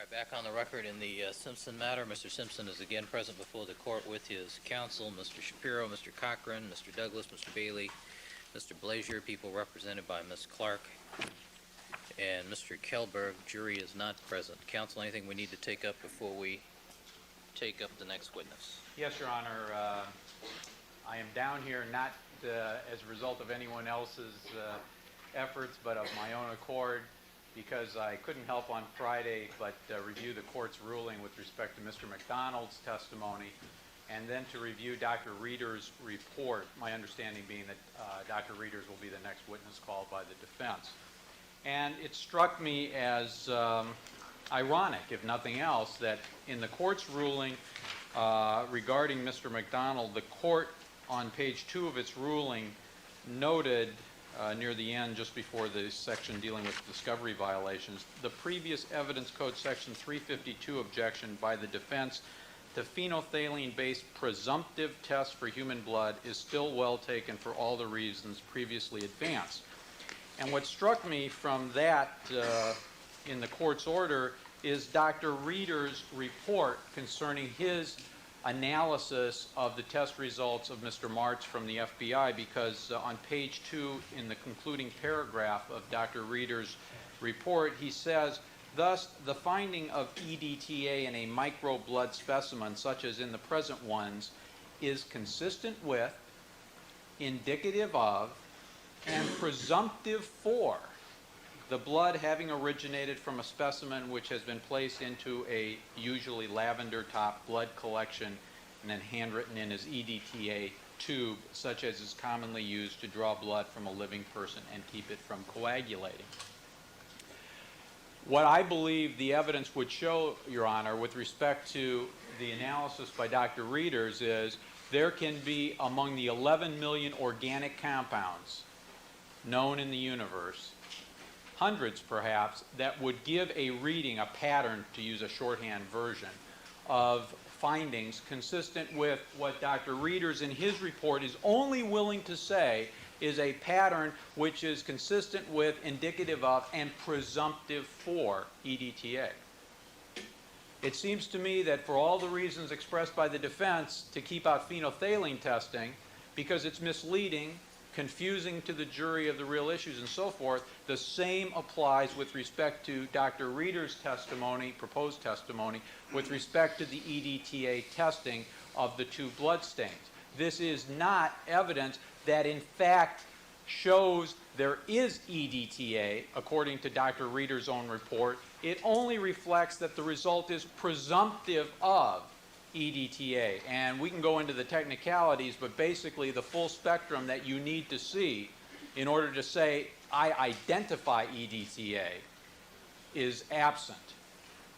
Back on the record in the Simpson matter. Mr. Simpson is again present before the court with his counsel, Mr. Shapiro, Mr. Cochran, Mr. Douglas, Mr. Bailey, Mr. Blazier, people represented by Ms. Clark, and Mr. Kelberg. Jury is not present. Counsel, anything we need to take up before we take up the next witness? Yes, Your Honor. I am down here not as a result of anyone else's efforts, but of my own accord, because I couldn't help on Friday but review the court's ruling with respect to Mr. McDonald's testimony, and then to review Dr. Reeder's report, my understanding being that Dr. Reeder's will be the next witness called by the defense. And it struck me as ironic, if nothing else, that in the court's ruling regarding Mr. McDonald, the court on page 2 of its ruling noted near the end, just before the section dealing with discovery violations, the previous evidence code section 352 objection by the defense to phenolphthalein-based presumptive test for human blood is still well taken for all the reasons previously advanced. And what struck me from that in the court's order is Dr. Reeder's report concerning his analysis of the test results of Mr. Martz from the FBI, because on page 2 in the concluding paragraph of Dr. Reeder's report, he says, thus the finding of EDTA in a micro blood specimen such as in the present ones is consistent with, indicative of, and presumptive for the blood having originated from a specimen which has been placed into a usually lavender top blood collection and then handwritten in as EDTA tube, such as is commonly used to draw blood from a living person and keep it from coagulating. What I believe the evidence would show, Your Honor, with respect to the analysis by Dr. Reeder's is there can be among the 11 million organic compounds known in the universe, hundreds perhaps, that would give a reading, a pattern, to use a shorthand version, of findings consistent with what Dr. Reeder's in his report is only willing to say is a pattern which is consistent with, indicative of, and presumptive for EDTA. It seems to me that for all the reasons expressed by the defense to keep out phenolphthalein testing, because it's misleading, confusing to the jury of the real issues and so forth, the same applies with respect to Dr. Reeder's testimony, proposed testimony, with respect to the EDTA testing of the two blood stains. This is not evidence that in fact shows there is EDTA, according to Dr. Reeder's own report. It only reflects that the result is presumptive of EDTA, and we can go into the technicalities, but basically the full spectrum that you need to see in order to say I identify EDTA is absent,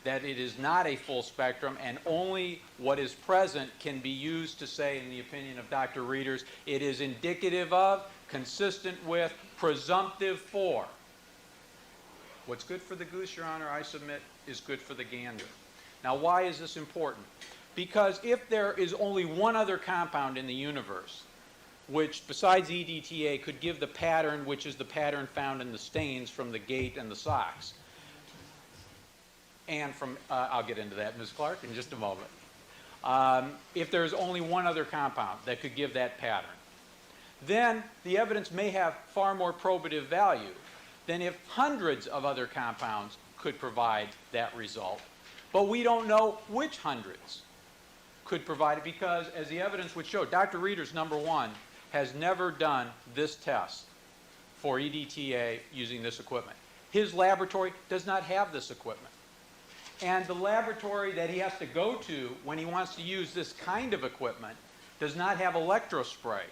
that it is not a full spectrum, and only what is present can be used to say, in the opinion of Dr. Reeder's, it is indicative of, consistent with, presumptive for. What's good for the goose, Your Honor, I submit, is good for the gander. Now, why is this important? Because if there is only one other compound in the universe which, besides EDTA, could give the pattern which is the pattern found in the stains from the gate and the socks, and from, I'll get into that, Ms. Clark, in just a moment. If there's only one other compound that could give that pattern, then the evidence may have far more probative value than if hundreds of other compounds could provide that result. But we don't know which hundreds could provide it, because, as the evidence would show, Dr. Reeder's, number one, has never done this test for EDTA using this equipment. His laboratory does not have this equipment. And the laboratory that he has to go to when he wants to use this kind of equipment does not have electrospray,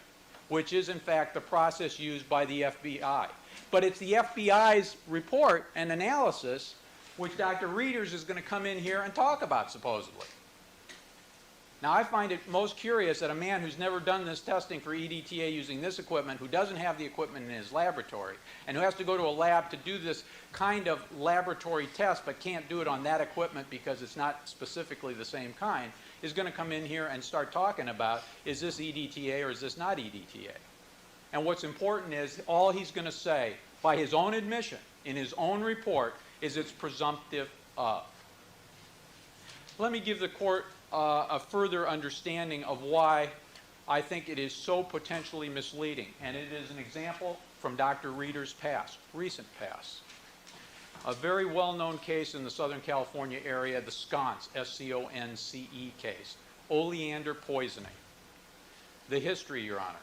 which is, in fact, the process used by the FBI. But it's the FBI's report and analysis which Dr. Reeder's is going to come in here and talk about, supposedly. Now, I find it most curious that a man who's never done this testing for EDTA using this equipment, who doesn't have the equipment in his laboratory, and who has to go to a lab to do this kind of laboratory test but can't do it on that equipment because it's not specifically the same kind, is going to come in here and start talking about, is this EDTA or is this not EDTA? And what's important is all he's going to say, by his own admission, in his own report, is it's presumptive of. Let me give the court a further understanding of why I think it is so potentially misleading. And it is an example from Dr. Reeder's past, recent past. A very well-known case in the Southern California area, the Sconce, S-C-O-N-C-E case, oleander poisoning. The history, Your Honor.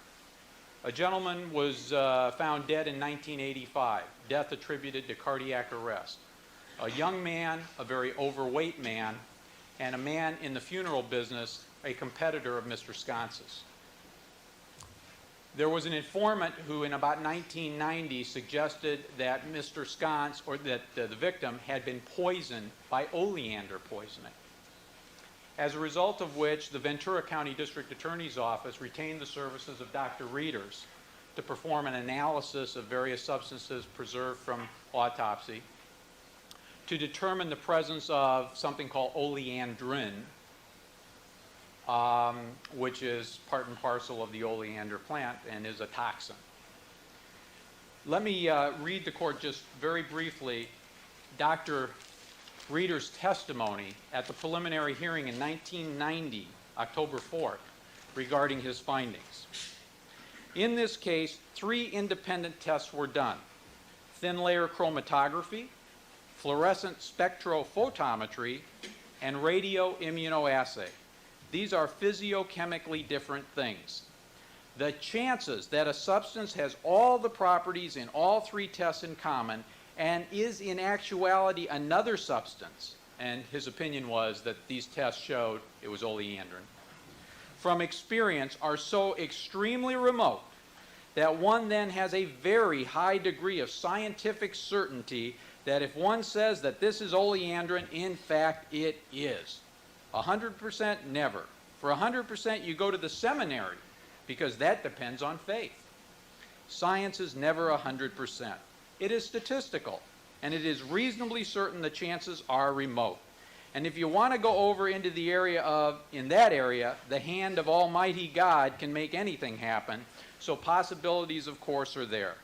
A gentleman was found dead in 1985, death attributed to cardiac arrest. A young man, a very overweight man, and a man in the funeral business, a competitor of Mr. Sconce's. There was an informant who in about 1990 suggested that Mr. Sconce, or that the victim, had been poisoned by oleander poisoning. As a result of which, the Ventura County District Attorney's Office retained the services of Dr. Reeder's to perform an analysis of various substances preserved from autopsy to determine the presence of something called oleandrin, which is part and parcel of the oleander plant and is a toxin. Let me read the court just very briefly Dr. Reeder's testimony at the preliminary hearing in 1990, October 4th, regarding his findings. In this case, 3 independent tests were done: thin layer chromatography, fluorescent spectrophotometry, and radioimmunoassay. These are physiochemically different things. The chances that a substance has all the properties in all 3 tests in common and is in actuality another substance, and his opinion was that these tests showed it was oleandrin, from experience are so extremely remote that one then has a very high degree of scientific certainty that if one says that this is oleandrin, in fact it is. 100% never. For 100% you go to the seminary, because that depends on faith. Science is never 100%. It is statistical, and it is reasonably certain the chances are remote. And if you want to go over into the area of, in that area, the hand of Almighty God can make anything happen, so possibilities, of course, are there.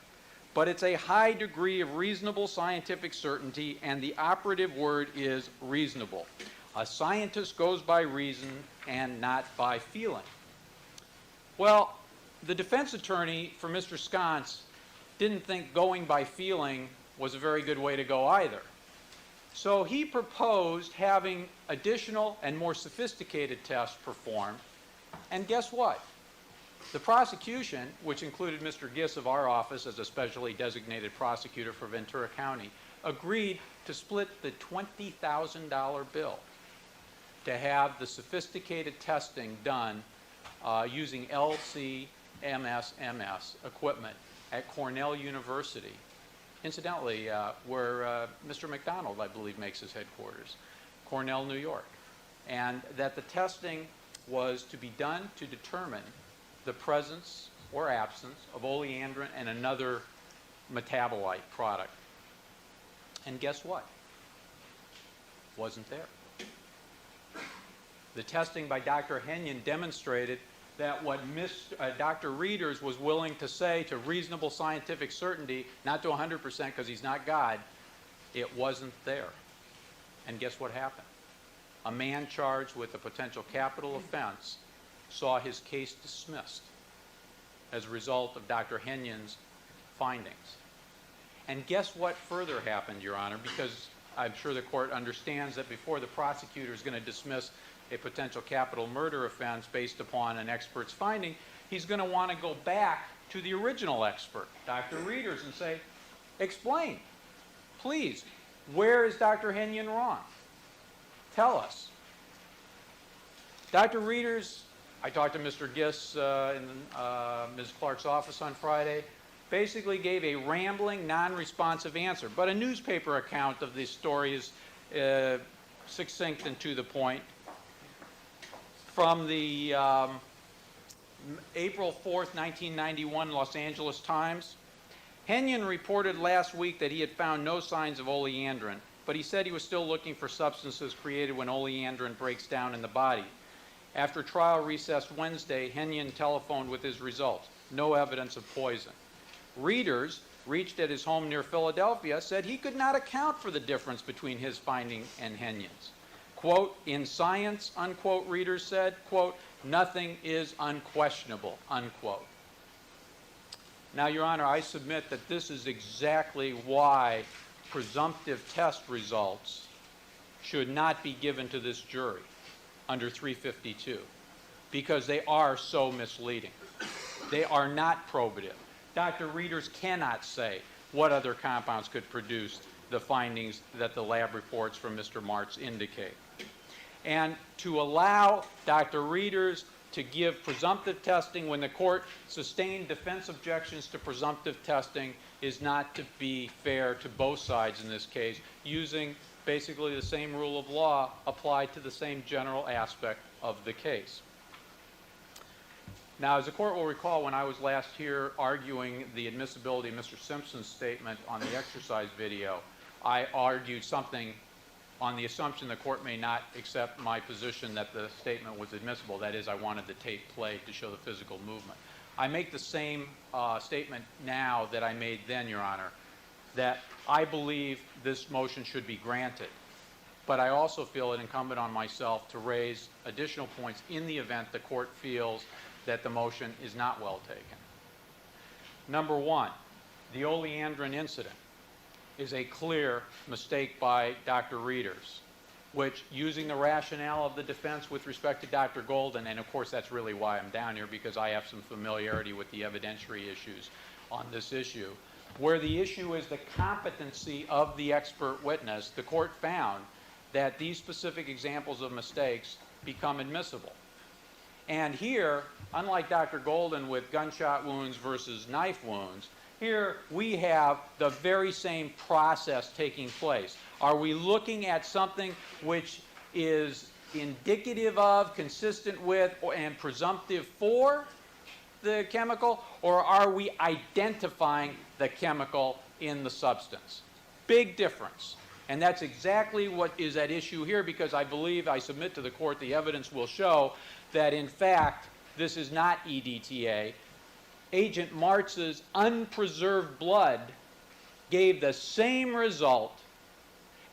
But it's a high degree of reasonable scientific certainty, and the operative word is reasonable. A scientist goes by reason and not by feeling. Well, the defense attorney for Mr. Sconce didn't think going by feeling was a very good way to go either. So he proposed having additional and more sophisticated tests performed, and guess what? The prosecution, which included Mr. Giss of our office as a specially designated prosecutor for Ventura County, agreed to split the $20,000 bill to have the sophisticated testing done using LC-MS equipment at Cornell University, incidentally, where Mr. McDonald, I believe, makes his headquarters, Cornell, New York. And that the testing was to be done to determine the presence or absence of oleandrin and another metabolite product. And guess what? Wasn't there. The testing by Dr. Henyon demonstrated that what Dr. Reeder's was willing to say to reasonable scientific certainty, not to 100% because he's not God, it wasn't there. And guess what happened? A man charged with a potential capital offense saw his case dismissed as a result of Dr. Henyon's findings. And guess what further happened, Your Honor? Because I'm sure the court understands that before the prosecutor is going to dismiss a potential capital murder offense based upon an expert's finding, he's going to want to go back to the original expert, Dr. Reeder's, and say, explain, please, where is Dr. Henyon wrong? Tell us. Dr. Reeder's, I talked to Mr. Giss in Ms. Clark's office on Friday, basically gave a rambling, non-responsive answer, but a newspaper account of the story is succinct and to the point. From the April 4th, 1991 Los Angeles Times, Henyon reported last week that he had found no signs of oleandrin, but he said he was still looking for substances created when oleandrin breaks down in the body. After trial recessed Wednesday, Henyon telephoned with his results. No evidence of poison. Readers reached at his home near Philadelphia said he could not account for the difference between his finding and Henyon's. Quote, in science, unquote, Readers said, quote, nothing is unquestionable, unquote. Now, Your Honor, I submit that this is exactly why presumptive test results should not be given to this jury under 352, because they are so misleading. They are not probative. Dr. Readers cannot say what other compounds could produce the findings that the lab reports from Mr. Martz indicate. And to allow Dr. Readers to give presumptive testing when the court sustained defense objections to presumptive testing is not to be fair to both sides in this case, using basically the same rule of law applied to the same general aspect of the case. Now, as the court will recall, when I was last here arguing the admissibility of Mr. Simpson's statement on the exercise video, I argued something on the assumption the court may not accept my position that the statement was admissible. That is, I wanted the tape played to show the physical movement. I make the same statement now that I made then, Your Honor, that I believe this motion should be granted. But I also feel it incumbent on myself to raise additional points in the event the court feels that the motion is not well taken. Number one, the oleandrin incident is a clear mistake by Dr. Readers, which, using the rationale of the defense with respect to Dr. Golden, and of course that's really why I'm down here, because I have some familiarity with the evidentiary issues on this issue, where the issue is the competency of the expert witness, the court found that these specific examples of mistakes become admissible. And here, unlike Dr. Golden with gunshot wounds versus knife wounds, here we have the very same process taking place. Are we looking at something which is indicative of, consistent with, and presumptive for the chemical, or are we identifying the chemical in the substance? Big difference. And that's exactly what is at issue here, because I believe, I submit to the court, the evidence will show that in fact this is not EDTA. Agent Martz's unpreserved blood gave the same result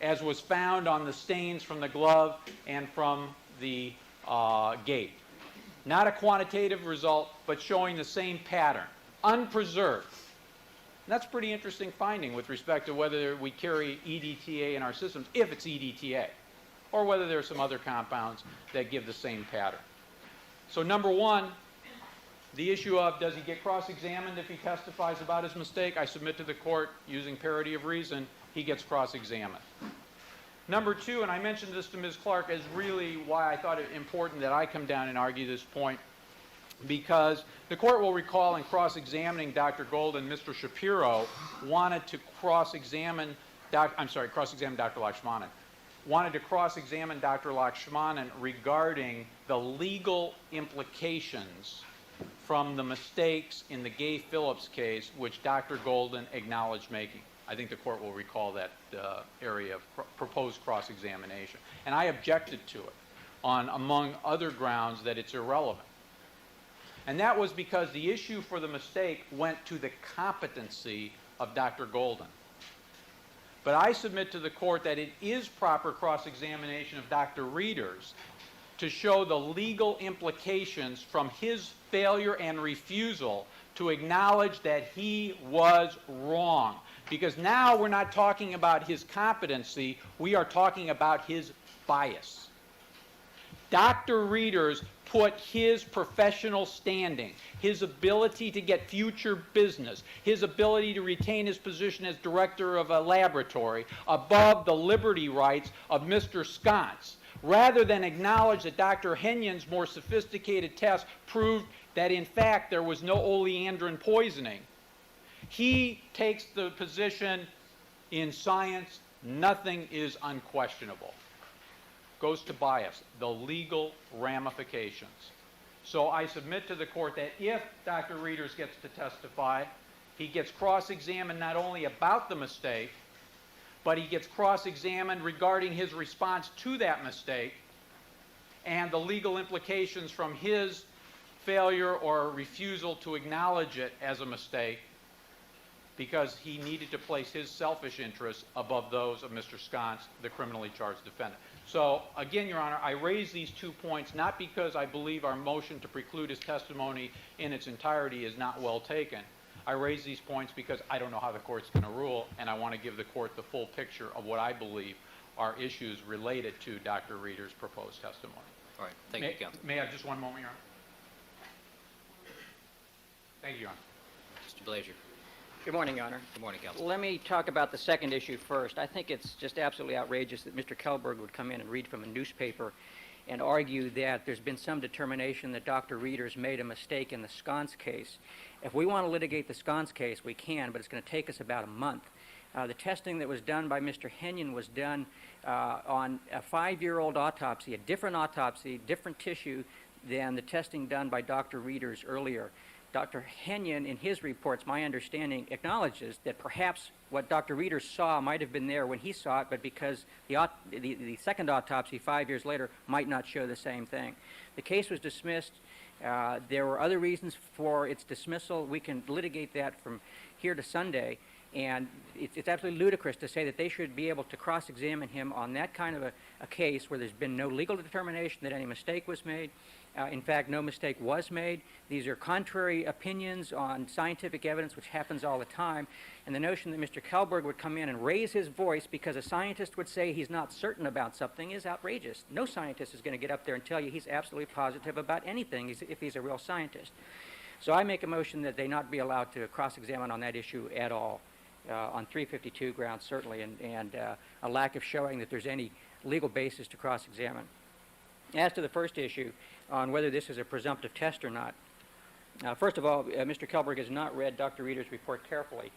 as was found on the stains from the glove and from the gate. Not a quantitative result, but showing the same pattern, unpreserved. And that's a pretty interesting finding with respect to whether we carry EDTA in our systems, if it's EDTA, or whether there are some other compounds that give the same pattern. So number one, the issue of does he get cross-examined if he testifies about his mistake? I submit to the court, using parity of reason, he gets cross-examined. Number two, and I mentioned this to Ms. Clark, is really why I thought it important that I come down and argue this point, because the court will recall in cross-examining Dr. Golden, Mr. Shapiro wanted to cross-examine Dr. Lakshmanan, wanted to cross-examine Dr. Lakshmanan regarding the legal implications from the mistakes in the Gay Phillips case, which Dr. Golden acknowledged making. I think the court will recall that area of proposed cross-examination. And I objected to it on, among other grounds, that it's irrelevant. And that was because the issue for the mistake went to the competency of Dr. Golden. But I submit to the court that it is proper cross-examination of Dr. Readers to show the legal implications from his failure and refusal to acknowledge that he was wrong. Because now we're not talking about his competency, we are talking about his bias. Dr. Readers put his professional standing, his ability to get future business, his ability to retain his position as director of a laboratory above the liberty rights of Mr. Sconce, rather than acknowledge that Dr. Henyon's more sophisticated test proved that in fact there was no oleandrin poisoning. He takes the position in science, nothing is unquestionable. Goes to bias, the legal ramifications. So I submit to the court that if Dr. Readers gets to testify, he gets cross-examined not only about the mistake, but he gets cross-examined regarding his response to that mistake and the legal implications from his failure or refusal to acknowledge it as a mistake. because he needed to place his selfish interests above those of Mr. Sconce, the criminally charged defendant. So again, Your Honor, I raise these 2 points not because I believe our motion to preclude his testimony in its entirety is not well taken. I raise these points because I don't know how the court's going to rule, and I want to give the court the full picture of what I believe are issues related to Dr. Reeder's proposed testimony. All right. Thank you, counsel. May I have just one moment, Your Honor? Thank you, Your Honor. Mr. Blazier. Good morning, Your Honor. Good morning, counsel. Let me talk about the second issue first. I think it's just absolutely outrageous that Mr. Kellberg would come in and read from a newspaper and argue that there's been some determination that Dr. Reeder's made a mistake in the Sconce case. If we want to litigate the Sconce case, we can, but it's going to take us about a month. The testing that was done by Mr. Henyon was done on a 5-year-old autopsy, a different autopsy, different tissue than the testing done by Dr. Reeder's earlier. Dr. Henyon, in his reports, my understanding, acknowledges that perhaps what Dr. Reeder saw might have been there when he saw it, but because the second autopsy 5 years later might not show the same thing. The case was dismissed. There were other reasons for its dismissal. We can litigate that from here to Sunday, and it's absolutely ludicrous to say that they should be able to cross-examine him on that kind of a case where there's been no legal determination that any mistake was made. In fact, no mistake was made. These are contrary opinions on scientific evidence, which happens all the time. And the notion that Mr. Kellberg would come in and raise his voice because a scientist would say he's not certain about something is outrageous. No scientist is going to get up there and tell you he's absolutely positive about anything if he's a real scientist. So I make a motion that they not be allowed to cross-examine on that issue at all, on 352 grounds certainly, and a lack of showing that there's any legal basis to cross-examine. As to the first issue, on whether this is a presumptive test or not. First of all, Mr. Kellberg has not read Dr. Reeder's report carefully.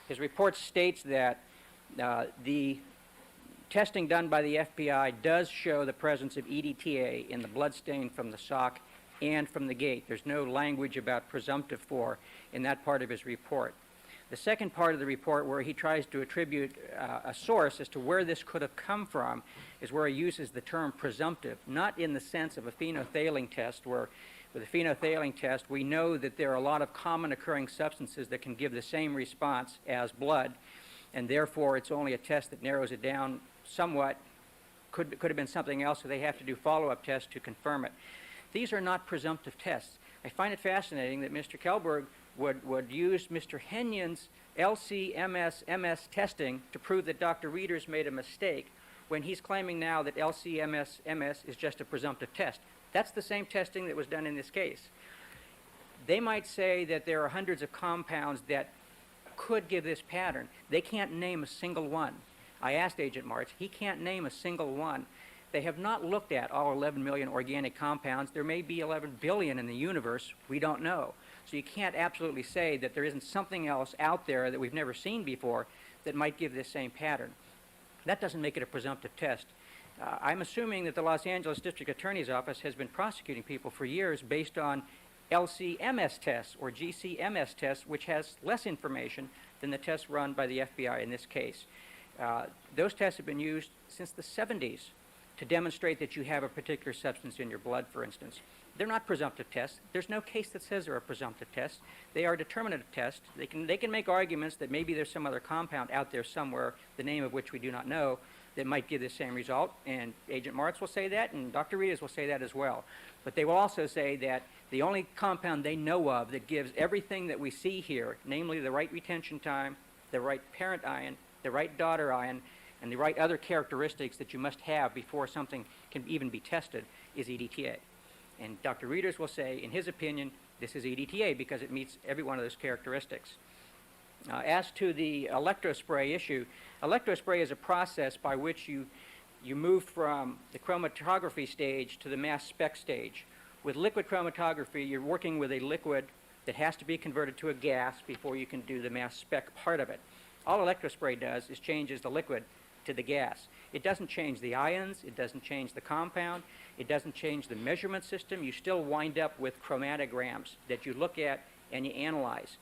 His report states that the testing done by the FBI does show the presence of EDTA in the blood stain from the sock and from the gate. There's no language about presumptive for in that part of his report. The second part of the report, where he tries to attribute a source as to where this could have come from, is where he uses the term presumptive, not in the sense of a phenolphthalein test, where with a phenolphthalein test we know that there are a lot of common occurring substances that can give the same response as blood, and therefore it's only a test that narrows it down somewhat. Could have been something else, so they have to do follow-up tests to confirm it. These are not presumptive tests. I find it fascinating that Mr. Kellberg would use Mr. Henyon's LC-MS-MS testing to prove that Dr. Reeder's made a mistake when he's claiming now that LC-MS-MS is just a presumptive test. That's the same testing that was done in this case. They might say that there are hundreds of compounds that could give this pattern. They can't name a single one. I asked Agent Martz. He can't name a single one. They have not looked at all 11 million organic compounds. There may be 11 billion in the universe. We don't know. So you can't absolutely say that there isn't something else out there that we've never seen before that might give this same pattern. That doesn't make it a presumptive test. I'm assuming that the Los Angeles District Attorney's Office has been prosecuting people for years based on LC-MS tests or GC-MS tests, which has less information than the tests run by the FBI in this case. Those tests have been used since the 70s to demonstrate that you have a particular substance in your blood, for instance. They're not presumptive tests. There's no case that says they're a presumptive test. They are determinative tests. They can make arguments that maybe there's some other compound out there somewhere, the name of which we do not know, that might give the same result, and Agent Martz will say that, and Dr. Reeder's will say that as well. But they will also say that the only compound they know of that gives everything that we see here, namely the right retention time, the right parent ion, the right daughter ion, and the right other characteristics that you must have before something can even be tested, is EDTA. And Dr. Reeder's will say, in his opinion, this is EDTA because it meets every one of those characteristics. As to the electrospray issue, electrospray is a process by which you move from the chromatography stage to the mass spec stage. With liquid chromatography, you're working with a liquid that has to be converted to a gas before you can do the mass spec part of it. All electrospray does is changes the liquid to the gas. It doesn't change the ions, it doesn't change the compound, it doesn't change the measurement system. You still wind up with chromatograms that you look at and you analyze.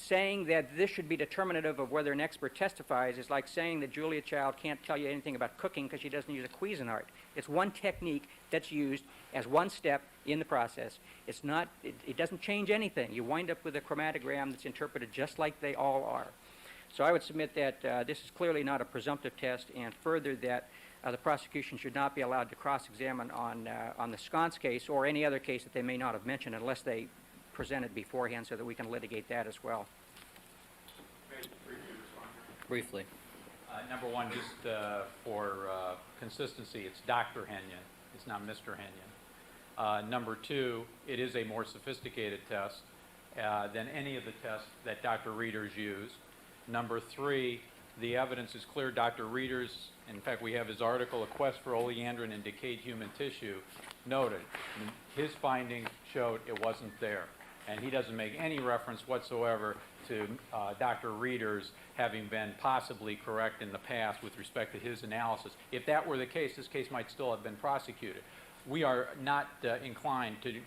saying that this should be determinative of whether an expert testifies is like saying that Julia Child can't tell you anything about cooking because she doesn't use a Cuisinart. It's one technique that's used as one step in the process. It's not, it doesn't change anything. You wind up with a chromatogram that's interpreted just like they all are. So I would submit that this is clearly not a presumptive test, and further that the prosecution should not be allowed to cross-examine on the sconce case or any other case that they may not have mentioned unless they present it beforehand so that we can litigate that as well. Briefly. Number one, just for consistency, it's Dr. Henyon. It's not Mr. Henyon. Number two, it is a more sophisticated test than any of the tests that Dr. Readers use. Number three, the evidence is clear. Dr. Readers, in fact, we have his article, A Quest for Oleandrin in Decayed Human Tissue, noted. His findings showed it wasn't there. And he doesn't make any reference whatsoever to Dr. Readers having been possibly correct in the past with respect to his analysis. If that were the case, this case might still have been prosecuted. We are not inclined to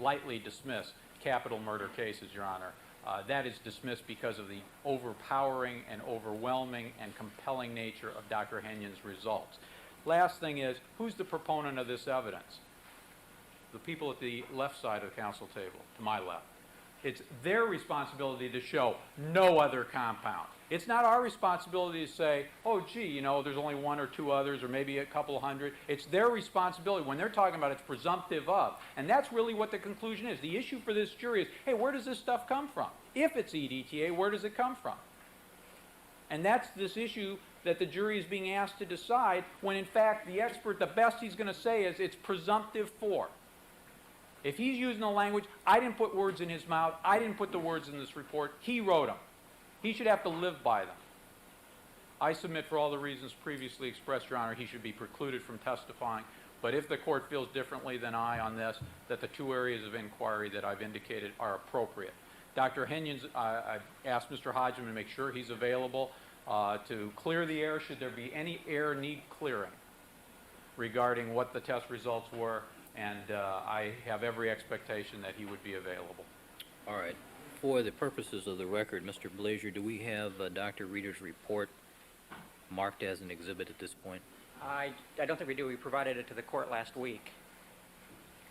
lightly dismiss capital murder cases, Your Honor. That is dismissed because of the overpowering and overwhelming and compelling nature of Dr. Henyon's results. Last thing is, who's the proponent of this evidence? The people at the left side of the council table, to my left. It's their responsibility to show no other compound. It's not our responsibility to say, oh, gee, you know, there's only one or two others or maybe a couple hundred. It's their responsibility. When they're talking about it's presumptive of. And that's really what the conclusion is. The issue for this jury is, hey, where does this stuff come from? If it's EDTA, where does it come from? And that's this issue that the jury is being asked to decide when, in fact, the expert, the best he's going to say is it's presumptive for. If he's using the language, I didn't put words in his mouth, I didn't put the words in this report, he wrote them. He should have to live by them. I submit for all the reasons previously expressed, Your Honor, he should be precluded from testifying. But if the court feels differently than I on this, that the two areas of inquiry that I've indicated are appropriate. Dr. Henyon's, I've asked Mr. Hodgman to make sure he's available to clear the air should there be any air need clearing regarding what the test results were. And I have every expectation that he would be available. All right. For the purposes of the record, Mr. Blazier, do we have Dr. Reader's report marked as an exhibit at this point? I don't think we do. We provided it to the court last week.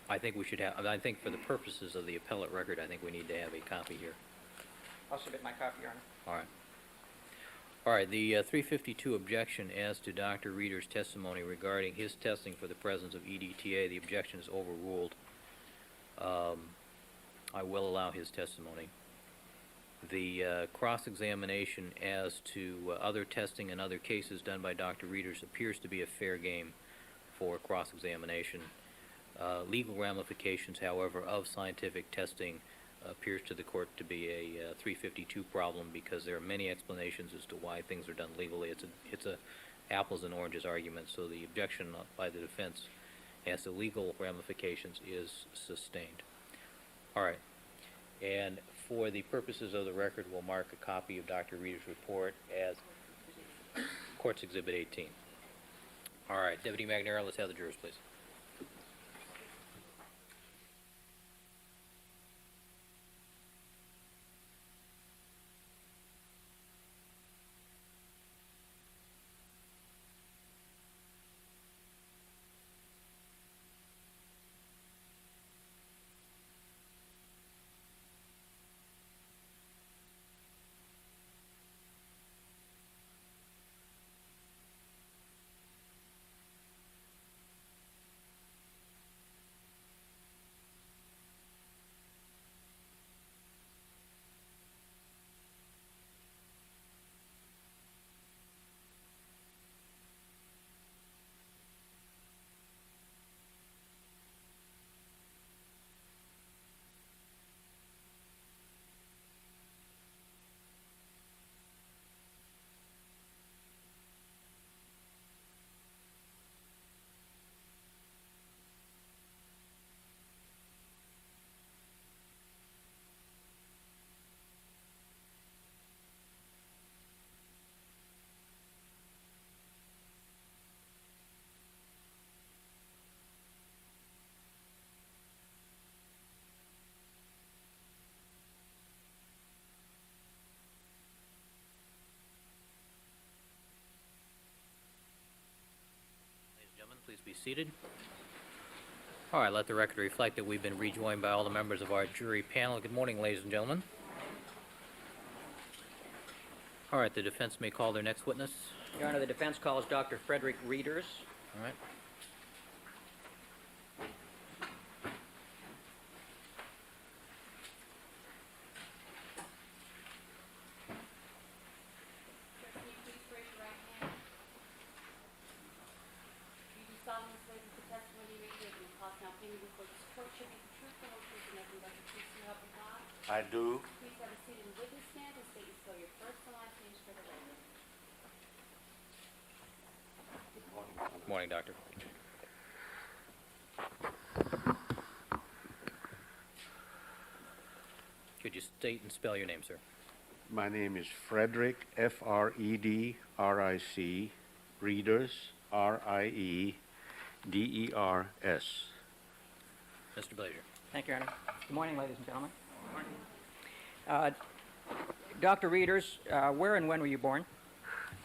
I think we should have, I think for the purposes of the appellate record, I think we need to have a copy here. I'll submit my copy, Your Honor. All right. All right, the 352 objection as to Dr. Reader's testimony regarding his testing for the presence of EDTA, the objection is overruled. I will allow his testimony. The cross-examination as to other testing and other cases done by Dr. Readers appears to be a fair game for cross-examination. Legal ramifications, however, of scientific testing appears to the court to be a 352 problem because there are many explanations as to why things are done legally. It's a apples and oranges argument, so the objection by the defense as to legal ramifications is sustained. All right, and for the purposes of the record, we'll mark a copy of Dr. Reader's report as Court's Exhibit 18. All right, Deputy McNair, let's have the jurors, please. seated. All right, let the record reflect that we've been rejoined by all the members of our jury panel. Good morning, ladies and gentlemen. All right, the defense may call their next witness. Your Honor, the defense calls Dr. Frederick Reeders. All right. Can you please raise your right hand? Do you solemnly swear that the testimony you may give in the cause now pending before this court shall be the truth, the whole truth, and nothing but the truth, so help you God? I do. Please have a seat in the witness stand and state and spell your first and last names for the record. Good morning, Doctor. Could you state and spell your name, sir? My name is Frederick, F-R-E-D-R-I-C, Reeders, R-I-E-D-E-R-S. Mr. Blazier. Thank you, Your Honor. Good morning, ladies and gentlemen. Dr. Reeders, where and when were you born?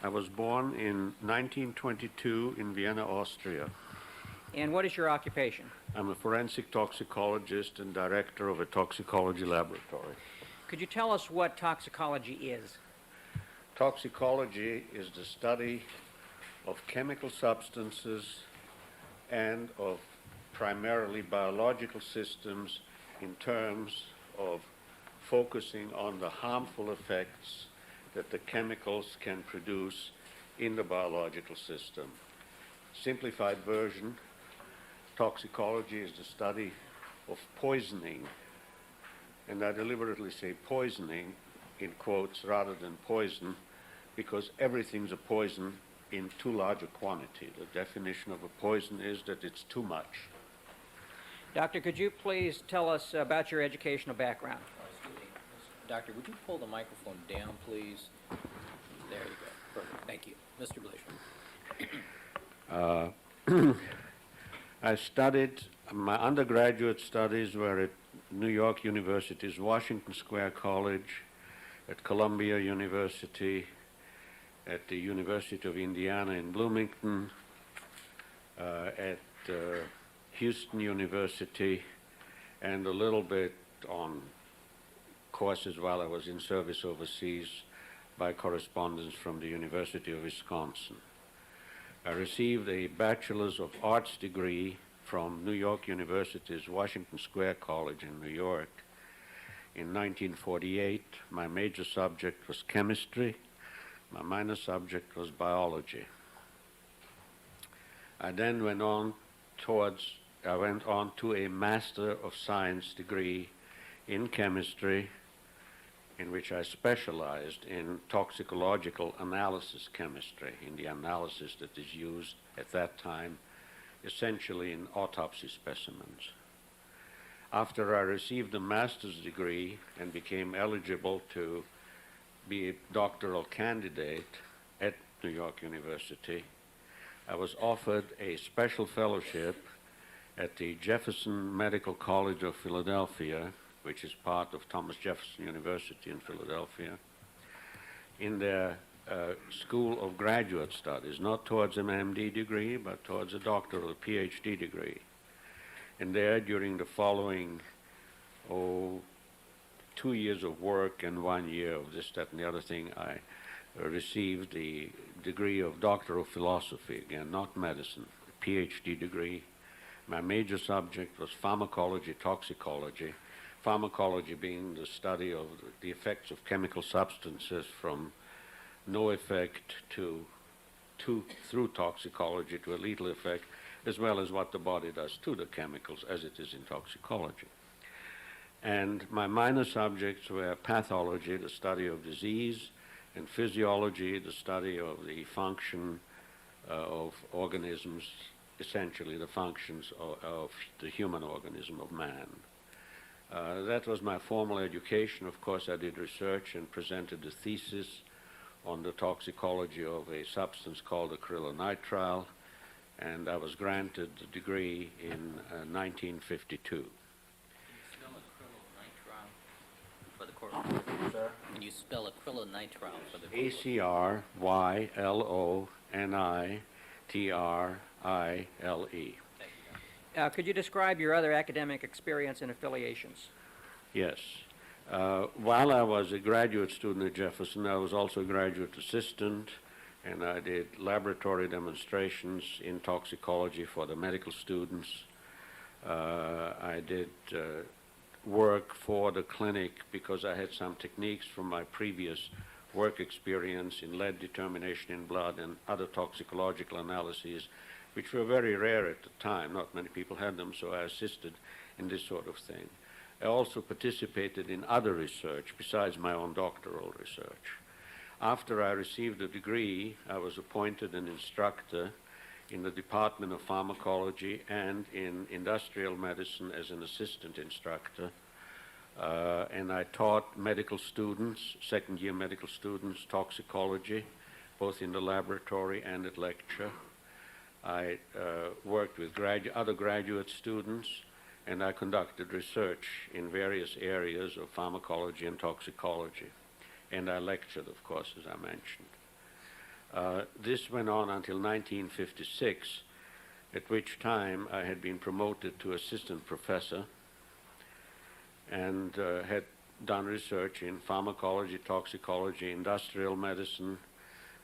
I was born in 1922 in Vienna, Austria. And what is your occupation? I'm a forensic toxicologist and director of a toxicology laboratory. Could you tell us what toxicology is? Toxicology is the study of chemical substances and of primarily biological systems in terms of focusing on the harmful effects that the chemicals can produce in the biological system. Simplified version, toxicology is the study of poisoning, and I deliberately say poisoning in quotes rather than poison because everything's a poison in too large a quantity. The definition of a poison is that it's too much. Doctor, could you please tell us about your educational background? Doctor, would you pull the microphone down, please? There you go. Perfect. Thank you. Mr. Blazier. I studied, my undergraduate studies were at New York University's Washington Square College, at Columbia University, at the University of Indiana in Bloomington, at Houston University, and a little bit on courses while I was in service overseas by correspondence from the University of Wisconsin. I received a Bachelor's of Arts degree from New York University's Washington Square College in New York in 1948. My major subject was chemistry. My minor subject was biology. I then went on to a Master of Science degree in chemistry, in which I specialized in toxicological analysis chemistry, in the analysis that is used at that time essentially in autopsy specimens. After I received a master's degree and became eligible to be a doctoral candidate at New York University, I was offered a special fellowship at the Jefferson Medical College of Philadelphia, which is part of Thomas Jefferson University in Philadelphia, in their School of Graduate Studies, not towards an MD degree, but towards a doctoral PhD degree. And there, during the following, 2 years of work and 1 year of this, that, and the other thing, I received the degree of Doctor of Philosophy, again, not medicine, a PhD degree. My major subject was pharmacology, toxicology, pharmacology being the study of the effects of chemical substances from no effect through toxicology to a lethal effect, as well as what the body does to the chemicals as it is in toxicology. And my minor subjects were pathology, the study of disease, and physiology, the study of the function of organisms, essentially the functions of the human organism of man. That was my formal education. Of course, I did research and presented a thesis on the toxicology of a substance called acrylonitrile, and I was granted the degree in 1952. For the court. Can you spell acrylonitrile for the court? acrylonitrile. Thank you. Could you describe your other academic experience and affiliations? Yes. While I was a graduate student at Jefferson, I was also a graduate assistant, and I did laboratory demonstrations in toxicology for the medical students. I did work for the clinic because I had some techniques from my previous work experience in lead determination in blood and other toxicological analyses, which were very rare at the time. Not many people had them, so I assisted in this sort of thing. I also participated in other research besides my own doctoral research. After I received a degree, I was appointed an instructor in the Department of Pharmacology and in industrial medicine as an assistant instructor. And I taught medical students, second-year medical students, toxicology, both in the laboratory and at lecture. I worked with other graduate students, and I conducted research in various areas of pharmacology and toxicology. And I lectured, of course, as I mentioned. This went on until 1956, at which time I had been promoted to assistant professor and had done research in pharmacology, toxicology, industrial medicine,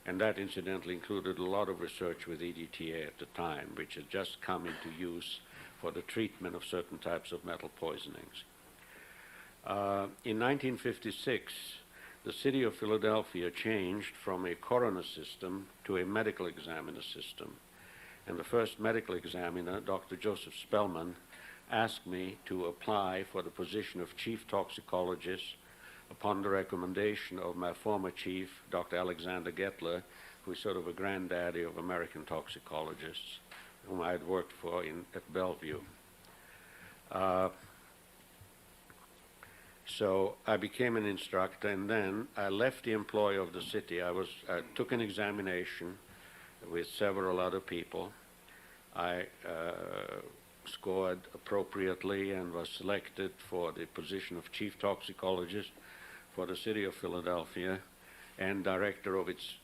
and that incidentally included a lot of research with EDTA at the time, which had just come into use for the treatment of certain types of metal poisonings. In 1956, the city of Philadelphia changed from a coroner system to a medical examiner system. And the first medical examiner, Dr. Joseph Spellman, asked me to apply for the position of chief toxicologist upon the recommendation of my former chief, Dr. Alexander Gettler, who is sort of a granddaddy of American toxicologists, whom I had worked for at Bellevue. So I became an instructor, and then I left the employ of the city. I took an examination with several other people. I scored appropriately and was selected for the position of chief toxicologist for the city of Philadelphia and director of its,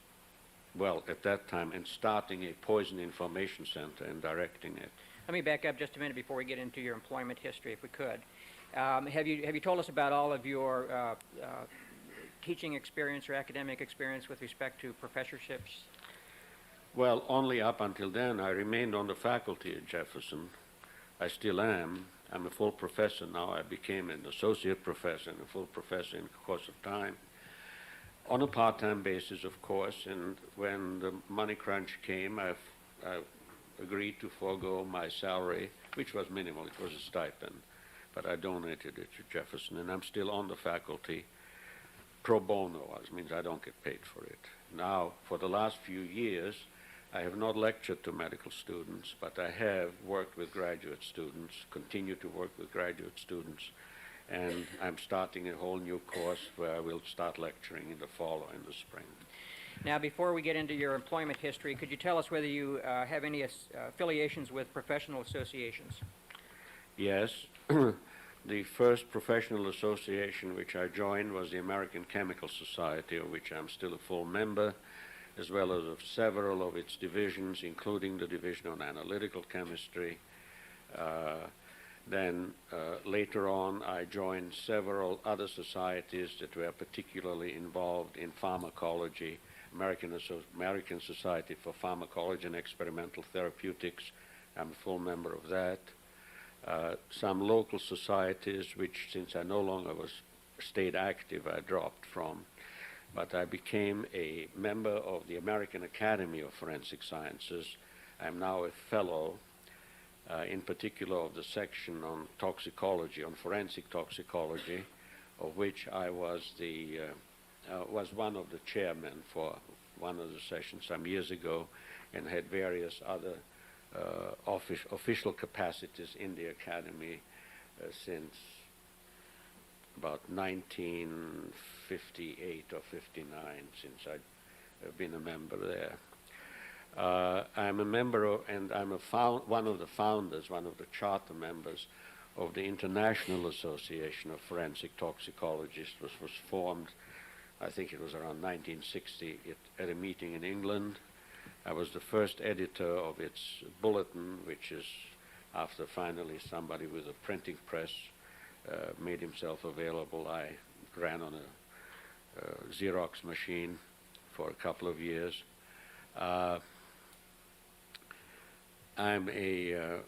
well, at that time, and starting a poison information center and directing it. Let me back up just a minute before we get into your employment history, if we could. Have you told us about all of your teaching experience or academic experience with respect to professorships? Well, only up until then. I remained on the faculty at Jefferson. I still am. I'm a full professor now. I became an associate professor and a full professor in the course of time. On a part-time basis, of course, and when the money crunch came, I agreed to forego my salary, which was minimal. It was a stipend, but I donated it to Jefferson, and I'm still on the faculty pro bono, which means I don't get paid for it. Now, for the last few years, I have not lectured to medical students, but I have worked with graduate students, continue to work with graduate students, and I'm starting a whole new course where I will start lecturing in the fall or in the spring. Now, before we get into your employment history, could you tell us whether you have any affiliations with professional associations? Yes. The first professional association which I joined was the American Chemical Society, of which I'm still a full member, as well as of several of its divisions, including the Division on Analytical Chemistry. Then later on, I joined several other societies that were particularly involved in pharmacology, American Society for Pharmacology and Experimental Therapeutics. I'm a full member of that. Some local societies, which since I no longer stayed active, I dropped from. But I became a member of the American Academy of Forensic Sciences. I'm now a fellow, in particular of the section on toxicology, on forensic toxicology, of which I was was one of the chairmen for one of the sessions some years ago, and had various other official capacities in the academy since about 1958 or 59, since I've been a member there. I'm a member of, and I'm one of the founders, one of the charter members of the International Association of Forensic Toxicologists, which was formed, I think it was around 1960, at a meeting in England. I was the first editor of its bulletin, which is after finally somebody with a printing press made himself available. I ran on a Xerox machine for a couple of years. I'm a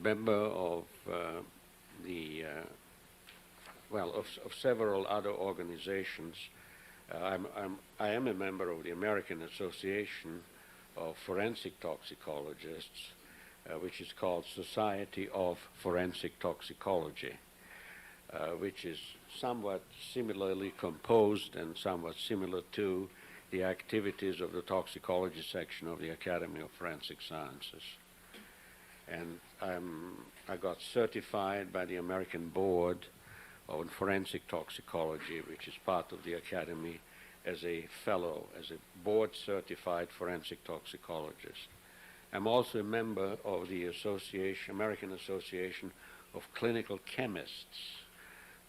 member of of several other organizations. I am a member of the American Association of Forensic Toxicologists, which is called Society of Forensic Toxicology, which is somewhat similarly composed and somewhat similar to the activities of the toxicology section of the Academy of Forensic Sciences. And I got certified by the American Board of Forensic Toxicology, which is part of the Academy, as a fellow, as a board-certified forensic toxicologist. I'm also a member of the American Association of Clinical Chemists.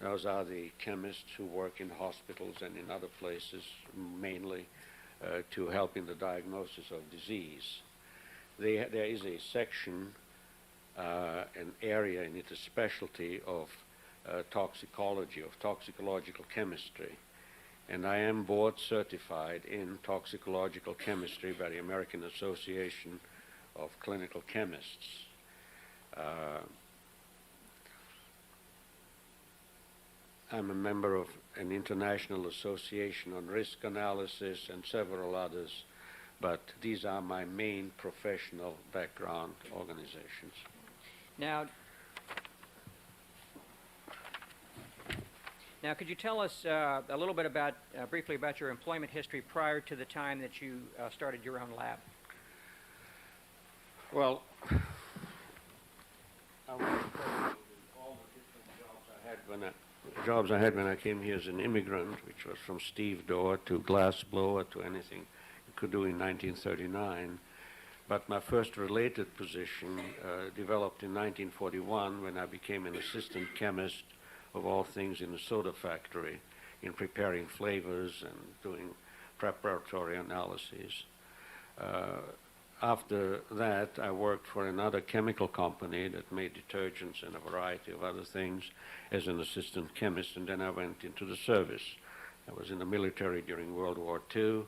Those are the chemists who work in hospitals and in other places, mainly to help in the diagnosis of disease. There is a section, an area in it, a specialty of toxicology, of toxicological chemistry. And I am board certified in toxicological chemistry by the American Association of Clinical Chemists. I'm a member of an international association on risk analysis and several others, but these are my main professional background organizations. Now, could you tell us a little bit about, briefly about your employment history prior to the time that you started your own lab? Well, I want to tell you all the different jobs I had when I came here as an immigrant, which was from Steve Door to glass blower to anything you could do in 1939. But my first related position developed in 1941 when I became an assistant chemist, of all things, in a soda factory, in preparing flavors and doing preparatory analyses. After that, I worked for another chemical company that made detergents and a variety of other things as an assistant chemist, and then I went into the service. I was in the military during World War II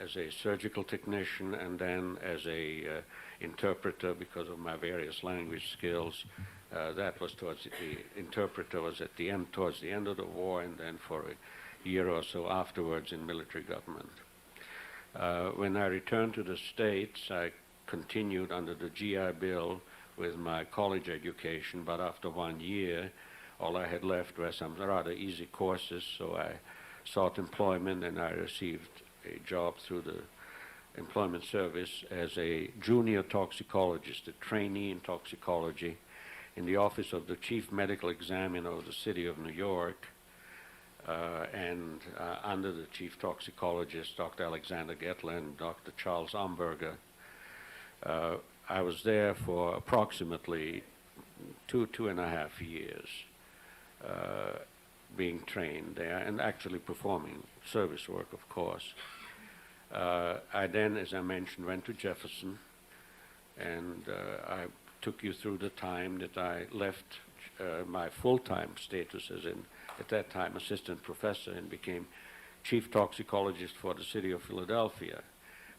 as a surgical technician, and then as a interpreter because of my various language skills. That was towards the interpreter was at the end, towards the end of the war, and then for a year or so afterwards in military government. When I returned to the States, I continued under the GI Bill with my college education, but after 1 year, all I had left were some rather easy courses, so I sought employment, and I received a job through the Employment Service as a junior toxicologist, a trainee in toxicology, in the office of the chief medical examiner of the city of New York, and under the chief toxicologist, Dr. Alexander Gettler and Dr. Charles Umberger. I was there for approximately 2.5 years, being trained there and actually performing service work, of course. I then, as I mentioned, went to Jefferson, and I took you through the time that I left my full-time status as at that time, assistant professor, and became chief toxicologist for the city of Philadelphia.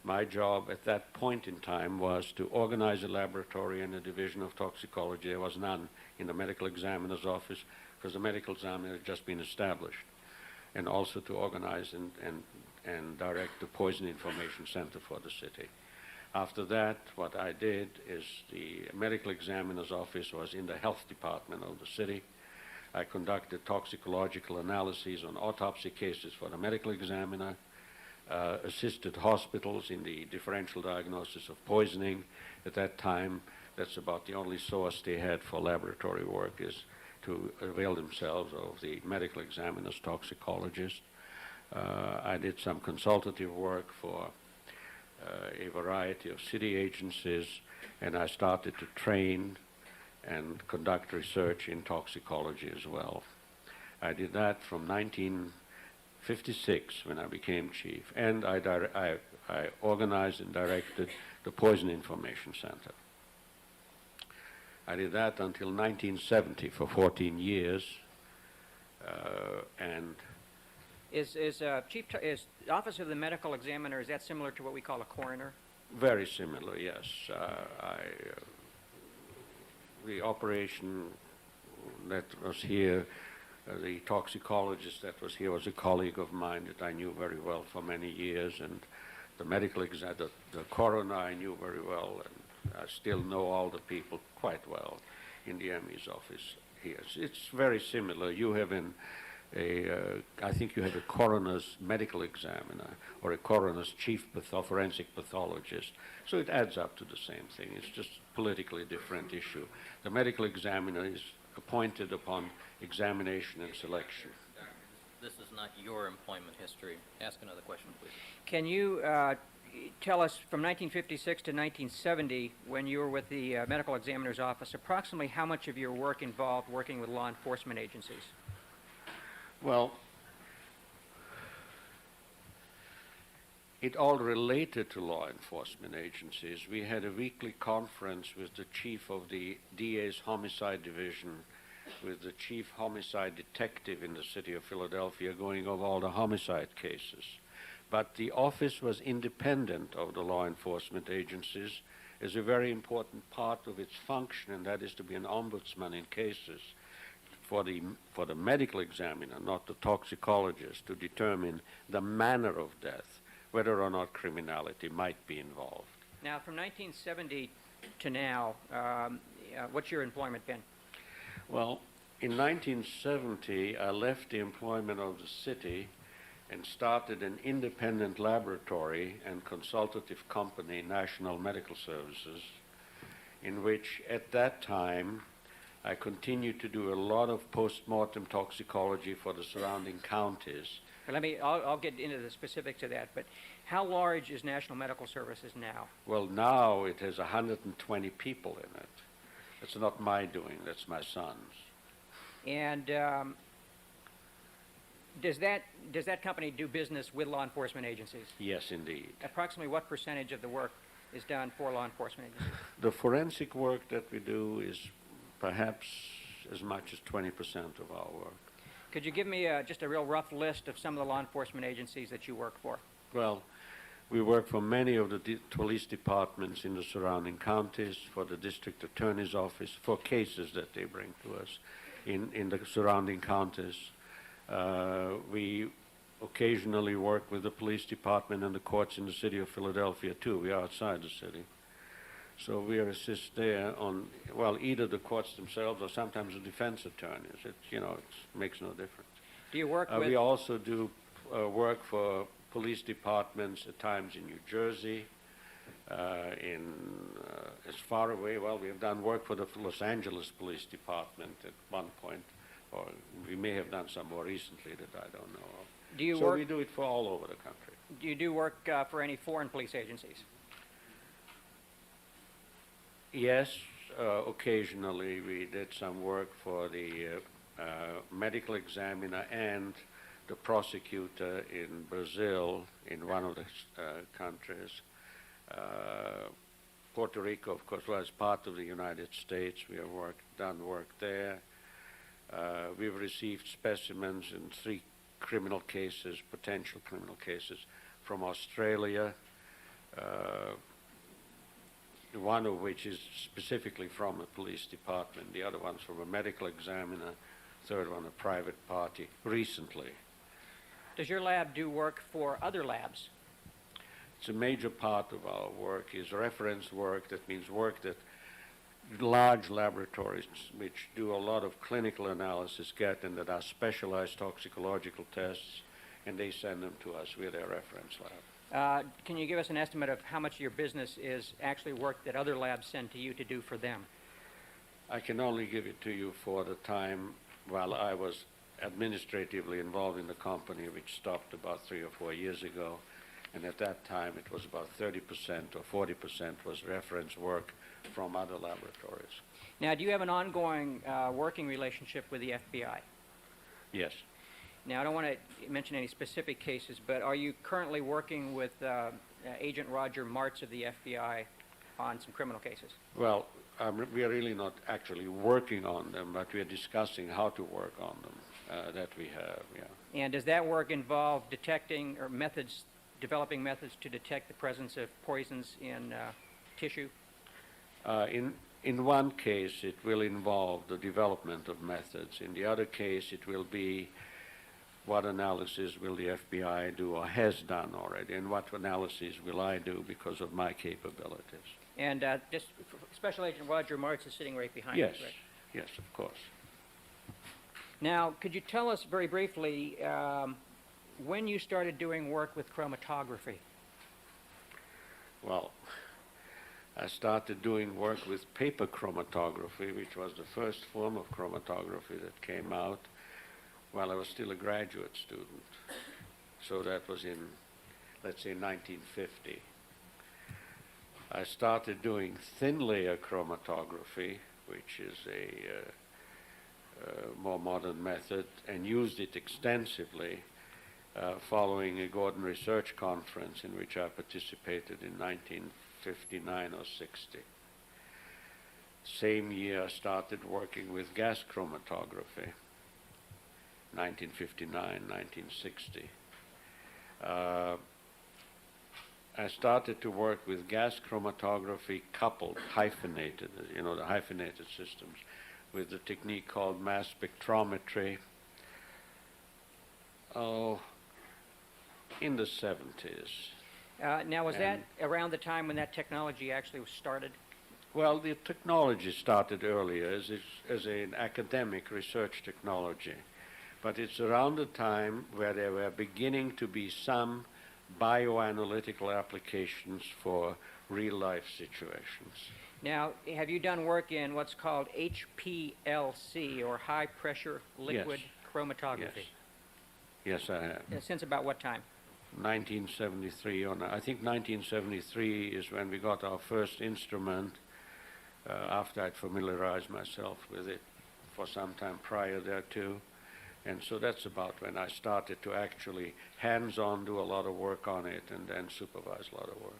My job at that point in time was to organize a laboratory and a division of toxicology. There was none in the medical examiner's office because the medical examiner had just been established, and also to organize and direct the Poison Information Center for the city. After that, what I did is the medical examiner's office was in the health department of the city. I conducted toxicological analyses on autopsy cases for the medical examiner, assisted hospitals in the differential diagnosis of poisoning. At that time, that's about the only source they had for laboratory work, is to avail themselves of the medical examiner's toxicologist. I did some consultative work for a variety of city agencies, and I started to train and conduct research in toxicology as well. I did that from 1956 when I became chief, and I I organized and directed the Poison Information Center. I did that until 1970 for 14 years, and Is the Office of the Medical Examiner, is that similar to what we call a coroner? very similar, yes. The operation that was here, the toxicologist that was here was a colleague of mine that I knew very well for many years, and the the coroner I knew very well, and I still know all the people quite well in the ME's office here. It's very similar. You have I think you have a coroner's medical examiner or a coroner's chief forensic pathologist. So it adds up to the same thing. It's just politically different issue. The medical examiner is appointed upon examination and selection. This is not your employment history. Ask another question, please. Can you tell us from 1956 to 1970, when you were with the medical examiner's office, approximately how much of your work involved working with law enforcement agencies? Well, it all related to law enforcement agencies. We had a weekly conference with the chief of the DA's homicide division, with the chief homicide detective in the city of Philadelphia, going over all the homicide cases. But the office was independent of the law enforcement agencies as a very important part of its function, and that is to be an ombudsman in cases for the medical examiner, not the toxicologist, to determine the manner of death, whether or not criminality might be involved. Now, from 1970 to now, what's your employment been? Well, in 1970, I left the employment of the city and started an independent laboratory and consultative company, National Medical Services, in which at that time I continued to do a lot of post-mortem toxicology for the surrounding counties. I'll get into the specifics of that, but how large is National Medical Services now? Well, now it has 120 people in it. It's not my doing, that's my son's. And does that company do business with law enforcement agencies? Yes, indeed. Approximately what percentage of the work is done for law enforcement agencies? The forensic work that we do is perhaps as much as 20% of our work. Could you give me just a real rough list of some of the law enforcement agencies that you work for? Well, we work for many of the police departments in the surrounding counties, for the district attorney's office, for cases that they bring to us in the surrounding counties. We occasionally work with the police department and the courts in the city of Philadelphia, too. We are outside the city. So we assist there on, well, either the courts themselves or sometimes the defense attorneys. It makes no difference. Do you work with... We also do work for police departments at times in New Jersey, as far away. Well, we have done work for the Los Angeles Police Department at one point, or we may have done some more recently that I don't know of. So we do it for all over the country. Do you do work for any foreign police agencies? Yes, occasionally we did some work for the medical examiner and the prosecutor in Brazil, in one of the countries. Puerto Rico, of course, was part of the United States. We have done work there. We've received specimens in 3 criminal cases, potential criminal cases, from Australia, one of which is specifically from a police department, the other one's from a medical examiner, third one a private party, recently. Does your lab do work for other labs? It's a major part of our work is reference work. That means work that large laboratories which do a lot of clinical analysis get, and that are specialized toxicological tests, and they send them to us with their reference lab. Can you give us an estimate of how much of your business is actually work that other labs send to you to do for them? I can only give it to you for the time while I was administratively involved in the company, which stopped about 3 or 4 years ago. And at that time, it was about 30% or 40% was reference work from other laboratories. Now, do you have an ongoing working relationship with the FBI? Yes. Now, I don't want to mention any specific cases, but are you currently working with Agent Roger Martz of the FBI on some criminal cases? Well, we are really not actually working on them, but we are discussing how to work on them that we have, yeah. And does that work involve detecting or developing methods to detect the presence of poisons in tissue? In one case, it will involve the development of methods. In the other case, it will be what analysis will the FBI do or has done already, and what analysis will I do because of my capabilities. And just Special Agent Roger Martz is sitting right behind Yes, us, right? yes, of course. Now, could you tell us very briefly when you started doing work with chromatography? Well, I started doing work with paper chromatography, which was the first form of chromatography that came out while I was still a graduate student. So that was in, let's say, 1950. I started doing thin layer chromatography, which is a more modern method, and used it extensively following a Gordon Research Conference in which I participated in 1959 or 60. Same year I started working with gas chromatography, 1959, 1960. I started to work with gas chromatography coupled, hyphenated, the hyphenated systems, with the technique called mass spectrometry, in the 70s. Now, was that around the time when that technology actually was started? Well, the technology started earlier as an academic research technology, but it's around the time where there were beginning to be some bioanalytical applications for real-life situations. Now, have you done work in what's called HPLC, or high-pressure liquid chromatography? Yes, I have. Since about what time? 1973, I think 1973 is when we got our first instrument, after I'd familiarized myself with it for some time prior thereto. And so that's about when I started to actually hands-on do a lot of work on it and then supervise a lot of work.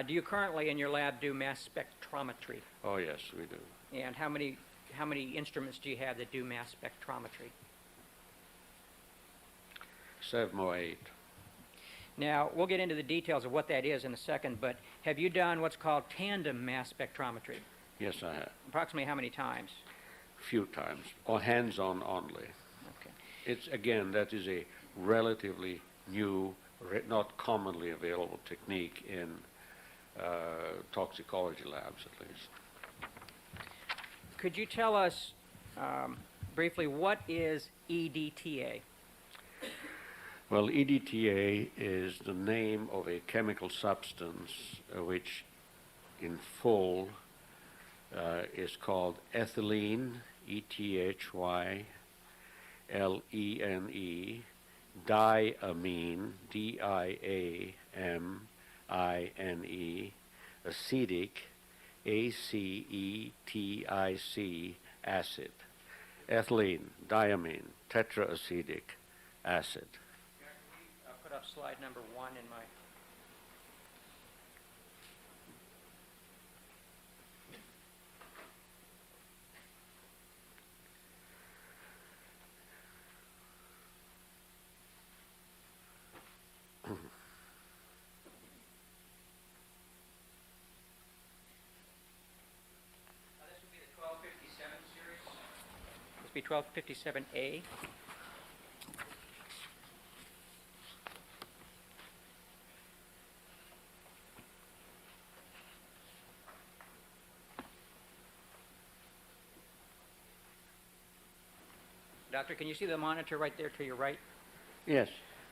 Do you currently in your lab do mass spectrometry? Oh, yes, we do. And how many instruments do you have that do mass spectrometry? 7 or 8. Now, we'll get into the details of what that is in a second, but have you done what's called tandem mass spectrometry? Yes, I have. Approximately how many times? Few times, or hands-on only. Okay. It's, again, that is a relatively new, not commonly available technique in toxicology labs, at least. Could you tell us briefly what is EDTA? Well, EDTA is the name of a chemical substance which in full is called ethylene, E-T-H-Y-L-E-N-E, diamine, D-I-A-M-I-N-E, acetic, A-C-E-T-I-C, acid. Ethylene, diamine, tetraacetic acid. Put up slide number 1 in my... This would be the 1257 series. This would be 1257A. Doctor, can you see the monitor right there to your right? Yes.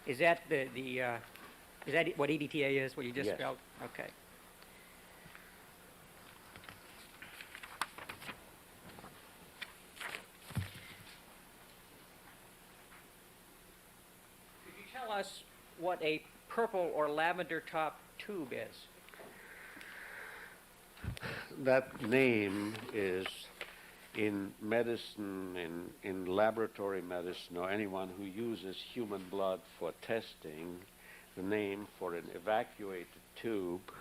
Is that is that what EDTA is, what you just Yes. spelled? Okay. Could you tell us what a purple or lavender top tube is? That name is in medicine, in laboratory medicine, or anyone who uses human blood for testing, the name for an evacuated tube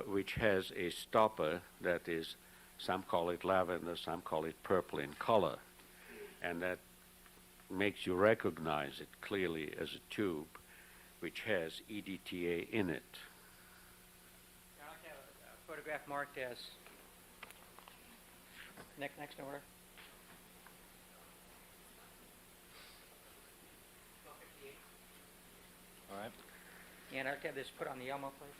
which has a stopper that is, some call it lavender, some call it purple in color, and that makes you recognize it clearly as a tube which has EDTA in it. I'd like to have a photograph marked as next in order. All right. And I'd like to have this put on the Elmo, please.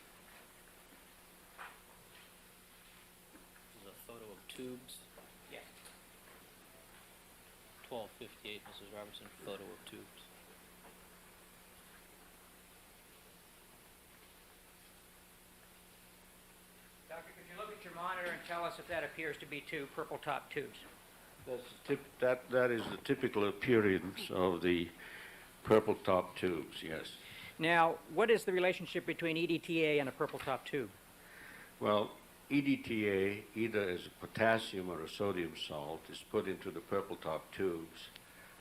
This is a photo of tubes. Yes. 1258, Mrs. Robertson, photo of tubes. Doctor, could you look at your monitor and tell us if that appears to be two purple top tubes? That is the typical appearance of the purple top tubes, yes. Now, what is the relationship between EDTA and a purple top tube? Well, EDTA, either as a potassium or a sodium salt, is put into the purple top tubes,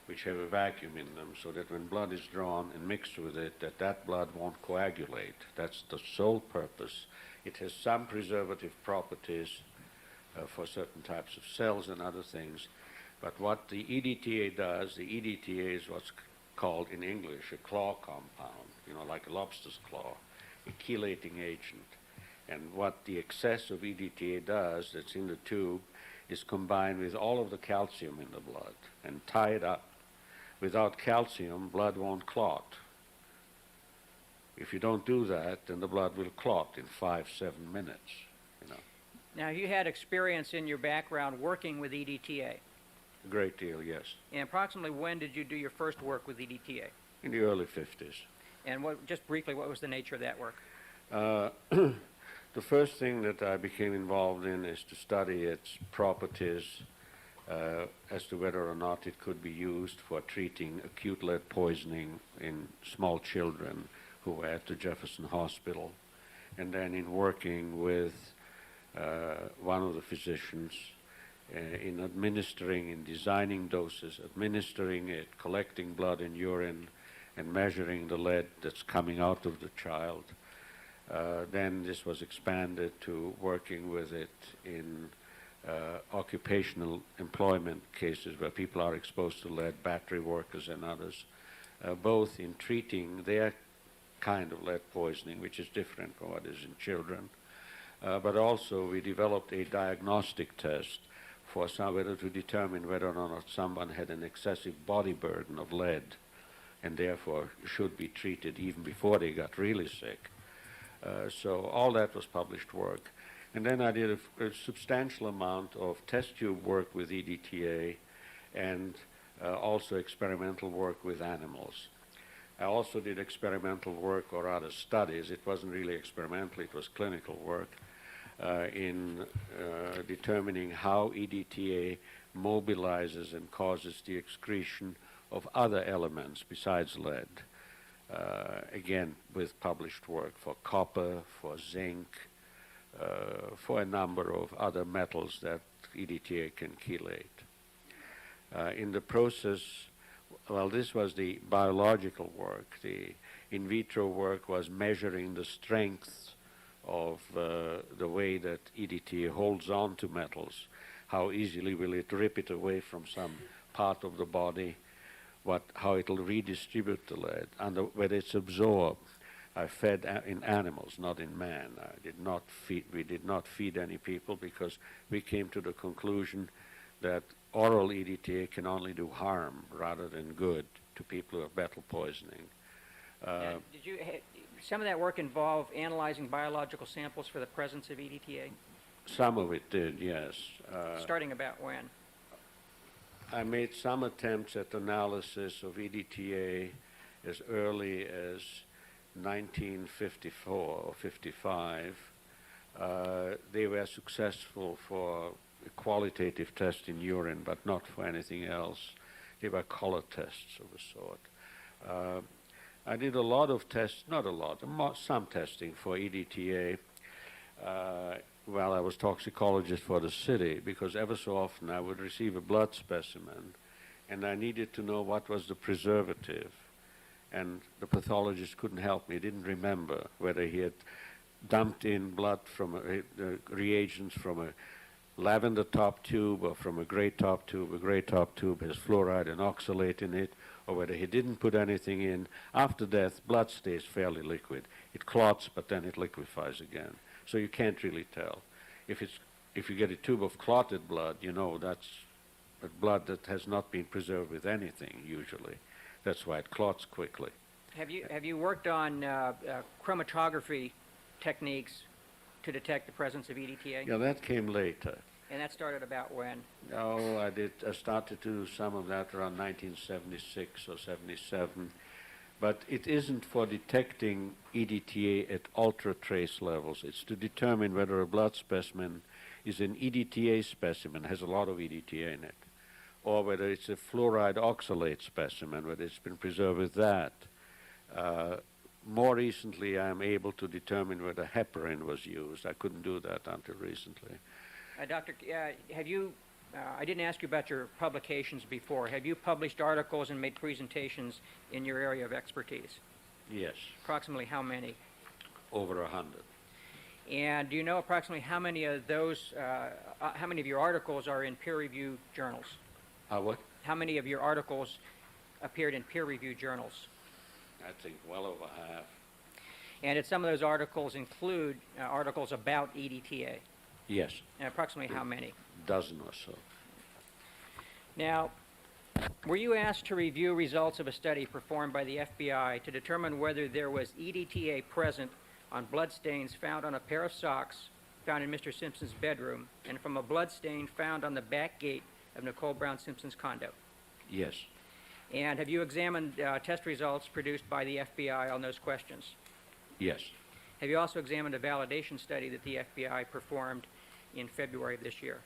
which have a vacuum in them, so that when blood is drawn and mixed with it, that blood won't coagulate. That's the sole purpose. It has some preservative properties for certain types of cells and other things, but what the EDTA does, the EDTA is what's called in English a claw compound, like a lobster's claw, a chelating agent. And what the excess of EDTA does, that's in the tube, is combined with all of the calcium in the blood and tie it up. Without calcium, blood won't clot. If you don't do that, then the blood will clot in 5-7 minutes. Now, you had experience in your background working with EDTA. A great deal, yes. And approximately when did you do your first work with EDTA? In the early 50s. And just briefly, what was the nature of that work? The first thing that I became involved in is to study its properties as to whether or not it could be used for treating acute lead poisoning in small children who were at the Jefferson Hospital. And then in working with one of the physicians in administering, in designing doses, administering it, collecting blood and urine, and measuring the lead that's coming out of the child. Then this was expanded to working with it in occupational employment cases where people are exposed to lead, battery workers and others, both in treating their kind of lead poisoning, which is different from what is in children, but also we developed a diagnostic test for whether to determine whether or not someone had an excessive body burden of lead and therefore should be treated even before they got really sick. So all that was published work. And then I did a substantial amount of test tube work with EDTA and also experimental work with animals. I also did experimental work, or rather studies. It wasn't really experimental, it was clinical work in determining how EDTA mobilizes and causes the excretion of other elements besides lead. Again, with published work for copper, for zinc, for a number of other metals that EDTA can chelate. In the process, well, this was the biological work. The in vitro work was measuring the strength of the way that EDTA holds on to metals. How easily will it rip it away from some part of the body? How it will redistribute the lead, and whether it's absorbed. I fed in animals, not in man. We did not feed any people because we came to the conclusion that oral EDTA can only do harm rather than good to people who have metal poisoning. Some of that work involve analyzing biological samples for the presence of EDTA? Some of it did, yes. Starting about when? I made some attempts at analysis of EDTA as early as 1954 or 55. They were successful for a qualitative test in urine, but not for anything else. They were color tests of a sort. I did a lot of tests, not a lot, some testing for EDTA while I was toxicologist for the city, because ever so often I would receive a blood specimen and I needed to know what was the preservative and the pathologist couldn't help me. He didn't remember whether he had dumped in blood from reagents from a lavender top tube or from a gray top tube. A gray top tube has fluoride and oxalate in it, or whether he didn't put anything in. After death, blood stays fairly liquid. It clots, but then it liquefies again. So you can't really tell. If you get a tube of clotted blood, you know that's blood that has not been preserved with anything usually. That's why it clots quickly. Have you worked on chromatography techniques to detect the presence of EDTA? Yeah, that came later. And that started about when? Oh, I started to do some of that around 1976 or 77. But it isn't for detecting EDTA at ultra-trace levels. It's to determine whether a blood specimen is an EDTA specimen, has a lot of EDTA in it, or whether it's a fluoride oxalate specimen, whether it's been preserved with that. More recently, I am able to determine whether heparin was used. I couldn't do that until recently. Doctor, have you, I didn't ask you about your publications before. Have you published articles and made presentations in your area of expertise? Yes. Approximately how many? Over 100. And do you know approximately how many of those, how many of your articles are in peer-reviewed journals? What? How many of your articles appeared in peer-reviewed journals? I think well over half. And did some of those articles include articles about EDTA? Yes. And approximately how many? Dozen or so. Now, were you asked to review results of a study performed by the FBI to determine whether there was EDTA present on bloodstains found on a pair of socks found in Mr. Simpson's bedroom and from a bloodstain found on the back gate of Nicole Brown Simpson's condo? Yes. And have you examined test results produced by the FBI on those questions? Yes. Have you also examined a validation study that the FBI performed in February of this year?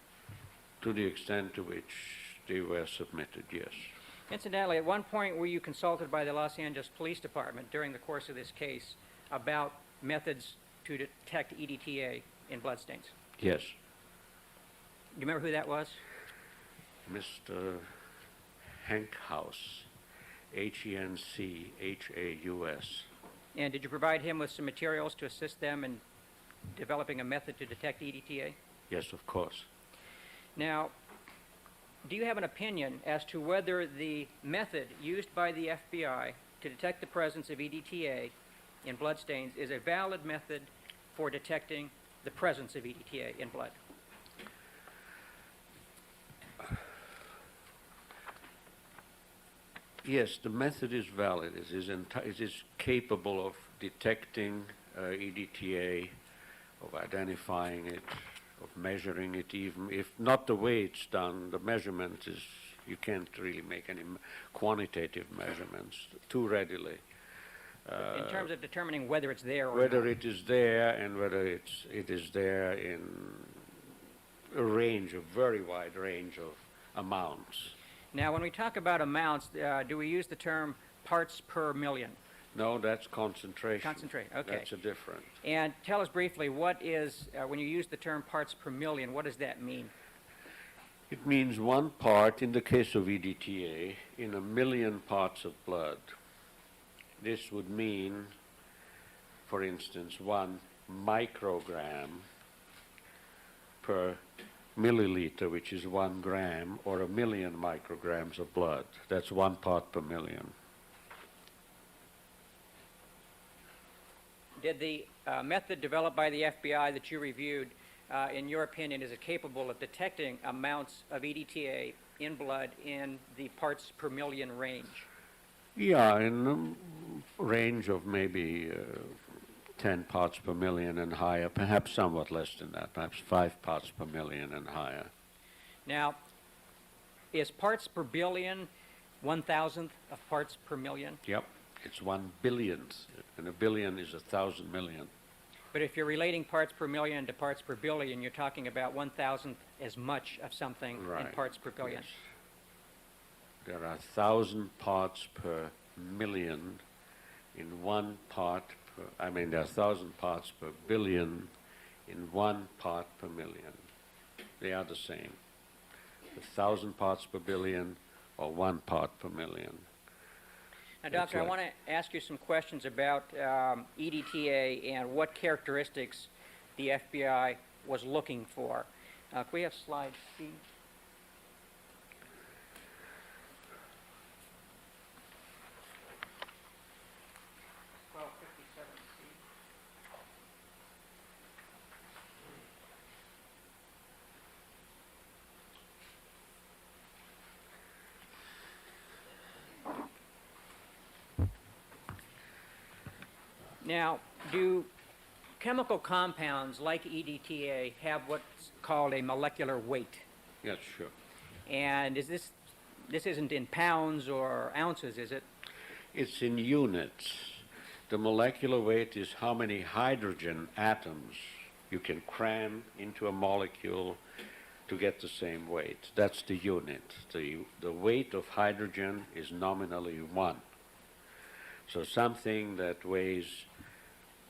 To the extent to which they were submitted, yes. Incidentally, at one point were you consulted by the Los Angeles Police Department during the course of this case about methods to detect EDTA in bloodstains? Yes. Do you remember who that was? Mr. Henkhaus, Henchaus. And did you provide him with some materials to assist them in developing a method to detect EDTA? Yes, of course. Now, do you have an opinion as to whether the method used by the FBI to detect the presence of EDTA in bloodstains is a valid method for detecting the presence of EDTA in blood? Yes, the method is valid. It is capable of detecting EDTA, of identifying it, of measuring it even. If not the way it's done, the measurement is, you can't really make any quantitative measurements too readily. In terms of determining whether it's there or whether not. it is there and whether it is there in a range, a very wide range of amounts. Now, when we talk about amounts, do we use the term parts per million? No, that's concentration. Concentration, okay. That's a difference. And tell us briefly, what is, when you use the term parts per million, what does that mean? It means one part, in the case of EDTA, in 1 million parts of blood. This would mean, for instance, 1 microgram per milliliter, which is 1 gram, or 1 million micrograms of blood. That's 1 part per million. Did the method developed by the FBI that you reviewed, in your opinion, is it capable of detecting amounts of EDTA in blood in the parts per million range? Yeah, in a range of maybe 10 parts per million and higher, perhaps somewhat less than that, perhaps 5 parts per million and higher. Now, is parts per billion 1,000th of parts per million? Yep, it's 1 billionth, and a billion is 1,000 million. But if you're relating parts per million to parts per billion, you're talking about 1,000th as much of something in parts per billion. Yes. There are 1,000 parts per million in 1 part per, there are 1,000 parts per billion in 1 part per million. They are the same. 1,000 parts per billion or 1 part per million. Now, That's Doctor, I right. want to ask you some questions about EDTA and what characteristics the FBI was looking for. Can we have slide C? Now, do chemical compounds like EDTA have what's called a molecular weight? Yes, sure. And is this isn't in pounds or ounces, is it? It's in units. The molecular weight is how many hydrogen atoms you can cram into a molecule to get the same weight. That's the unit. The weight of hydrogen is nominally 1. So something that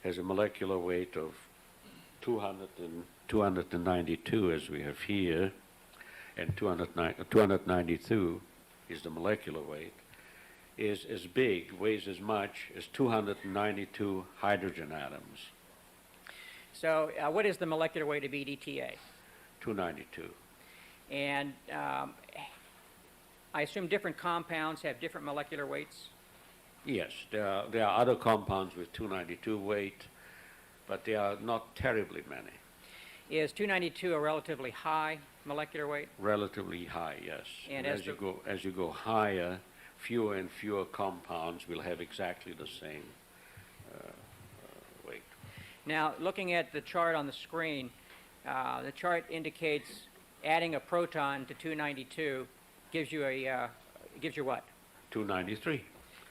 has a molecular weight of 292, as we have here, and 292 is the molecular weight, is as big, weighs as much as 292 hydrogen atoms. So what is the molecular weight of EDTA? 292. And I assume different compounds have different molecular weights? Yes, there are other compounds with 292 weight, but they are not terribly many. Is 292 a relatively high molecular weight? Relatively high, yes. And as you go higher, fewer and fewer compounds will have exactly the same weight. Now, looking at the chart on the screen, the chart indicates adding a proton to 292 gives you what? 293.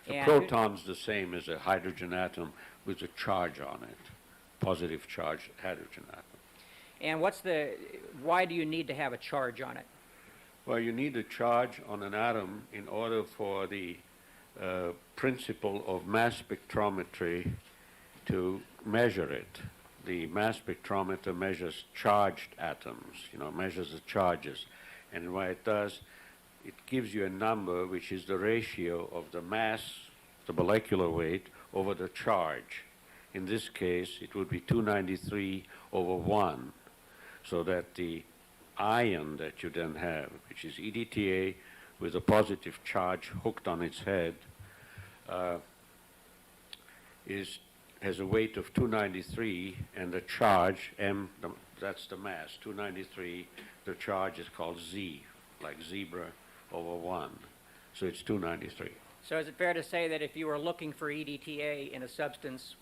A And proton's the same as a hydrogen atom with a charge on it, positive charged hydrogen atom. And why do you need to have a charge on it? Well, you need a charge on an atom in order for the principle of mass spectrometry to measure it. The mass spectrometer measures charged atoms, measures the charges. And what it does, it gives you a number which is the ratio of the mass, the molecular weight, over the charge. In this case, it would be 293 over 1, so that the ion that you then have, which is EDTA with a positive charge hooked on its head, has a weight of 293, and the charge, that's the mass, 293, the charge is called Z, like zebra over 1. So it's 293. So is it fair to say that if you were looking for EDTA in a substance,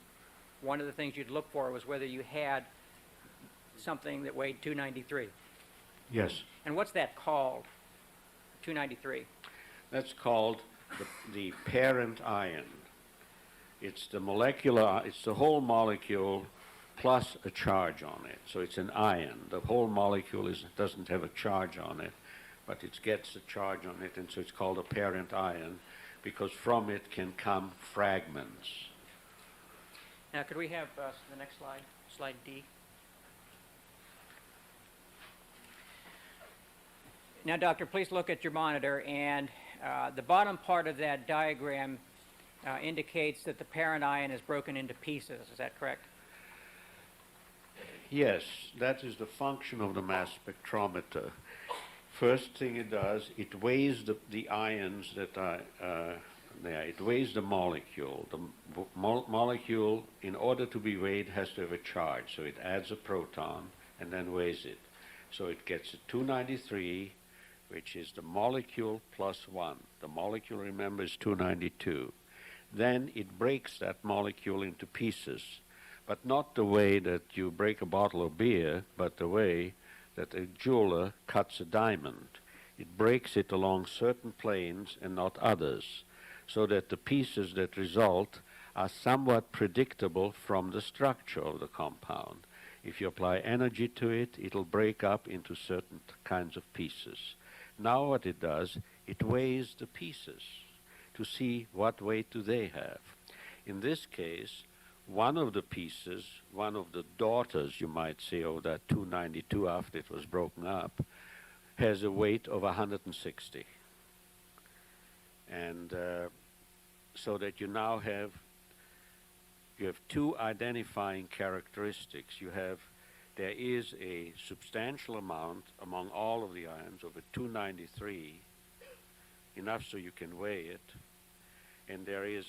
one of the things you'd look for was whether you had something that weighed 293? Yes. And what's that called, 293? That's called the parent ion. It's the whole molecule plus a charge on it. So it's an ion. The whole molecule doesn't have a charge on it, but it gets a charge on it, and so it's called a parent ion, because from it can come fragments. Now, could we have the next slide, slide D? Now, Doctor, please look at your monitor, and the bottom part of that diagram indicates that the parent ion is broken into pieces. Is that correct? Yes, that is the function of the mass spectrometer. First thing it does, it weighs the ions that are there. It weighs the molecule. The molecule, in order to be weighed, has to have a charge. So it adds a proton and then weighs it. So it gets a 293, which is the molecule plus 1. The molecule, remember, is 292. Then it breaks that molecule into pieces, but not the way that you break a bottle of beer, but the way that a jeweler cuts a diamond. It breaks it along certain planes and not others, so that the pieces that result are somewhat predictable from the structure of the compound. If you apply energy to it, it'll break up into certain kinds of pieces. Now what it does, it weighs the pieces to see what weight do they have. In this case, one of the pieces, one of the daughters, you might say, of that 292 after it was broken up, has a weight of 160. And so that you now have two identifying characteristics. There is a substantial amount among all of the ions, over 293, enough so you can weigh it, and there is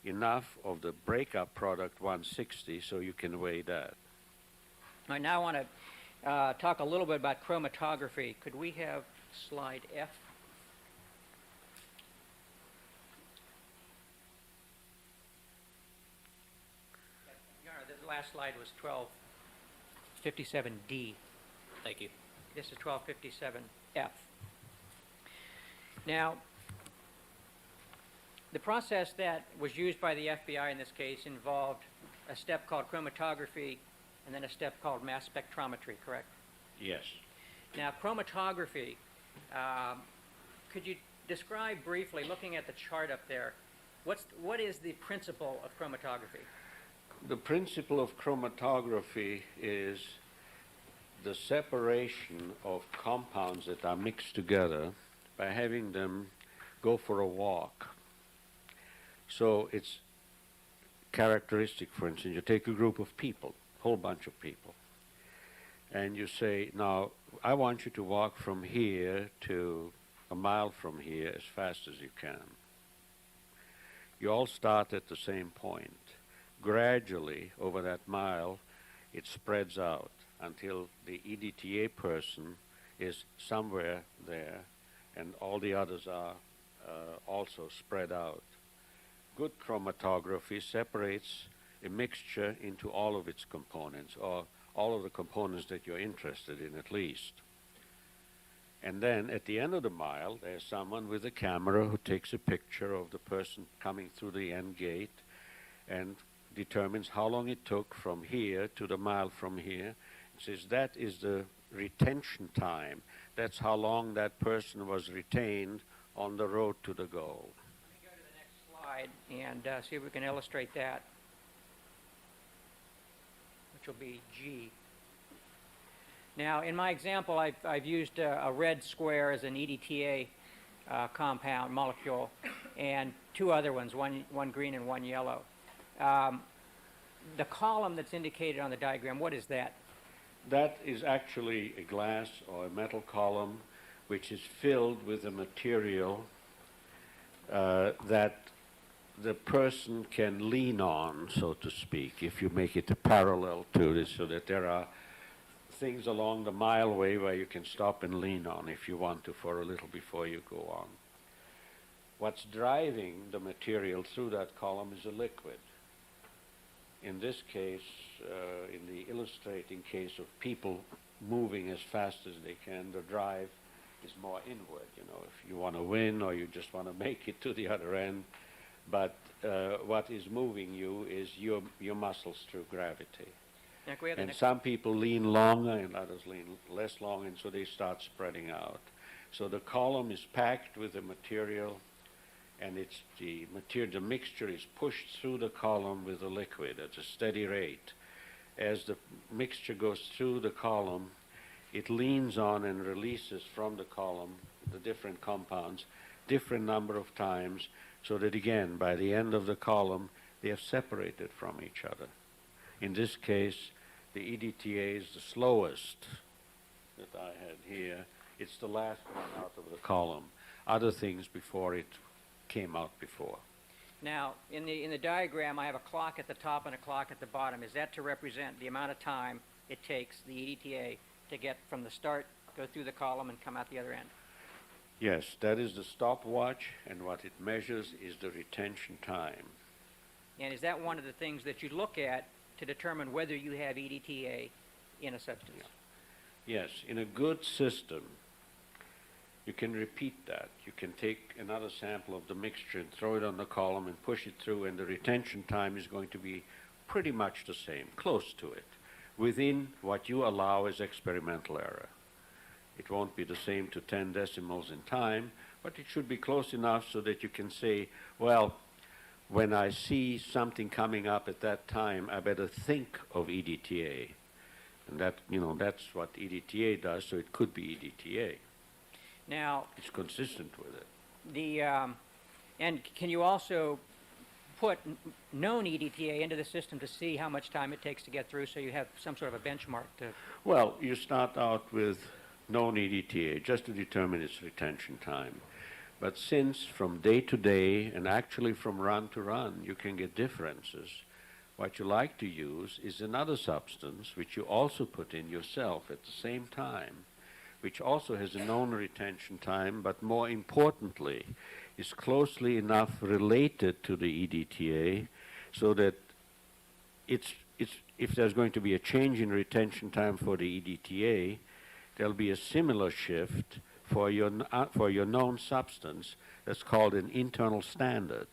enough of the breakup product 160 so you can weigh that. I now want to talk a little bit about chromatography. Could we have slide F? The last slide was 1257D. Thank you. This is 1257F. Now, the process that was used by the FBI in this case involved a step called chromatography and then a step called mass spectrometry, correct? Yes. Now, chromatography, could you describe briefly, looking at the chart up there, what is the principle of chromatography? The principle of chromatography is the separation of compounds that are mixed together by having them go for a walk. So it's characteristic, for instance, you take a group of people, a whole bunch of people, and you say, now, I want you to walk from here to a mile from here as fast as you can. You all start at the same point. Gradually, over that mile, it spreads out until the EDTA person is somewhere there, and all the others are also spread out. Good chromatography separates a mixture into all of its components, or all of the components that you're interested in at least. And then at the end of the mile, there's someone with a camera who takes a picture of the person coming through the end gate and determines how long it took from here to the mile from here. It says that is the retention time. That's how long that person was retained on the road to the goal. Let me go to the next slide and see if we can illustrate that, which will be G. Now, in my example, I've used a red square as an EDTA compound molecule, and two other ones, one green and one yellow. The column that's indicated on the diagram, what is that? That is actually a glass or a metal column which is filled with a material that the person can lean on, so to speak, if you make it a parallel to this, so that there are things along the mileway where you can stop and lean on if you want to for a little before you go on. What's driving the material through that column is a liquid. In this case, in the illustrating case of people moving as fast as they can, the drive is more inward, you know, if you want to win or you just want to make it to the other end. But what is moving you is your muscles through gravity. Now, can we have the And next- some people lean longer and others lean less long, and so they start spreading out. So the column is packed with the material, and it's the mixture is pushed through the column with the liquid at a steady rate. As the mixture goes through the column, it leans on and releases from the column the different compounds, different number of times, so that again, by the end of the column, they have separated from each other. In this case, the EDTA is the slowest that I had here. It's the last one out of the column. Other things before it came out before. Now, in the diagram, I have a clock at the top and a clock at the bottom. Is that to represent the amount of time it takes the EDTA to get from the start, go through the column, and come out the other end? Yes, that is the stopwatch, and what it measures is the retention time. And is that one of the things that you look at to determine whether you have EDTA in a substance? Yes, in a good system, you can repeat that. You can take another sample of the mixture and throw it on the column and push it through, and the retention time is going to be pretty much the same, close to it, within what you allow as experimental error. It won't be the same to 10 decimals in time, but it should be close enough so that you can say, well, when I see something coming up at that time, I better think of EDTA. And that, you know, that's what EDTA does, so it could be EDTA. Now, It's consistent with it. and can you also put known EDTA into the system to see how much time it takes to get through, so you have some sort of a benchmark to... Well, you start out with known EDTA just to determine its retention time. But since from day to day and actually from run to run you can get differences, what you like to use is another substance which you also put in yourself at the same time, which also has a known retention time, but more importantly is closely enough related to the EDTA so that if there's going to be a change in retention time for the EDTA, there'll be a similar shift for your known substance that's called an internal standard.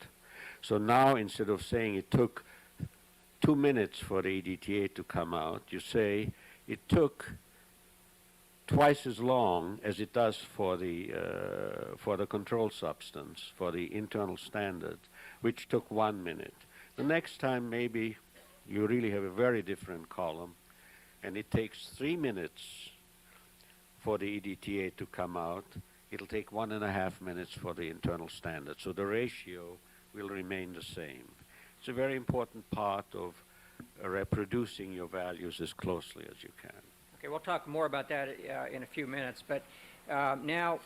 So now instead of saying it took 2 minutes for the EDTA to come out, you say it took twice as long as it does for the control substance, for the internal standard, which took 1 minute. The next time maybe you really have a very different column, and it takes 3 minutes for the EDTA to come out. It'll take 1.5 minutes for the internal standard. So the ratio will remain the same. It's a very important part of reproducing your values as closely as you can. Okay, we'll talk more about that in a few minutes, but now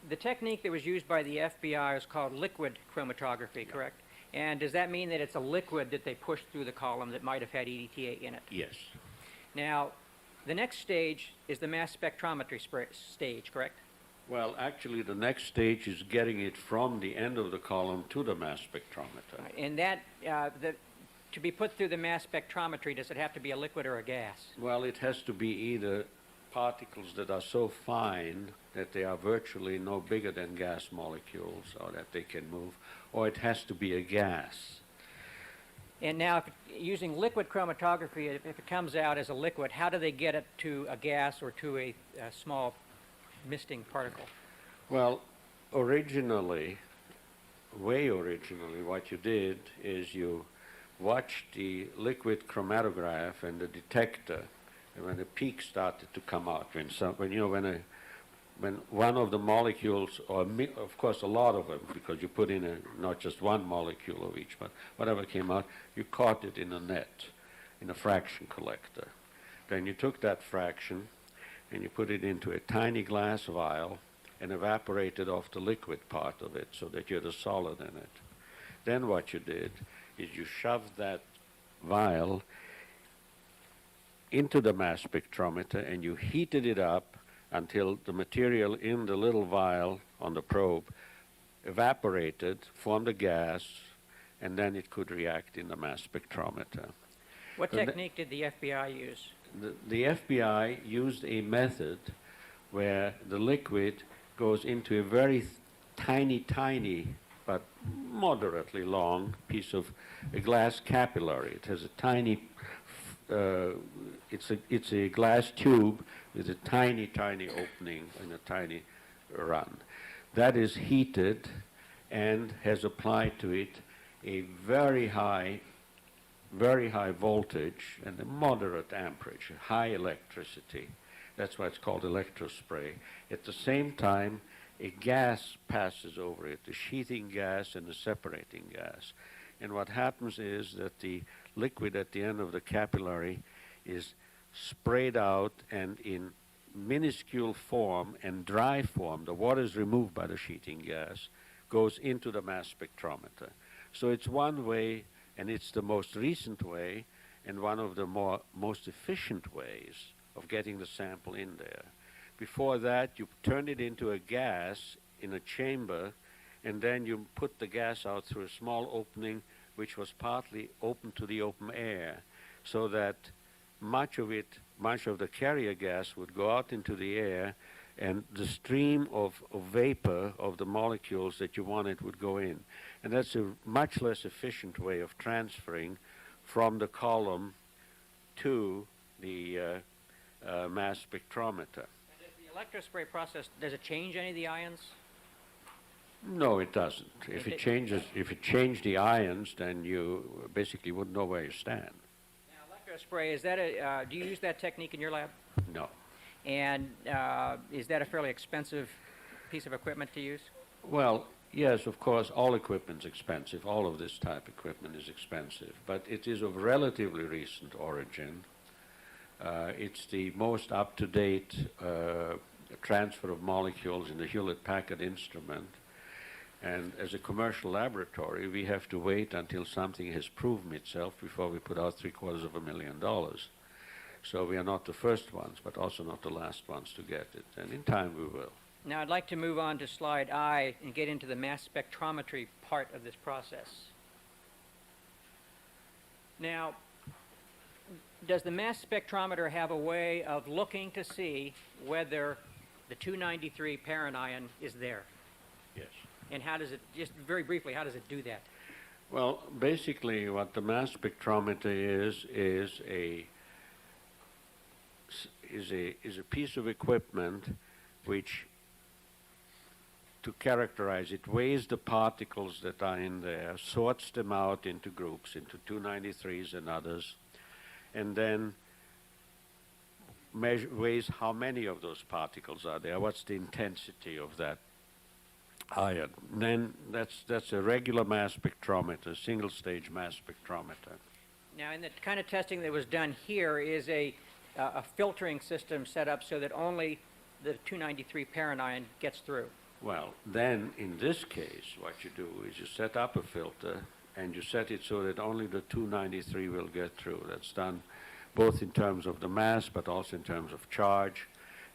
the technique that was used by the FBI is called liquid chromatography, correct? And does that mean that it's a liquid that they pushed through the column that might have had EDTA in it? Yes. Now, the next stage is the mass spectrometry stage, correct? Well, actually, the next stage is getting it from the end of the column to the mass spectrometer. And that, to be put through the mass spectrometry, does it have to be a liquid or a gas? Well, it has to be either particles that are so fine that they are virtually no bigger than gas molecules or that they can move, or it has to be a gas. And now, using liquid chromatography, if it comes out as a liquid, how do they get it to a gas or to a small misting particle? Well, originally, way originally, what you did is you watched the liquid chromatograph and the detector, and when the peak started to come out, when one of the molecules, or of course a lot of them, because you put in not just one molecule of each, but whatever came out, you caught it in a net, in a fraction collector. Then you took that fraction and you put it into a tiny glass vial and evaporated off the liquid part of it so that you had a solid in it. Then what you did is you shoved that vial into the mass spectrometer and you heated it up until the material in the little vial on the probe evaporated, formed a gas, and then it could react in the mass spectrometer. What technique did the FBI use? The FBI used a method where the liquid goes into a very tiny, but moderately long piece of a glass capillary. It has a tiny, it's a glass tube with a tiny opening and a tiny run. That is heated and has applied to it a very high voltage and a moderate amperage, high electricity. That's why it's called electrospray. At the same time, a gas passes over it, the sheathing gas and the separating gas. And what happens is that the liquid at the end of the capillary is sprayed out, and in minuscule form and dry form, the water is removed by the sheathing gas, goes into the mass spectrometer. So it's one way, and it's the most recent way, and one of the most efficient ways of getting the sample in there. Before that, you turn it into a gas in a chamber, and then you put the gas out through a small opening which was partly open to the open air, so that much of the carrier gas would go out into the air, and the stream of vapor of the molecules that you wanted would go in. And that's a much less efficient way of transferring from the column to the mass spectrometer. And the electrospray process, does it change any of the ions? No, it doesn't. If it changed the ions, then you basically wouldn't know where you stand. Now, electrospray, is that do you use that technique in your lab? No. And is that a fairly expensive piece of equipment to use? Well, Yes, of course, all equipment's expensive. All of this type equipment is expensive, but it is of relatively recent origin. It's the most up-to-date transfer of molecules in the Hewlett-Packard instrument. And as a commercial laboratory, we have to wait until something has proven itself before we put out $750,000. So we are not the first ones, but also not the last ones to get it. And in time we will. Now I'd like to move on to slide I and get into the mass spectrometry part of this process. Now, does the mass spectrometer have a way of looking to see whether the 293 parent ion is there? Yes. And how does it, just very briefly, how does it do that? Well, basically what the mass spectrometer is a piece of equipment which, to characterize it, weighs the particles that are in there, sorts them out into groups, into 293s and others, and then weighs how many of those particles are there, what's the intensity of that ion. Then that's a regular mass spectrometer, single-stage mass spectrometer. Now, in the kind of testing that was done here is a filtering system set up so that only the 293 parent ion gets through. Well, then in this case, what you do is you set up a filter and you set it so that only the 293 will get through. That's done both in terms of the mass but also in terms of charge,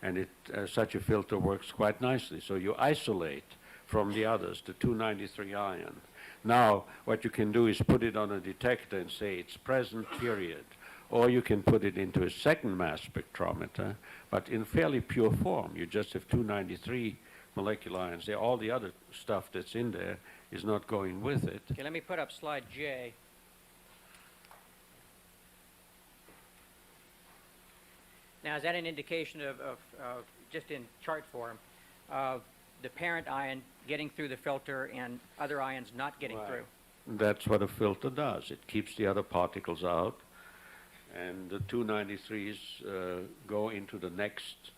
and such a filter works quite nicely. So you isolate from the others the 293 ion. Now, what you can do is put it on a detector and say it's present, period. Or you can put it into a second mass spectrometer, but in fairly pure form. You just have 293 molecular ions there. All the other stuff that's in there is not going with it. Okay, let me put up slide J. Now, is that an indication of just in chart form, of the parent ion getting through the filter and other ions not getting through? That's what a filter does. It keeps the other particles out, and the 293s go into the next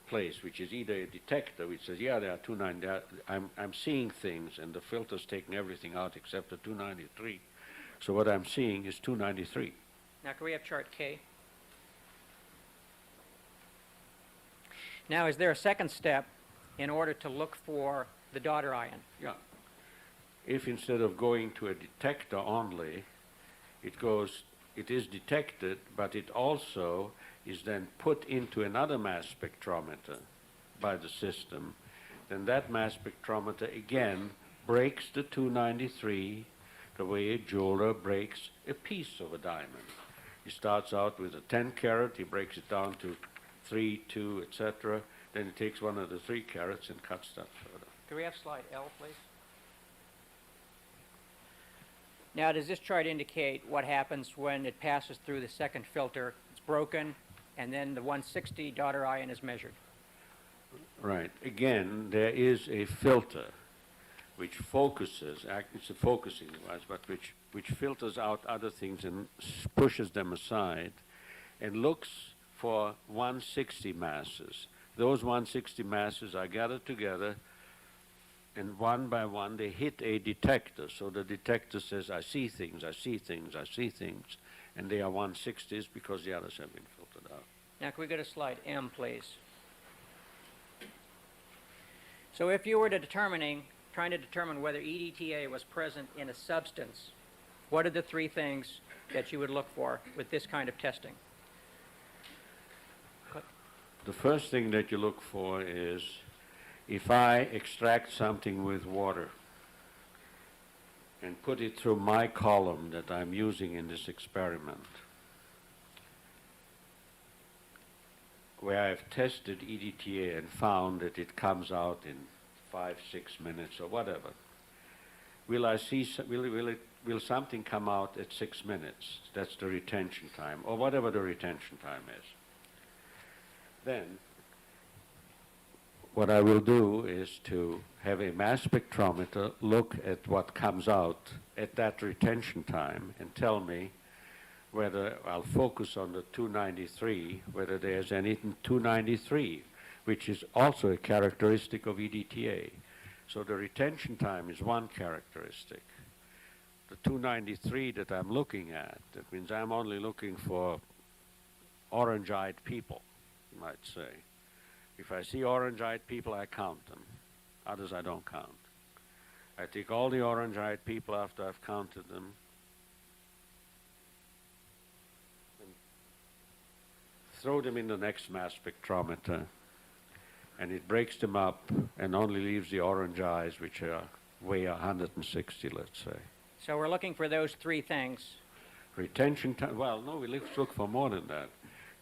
place, which is either a detector, which says, yeah, there are 293. I'm seeing things, and the filter's taking everything out except the 293. So what I'm seeing is 293. Now, can we have chart K? Now, is there a second step in order to look for the daughter ion? Yeah. If instead of going to a detector only, it is detected, but it also is then put into another mass spectrometer by the system, then that mass spectrometer again breaks the 293 the way a jeweler breaks a piece of a diamond. He starts out with a 10 carat, he breaks it down to 3, 2, etc. Then he takes one of the 3 carats and cuts that further. Can we have slide L, please? Now, does this chart indicate what happens when it passes through the second filter? It's broken, and then the 160 daughter ion is measured. Right. Again, there is a filter which focuses, it's a focusing device, but which filters out other things and pushes them aside and looks for 160 masses. Those 160 masses are gathered together, and one by one they hit a detector. So the detector says, I see things, I see things, I see things, and they are 160s because the others have been filtered out. Now, can we go to slide M, please? So if you were trying to determine whether EDTA was present in a substance, what are the 3 things that you would look for with this kind of testing? The first thing that you look for is if I extract something with water and put it through my column that I'm using in this experiment, where I've tested EDTA and found that it comes out in 5, 6 minutes or whatever, will something come out at 6 minutes? That's the retention time, or whatever the retention time is. Then, what I will do is to have a mass spectrometer look at what comes out at that retention time and tell me whether I'll focus on the 293, whether there's any 293, which is also a characteristic of EDTA. So the retention time is one characteristic. The 293 that I'm looking at, that means I'm only looking for orange-eyed people, you might say. If I see orange-eyed people, I count them. Others I don't count. I take all the orange-eyed people after I've counted them and throw them in the next mass spectrometer, and it breaks them up and only leaves the orange eyes, which weigh 160, let's say. So we're looking for those three things. Retention time, well, no, we look for more than that.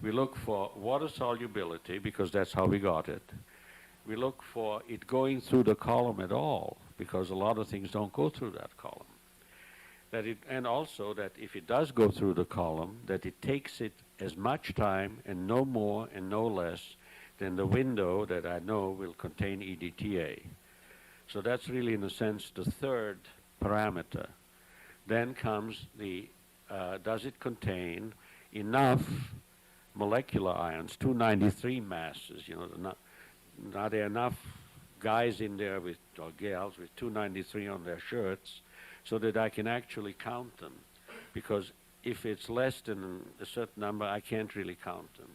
We look for water solubility, because that's how we got it. We look for it going through the column at all, because a lot of things don't go through that column. And also that if it does go through the column, that it takes it as much time and no more and no less than the window that I know will contain EDTA. So that's really, in a sense, the third parameter. Then comes the, does it contain enough molecular ions, 293 masses, you know, are there enough guys in there with, or gals with 293 on their shirts so that I can actually count them? Because if it's less than a certain number, I can't really count them.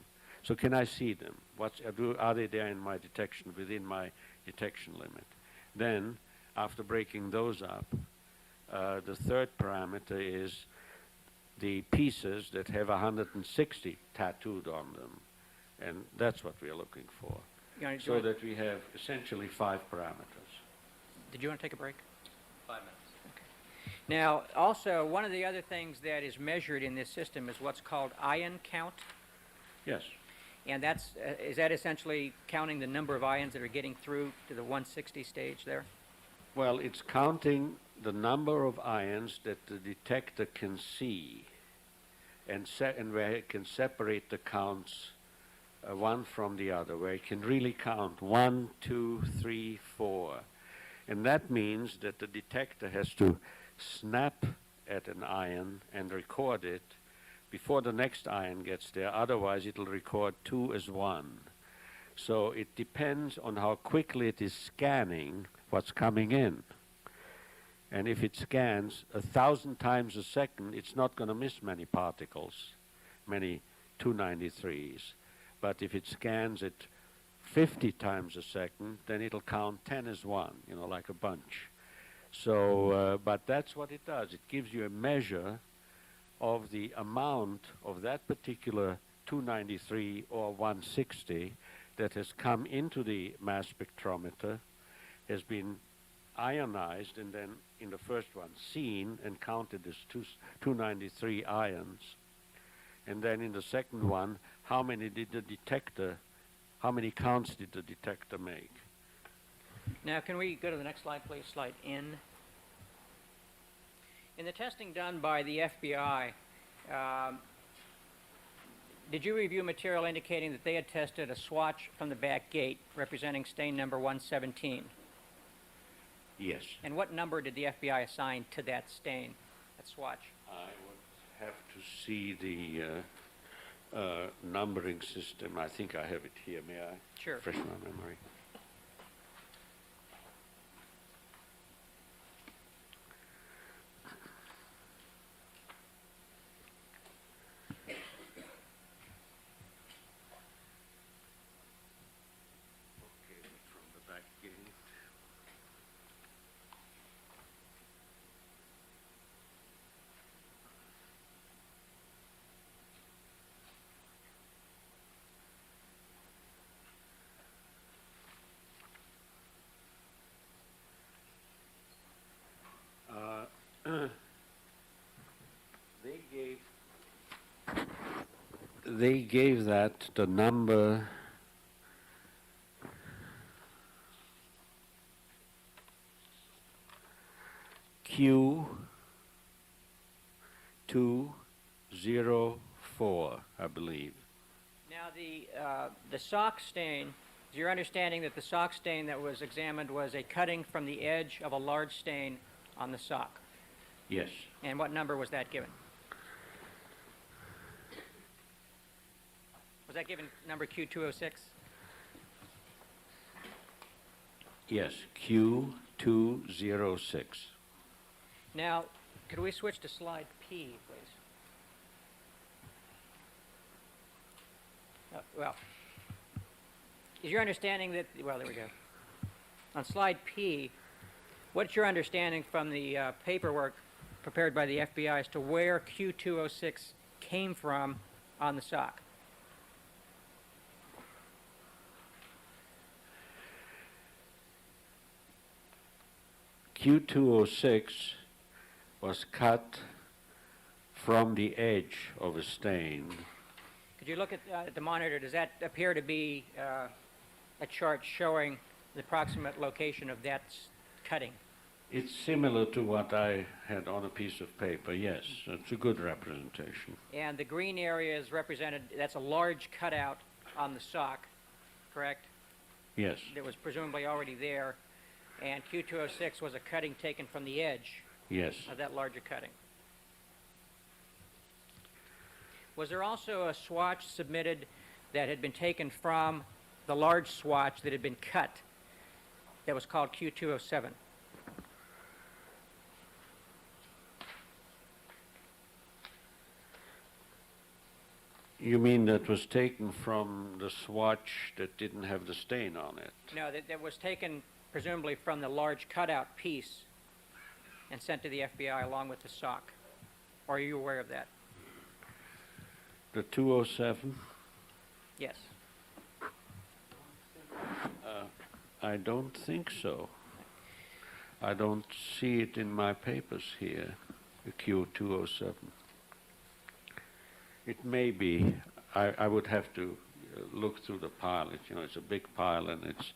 So can I see them? Are they there in my detection, within my detection limit? Then, after breaking those up, the third parameter is the pieces that have 160 tattooed on them. And that's what we are looking for. So that we have essentially 5 parameters. Did you want to take a break? 5 minutes. Now, also, one of the other things that is measured in this system is what's called ion count. Yes. And that's, is that essentially counting the number of ions that are getting through to the 160 stage there? Well, it's counting the number of ions that the detector can see, and where it can separate the counts one from the other, where it can really count 1, 2, 3, 4. And that means that the detector has to snap at an ion and record it before the next ion gets there. Otherwise, it'll record 2 as 1. So it depends on how quickly it is scanning what's coming in. And if it scans 1,000 times a second, it's not going to miss many particles, many 293s. But if it scans it 50 times a second, then it'll count 10 as 1, you know, like a bunch. So, but that's what it does. It gives you a measure of the amount of that particular 293 or 160 that has come into the mass spectrometer, has been ionized, and then in the first one seen and counted as 293 ions. And then in the second one, how many counts did the detector make? Now, can we go to the next slide, please? Slide N. In the testing done by the FBI, did you review material indicating that they had tested a swatch from the back gate representing stain number 117? Yes. And what number did the FBI assign to that stain, that swatch? I would have to see the numbering system. I think I have it here. May I? Sure. Refresh my memory. They gave that the number Q204, I believe. Now, the sock stain, is your understanding that the sock stain that was examined was a cutting from the edge of a large stain on the sock? Yes. And what number was that given? Was that given number Q206? Yes, Q206. Now, could we switch to slide P, please? Well, is your understanding that, well, there we go. On slide P, what's your understanding from the paperwork prepared by the FBI as to where Q206 came from on the sock? Q206 was cut from the edge of a stain. Could you look at the monitor? Does that appear to be a chart showing the approximate location of that cutting? It's similar to what I had on a piece of paper, yes. It's a good representation. And the green area is represented, that's a large cutout on the sock, correct? Yes. That was presumably already there. And Q206 was a cutting taken from the edge Yes. of that larger cutting. Was there also a swatch submitted that had been taken from the large swatch that had been cut that was called Q207? You mean that was taken from the swatch that didn't have the stain on it? No, that was taken presumably from the large cutout piece and sent to the FBI along with the sock. Or are you aware of that? The 207? Yes. I don't think so. I don't see it in my papers here, the Q207. It may be. I would have to look through the pile. It's a big pile and it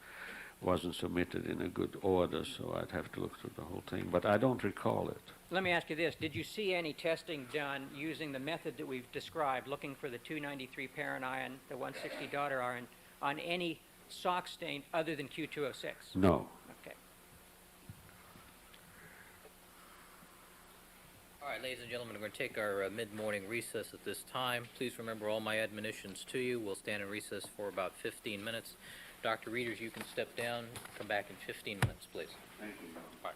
wasn't submitted in a good order, so I'd have to look through the whole thing. But I don't recall it. Let me ask you this. Did you see any testing done using the method that we've described, looking for the 293 parent iron, the 160 daughter iron, on any sock stain other than Q206? No. Okay. All right, ladies and gentlemen, we're going to take our mid-morning recess at this time. Please remember all my admonitions to you. We'll stand in recess for about 15 minutes. Dr. Readers, you can step down. Come back in 15 minutes, please. Thank you. All right.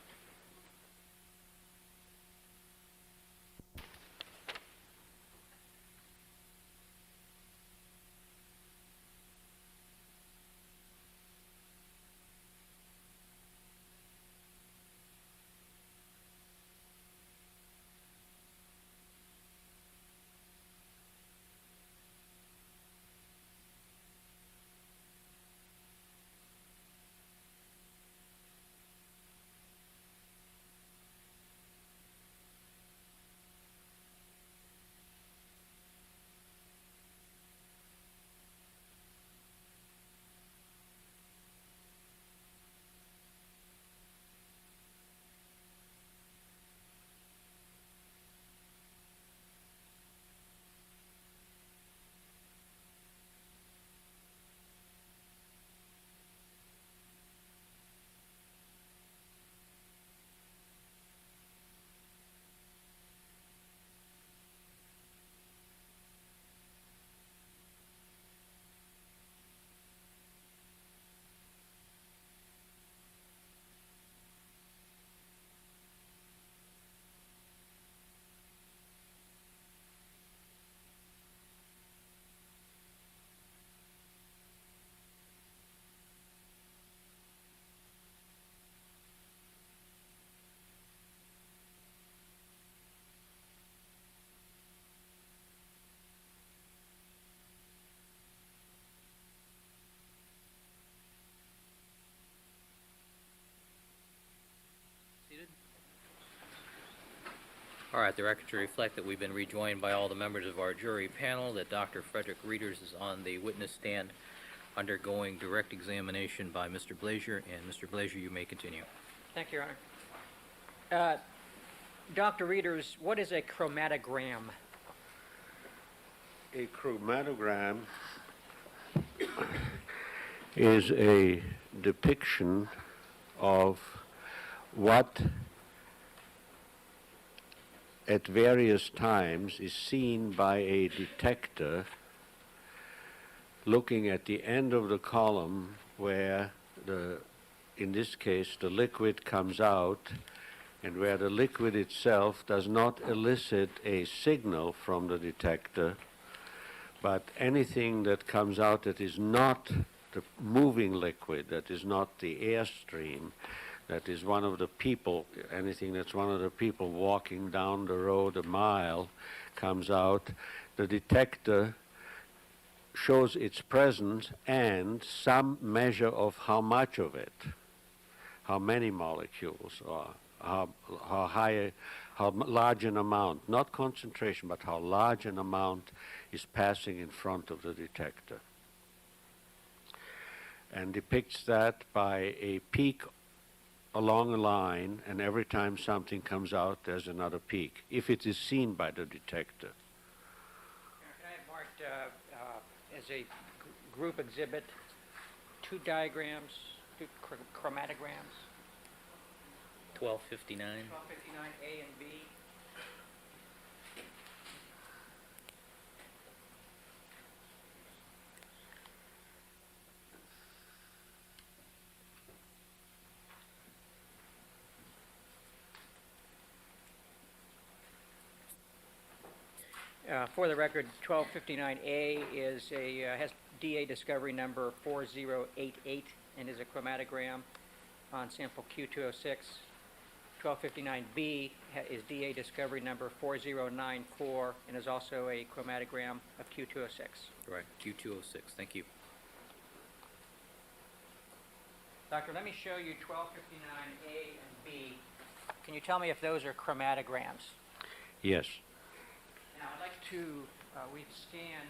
All right, the record to reflect that we've been rejoined by all the members of our jury panel, that Dr. Frederick Readers is on the witness stand undergoing direct examination by Mr. Blazier. And Mr. Blazier, you may continue. Thank you, Your Honor. Dr. Readers, what is a chromatogram? A chromatogram is a depiction of what at various times is seen by a detector looking at the end of the column where the in this case, the liquid comes out, and where the liquid itself does not elicit a signal from the detector, but anything that comes out that is not the moving liquid, that is not the airstream, that is one of the people, anything that's one of the people walking down the road a mile comes out, the detector shows its presence and some measure of how much of it, how many molecules, or how large an amount, not concentration, but how large an amount is passing in front of the detector. And depicts that by a peak along a line, and every time something comes out, there's another peak, if it is seen by the detector. Can I have marked as a group exhibit two diagrams, two chromatograms? 1259. 1259 A and B. For the record, 1259A is has DA discovery number 4088 and is a chromatogram on sample Q206. 1259B is DA discovery number 4094 and is also a chromatogram of Q206. Right, Q206. Thank you. Doctor, let me show you 1259A and B. Can you tell me if those are chromatograms? Yes. Now, I'd like to, we've scanned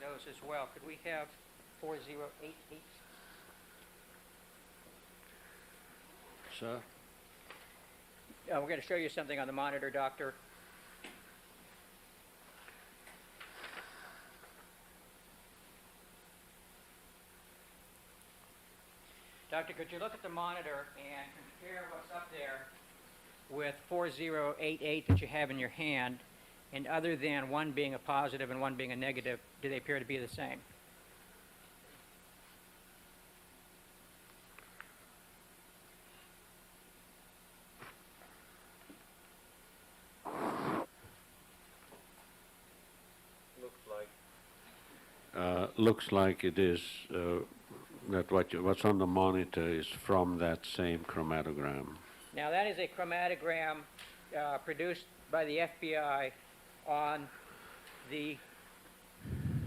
those as well. Could we have 4088? Sir? We're going to show you something on the monitor, Doctor. Doctor, could you look at the monitor and compare what's up there with 4088 that you have in your hand, and other than one being a positive and one being a negative, do they appear to be the same? Looks like it is that what's on the monitor is from that same chromatogram. Now, that is a chromatogram produced by the FBI on the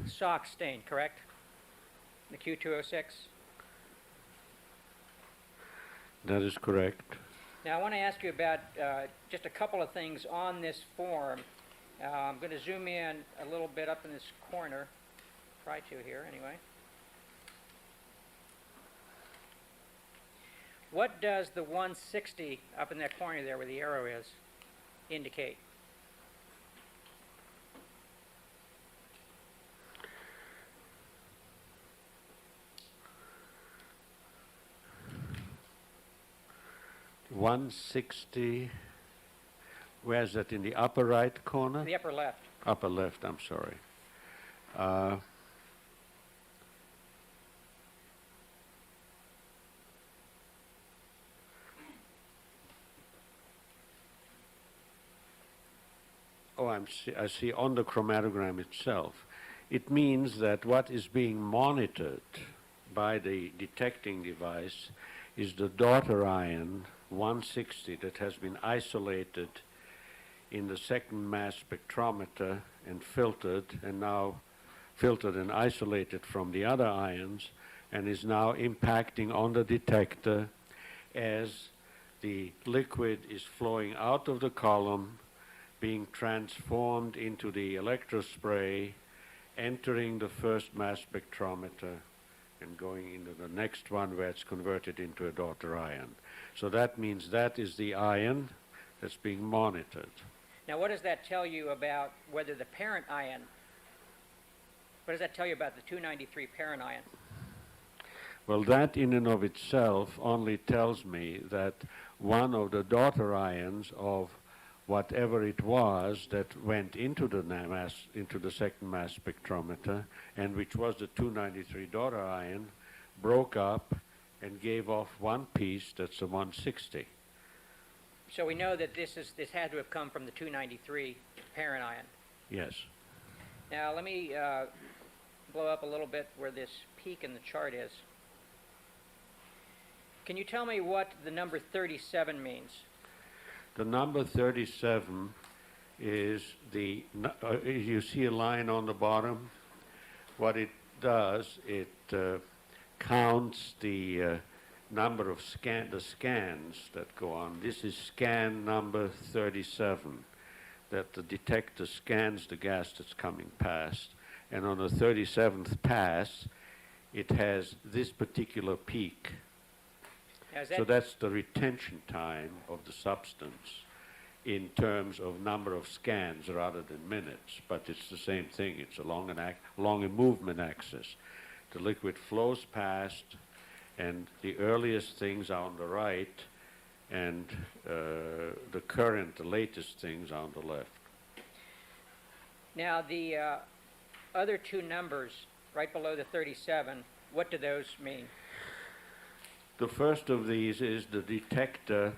sock stain, correct? The Q206? That is correct. Now, I want to ask you about just a couple of things on this form. I'm going to zoom in a little bit up in this corner. Try to here, anyway. What does the 160 up in that corner there where the arrow is indicate? $160. Where's that, in the upper right corner? The upper left. Upper left, I'm sorry. I see on the chromatogram itself. It means that what is being monitored by the detecting device is the daughter ion 160 that has been isolated in the second mass spectrometer and filtered, and now filtered and isolated from the other ions, and is now impacting on the detector as the liquid is flowing out of the column, being transformed into the electrospray, entering the first mass spectrometer, and going into the next one where it's converted into a daughter ion. So that means that is the ion that's being monitored. Now, what does that tell you about whether the parent ion, what does that tell you about the 293 parent ion? Well, that in and of itself only tells me that one of the daughter ions of whatever it was that went into the second mass spectrometer, and which was the 293 daughter ion, broke up and gave off one piece that's a 160. So we know that this had to have come from the 293 parent ion. Yes. Now let me blow up a little bit where this peak in the chart is. Can you tell me what the number 37 means? The number 37 is you see a line on the bottom? What it does, it counts the number of the scans that go on. This is scan number 37, that the detector scans the gas that's coming past. And on the 37th pass, it has this particular peak. So that's the retention time of the substance in terms of number of scans rather than minutes. But it's the same thing. It's along a movement axis. The liquid flows past, and the earliest things are on the right, and the current, the latest things are on the left. Now the other two numbers right below the 37, what do those mean? The first of these is the detector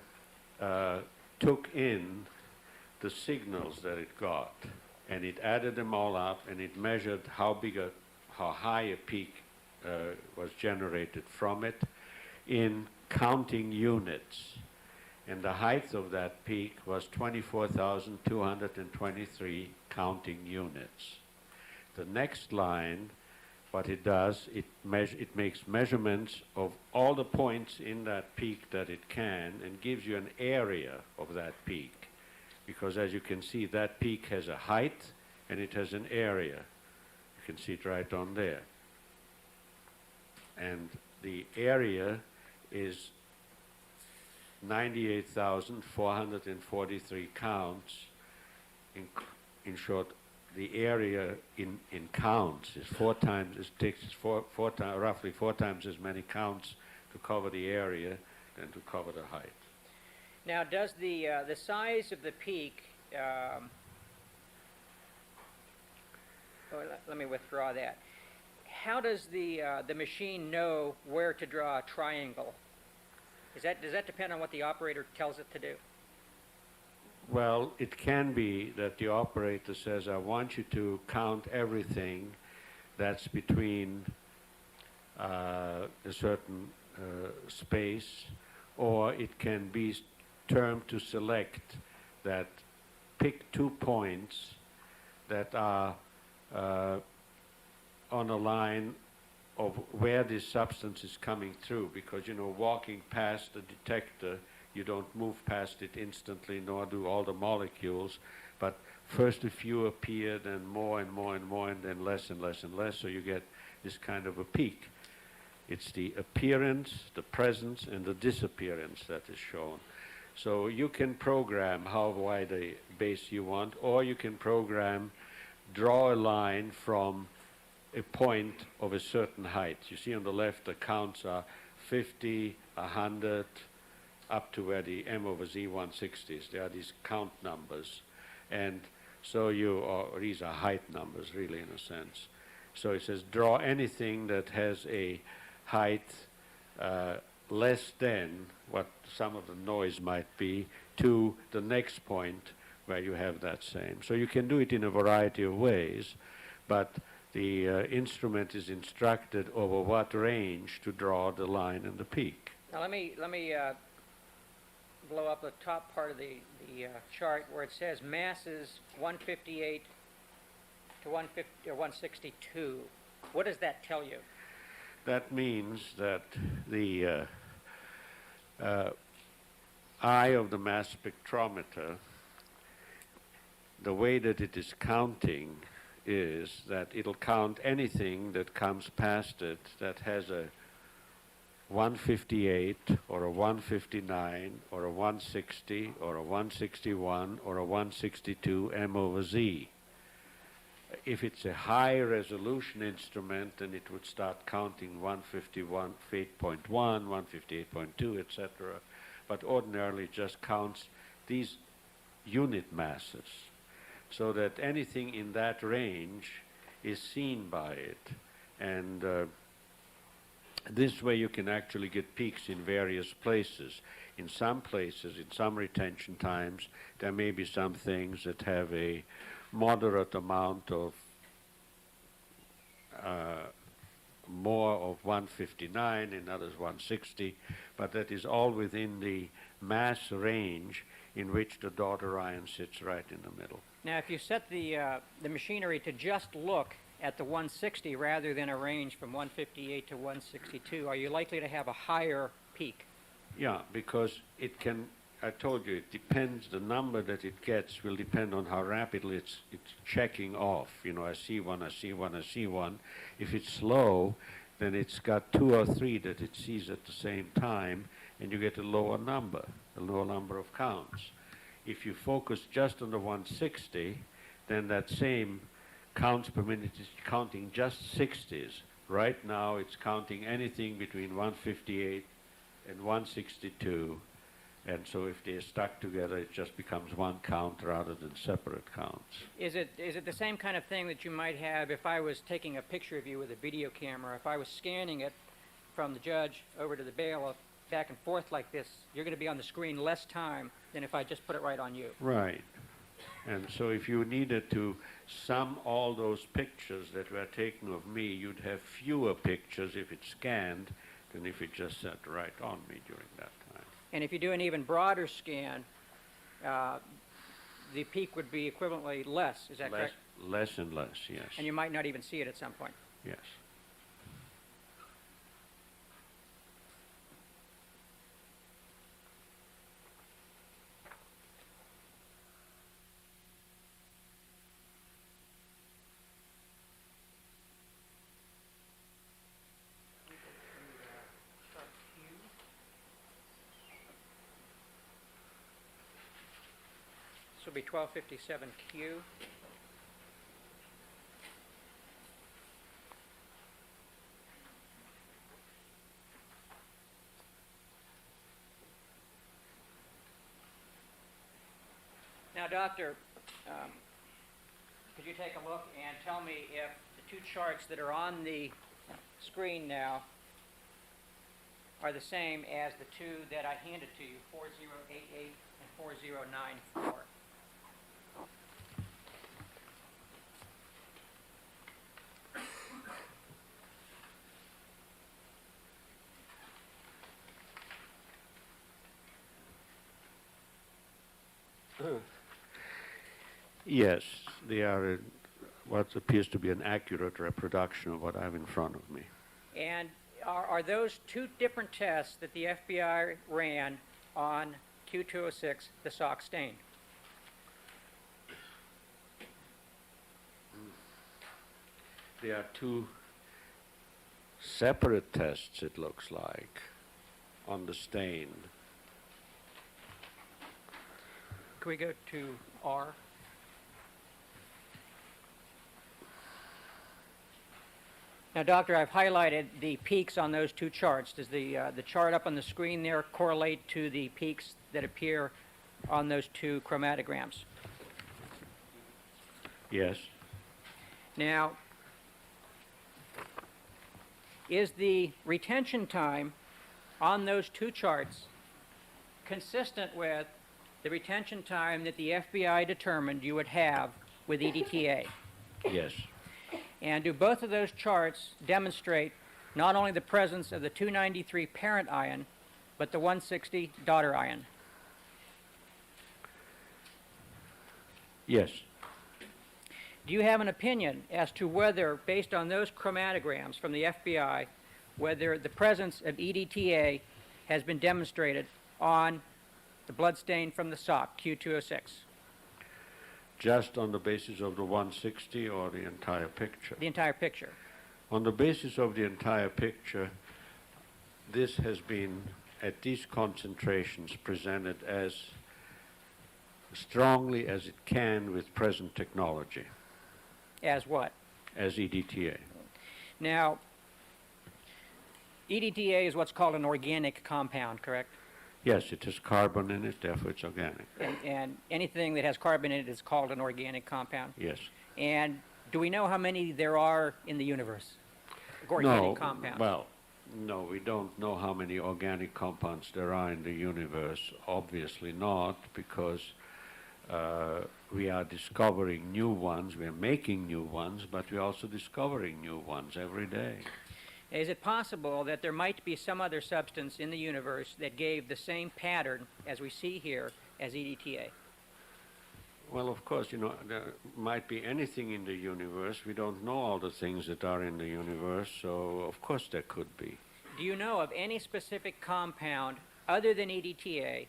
took in the signals that it got, and it added them all up, and it measured how high a peak was generated from it in counting units. And the height of that peak was 24,223 counting units. The next line, what it does, it makes measurements of all the points in that peak that it can and gives you an area of that peak. Because as you can see, that peak has a height and it has an area. You can see it right on there. And the area is 98,443 counts. In short, the area in counts is roughly four times as many counts to cover the area than to cover the height. Now, does the size of the peak? Let me withdraw that. How does the machine know where to draw a triangle? Does that depend on what the operator tells it to do? Well, it can be that the operator says, I want you to count everything that's between a certain space, or it can be termed to select that pick 2 points that are on a line of where this substance is coming through, because, walking past the detector, you don't move past it instantly, nor do all the molecules, but first a few appear, then more and more and more, and then less and less and less, so you get this kind of a peak. It's the appearance, the presence, and the disappearance that is shown. So you can program how wide a base you want, or you can program, draw a line from a point of a certain height. You see on the left the counts are 50, 100, up to where the M over Z 160s. There are these count numbers. And so these are height numbers really in a sense. So it says draw anything that has a height less than what some of the noise might be to the next point where you have that same. So you can do it in a variety of ways, but the instrument is instructed over what range to draw the line and the peak. Now let me blow up the top part of the chart where it says masses 158 to 150 or 162. What does that tell you? That means that the eye of the mass spectrometer, the way that it is counting is that it'll count anything that comes past it that has a 158 or a 159 or a 160 or a 161 or a 162 M over Z. If it's a high resolution instrument, then it would start counting 158.1, 158.2, etc. But ordinarily it just counts these unit masses, so that anything in that range is seen by it. And This way you can actually get peaks in various places. In some places, in some retention times, there may be some things that have a moderate amount of more of 159, in others 160, but that is all within the mass range in which the daughter ion sits right in the middle. Now, if you set the machinery to just look at the 160 rather than a range from 158 to 162, are you likely to have a higher peak? Yeah, because it can, I told you, it depends, the number that it gets will depend on how rapidly it's checking off. You know, I see one, I see one, I see one. If it's slow, then it's got 2 or 3 that it sees at the same time, and you get a lower number of counts. If you focus just on the 160, then that same counts per minute is counting just 60s. Right now, it's counting anything between 158 and 162. And so if they're stuck together, it just becomes one count rather than separate counts. Is it the same kind of thing that you might have if I was taking a picture of you with a video camera? If I was scanning it from the judge over to the bailiff, back and forth like this, you're going to be on the screen less time than if I just put it right on you. Right. And so if you needed to sum all those pictures that were taken of me, you'd have fewer pictures if it's scanned than if it just sat right on me during that time. And if you do an even broader scan, the peak would be equivalently less, is that correct? Less and less, yes. And you might not even see it at some point. Yes. This will be 1257Q. Now, Doctor, could you take a look and tell me if the 2 charts that are on the screen now are the same as the 2 that I handed to you, 4088 and 4094? Yes, they are what appears to be an accurate reproduction of what I have in front of me. And are those 2 different tests that the FBI ran on Q206, the sock stain? They are 2 separate tests, it looks like, on the stain. Can we go to R? Now, Doctor, I've highlighted the peaks on those 2 charts. Does the chart up on the screen there correlate to the peaks that appear on those 2 chromatograms? Yes. Now, is the retention time on those 2 charts consistent with the retention time that the FBI determined you would have with EDTA? Yes. And do both of those charts demonstrate not only the presence of the 293 parent ion, but the 160 daughter ion? Yes. Do you have an opinion as to whether, based on those chromatograms from the FBI, whether the presence of EDTA has been demonstrated on the blood stain from the sock, Q206? Just on the basis of the 160 or the entire picture? The entire picture. On the basis of the entire picture, this has been, at these concentrations, presented as strongly as it can with present technology. As what? As EDTA. Now, EDTA is what's called an organic compound, correct? Yes, it has carbon in it, therefore it's organic. And anything that has carbon in it is called an organic compound? Yes. And do we know how many there are in the universe? Organic compounds? Well, No, we don't know how many organic compounds there are in the universe. Obviously not, because we are discovering new ones, we are making new ones, but we're also discovering new ones every day. Is it possible that there might be some other substance in the universe that gave the same pattern as we see here as EDTA? Well, of course, you know, there might be anything in the universe. We don't know all the things that are in the universe, so of course there could be. Do you know of any specific compound other than EDTA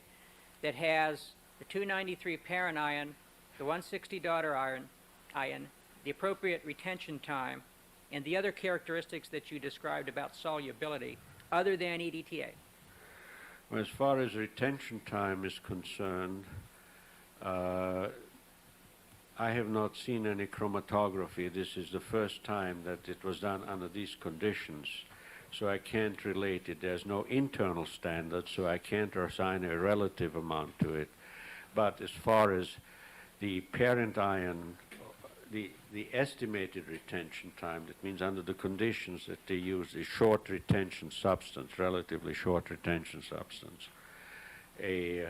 that has the 293 parent ion, the 160 daughter ion, the appropriate retention time, and the other characteristics that you described about solubility other than EDTA? Well, as far as retention time is concerned, I have not seen any chromatography. This is the first time that it was done under these conditions, so I can't relate it. There's no internal standard, so I can't assign a relative amount to it. But as far as the parent ion, the estimated retention time, that means under the conditions that they use a short retention substance, relatively short retention substance, a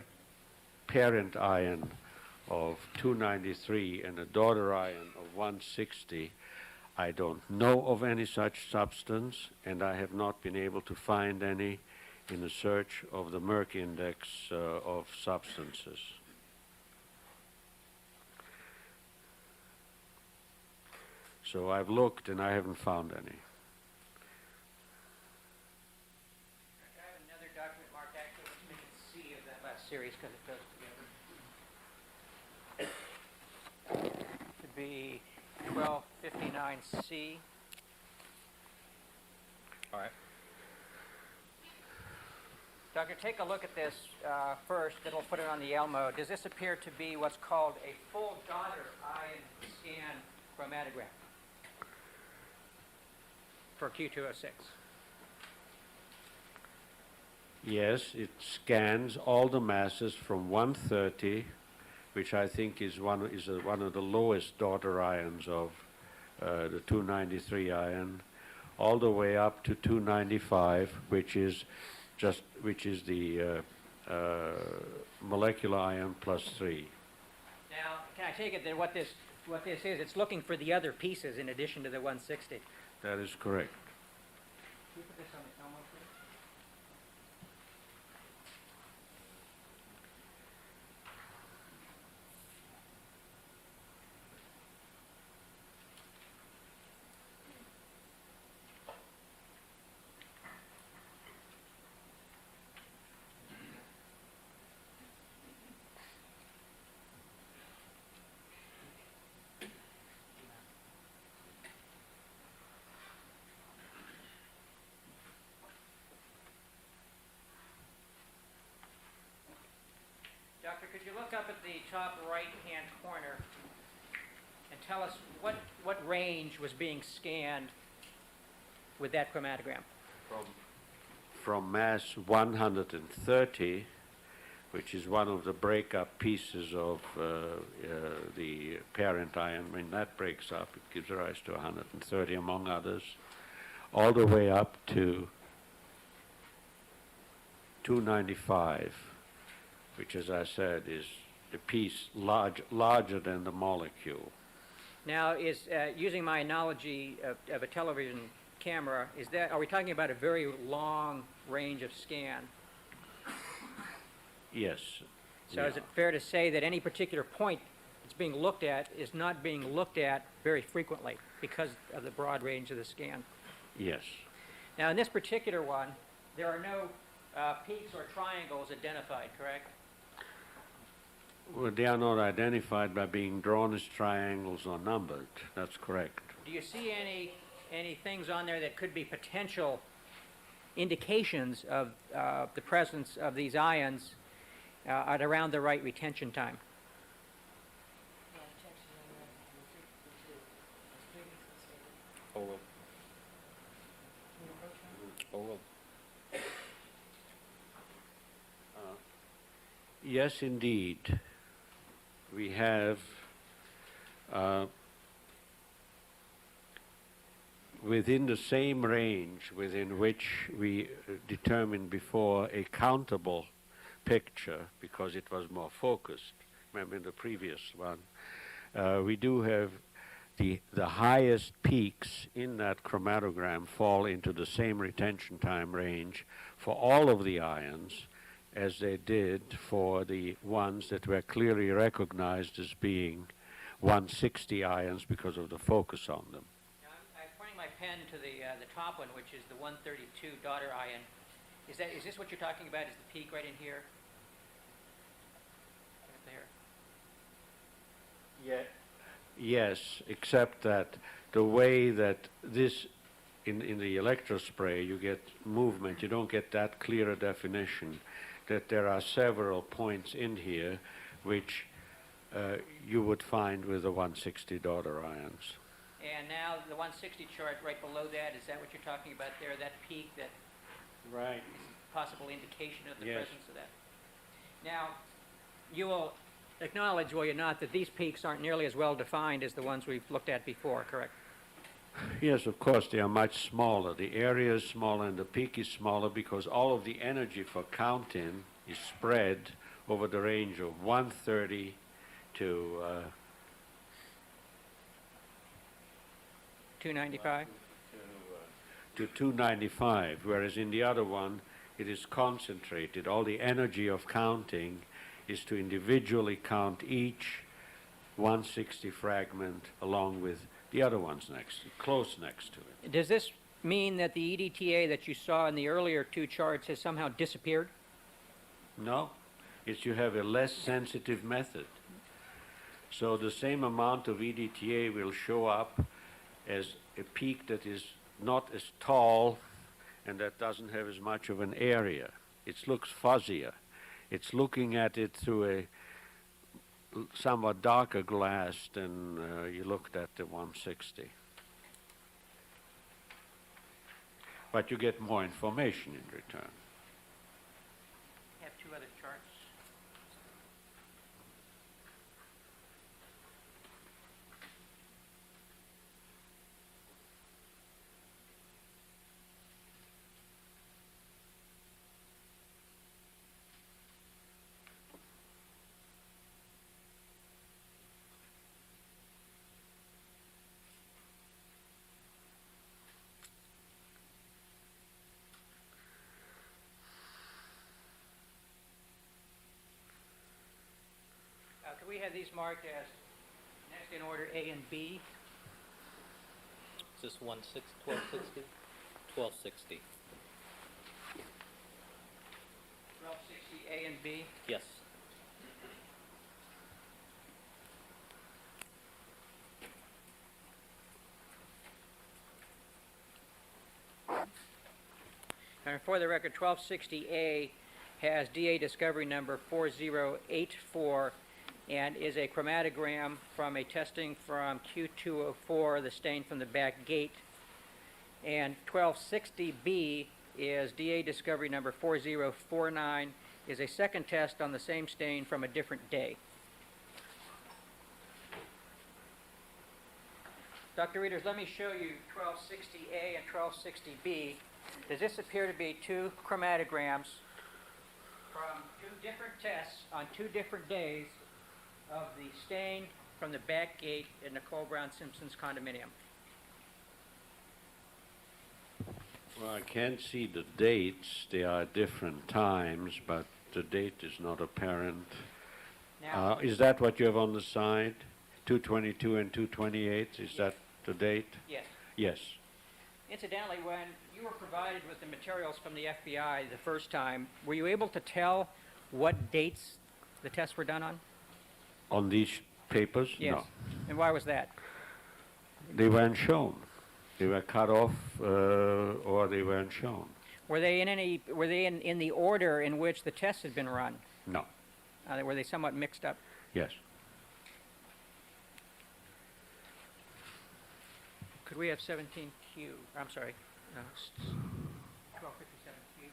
parent ion of 293 and a daughter ion of 160, I don't know of any such substance, and I have not been able to find any in the search of the Merck index of substances. So I've looked and I haven't found any. I have another document marked, actually, let's make it C of that last series because it goes together. Should be 1259C. All right. Doctor, take a look at this first, then we'll put it on the Elmo. Does this appear to be what's called a full daughter ion scan chromatogram for Q206? Yes, it scans all the masses from 130, which I think is one of the lowest daughter ions of the 293 ion, all the way up to 295, which is the molecular ion +3. Now, can I take it that what this is, it's looking for the other pieces in addition to the 160? That is correct. Can you put this on the Elmo, please? Doctor, could you look up at the top right-hand corner and tell us what range was being scanned with that chromatogram? From mass 130, which is one of the breakup pieces of the parent ion, when that breaks up, it gives rise to 130 among others, all the way up to 295, which, as I said, is a piece larger than the molecule. Now, is using my analogy of a television camera, are we talking about a very long range of scan? Yes. So is it fair to say that any particular point that's being looked at is not being looked at very frequently because of the broad range of the scan? Yes. Now, in this particular one, there are no peaks or triangles identified, correct? Well, they are not identified by being drawn as triangles or numbered. That's correct. Do you see any things on there that could be potential indications of the presence of these ions at around the right retention time? Oral. Oral. Yes, indeed. We have within the same range within which we determined before a countable picture, because it was more focused. Remember in the previous one, we do have the highest peaks in that chromatogram fall into the same retention time range for all of the ions as they did for the ones that were clearly recognized as being 160 ions because of the focus on them. Now, I'm pointing my pen to the top one, which is the 132 daughter ion. Is this what you're talking about? Is the peak right in here? Right there. Yes, except that the way that this, in the electrospray, you get movement, you don't get that clear a definition, that there are several points in here which you would find with the 160 daughter ions. And now the 160 chart right below that, is that what you're talking about there, that peak that Right. is a possible indication of the Yes. presence of that? Now, you will acknowledge, will you not, that these peaks aren't nearly as well defined as the ones we've looked at before, correct? Yes, of course, they are much smaller. The area is smaller and the peak is smaller because all of the energy for counting is spread over the range of 130 to 295? to 295, whereas in the other one, it is concentrated. All the energy of counting is to individually count each 160 fragment along with the other ones close next to it. Does this mean that the EDTA that you saw in the earlier two charts has somehow disappeared? No, it's you have a less sensitive method. So the same amount of EDTA will show up as a peak that is not as tall and that doesn't have as much of an area. It looks fuzzier. It's looking at it through a somewhat darker glass than you looked at the 160. But you get more information in return. I have two other charts. Could we have these marked as next in order A and B? Is this 1260? 1260. 1260 A and B? Yes. And for the record, 1260A has DA discovery number 4084 and is a chromatogram from a testing from Q204, the stain from the back gate. And 1260B is DA discovery number 4049, is a second test on the same stain from a different day. Dr. Readers, let me show you 1260A and 1260B. Does this appear to be two chromatograms from two different tests on two different days of the stain from the back gate in Nicole Brown Simpson's condominium? Well, I can't see the dates. They are at different times, but the date is not apparent. Now, Is that what you have on the side? 222 and 228, is that the date? yes. Yes. Incidentally, when you were provided with the materials from the FBI the first time, were you able to tell what dates the tests were done on? On these papers? Yes. No. And why was that? They weren't shown. They were cut off or they weren't shown. Were they in the order in which the tests had been run? No. Were they somewhat mixed up? Yes. Could we have 17Q? I'm sorry. 1257Q.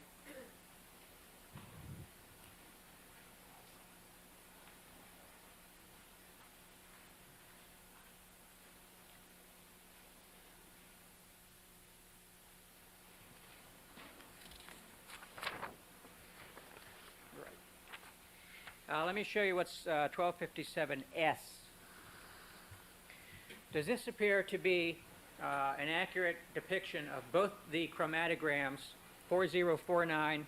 Let me show you what's 1257S. Does this appear to be an accurate depiction of both the chromatograms 4049,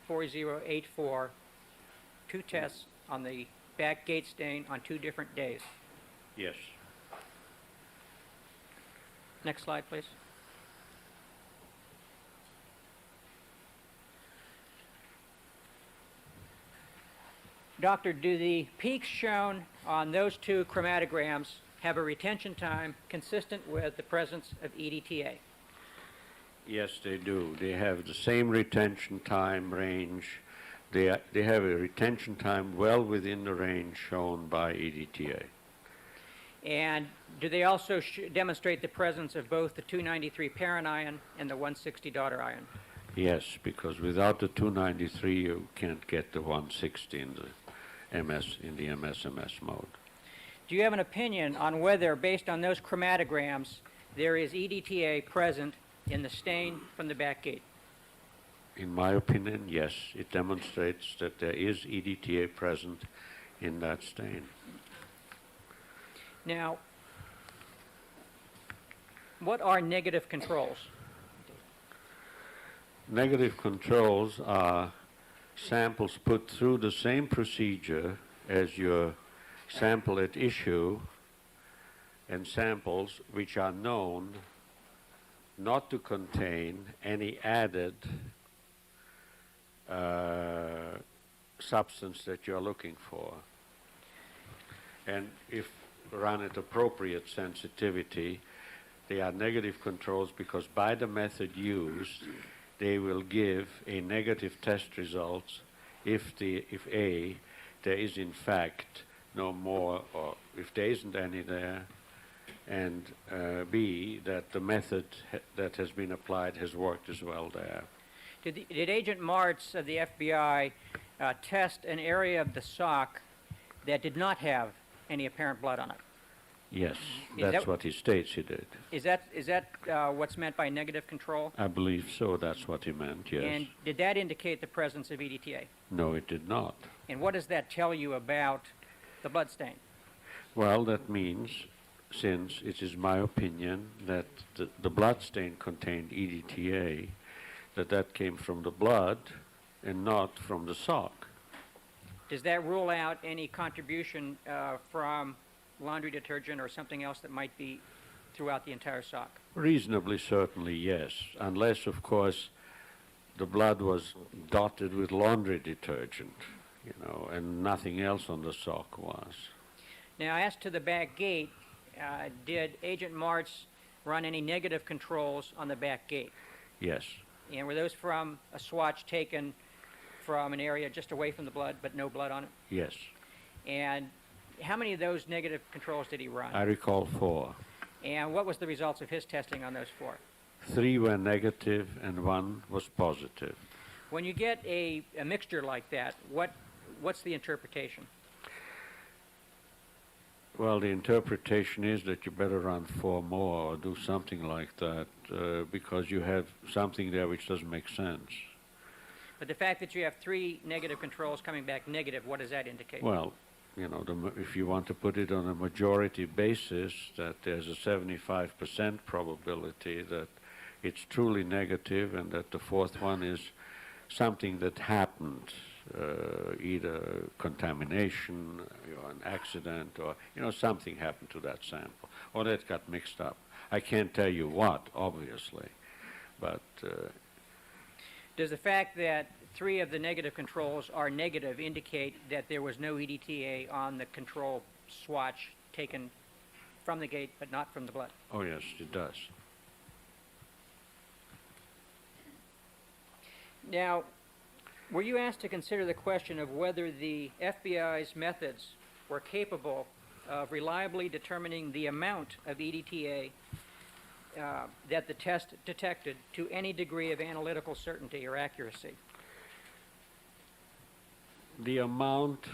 4084, two tests on the back gate stain on 2 different days? Yes. Next slide, please. Doctor, do the peaks shown on those 2 chromatograms have a retention time consistent with the presence of EDTA? Yes, they do. They have the same retention time range. They have a retention time well within the range shown by EDTA. And do they also demonstrate the presence of both the 293 parent ion and the 160 daughter ion? Yes, because without the 293, you can't get the 160 in the MS-MS mode. Do you have an opinion on whether, based on those chromatograms, there is EDTA present in the stain from the back gate? In my opinion, yes, it demonstrates that there is EDTA present in that stain. Now, what are negative controls? Negative controls are samples put through the same procedure as your sample at issue, and samples which are known not to contain any added substance that you're looking for. And if run at appropriate sensitivity, they are negative controls because by the method used, they will give a negative test results if A, there is in fact no more, or if there isn't any there, and B, that the method that has been applied has worked as well there. Did Agent Martz of the FBI test an area of the sock that did not have any apparent blood on it? Yes, Is that's that- what he states he did. Is that what's meant by negative control? I believe so, that's what he meant, yes. And did that indicate the presence of EDTA? No, it did not. And what does that tell you about the blood stain? Well, that means, since it is my opinion that the blood stain contained EDTA, that came from the blood and not from the sock. Does that rule out any contribution from laundry detergent or something else that might be throughout the entire sock? Reasonably certainly, yes, unless, of course, the blood was dotted with laundry detergent, and nothing else on the sock was. Now, as to the back gate, did Agent Martz run any negative controls on the back gate? Yes, And were those from a swatch taken from an area just away from the blood, but no blood on it? yes. And how many of those negative controls did he run? I recall 4. And what was the results of his testing on those 4? 3 were negative and 1 was positive. When you get a mixture like that, what's the interpretation? Well, the interpretation is that you better run 4 more or do something like that because you have something there which doesn't make sense. But the fact that you have 3 negative controls coming back negative, what does that indicate? Well, if you want to put it on a majority basis, that there's a 75% probability that it's truly negative and that the 4th one is something that happened, either contamination, an accident, or, something happened to that sample, or that got mixed up. I can't tell you what, obviously, but... Does the fact that 3 of the negative controls are negative indicate that there was no EDTA on the control swatch taken from the gate but not from the blood? Oh, yes, it does. Now, were you asked to consider the question of whether the FBI's methods were capable of reliably determining the amount of EDTA that the test detected to any degree of analytical certainty or accuracy? The amount...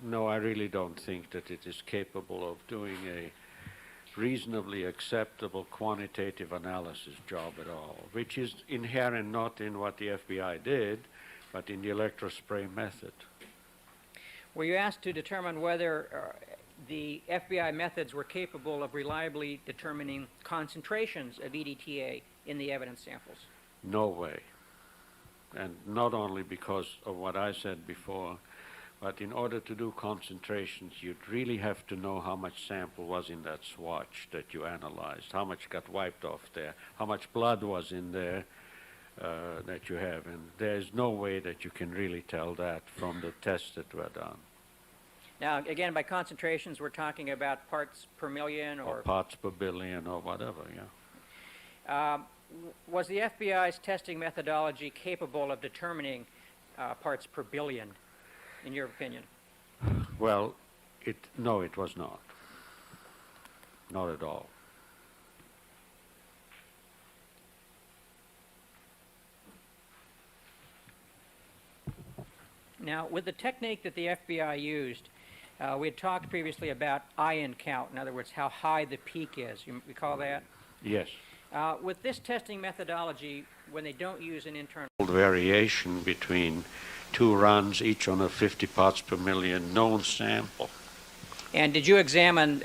No, I really don't think that it is capable of doing a reasonably acceptable quantitative analysis job at all, which is inherent not in what the FBI did, but in the electrospray method. Were you asked to determine whether the FBI methods were capable of reliably determining concentrations of EDTA in the evidence samples? No way. And not only because of what I said before, but in order to do concentrations, you'd really have to know how much sample was in that swatch that you analyzed, how much got wiped off there, how much blood was in there that you have. And there's no way that you can really tell that from the tests that were done. Now, again, by concentrations, we're talking about parts per million Or parts per billion or whatever, yeah. Was the FBI's testing methodology capable of determining parts per billion, in your opinion? Well, no, it was not. Not at all. Now, with the technique that the FBI used, we had talked previously about ion count, in other words, how high the peak is. You recall that? Yes. With this testing methodology, when they don't use an internal Variation between two runs, each on a 50 parts per million known sample. And did you examine,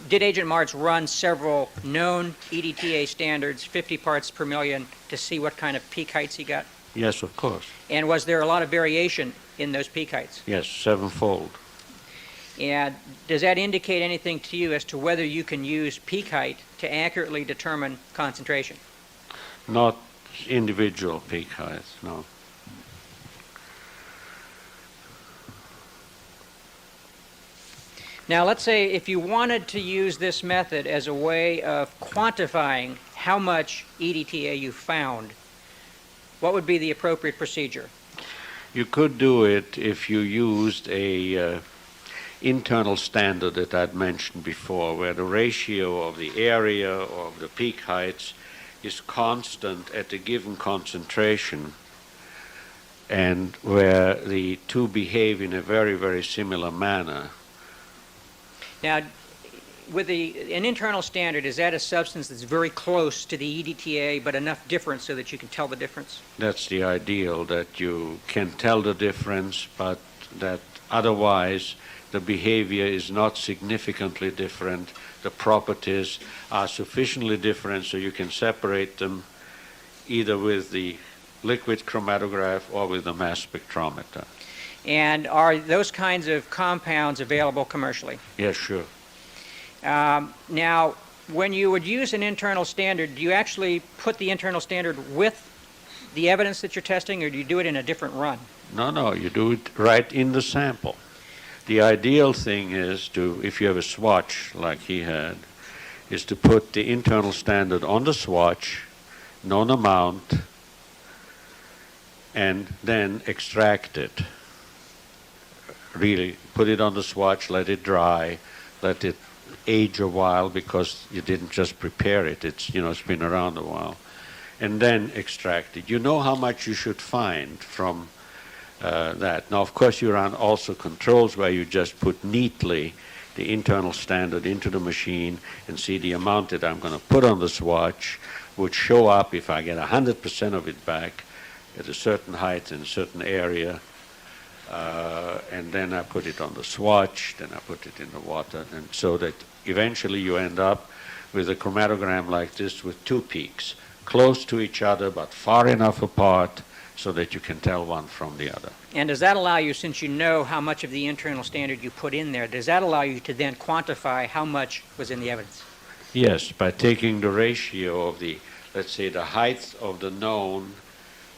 did Agent Martz run several known EDTA standards, 50 parts per million, to see what kind of peak heights he got? Yes, of course. And was there a lot of variation in those peak heights? Yes, sevenfold. And does that indicate anything to you as to whether you can use peak height to accurately determine concentration? Not individual peak heights, no. Now, let's say if you wanted to use this method as a way of quantifying how much EDTA you found, what would be the appropriate procedure? You could do it if you used a internal standard that I'd mentioned before, where the ratio of the area of the peak heights is constant at a given concentration, and where the two behave in a very, very similar manner. Now, with an internal standard, is that a substance that's very close to the EDTA but enough different so that you can tell the difference? That's the ideal, that you can tell the difference, but that otherwise the behavior is not significantly different. The properties are sufficiently different so you can separate them either with the liquid chromatograph or with the mass spectrometer. And are those kinds of compounds available commercially? Yes, sure. Now, when you would use an internal standard, do you actually put the internal standard with the evidence that you're testing, or do you do it in a different run? No, you do it right in the sample. The ideal thing is to, if you have a swatch like he had, is to put the internal standard on the swatch, known amount, and then extract it. Really, put it on the swatch, let it dry, let it age a while because you didn't just prepare it, it's been around a while, and then extract it. You know how much you should find from that. Now, of course, you run also controls where you just put neatly the internal standard into the machine and see the amount that I'm going to put on the swatch would show up if I get 100% of it back at a certain height in a certain area. And then I put it on the swatch, then I put it in the water, and so that eventually you end up with a chromatogram like this with two peaks, close to each other but far enough apart so that you can tell one from the other. And does that allow you, since you know how much of the internal standard you put in there, does that allow you to then quantify how much was in the evidence? Yes, by taking the ratio of the, let's say, the height of the known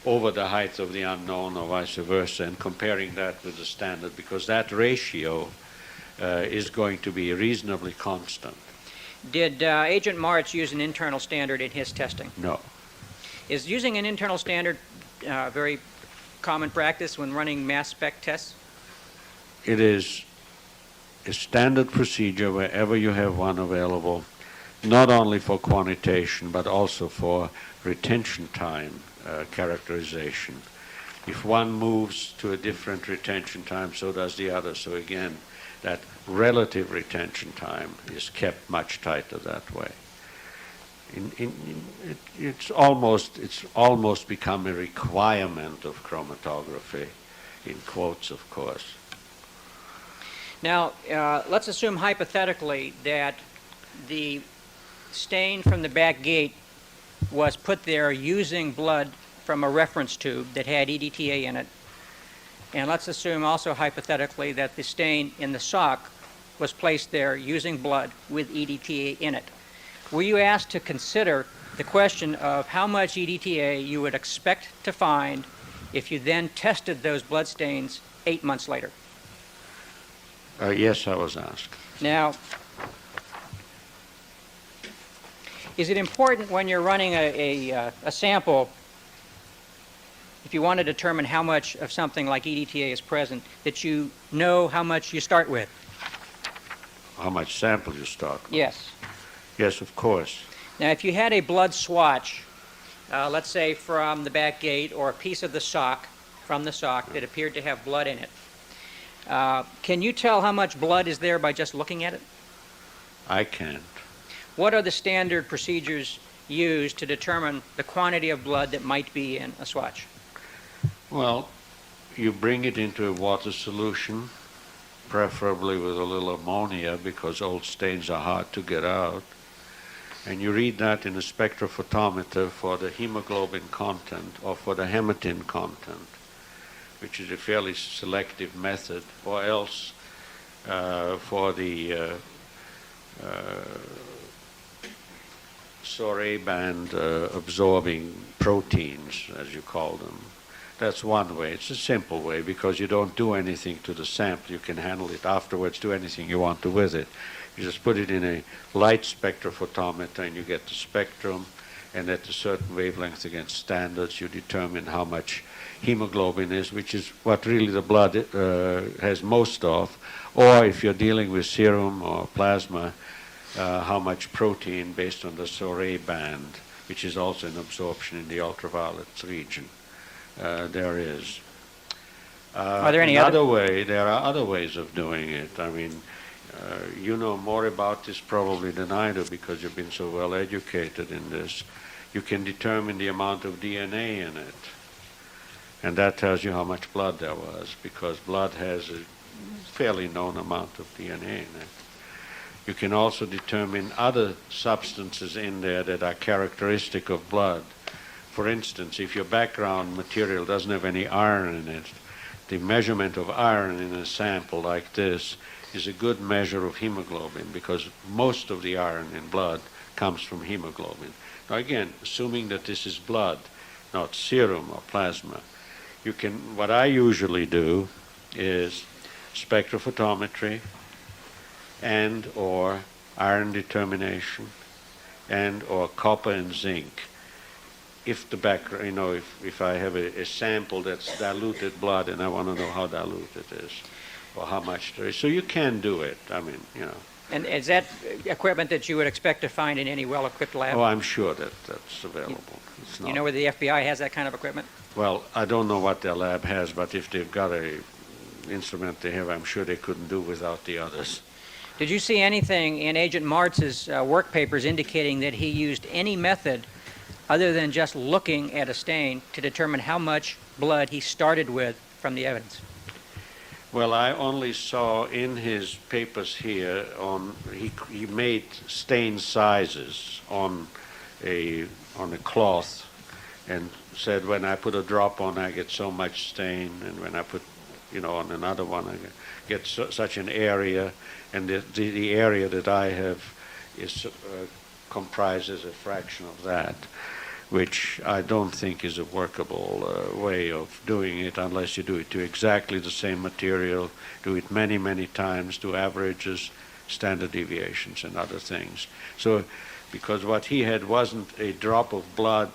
over the height of the unknown or vice versa, and comparing that with the standard, because that ratio is going to be reasonably constant. Did Agent Martz use an internal standard in his testing? No. Is using an internal standard very common practice when running mass spec tests? It is a standard procedure wherever you have one available, not only for quantitation but also for retention time characterization. If one moves to a different retention time, so does the other. So again, that relative retention time is kept much tighter that way. It's almost become a requirement of chromatography, in quotes, of course. Now, let's assume hypothetically that the stain from the back gate was put there using blood from a reference tube that had EDTA in it. And let's assume also hypothetically that the stain in the sock was placed there using blood with EDTA in it. Were you asked to consider the question of how much EDTA you would expect to find if you then tested those blood stains 8 months later? Yes, I was asked. Now, is it important when you're running a sample, if you want to determine how much of something like EDTA is present, that you know how much you start with? How much sample you start with? Yes. Yes, of course. Now, if you had a blood swatch, let's say from the back gate or a piece of the sock, from the sock that appeared to have blood in it, can you tell how much blood is there by just looking at it? I can't. What are the standard procedures used to determine the quantity of blood that might be in a swatch? Well, you bring it into a water solution, preferably with a little ammonia because old stains are hard to get out. And you read that in a spectrophotometer for the hemoglobin content or for the hematine content, which is a fairly selective method, or else for the Sorey band absorbing proteins, as you call them. That's one way. It's a simple way because you don't do anything to the sample. You can handle it afterwards, do anything you want to with it. You just put it in a light spectrophotometer and you get the spectrum, and at a certain wavelength against standards you determine how much hemoglobin is, which is what really the blood has most of, or if you're dealing with serum or plasma, how much protein based on the Sorey band, which is also an absorption in the ultraviolet region. There is. Are there any other way? There are other ways of doing it. I mean, you know more about this probably than I do because you've been so well educated in this. You can determine the amount of DNA in it, and that tells you how much blood there was, because blood has a fairly known amount of DNA in it. You can also determine other substances in there that are characteristic of blood. For instance, if your background material doesn't have any iron in it, the measurement of iron in a sample like this is a good measure of hemoglobin, because most of the iron in blood comes from hemoglobin. Now again, assuming that this is blood, not serum or plasma, you can, what I usually do is spectrophotometry and or iron determination and or copper and zinc. If the background, you know, if I have a sample that's diluted blood and I want to know how dilute it is or how much there is. So you can do it. I mean, you know. And is that equipment that you would expect to find in any well-equipped lab? Oh, I'm sure that that's available. It's not. You know whether the FBI has that kind of equipment? Well, I don't know what their lab has, but if they've got a instrument they have, I'm sure they couldn't do without the others. Did you see anything in Agent Martz's work papers indicating that he used any method other than just looking at a stain to determine how much blood he started with from the evidence? Well, I only saw in his papers here he made stain sizes on a cloth and said when I put a drop on I get so much stain, and when I put, you know, on another one I get such an area, and the area that I have is comprises a fraction of that, which I don't think is a workable way of doing it unless you do it to exactly the same material, do it many, many times, do averages, standard deviations, and other things. So, because what he had wasn't a drop of blood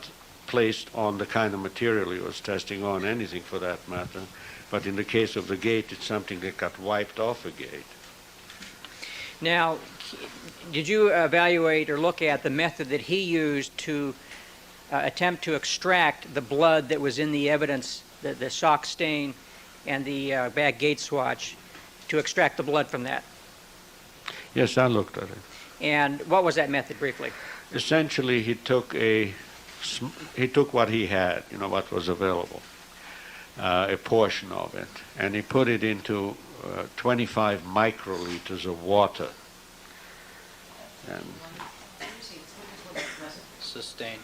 placed on the kind of material he was testing on, anything for that matter, but in the case of the gate, it's something that got wiped off a gate. Now, did you evaluate or look at the method that he used to attempt to extract the blood that was in the evidence, the sock stain and the back gate swatch? to extract the blood from that. Yes, I looked at it. And what was that method, briefly? Essentially, he took what he had, what was available, a portion of it, and he put it into 25 microliters of water. And Sustained.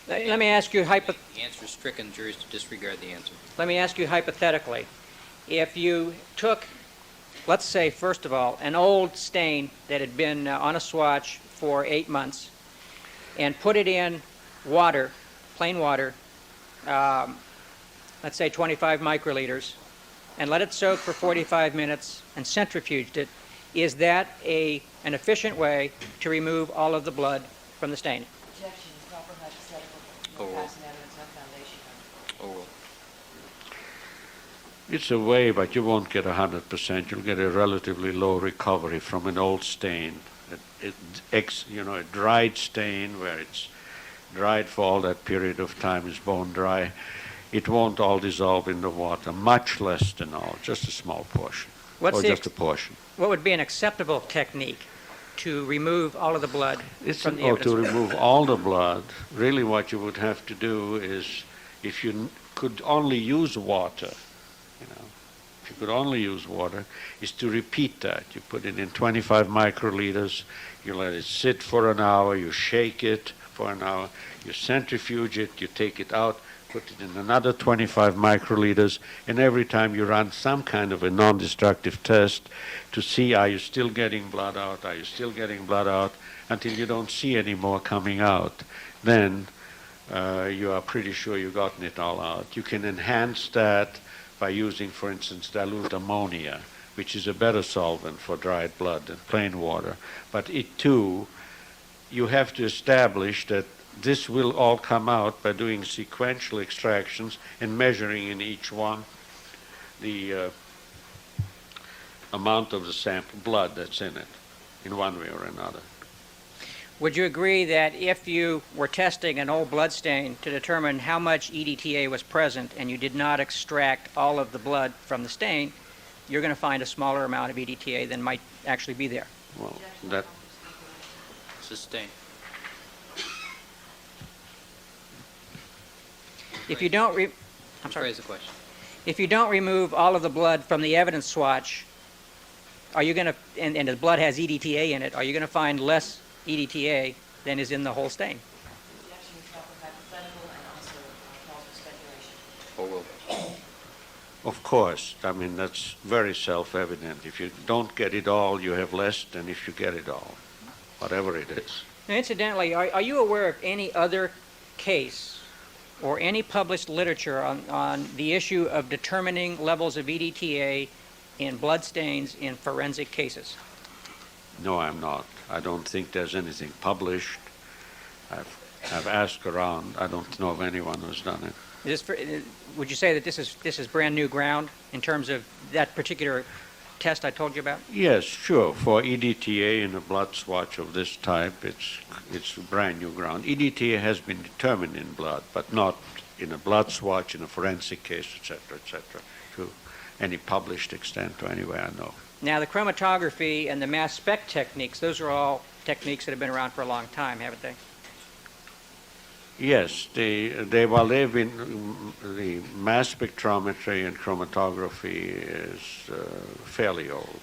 Let me ask you The answer is stricken. Juries to disregard the answer. Let me ask you hypothetically, if you took, let's say, first of all, an old stain that had been on a swatch for 8 months and put it in water, plain water, let's say 25 microliters, and let it soak for 45 minutes and centrifuged it, is that an efficient way to remove all of the blood from the stain? Objection, proper hypothetical, no Overruled. facts and evidence, no foundation. Overruled. it's a way, but you won't get 100%. You'll get a relatively low recovery from an old stain. A dried stain where it's dried for all that period of time is bone dry. It won't all dissolve in the water, much less than all, just a small portion, or just a portion. What would be an acceptable technique to remove all of the blood from the evidence? To remove all the blood, really what you would have to do is, if you could only use water, if you could only use water, is to repeat that. You put it in 25 microliters, you let it sit for an hour, you shake it for an hour, you centrifuge it, you take it out, put it in another 25 microliters, and every time you run some kind of a non-destructive test to see, are you still getting blood out, are you still getting blood out, until you don't see any more coming out. Then you are pretty sure you've gotten it all out. You can enhance that by using, for instance, dilute ammonia, which is a better solvent for dried blood than plain water. But it too, you have to establish that this will all come out by doing sequential extractions and measuring in each one the amount of the sample blood that's in it, in one way or another. Would you agree that if you were testing an old blood stain to determine how much EDTA was present and you did not extract all of the blood from the stain, you're going to find a smaller amount of EDTA than might actually be there? Well, that Sustained. If you don't, I'm sorry. Raise the question. If you don't remove all of the blood from the evidence swatch, are you going to, and the blood has EDTA in it, are you going to find less EDTA than is in the whole stain? Objection, proper hypothetical and also plausible speculation. Overruled. Of course. I mean, that's very self-evident. If you don't get it all, you have less than if you get it all, whatever it is. Now, incidentally, are you aware of any other case or any published literature on the issue of determining levels of EDTA in blood stains in forensic cases? No, I'm not. I don't think there's anything published. I've asked around. I don't know of anyone who's done it. Would you say that this is brand new ground in terms of that particular test I told you about? Yes, sure. For EDTA in a blood swatch of this type, it's brand new ground. EDTA has been determined in blood, but not in a blood swatch, in a forensic case, etc., to any published extent or anywhere I know. Now, the chromatography and the mass spec techniques, those are all techniques that have been around for a long time, haven't they? Yes, they've been, the mass spectrometry and chromatography is fairly old.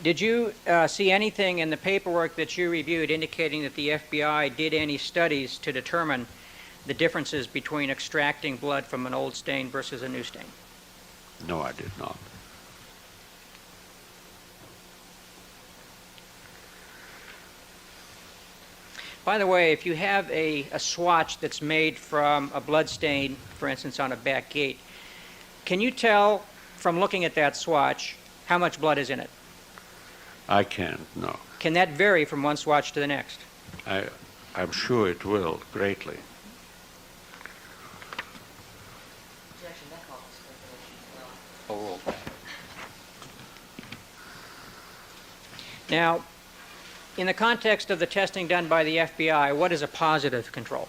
Did you see anything in the paperwork that you reviewed indicating that the FBI did any studies to determine the differences between extracting blood from an old stain versus a new stain? No, I did not. By the way, if you have a swatch that's made from a blood stain, for instance, on a back gate, can you tell from looking at that swatch how much blood is in it? I can't, no. Can that vary from one swatch to the next? I'm sure it will, greatly. Objection, that calls for speculation as well. Overruled. Now, in the context of the testing done by the FBI, what is a positive control?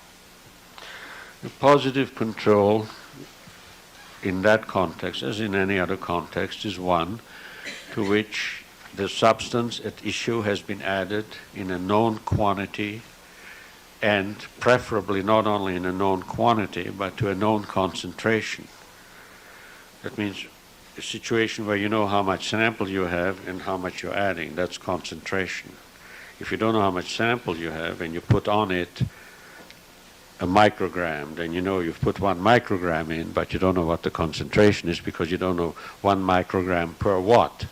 A positive control in that context, as in any other context, is one to which the substance at issue has been added in a known quantity, and preferably not only in a known quantity, but to a known concentration. That means a situation where you know how much sample you have and how much you're adding. That's concentration. If you don't know how much sample you have and you put on it a microgram, then you know you've put 1 microgram in, but you don't know what the concentration is because you don't know 1 microgram per watt.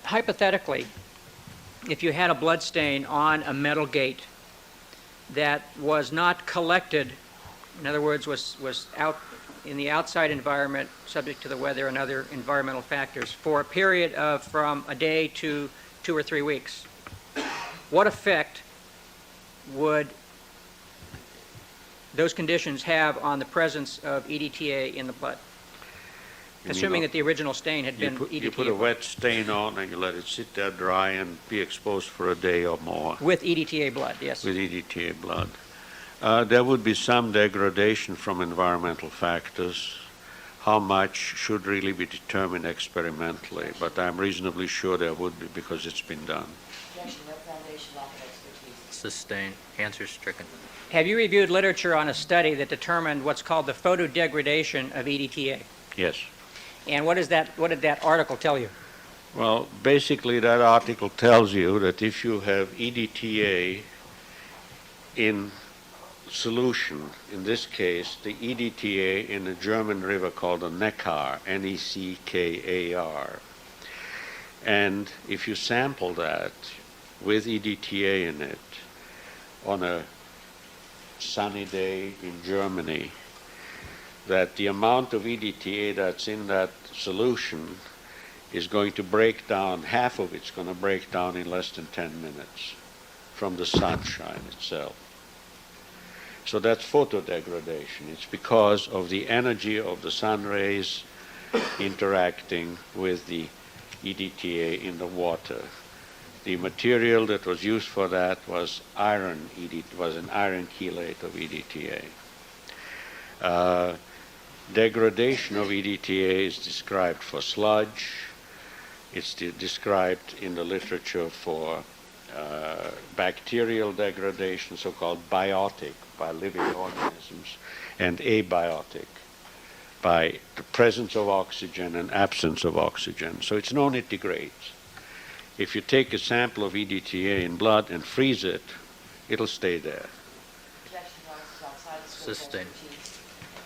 Hypothetically, if you had a blood stain on a metal gate that was not collected, in other words, was out in the outside environment, subject to the weather and other environmental factors, for a period of from a day to 2 or 3 weeks, what effect would those conditions have on the presence of EDTA in the blood? Assuming that the original stain had been EDTA. You put a wet stain on and you let it sit there dry and be exposed for a day or more. With EDTA blood, yes. With EDTA blood. There would be some degradation from environmental factors. How much should really be determined experimentally, but I'm reasonably sure there would be because it's been done. Objection, no foundation, lack of expertise. Sustained. Answer stricken. Have you reviewed literature on a study that determined what's called the photodegradation of EDTA? Yes. And what did that article tell you? Well, basically that article tells you that if you have EDTA in solution, in this case, the EDTA in a German river called the Neckar, Neckar, and if you sample that with EDTA in it on a sunny day in Germany, that the amount of EDTA that's in that solution is going to break down, half of it's going to break down in less than 10 minutes from the sunshine itself. So that's photodegradation. It's because of the energy of the sun rays interacting with the EDTA in the water. The material that was used for that was iron, was an iron chelate of EDTA. Degradation of EDTA is described for sludge. It's described in the literature for bacterial degradation, so-called biotic by living organisms, and abiotic by the presence of oxygen and absence of oxygen. So it's known it degrades. If you take a sample of EDTA in blood and freeze it, it'll stay there. Objection, Congress is outside the scope of Sustained. expertise.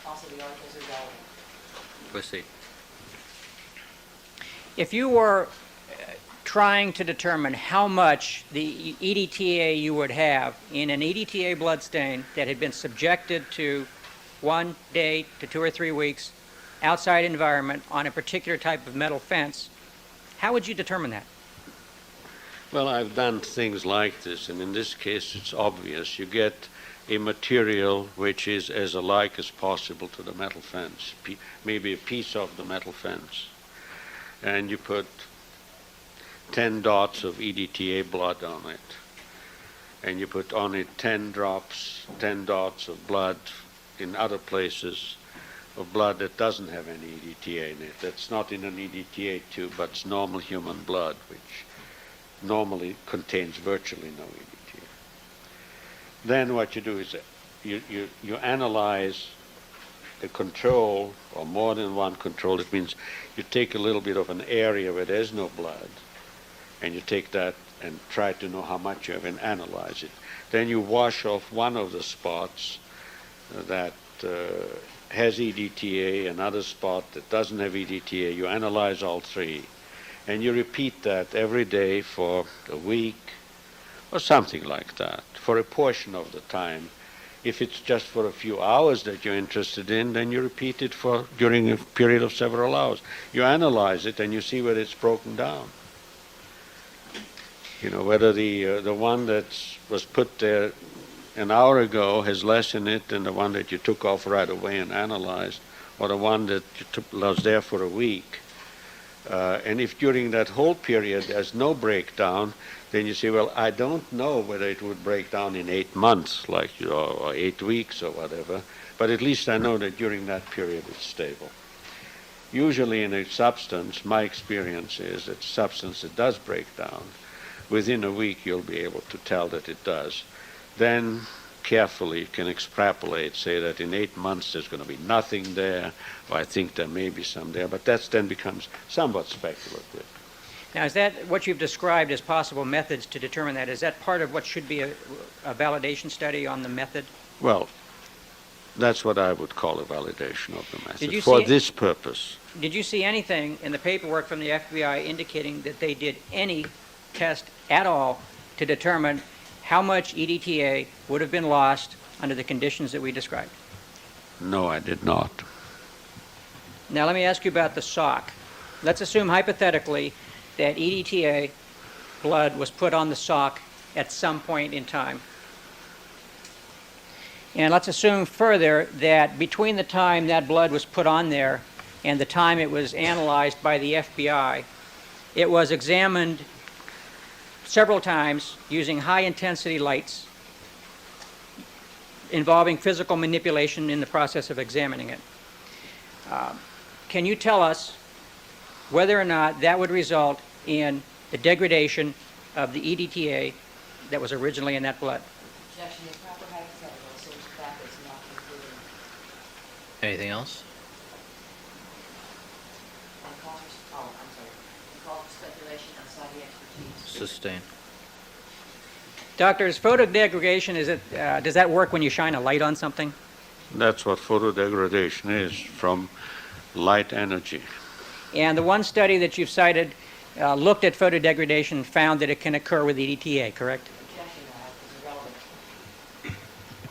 Also, the articles are relevant. Proceed. If you were trying to determine how much the EDTA you would have in an EDTA blood stain that had been subjected to 1 day to 2 or 3 weeks outside environment on a particular type of metal fence, how would you determine that? Well, I've done things like this, and in this case it's obvious. You get a material which is as alike as possible to the metal fence, maybe a piece of the metal fence, and you put 10 dots of EDTA blood on it, and you put on it 10 dots of blood in other places of blood that doesn't have any EDTA in it. That's not in an EDTA tube, but it's normal human blood, which normally contains virtually no EDTA. Then what you do is you analyze a control, or more than one control. It means you take a little bit of an area where there's no blood, and you take that and try to know how much you have and analyze it. Then you wash off one of the spots that has EDTA, another spot that doesn't have EDTA. You analyze all three, and you repeat that every day for a week or something like that, for a portion of the time. If it's just for a few hours that you're interested in, then you repeat it during a period of several hours. You analyze it and you see whether it's broken down. You know, whether the one that was put there an hour ago has less in it than the one that you took off right away and analyzed, or the one that was there for a week. And if during that whole period there's no breakdown, then you say, well, I don't know whether it would break down in 8 months, like, or 8 weeks or whatever, but at least I know that during that period it's stable. Usually in a substance, my experience is that substance that does break down, within a week you'll be able to tell that it does. Then carefully you can extrapolate, say that in 8 months there's going to be nothing there, or I think there may be some there, but that then becomes somewhat speculative. Now, is that what you've described as possible methods to determine that? Is that part of what should be a validation study on the method? Well, that's what I would call a validation of the Did method you for see- this purpose. Did you see anything in the paperwork from the FBI indicating that they did any test at all to determine how much EDTA would have been lost under the conditions that we described? No, I did not. Now, let me ask you about the sock. Let's assume hypothetically that EDTA blood was put on the sock at some point in time. And let's assume further that between the time that blood was put on there and the time it was analyzed by the FBI, it was examined several times using high-intensity lights involving physical manipulation in the process of examining it. Can you tell us whether or not that would result in the degradation of the EDTA that was originally in that blood? Objection, the proper hypothetical assumes factors not included. Anything else? And calls for, oh, I'm sorry. And calls for speculation outside the expertise. Sustain. Doctors, photodegradation, does that work when you shine a light on something? That's what photodegradation is, from light energy. And the one study that you've cited looked at photodegradation and found that it can occur with EDTA, correct? Objection, is irrelevant.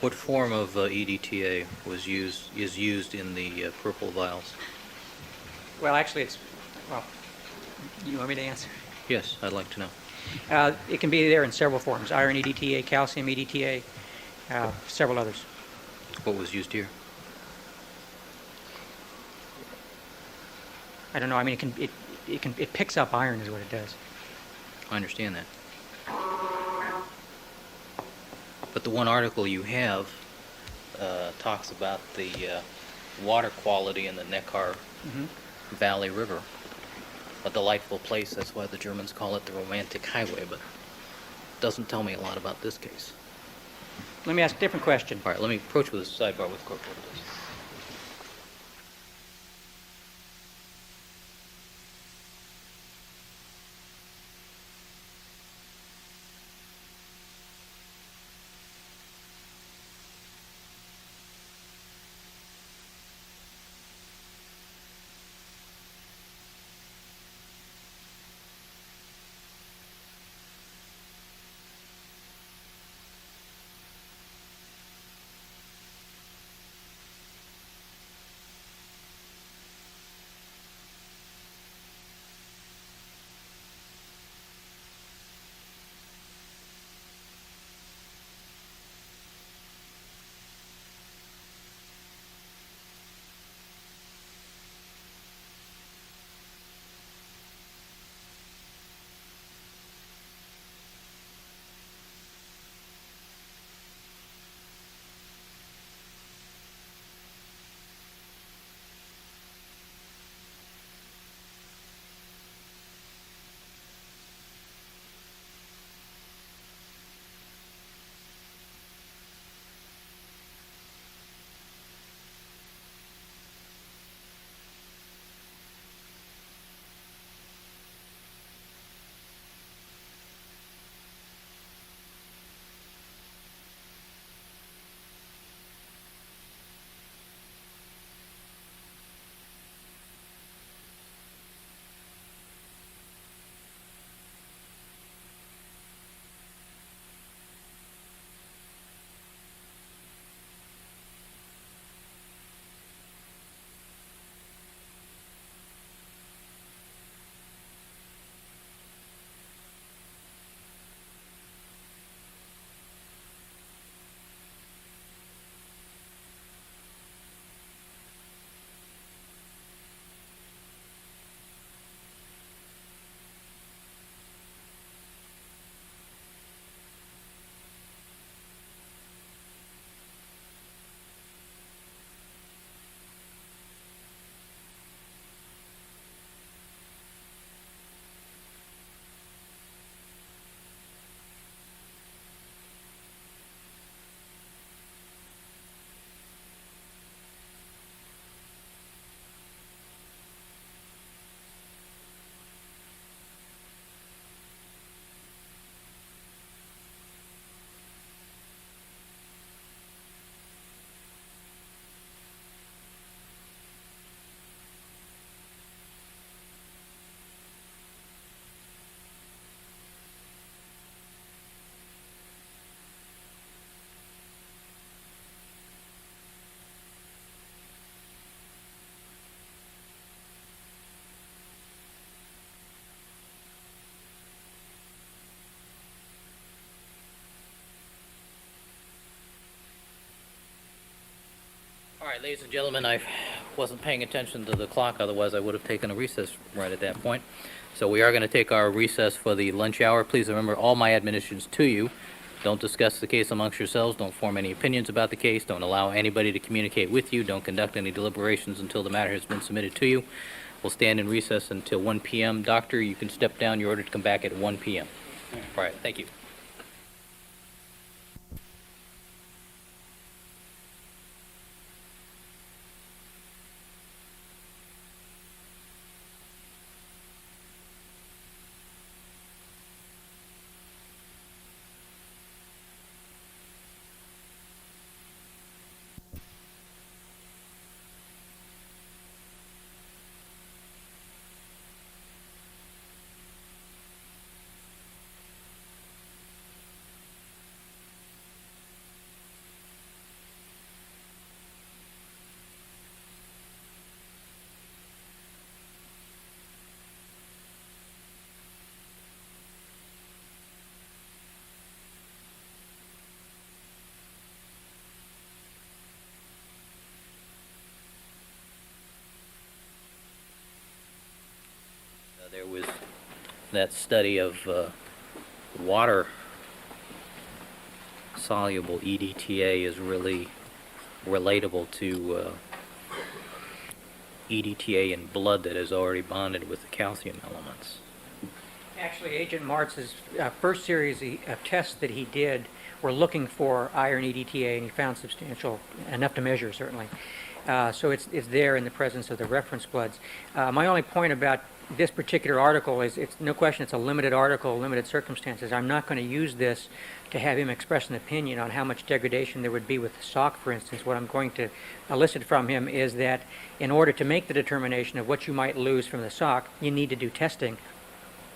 What form of EDTA is used in the purple vials? Well, actually, well, you want me to answer? Yes, I'd like to know. It can be there in several forms: iron EDTA, calcium EDTA, several others. What was used here? I don't know. I mean, it picks up iron, is what it does. I understand that. But the one article you have talks about the water quality in the Neckar Valley River. A delightful place, that's why the Germans call it the romantic highway, but doesn't tell me a lot about this case. Let me ask a different question. All right, let me approach with a sidebar with Corporal, please. right, ladies and gentlemen, I wasn't paying attention to the clock, otherwise I would have taken a recess right at that point. So we are going to take our recess for the lunch hour. Please remember all my admonitions to you. Don't discuss the case amongst yourselves. Don't form any opinions about the case. Don't allow anybody to communicate with you. Don't conduct any deliberations until the matter has been submitted to you. We'll stand in recess until 1 p.m. Doctor, you can step down. You're ordered to come back at 1 p.m. All right, thank you. There was that study of water soluble EDTA is really relatable to EDTA in blood that is already bonded with the calcium elements. Actually, Agent Martz's first series of tests that he did were looking for iron EDTA, and he found substantial, enough to measure, certainly. So it's there in the presence of the reference bloods. My only point about this particular article is, it's no question it's a limited article, limited circumstances. I'm not going to use this to have him express an opinion on how much degradation there would be with the sock, for instance. What I'm going to elicit from him is that in order to make the determination of what you might lose from the sock, you need to do testing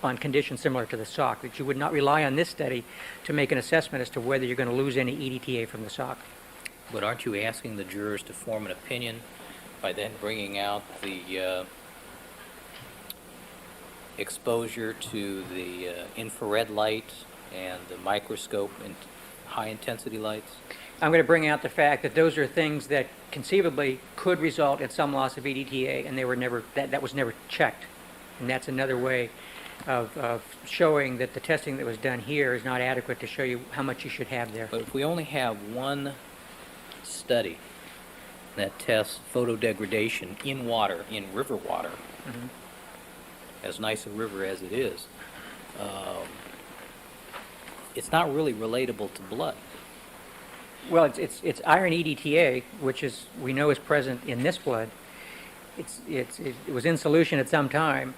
on conditions similar to the sock, that you would not rely on this study to make an assessment as to whether you're going to lose any EDTA from the sock. But aren't you asking the jurors to form an opinion by then bringing out the exposure to the infrared light and the microscope and high-intensity lights? I'm going to bring out the fact that those are things that conceivably could result in some loss of EDTA, and they were never, that was never checked. And that's another way of showing that the testing that was done here is not adequate to show you how much you should have there. But if we only have one study that tests photodegradation in water, in river water, as nice a river as it is, it's not really relatable to blood. Well, it's iron EDTA, which is, we know is present in this blood. It was in solution at some time.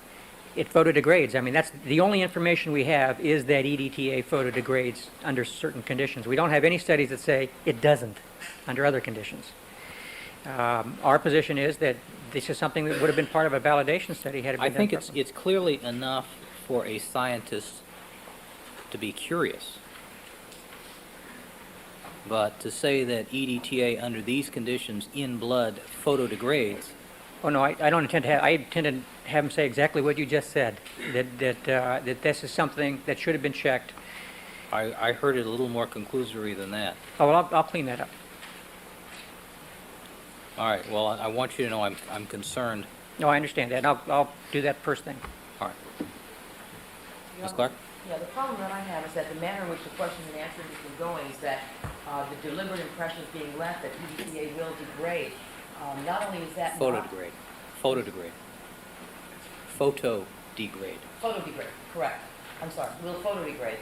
It photodegrades. I mean, that's the only information we have, is that EDTA photodegrades under certain conditions. We don't have any studies that say it doesn't under other conditions. Our position is that this is something that would have been part of a validation study had it been I done think properly. it's clearly enough for a scientist to be curious. But to say that EDTA under these conditions in blood photodegrades. Oh no, I don't intend to have. I intend to have him say exactly what you just said. That this is something that should have been checked. I heard it a little more conclusory than that. Oh well, I'll clean that up. All right. Well, I want you to know I'm concerned. No, I understand that. And I'll do that first thing. All right. Ms. Clark? Yeah, the problem that I have is that the manner in which the questions and answers have been going is that the deliberate impression is being left that EDTA will degrade. Not only is that Photodegrade. Photodegrade. Photodegrade. Photodegrade, correct. I'm sorry, will photodegrade.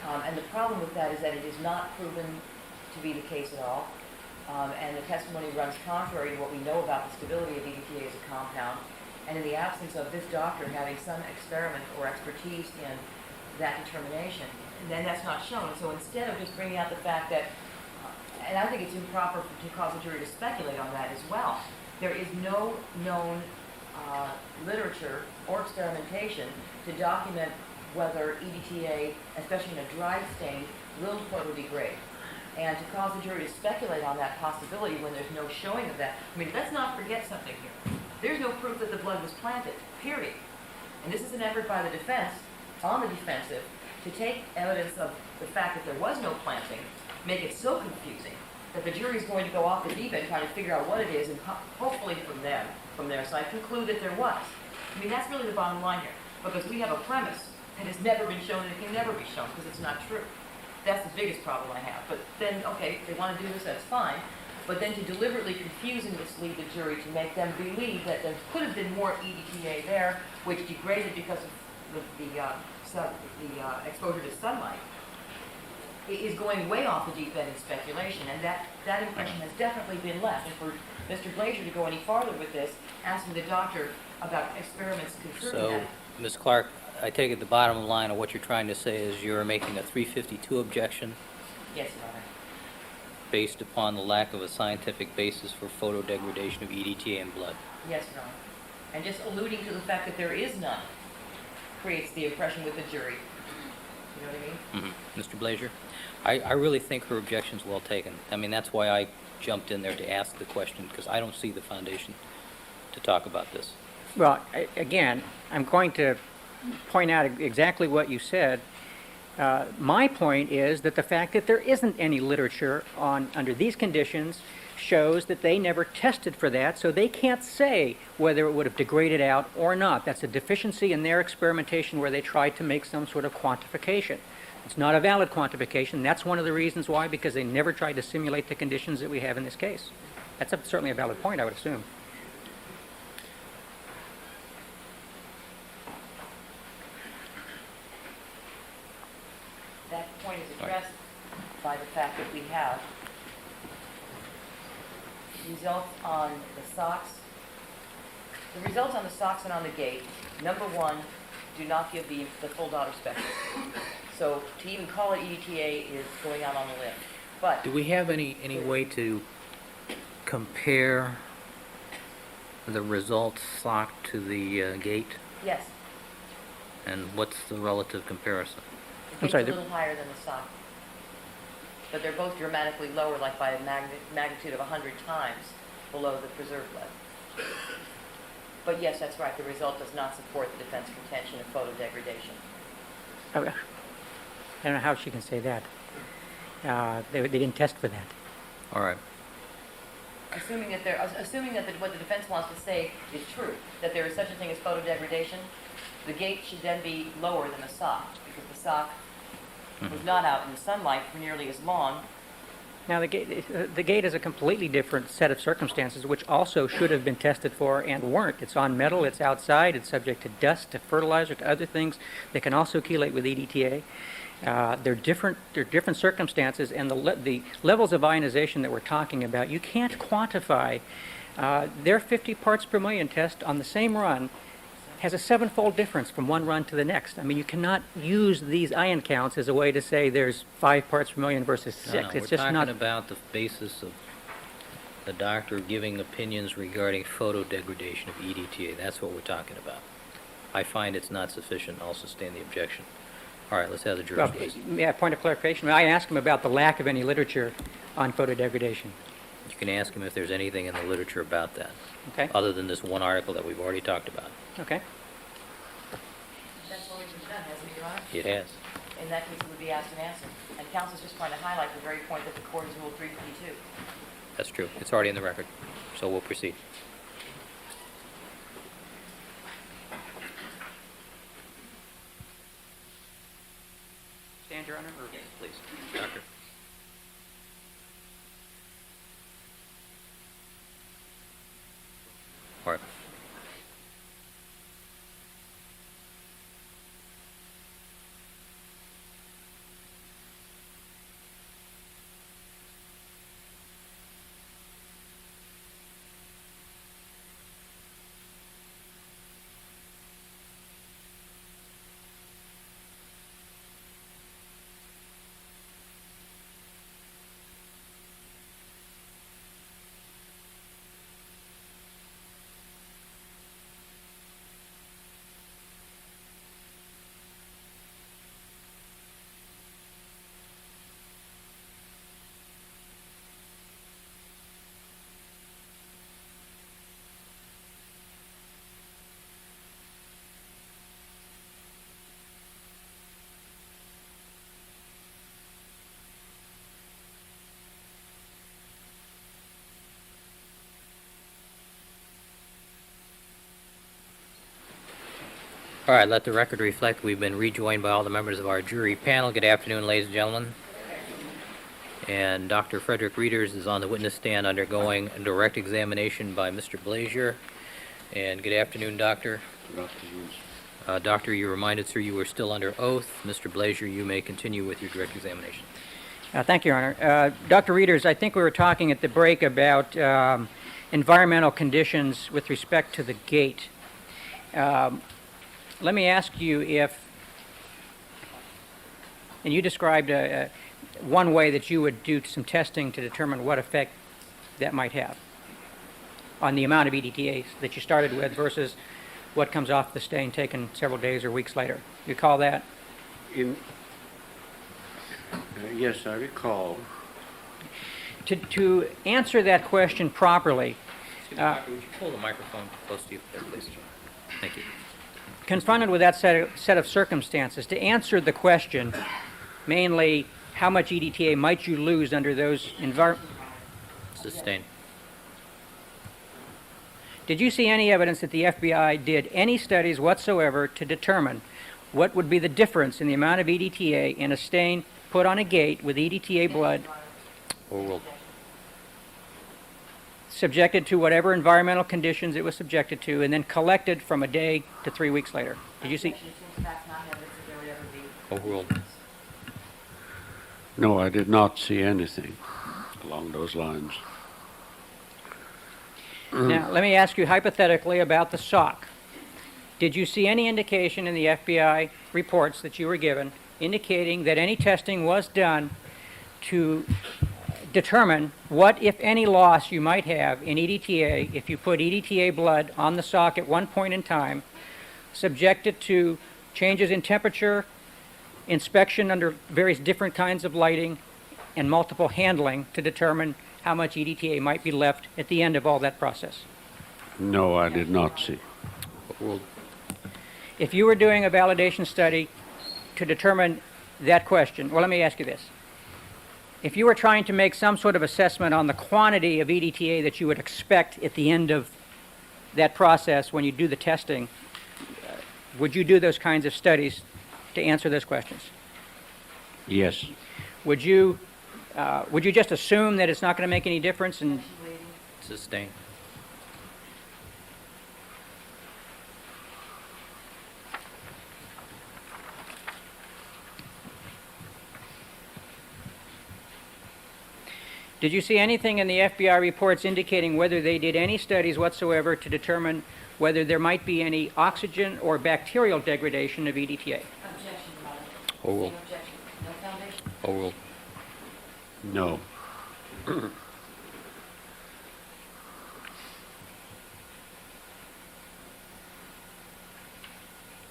And the problem with that is that it is not proven to be the case at all. And the testimony runs contrary to what we know about the stability of EDTA as a compound. And in the absence of this doctor having some experiment or expertise in that determination, then that's not shown. So instead of just bringing out the fact that, and I think it's improper to cause a jury to speculate on that as well, there is no known literature or experimentation to document whether EDTA, especially in a dried stain, will photodegrade. And to cause the jury to speculate on that possibility when there's no showing of that, I mean, let's not forget something here. There's no proof that the blood was planted, period. And this is an effort by the defense, on the defensive, to take evidence of the fact that there was no planting, make it so confusing that the jury's going to go off the deep end trying to figure out what it is, and hopefully from their side, conclude that there was. I mean, that's really the bottom line here, because we have a premise that has never been shown and it can never be shown because it's not true. That's the biggest problem I have. But then, okay, if they want to do this, that's fine. But then to deliberately confuse and mislead the jury to make them believe that there could have been more EDTA there, which degraded because of the exposure to sunlight, is going way off the deep end in speculation, and that impression has definitely been left. And for Mr. Blazer to go any farther with this, asking the doctor about experiments confirming So, that. Ms. Clark, I take it the bottom line of what you're trying to say is you're making a 352 objection Yes, Your Honor. based upon the lack of a scientific basis for photodegradation of EDTA in blood. Yes, Your Honor. And just alluding to the fact that there is none creates the impression with the jury. You know what I mean? Mr. Blazer, I really think her objection's well taken. I mean, that's why I jumped in there to ask the question, because I don't see the foundation to talk about this. Well, again, I'm going to point out exactly what you said. My point is that the fact that there isn't any literature under these conditions shows that they never tested for that, so they can't say whether it would have degraded out or not. That's a deficiency in their experimentation where they tried to make some sort of quantification. It's not a valid quantification. That's one of the reasons why, because they never tried to simulate the conditions that we have in this case. That's certainly a valid point, I would assume. That point is addressed by the fact that we have results on the socks. The results on the socks and on the gate, number one, do not give the full daughter spectrum. So to even call it EDTA is going out on a limb. But Do we have any way to compare the results sock to the gate? yes, And what's the relative comparison? the I'm sorry, gate's a little higher than the sock. But they're both dramatically lower, like by a magnitude of 100 times below the preserved lead. But yes, that's right, the result does not support the defense contention of photodegradation. I don't know how she can say that. They didn't test for that. All right. Assuming that what the defense wants to say is true, that there is such a thing as photodegradation, the gate should then be lower than the sock, because the sock was not out in the sunlight for nearly as long. Now, the gate is a completely different set of circumstances, which also should have been tested for and weren't. It's on metal, it's outside, it's subject to dust, to fertilizer, to other things that can also chelate with EDTA. They're different circumstances, and the levels of ionization that we're talking about, you can't quantify. Their 50 parts per million test on the same run has a 7-fold difference from one run to the next. I mean, you cannot use these ion counts as a way to say there's 5 parts per million versus 6. No, It's we're just talking not. about the basis of the doctor giving opinions regarding photodegradation of EDTA. That's what we're talking about. I find it's not sufficient. I'll sustain the objection. All right, let's have the jurors, Well, please. may I point of clarification? I asked him about the lack of any literature on photodegradation. You can ask him if there's anything in the literature about that, Okay? other than this one article that we've already talked about. Okay. That's always been done, hasn't it, Your Honor? It has. In that case, it would be asked and answered. And counsel's just trying to highlight the very point that the court has ruled 352. That's true. It's already in the record. So we'll proceed. Stand, Your Honor? Or- Yes, please. Doctor. All right. All right, let the record reflect we've been rejoined by all the members of our jury panel. Good afternoon, ladies and gentlemen. And Dr. Frederick Reeders is on the witness stand undergoing a direct examination by Mr. Blazier. And good afternoon, Doctor. Doctor, you reminded, sir, you were still under oath. Mr. Blazier, you may continue with your direct examination. Thank you, Your Honor. Dr. Reeders, I think we were talking at the break about environmental conditions with respect to the gate. Let me ask you if, and you described one way that you would do some testing to determine what effect that might have on the amount of EDTAs that you started with versus what comes off the stain taken several days or weeks later. You call that? Yes, I recall. To answer that question properly, Doctor, would you pull the microphone close to you there, please? Thank you. confronted with that set of circumstances, to answer the question, mainly how much EDTA might you lose under those Sustained. Did you see any evidence that the FBI did any studies whatsoever to determine what would be the difference in the amount of EDTA in a stain put on a gate with EDTA blood Overruled. subjected to whatever environmental conditions it was subjected to and then collected from a day to 3 weeks later? Did you see? Overruled. No, I did not see anything along those lines. Now, let me ask you hypothetically about the sock. Did you see any indication in the FBI reports that you were given indicating that any testing was done to determine what, if any, loss you might have in EDTA if you put EDTA blood on the sock at one point in time, subjected to changes in temperature, inspection under various different kinds of lighting, and multiple handling to determine how much EDTA might be left at the end of all that process? No, I did not see. Overruled. If you were doing a validation study to determine that question, well, let me ask you this. If you were trying to make some sort of assessment on the quantity of EDTA that you would expect at the end of that process when you do the testing, would you do those kinds of studies to answer those questions? Yes. Would you just assume that it's not going to make any difference? And Sustained. did you see anything in the FBI reports indicating whether they did any studies whatsoever to determine whether there might be any oxygen or bacterial degradation of EDTA? Overruled. Overruled. No.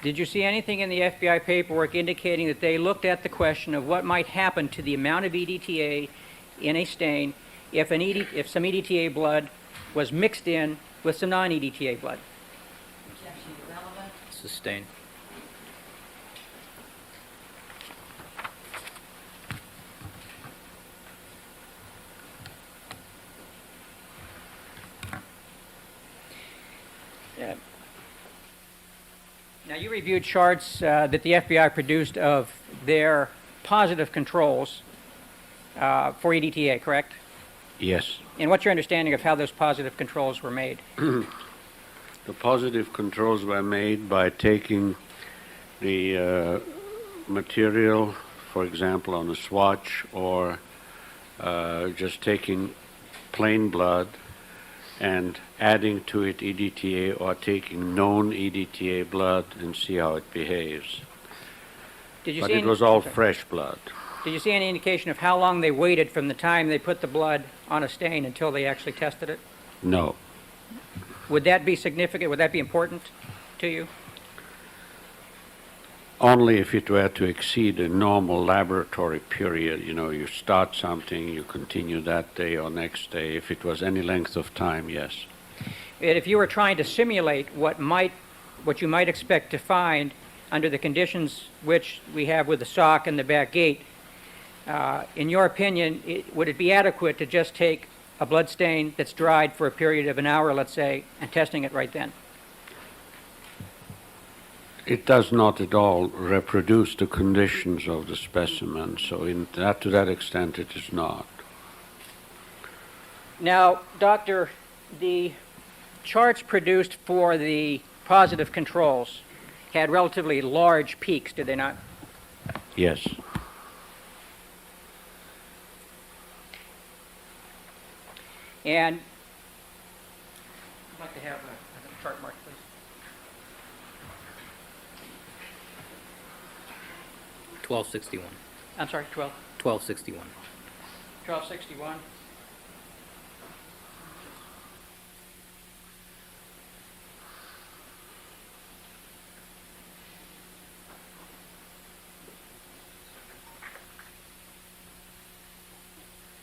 Did you see anything in the FBI paperwork indicating that they looked at the question of what might happen to the amount of EDTA in a stain if some EDTA blood was mixed in with some non-EDTA blood? Sustained. Now, you reviewed charts that the FBI produced of their positive controls for EDTA, correct? Yes. And what's your understanding of how those positive controls were made? The positive controls were made by taking the material, for example, on a swatch, or just taking plain blood and adding to it EDTA, or taking known EDTA blood and see how it behaves. But it was all fresh blood. Did you see any indication of how long they waited from the time they put the blood on a stain until they actually tested it? No. Would that be significant? Would that be important to you? Only if it were to exceed a normal laboratory period. You know, you start something, you continue that day or next day. If it was any length of time, yes. And if you were trying to simulate what you might expect to find under the conditions which we have with the sock and the back gate, in your opinion, would it be adequate to just take a blood stain that's dried for a period of an hour, let's say, and testing it right then? It does not at all reproduce the conditions of the specimen, so to that extent it is not. Now, Doctor, the charts produced for the positive controls had relatively large peaks, did they not? Yes. And I'd like to have a chart mark, please. 1261. I'm sorry, 1261. 1261.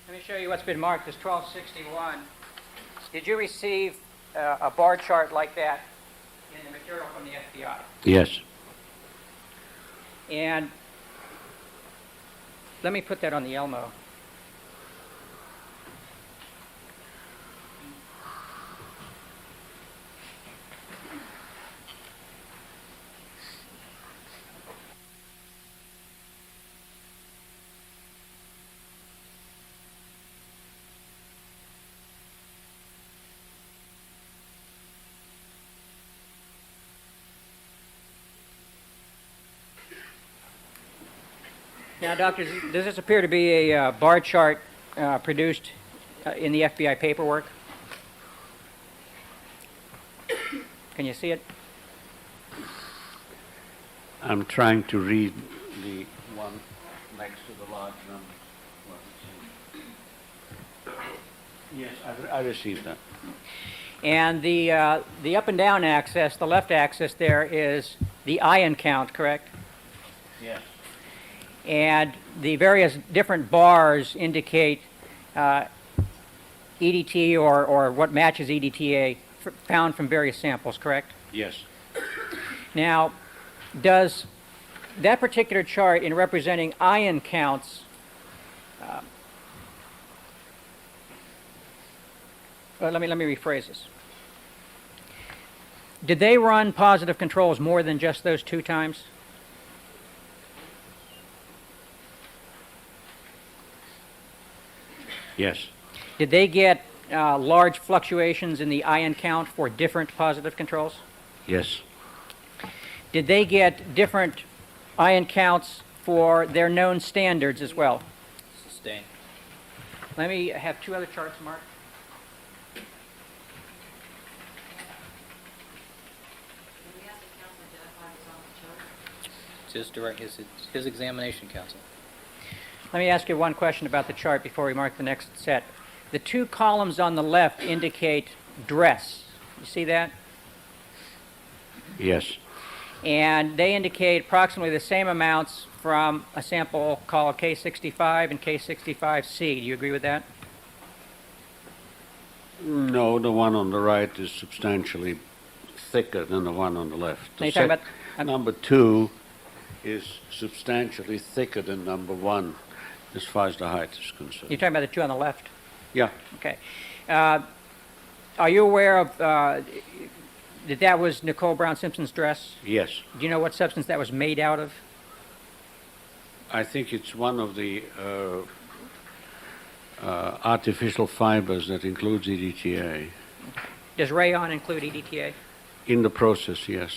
Let me show you what's been marked as 1261. Did you receive a bar chart like that in the material from the FBI? Yes. And let me put that on the Elmo. Now, Doctor, does this appear to be a bar chart produced in the FBI paperwork? Can you see it? I'm trying to read the one next to the large number. Yes, I received that. And the up and down axis, the left axis there is the ion count, correct? Yes. And the various different bars indicate EDT or what matches EDTA found from various samples, correct? Yes. Now, does that particular chart in representing ion counts let me rephrase this. Did they run positive controls more than just those 2 times? Yes. Did they get large fluctuations in the ion count for different positive controls? Yes. Did they get different ion counts for their known standards as well? Sustained. Let me have 2 other charts marked. It's his examination counsel. Let me ask you one question about the chart before we mark the next set. The 2 columns on the left indicate dress. You see that? Yes. And they indicate approximately the same amounts from a sample called K65 and K65C. Do you agree with that? No, the one on the right is substantially thicker than the one on the left. Now you're talking about Number 2 is substantially thicker than number 1 as far as the height is concerned. you're talking about the 2 on the left. Yeah. Okay. Are you aware of that was Nicole Brown Simpson's dress? Yes. Do you know what substance that was made out of? I think it's one of the artificial fibers that includes EDTA. Does rayon include EDTA? In the process, yes.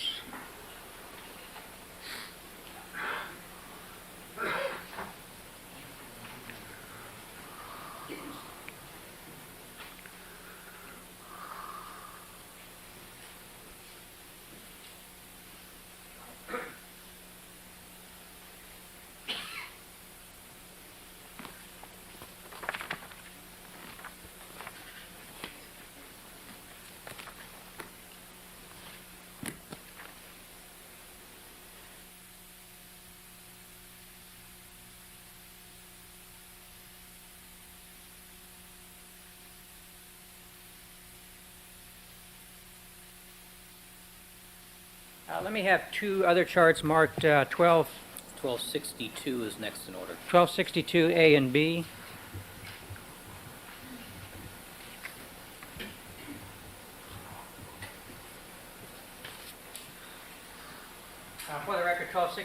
Let me have 2 other charts marked 1262 is next in order. 1262 A and B.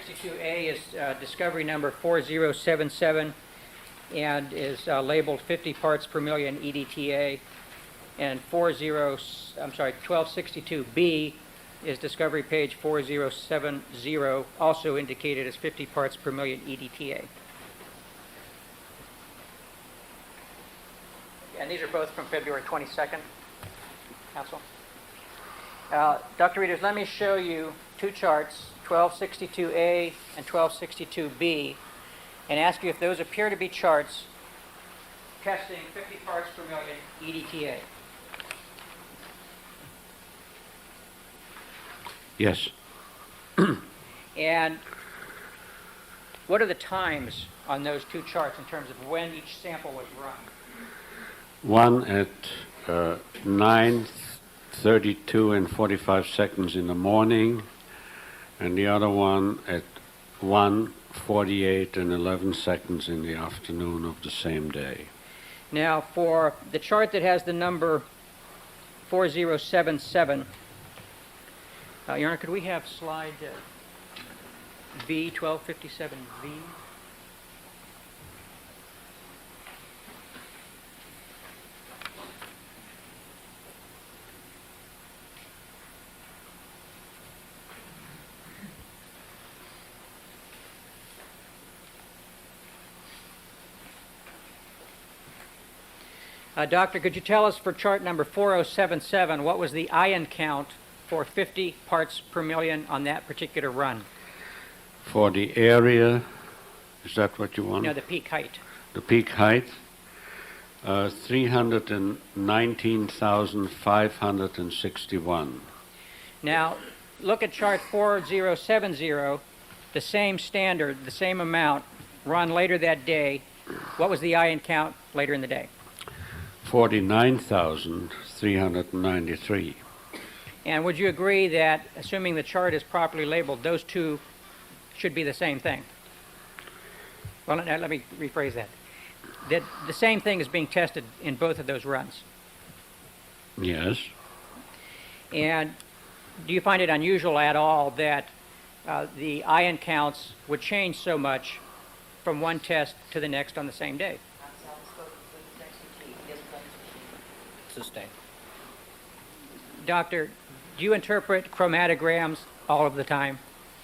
1262A is discovery number 4077 and is labeled 50 parts per million EDTA. And 1262B is discovery page 4070, also indicated as 50 parts per million EDTA. And these are both from February 22nd, Council. Dr. Readers, let me show you two charts, 1262A and 1262B, and ask you if those appear to be charts testing 50 parts per million EDTA. Yes. And what are the times on those two charts in terms of when each sample was run? One at 9:32 and 45 seconds in the morning, and the other one at 1:48 and 11 seconds in the afternoon of the same day. Now, for the chart that has the number 4077, Your Honor, could we have slide V, 1257V? Doctor, could you tell us for chart number 4077, what was the ion count for 50 parts per million on that particular run? For the area, is that what you want? No, the peak height. The peak height, 319,561. Now, look at chart 4070, the same standard, the same amount, run later that day. What was the ion count later in the day? 49,393. And would you agree that, assuming the chart is properly labeled, those two should be the same thing? Well, let me rephrase that. That the same thing is being tested in both of those runs. Yes. And do you find it unusual at all that the ion counts would change so much from one test to the next on the same day? Sustained. Doctor, do you interpret chromatograms all of the time?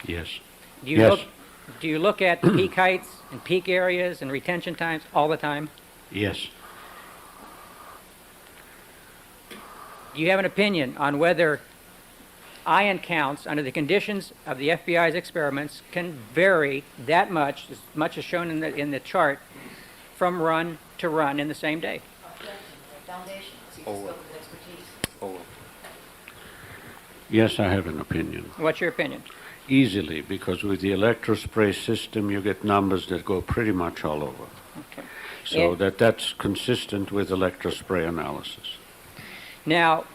Yes. Do you look at peak heights and peak areas and retention times all the time? Yes. Do you have an opinion on whether ion counts under the conditions of the FBI's experiments can vary that much as shown in the chart, from run to run in the same day? Foundation, see the scope of expertise. Yes, I have an opinion. What's your opinion? Easily, because with the electrospray system, you get numbers that go pretty much all over. Okay. So that's consistent with electrospray analysis. Now,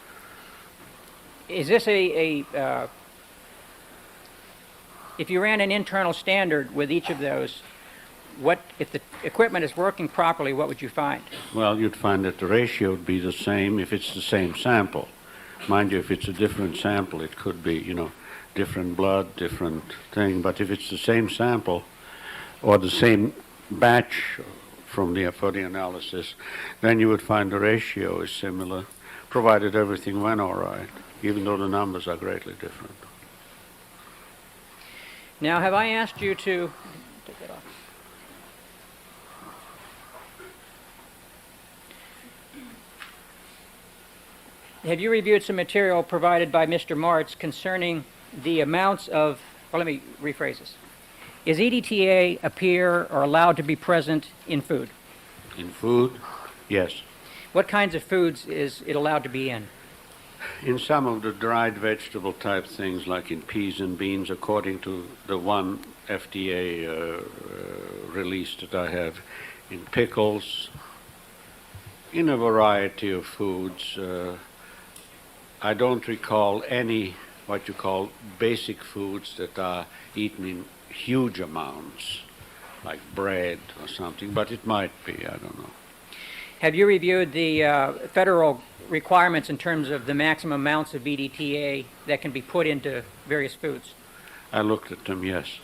is this if you ran an internal standard with each of those, what if the equipment is working properly, what would you find? Well, you'd find that the ratio would be the same if it's the same sample. Mind you, if it's a different sample, it could be, different blood, different thing. But if it's the same sample or the same batch for the analysis, then you would find the ratio is similar, provided everything went all right, even though the numbers are greatly different. Now, have I asked you to take that off? Have you reviewed some material provided by Mr. Martz concerning the amounts of, well, let me rephrase this. Is EDTA appear or allowed to be present in food? In food, yes. What kinds of foods is it allowed to be in? In some of the dried vegetable type things, like in peas and beans, according to the one FDA release that I have, in pickles, in a variety of foods. I don't recall any what you call basic foods that are eaten in huge amounts, like bread or something, but it might be, I don't know. Have you reviewed the federal requirements in terms of the maximum amounts of EDTA that can be put into various foods? I looked at them, yes.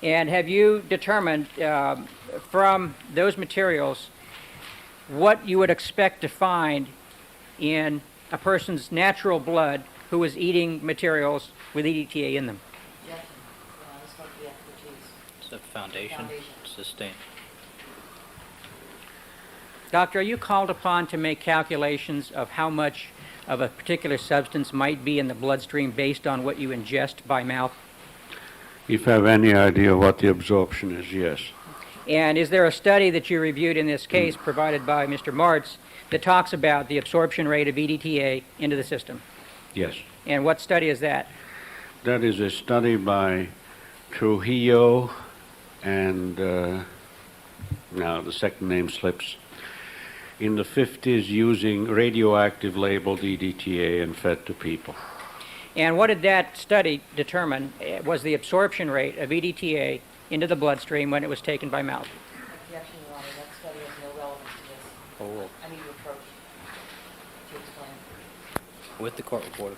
And have you determined from those materials what you would expect to find in a person's natural blood who is eating materials with EDTA in them? Objection. This might be expertise. Is that foundation? Foundation. Sustained. Doctor, are you called upon to make calculations of how much of a particular substance might be in the bloodstream based on what you ingest by mouth? If I have any idea what the absorption is, yes. And is there a study that you reviewed in this case provided by Mr. Martz that talks about the absorption rate of EDTA into the system? Yes. And what study is that? That is a study by Trujillo and, now the second name slips, in the 50s using radioactive labeled EDTA and fed to people. And what did that study determine was the absorption rate of EDTA into the bloodstream when it was taken by mouth? Objection, Your Honor. That study has no relevance to this. Overruled. I need to approach to explain. With the court reporter.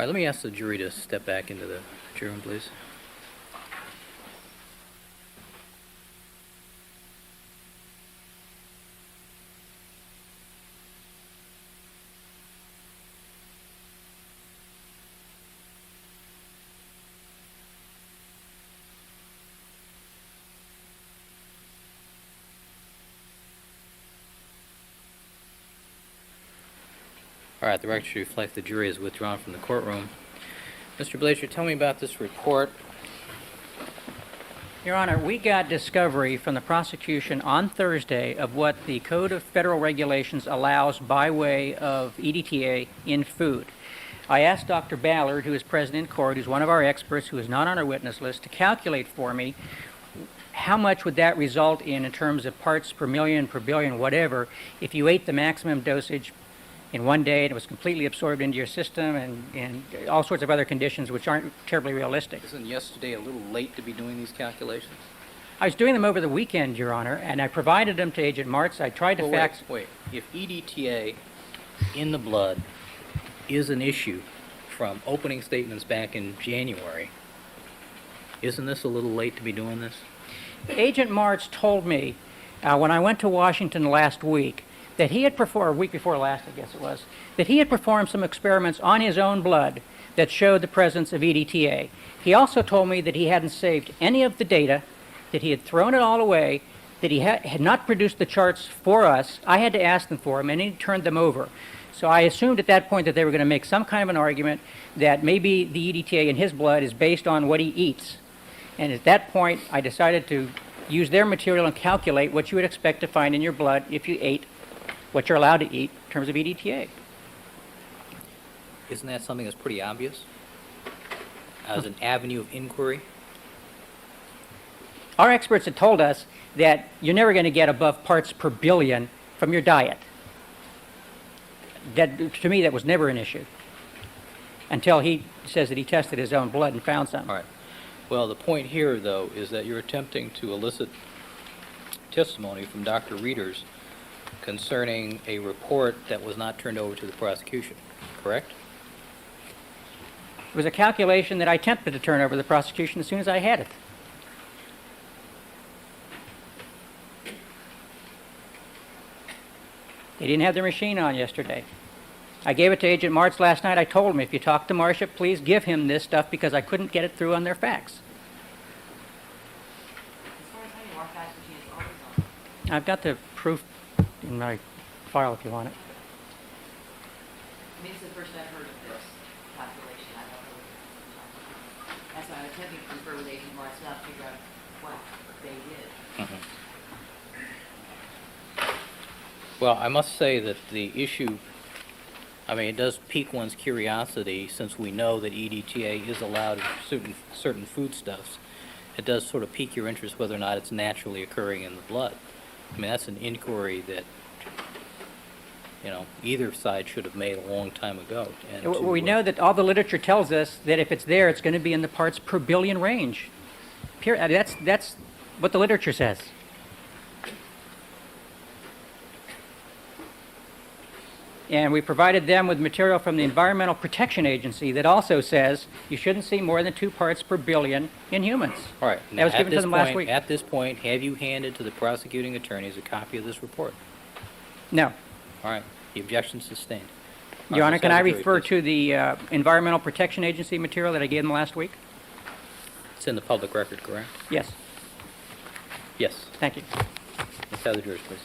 right, let me ask the jury to step back into the jury room, please. All right, the record should reflect the jury is withdrawn from the courtroom. Mr. Blazer, tell me about this report. Your Honor, we got discovery from the prosecution on Thursday of what the Code of Federal Regulations allows by way of EDTA in food. I asked Dr. Ballard, who is present in court, who's one of our experts, who is not on our witness list, to calculate for me how much would that result in terms of parts per million, per billion, whatever, if you ate the maximum dosage in one day and it was completely absorbed into your system, and all sorts of other conditions which aren't terribly realistic. Isn't yesterday a little late to be doing these calculations? I was doing them over the weekend, Your Honor, and I provided them to Agent Martz. I tried to Well, fax... wait. If EDTA in the blood is an issue from opening statements back in January, isn't this a little late to be doing this? Agent Martz told me when I went to Washington last week that he had performed, a week before last, I guess it was, that he had performed some experiments on his own blood that showed the presence of EDTA. He also told me that he hadn't saved any of the data, that he had thrown it all away, that he had not produced the charts for us. I had to ask them for them, and he turned them over. So I assumed at that point that they were going to make some kind of an argument that maybe the EDTA in his blood is based on what he eats. And at that point, I decided to use their material and calculate what you would expect to find in your blood if you ate what you're allowed to eat in terms of EDTA. Isn't that something that's pretty obvious as an avenue of inquiry? Our experts had told us that you're never going to get above parts per billion from your diet. That, to me, that was never an issue until he says that he tested his own blood and found some. All right. Well, the point here, though, is that you're attempting to elicit testimony from Dr. Reeders concerning a report that was not turned over to the prosecution, correct? It was a calculation that I attempted to turn over to the prosecution as soon as I had it. They didn't have their machine on yesterday. I gave it to Agent Martz last night. I told him, if you talk to Marcia, please give him this stuff because I couldn't get it through on their fax. As far as I know, our fax machine is always on. I've got the proof in my file if you want it. I mean, this is the first I've heard of this calculation. I don't know. That's why I was attempting to confer with Agent Martz now to figure out what they did. Well, I must say that the issue, I mean, it does pique one's curiosity since we know that EDTA is allowed in certain foodstuffs. It does sort of pique your interest whether or not it's naturally occurring in the blood. I mean, that's an inquiry that, you know, either side should have made a long time ago. And We know that all the literature tells us that if it's there, it's going to be in the parts per billion range. That's what the literature says. And we provided them with material from the Environmental Protection Agency that also says you shouldn't see more than 2 parts per billion in humans. All right. That was given to them last week. At this point, have you handed to the prosecuting attorneys a copy of this report? No. All right. The objection sustained. All Your right, Honor, let's can have I the jury, refer please. to the Environmental Protection Agency material that I gave them last week? It's in the public record, correct? Yes. Yes. Thank you. Let's have the jurors, please.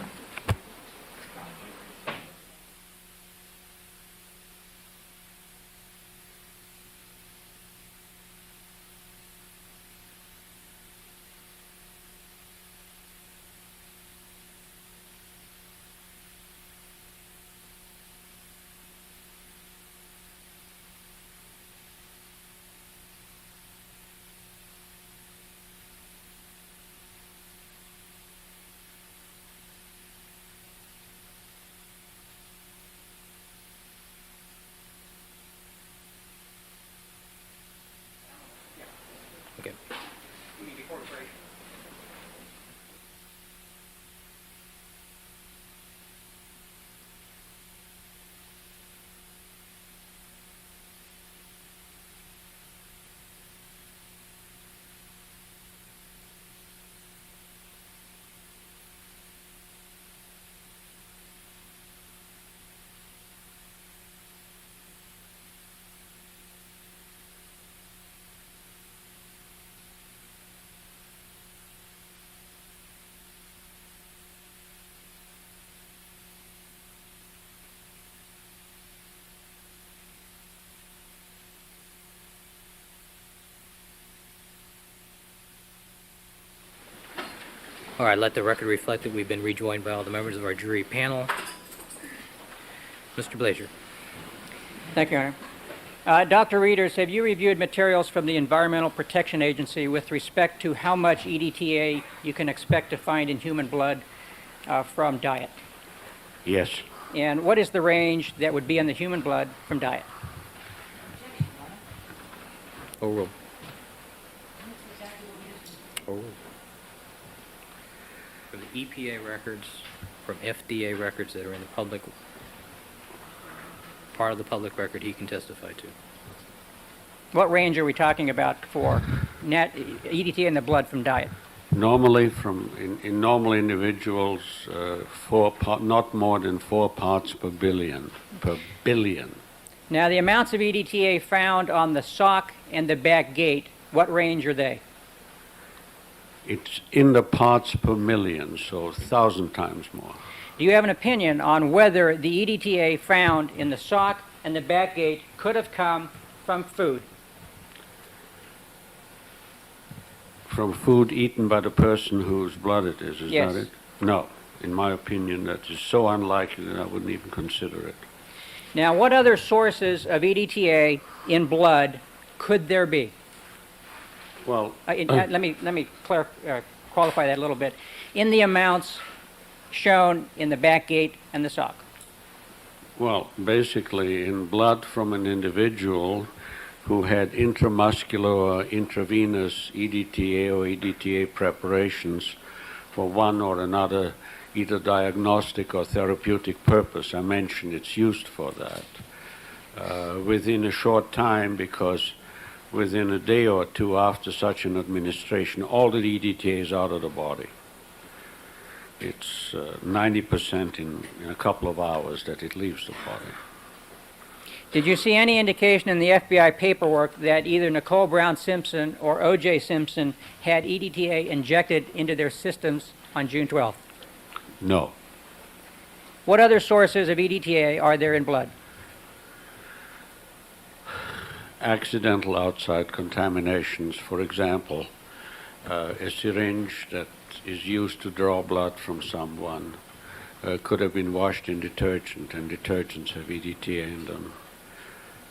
Okay. All right, let the record reflect that we've been rejoined by all the members of our jury panel. Mr. Blazier. Thank you, Your Honor. Dr. Reeders, have you reviewed materials from the Environmental Protection Agency with respect to how much EDTA you can expect to find in human blood from diet? Yes. And what is the range that would be in the human blood from diet? Overruled. Overruled. For the EPA records, from FDA records that are in the public, part of the public record he can testify to. What range are we talking about for EDTA in the blood from diet? Normally, in normal individuals, not more than 4 parts per billion. Now, the amounts of EDTA found on the sock and the back gate, what range are they? It's in the parts per million, so 1,000 times more. Do you have an opinion on whether the EDTA found in the sock and the back gate could have come from food? From food eaten by the person whose blood it is Yes. that it? No. In my opinion, that is so unlikely that I wouldn't even consider it. Now, what other sources of EDTA in blood could there be? Well, Let me qualify that a little bit. In the amounts shown in the back gate and the sock. well, basically, in blood from an individual who had intramuscular or intravenous EDTA or EDTA preparations for one or another, either diagnostic or therapeutic purpose. I mentioned it's used for that. Within a short time, because within a day or two after such an administration, all the EDTA is out of the body. It's 90% in a couple of hours that it leaves the body. Did you see any indication in the FBI paperwork that either Nicole Brown Simpson or O.J. Simpson had EDTA injected into their systems on June 12th? No. What other sources of EDTA are there in blood? Accidental outside contaminations, for example, a syringe that is used to draw blood from someone could have been washed in detergent, and detergents have EDTA in them.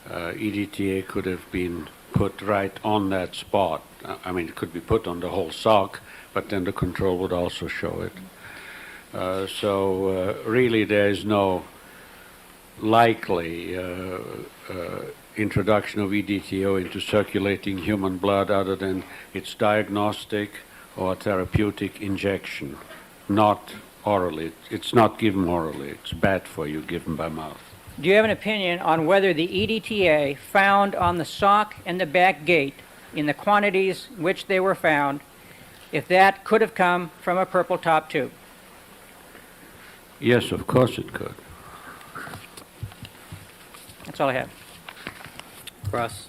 EDTA could have been put right on that spot. I mean, it could be put on the whole sock, but then the control would also show it. So really there is no likely introduction of EDTA into circulating human blood other than its diagnostic or therapeutic injection, not orally. It's not given orally. It's bad for you given by mouth. Do you have an opinion on whether the EDTA found on the sock and the back gate, in the quantities in which they were found, if that could have come from a purple top tube? Yes, of course it could. That's all I have. Cross.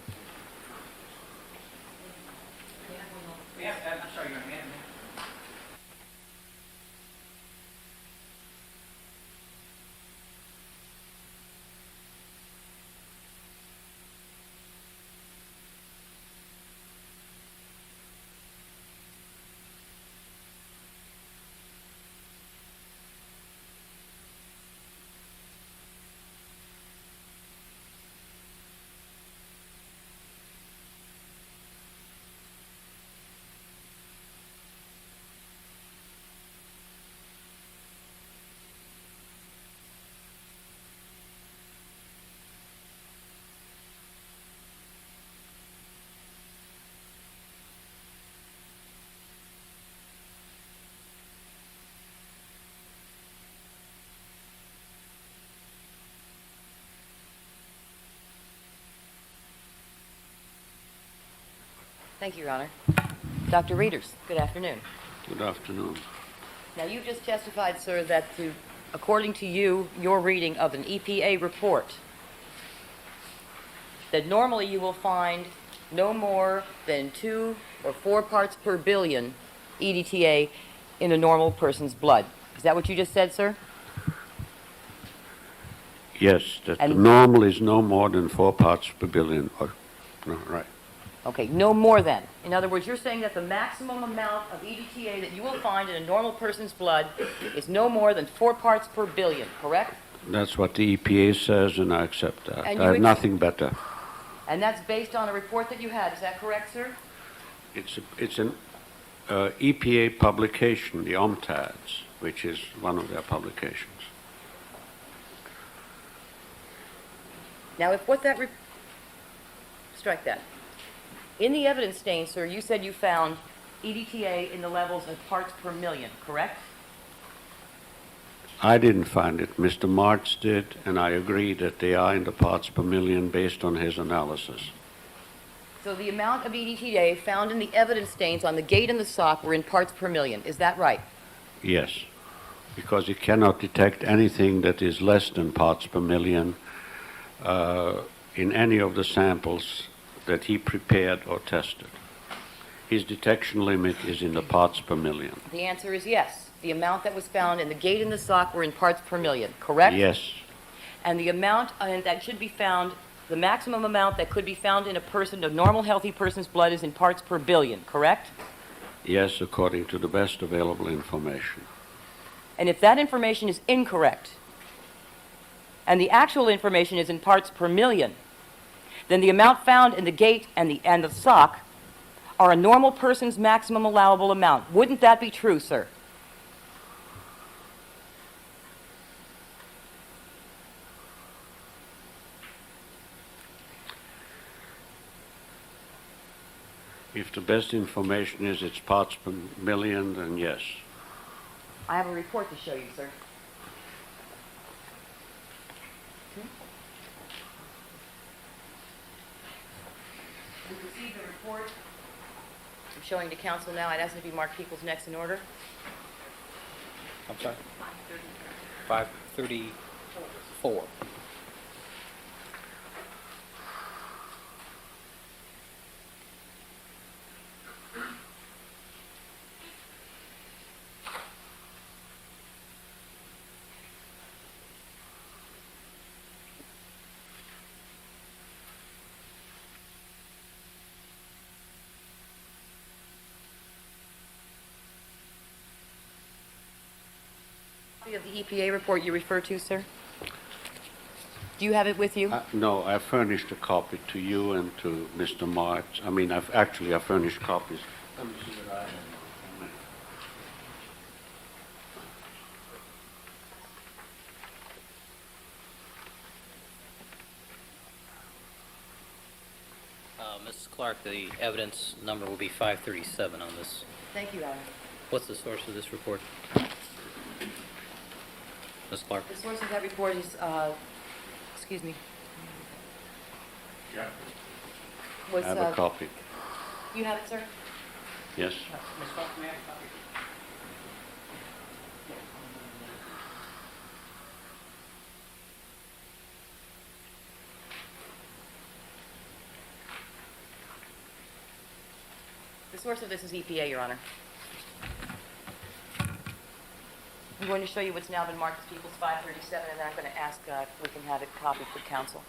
Thank you, Your Honor. Dr. Reeders, good afternoon. Good afternoon. Now, you just testified, sir, that according to you, your reading of an EPA report, that normally you will find no more than 2 or 4 parts per billion EDTA in a normal person's blood. Is that what you just said, sir? Yes, that the normal is no more than 4 parts per billion. No, right. Okay, no more than. In other words, you're saying that the maximum amount of EDTA that you will find in a normal person's blood is no more than 4 parts per billion, correct? That's what the EPA says, and I accept that. And I you have nothing better. And that's based on a report that you had, is that correct, sir? It's an EPA publication, the OMTADs, which is one of their publications. Now, if what that, strike that. In the evidence stain, sir, you said you found EDTA in the levels of parts per million, correct? I didn't find it. Mr. Martz did, and I agree that they are in the parts per million based on his analysis. So the amount of EDTA found in the evidence stains on the gate and the sock were in parts per million, is that right? Yes, because you cannot detect anything that is less than parts per million in any of the samples that he prepared or tested. His detection limit is in the parts per million. The answer is yes. The amount that was found in the gate and the sock were in parts per million, correct? Yes, And the amount that should be found, the maximum amount that could be found in a person, a normal healthy person's blood, is in parts per billion, correct? yes, according to the best available information. And if that information is incorrect, and the actual information is in parts per million, then the amount found in the gate and the sock are a normal person's maximum allowable amount. Wouldn't that be true, sir? If the best information is it's parts per million, then yes. I have a report to show you, sir. You can see the report. I'm showing to council now. I'd ask it to be marked People's next in order. I'm sorry? 534. Of the EPA report you refer to, sir? Do you have it with you? No, I furnished a copy to you and to Mr. Martz. I mean, I furnished copies. Let me see what I have. Mrs. Clark, the evidence number will be 537 on this. Thank you, Adam. What's the source of this report? Ms. Clark? The source of that report is, excuse me. Yeah. Was, I have a copy. you have it, sir? Yes. Ms. Clark, may I have a copy? The source of this is EPA, Your Honor. I'm going to show you what's now been marked as People's 537, and then I'm going to ask if we can have it copied for council,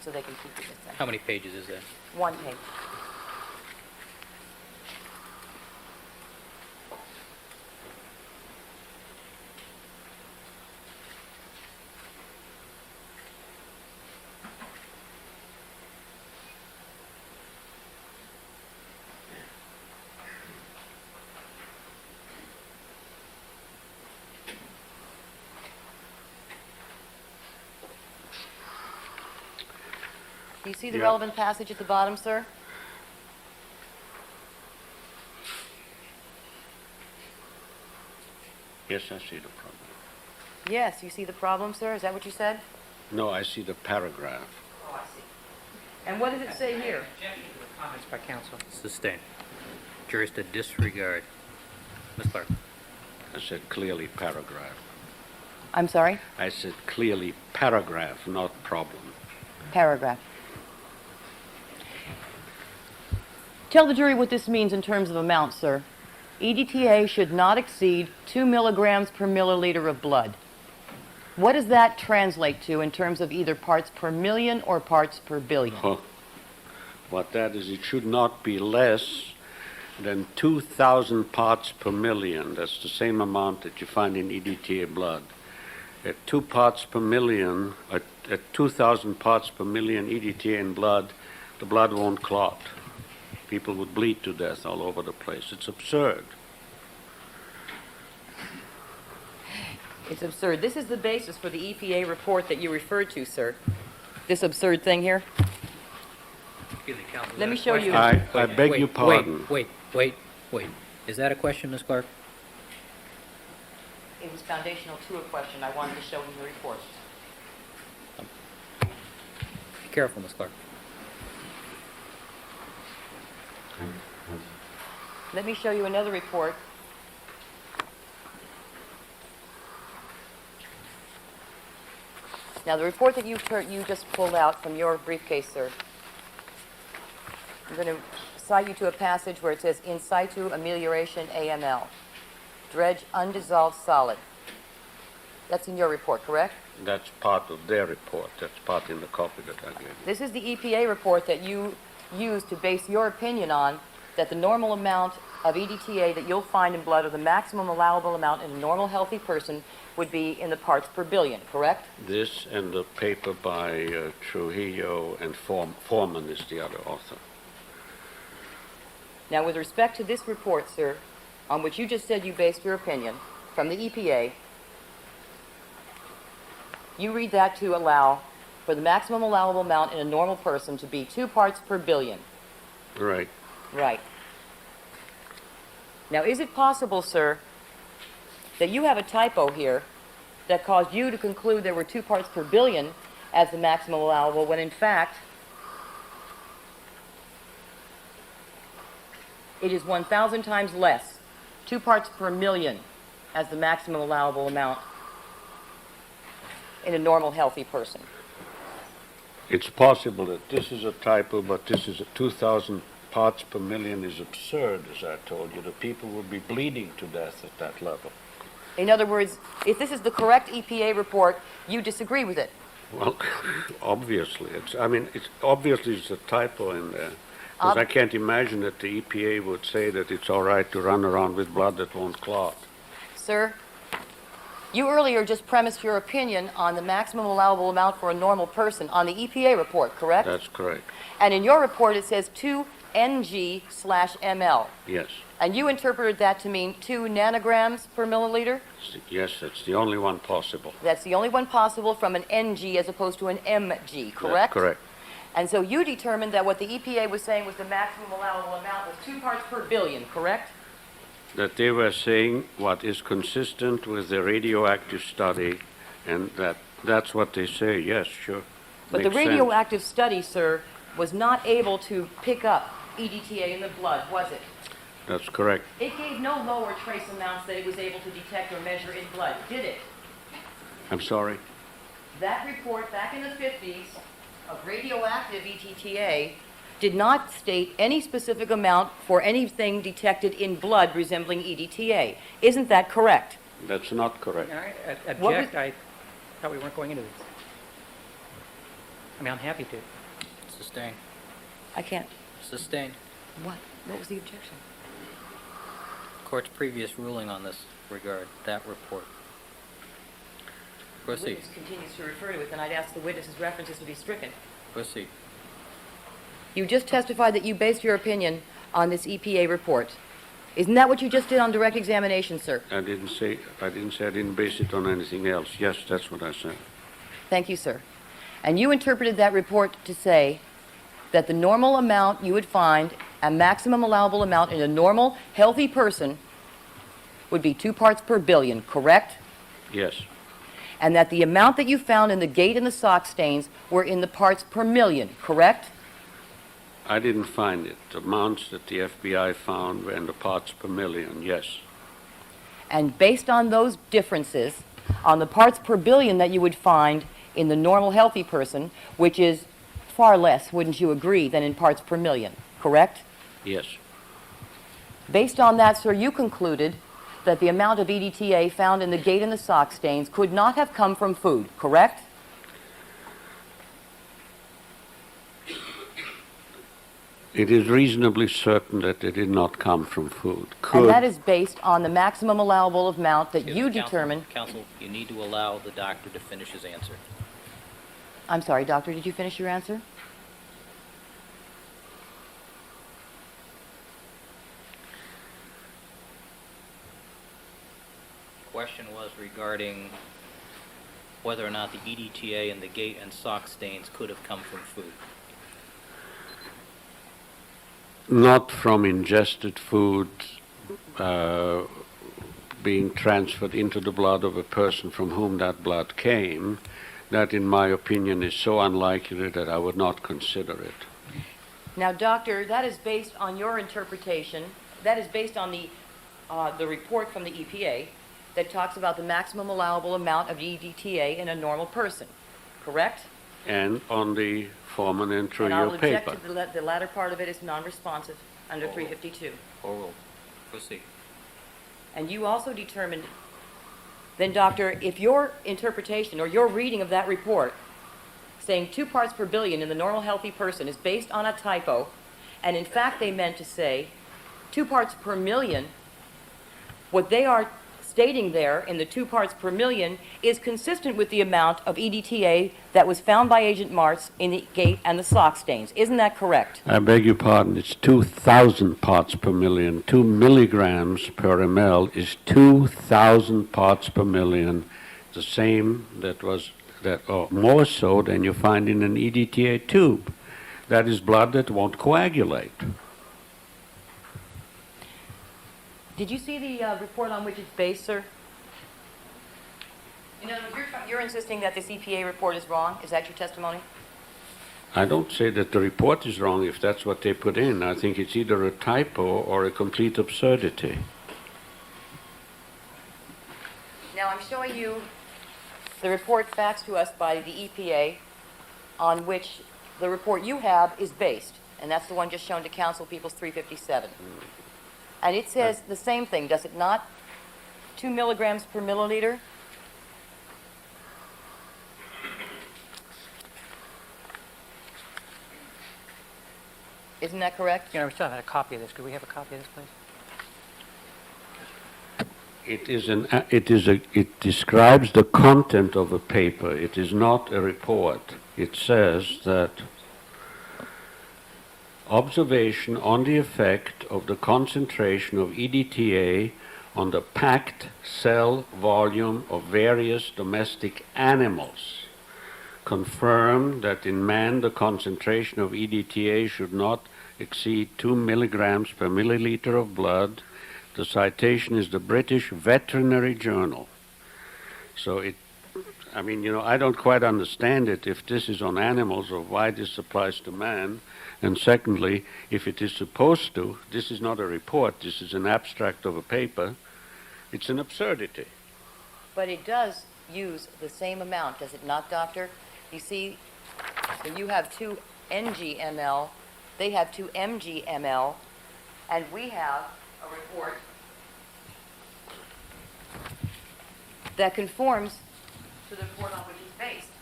so they can keep it with them. How many pages is that? 1 page. Do you see the Yeah. relevant passage at the bottom, sir? Yes, I see the problem. Yes, you see the problem, sir? Is that what you said? No, I see the paragraph. Oh, I see. And what does it say here? Comments by council. Sustained. Jurors to disregard. Ms. Clark? I said clearly paragraph. I'm sorry? I said clearly paragraph, not problem. Paragraph. Tell the jury what this means in terms of amount, sir. EDTA should not exceed 2 milligrams per milliliter of blood. What does that translate to in terms of either parts per million or parts per billion? Well, What that is, it should not be less than 2,000 parts per million. That's the same amount that you find in EDTA blood. At 2 parts per million, at 2,000 parts per million EDTA in blood, the blood won't clot. People would bleed to death all over the place. It's absurd. It's absurd. This is the basis for the EPA report that you referred to, sir. This absurd thing here. Excuse me, counsel. is Let that me a show you. question? I beg your pardon. Wait. Is that a question, Ms. Clark? It was foundational to a question. I wanted to show him the report. Be careful, Ms. Clark. Let me show you another report. Now, the report that you just pulled out from your briefcase, sir, I'm going to cite you to a passage where it says, in situ amelioration AML, dredge undissolved solid. That's in your report, correct? That's part of their report. That's part in the copy that I gave you. This is the EPA report that you used to base your opinion on, that the normal amount of EDTA that you'll find in blood, or the maximum allowable amount in a normal healthy person, would be in the parts per billion, correct? This and the paper by Trujillo and Foreman is the other author. Now, with respect to this report, sir, on which you just said you based your opinion from the EPA, you read that to allow for the maximum allowable amount in a normal person to be 2 parts per billion. Right. Right. Now, is it possible, sir, that you have a typo here that caused you to conclude there were 2 parts per billion as the maximum allowable, when in fact it is 1,000 times less, 2 parts per million as the maximum allowable amount in a normal healthy person? It's possible that this is a typo, but this is a 2,000 parts per million is absurd, as I told you. The people would be bleeding to death at that level. In other words, if this is the correct EPA report, you disagree with it. Well, obviously. It's obviously it's a typo in there. Because I can't imagine that the EPA would say that it's all right to run around with blood that won't clot. Sir, you earlier just premised your opinion on the maximum allowable amount for a normal person on the EPA report, correct? That's correct. And in your report, it says 2 ng/ml. Yes. And you interpreted that to mean 2 nanograms per milliliter? Yes, that's the only one possible. That's the only one possible from an ng as opposed to an mg, correct? That's correct. And so you determined that what the EPA was saying was the maximum allowable amount was 2 parts per billion, correct? That they were saying what is consistent with the radioactive study, and that's what they say. Yes, sure. But the Makes sense. radioactive study, sir, was not able to pick up EDTA in the blood, was it? That's correct. It gave no lower trace amounts that it was able to detect or measure in blood, did it? I'm sorry. That report back in the 50s of radioactive EDTA did not state any specific amount for anything detected in blood resembling EDTA. Isn't that correct? That's not correct. I What was- object. I thought we weren't going into this. I mean, I'm happy to. Sustained. I can't. Sustained. What? What was the objection? Court's previous ruling on this regard, that report. The Proceed. witness continues to refer to it, then I'd ask the witness's references to be stricken. Proceed. You just testified that you based your opinion on this EPA report. Isn't that what you just did on direct examination, sir? I didn't say I didn't base it on anything else. Yes, that's what I said. Thank you, sir. And you interpreted that report to say that the normal amount you would find, a maximum allowable amount in a normal, healthy person, would be 2 parts per billion, correct? Yes. And that the amount that you found in the gate and the sock stains were in the parts per million, correct? I didn't find it. The amounts that the FBI found were in the parts per million, yes. And based on those differences, on the parts per billion that you would find in the normal, healthy person, which is far less, wouldn't you agree, than in parts per million, correct? Yes. Based on that, sir, you concluded that the amount of EDTA found in the gate and the sock stains could not have come from food, correct? It is reasonably certain that they did not come from food. And that is based on the maximum allowable amount that you determine. Counsel, you need to allow the doctor to finish his answer. I'm sorry, doctor, did you finish your answer? Question was regarding whether or not the EDTA and the gate and sock stains could have come from food. Not from ingested food being transferred into the blood of a person from whom that blood came. That, in my opinion, is so unlikely that I would not consider it. Now, doctor, that is based on your interpretation. That is based on the report from the EPA that talks about the maximum allowable amount of EDTA in a normal person, correct? And on the Foreman and And Trujillo I'll object paper. to the latter part of it is non-responsive under 352. Oral. Proceed. And you also determined, then doctor, if your interpretation or your reading of that report saying 2 parts per billion in the normal healthy person is based on a typo, and in fact they meant to say 2 parts per million, what they are stating there in the 2 parts per million is consistent with the amount of EDTA that was found by Agent Martz in the gate and the sock stains. Isn't that correct? I beg your pardon, it's 2,000 parts per million. 2 milligrams per ml is 2,000 parts per million, the same or more so than you find in an EDTA tube. That is blood that won't coagulate. Did you see the report on which it's based, sir? In other words, you're insisting that this EPA report is wrong? Is that your testimony? I don't say that the report is wrong if that's what they put in. I think it's either a typo or a complete absurdity. Now, I'm showing you the report faxed to us by the EPA on which the report you have is based, and that's the one just shown to Council People's 357. And it says the same thing, does it not? 2 milligrams per milliliter? Isn't that correct? You know, we still have a copy of this. Could we have a copy of this, please? It describes the content of a paper. It is not a report. It says that observation on the effect of the concentration of EDTA on the packed cell volume of various domestic animals confirm that in man the concentration of EDTA should not exceed 2 milligrams per milliliter of blood. The citation is the British Veterinary Journal. So I don't quite understand it if this is on animals or why this applies to man. And secondly, if it is supposed to, this is not a report, this is an abstract of a paper, it's an absurdity. But it does use the same amount, does it not, doctor? You see, so you have 2 ng/ml, they have 2 mg/ml, and we have a report that conforms to the report on which it's based.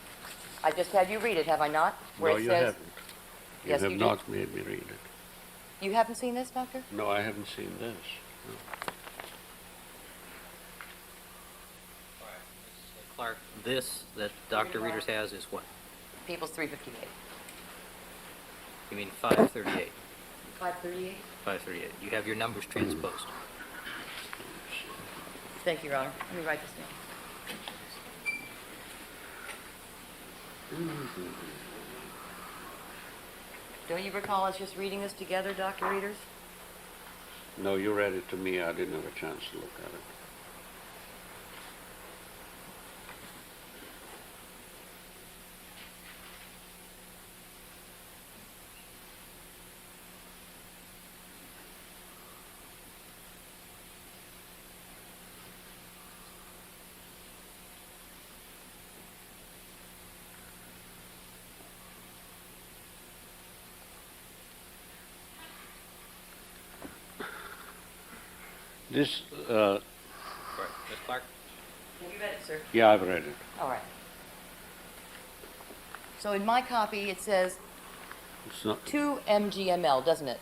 I just had you read it, have I not? Where No, it you says, haven't. You Yes, have you not made me read it. You haven't seen this, doctor? No, I haven't seen this. All right, Ms. Clark, this that Dr. Readers has is what? People's 358. You mean 538? 538? 538. You have your numbers transposed. Thank you, Your Honor. Let me write this down. Don't you recall us just reading this together, Dr. Readers? No, you read it to me. I didn't have a chance to look at it. This, Right. Ms. Clark? Have you read it, sir? yeah, I've read it. All right. So in my copy, it says It's not 2 mgml, doesn't it?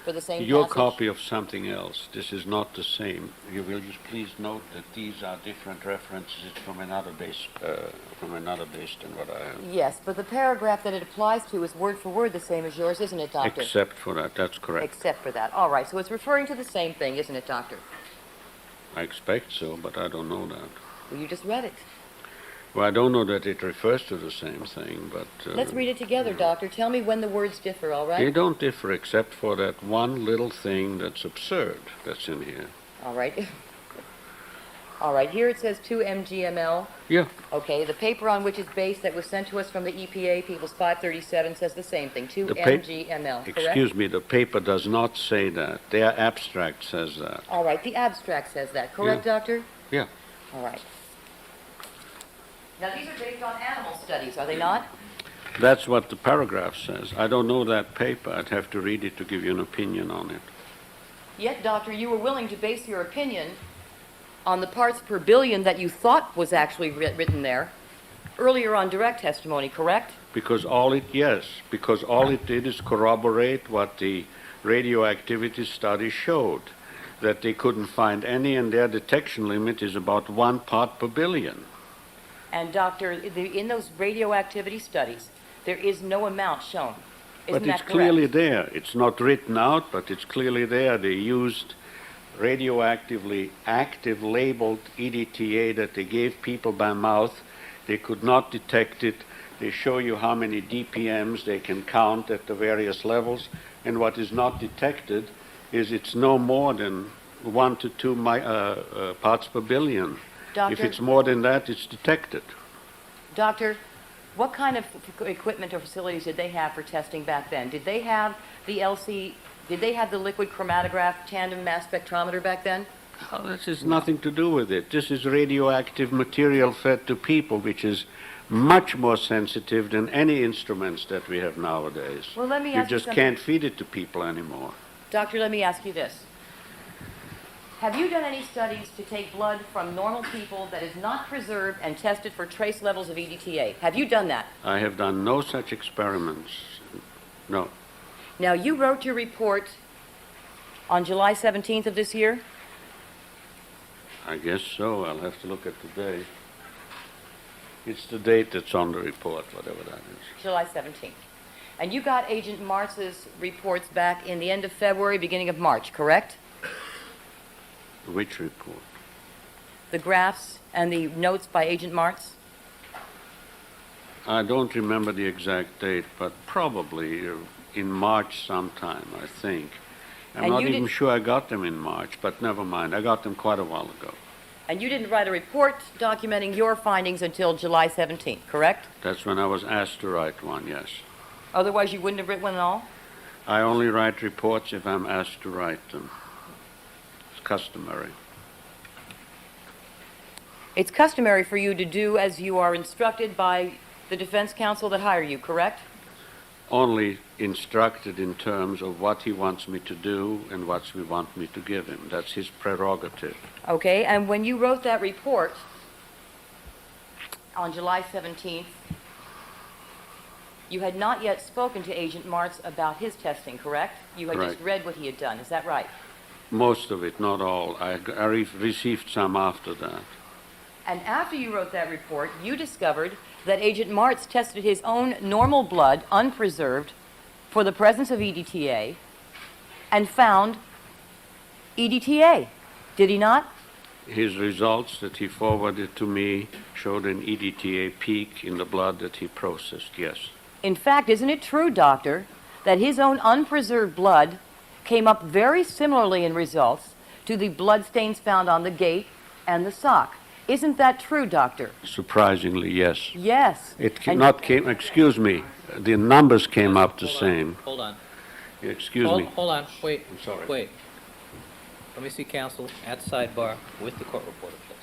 For the same your passage? copy of something else. This is not the same. You will just please note that these are different references from another base than what I have. Yes, but the paragraph that it applies to is word for word the same as yours, isn't it, Doctor? Except for that, that's correct. Except for that. All right, so it's referring to the same thing, isn't it, Doctor? I expect so, but I don't know that. Well, you just read it. Well, I don't know that it refers to the same thing, but... Let's read it together, Doctor. Tell me when the words differ, all They right? don't differ except for that one little thing that's absurd that's in here. All right. All right, here it says 2 mgml. Yeah, Okay, the paper on which it's based that was sent to us from the EPA, People's 537, says the same thing, 2 The mgml, correct? excuse me, the paper does not say that. Their abstract says that. All right, the abstract says that, correct, Doctor? Yeah. All right. Now, these are based on animal studies, are they not? That's what the paragraph says. I don't know that paper. I'd have to read it to give you an opinion on it. Yet, Doctor, you were willing to base your opinion on the parts per billion that you thought was actually written there earlier on direct testimony, correct? Because all it did is corroborate what the radioactivity study showed, that they couldn't find any, and their detection limit is about 1 part per billion. And, Doctor, in those radioactivity studies, there is no amount shown. Isn't But that it's correct? clearly there. It's not written out, but it's clearly there. They used radioactively active labeled EDTA that they gave people by mouth. They could not detect it. They show you how many DPMs they can count at the various levels. And what is not detected is it's no more than 1 to 2 parts per billion. Doctor, If it's more than that, it's detected. Doctor, what kind of equipment or facilities did they have for testing back then? Did they have the did they have the liquid chromatograph tandem mass spectrometer back then? Oh, this has nothing to do with it. This is radioactive material fed to people, which is much more sensitive than any instruments that we have nowadays. Well, let me You ask you just something. can't feed it to people anymore. Doctor, let me ask you this. Have you done any studies to take blood from normal people that is not preserved and tested for trace levels of EDTA? Have you done that? I have done no such experiments. No. Now, you wrote your report on July 17th of this year? I guess so. I'll have to look at the date. It's the date that's on the report, whatever that is. July 17th. And you got Agent Martz's reports back in the end of February, beginning of March, correct? Which report? The graphs and the notes by Agent Martz? I don't remember the exact date, but probably in March sometime, I think. I'm And not you even didn't- sure I got them in March, but never mind. I got them quite a while ago. And you didn't write a report documenting your findings until July 17th, correct? That's when I was asked to write one, yes. Otherwise, you wouldn't have written one at all? I only write reports if I'm asked to write them. It's customary. It's customary for you to do as you are instructed by the defense counsel that hire you, correct? Only instructed in terms of what he wants me to do and what we want me to give him. That's his prerogative. Okay, and when you wrote that report on July 17th, you had not yet spoken to Agent Martz about his testing, correct? You had just Right. read what he had done, is that right? Most of it, not all. I received some after that. And after you wrote that report, you discovered that Agent Martz tested his own normal blood, unpreserved, for the presence of EDTA, and found EDTA. Did he not? His results that he forwarded to me showed an EDTA peak in the blood that he processed, yes. In fact, isn't it true, Doctor, that his own unpreserved blood came up very similarly in results to the blood stains found on the gate and the sock? Isn't that true, Doctor? Surprisingly, yes. Yes. Excuse me, the numbers came up the same. Hold on. Excuse me. Hold on, wait. I'm sorry. Wait. Let me see counsel at the sidebar with the court reporter, please.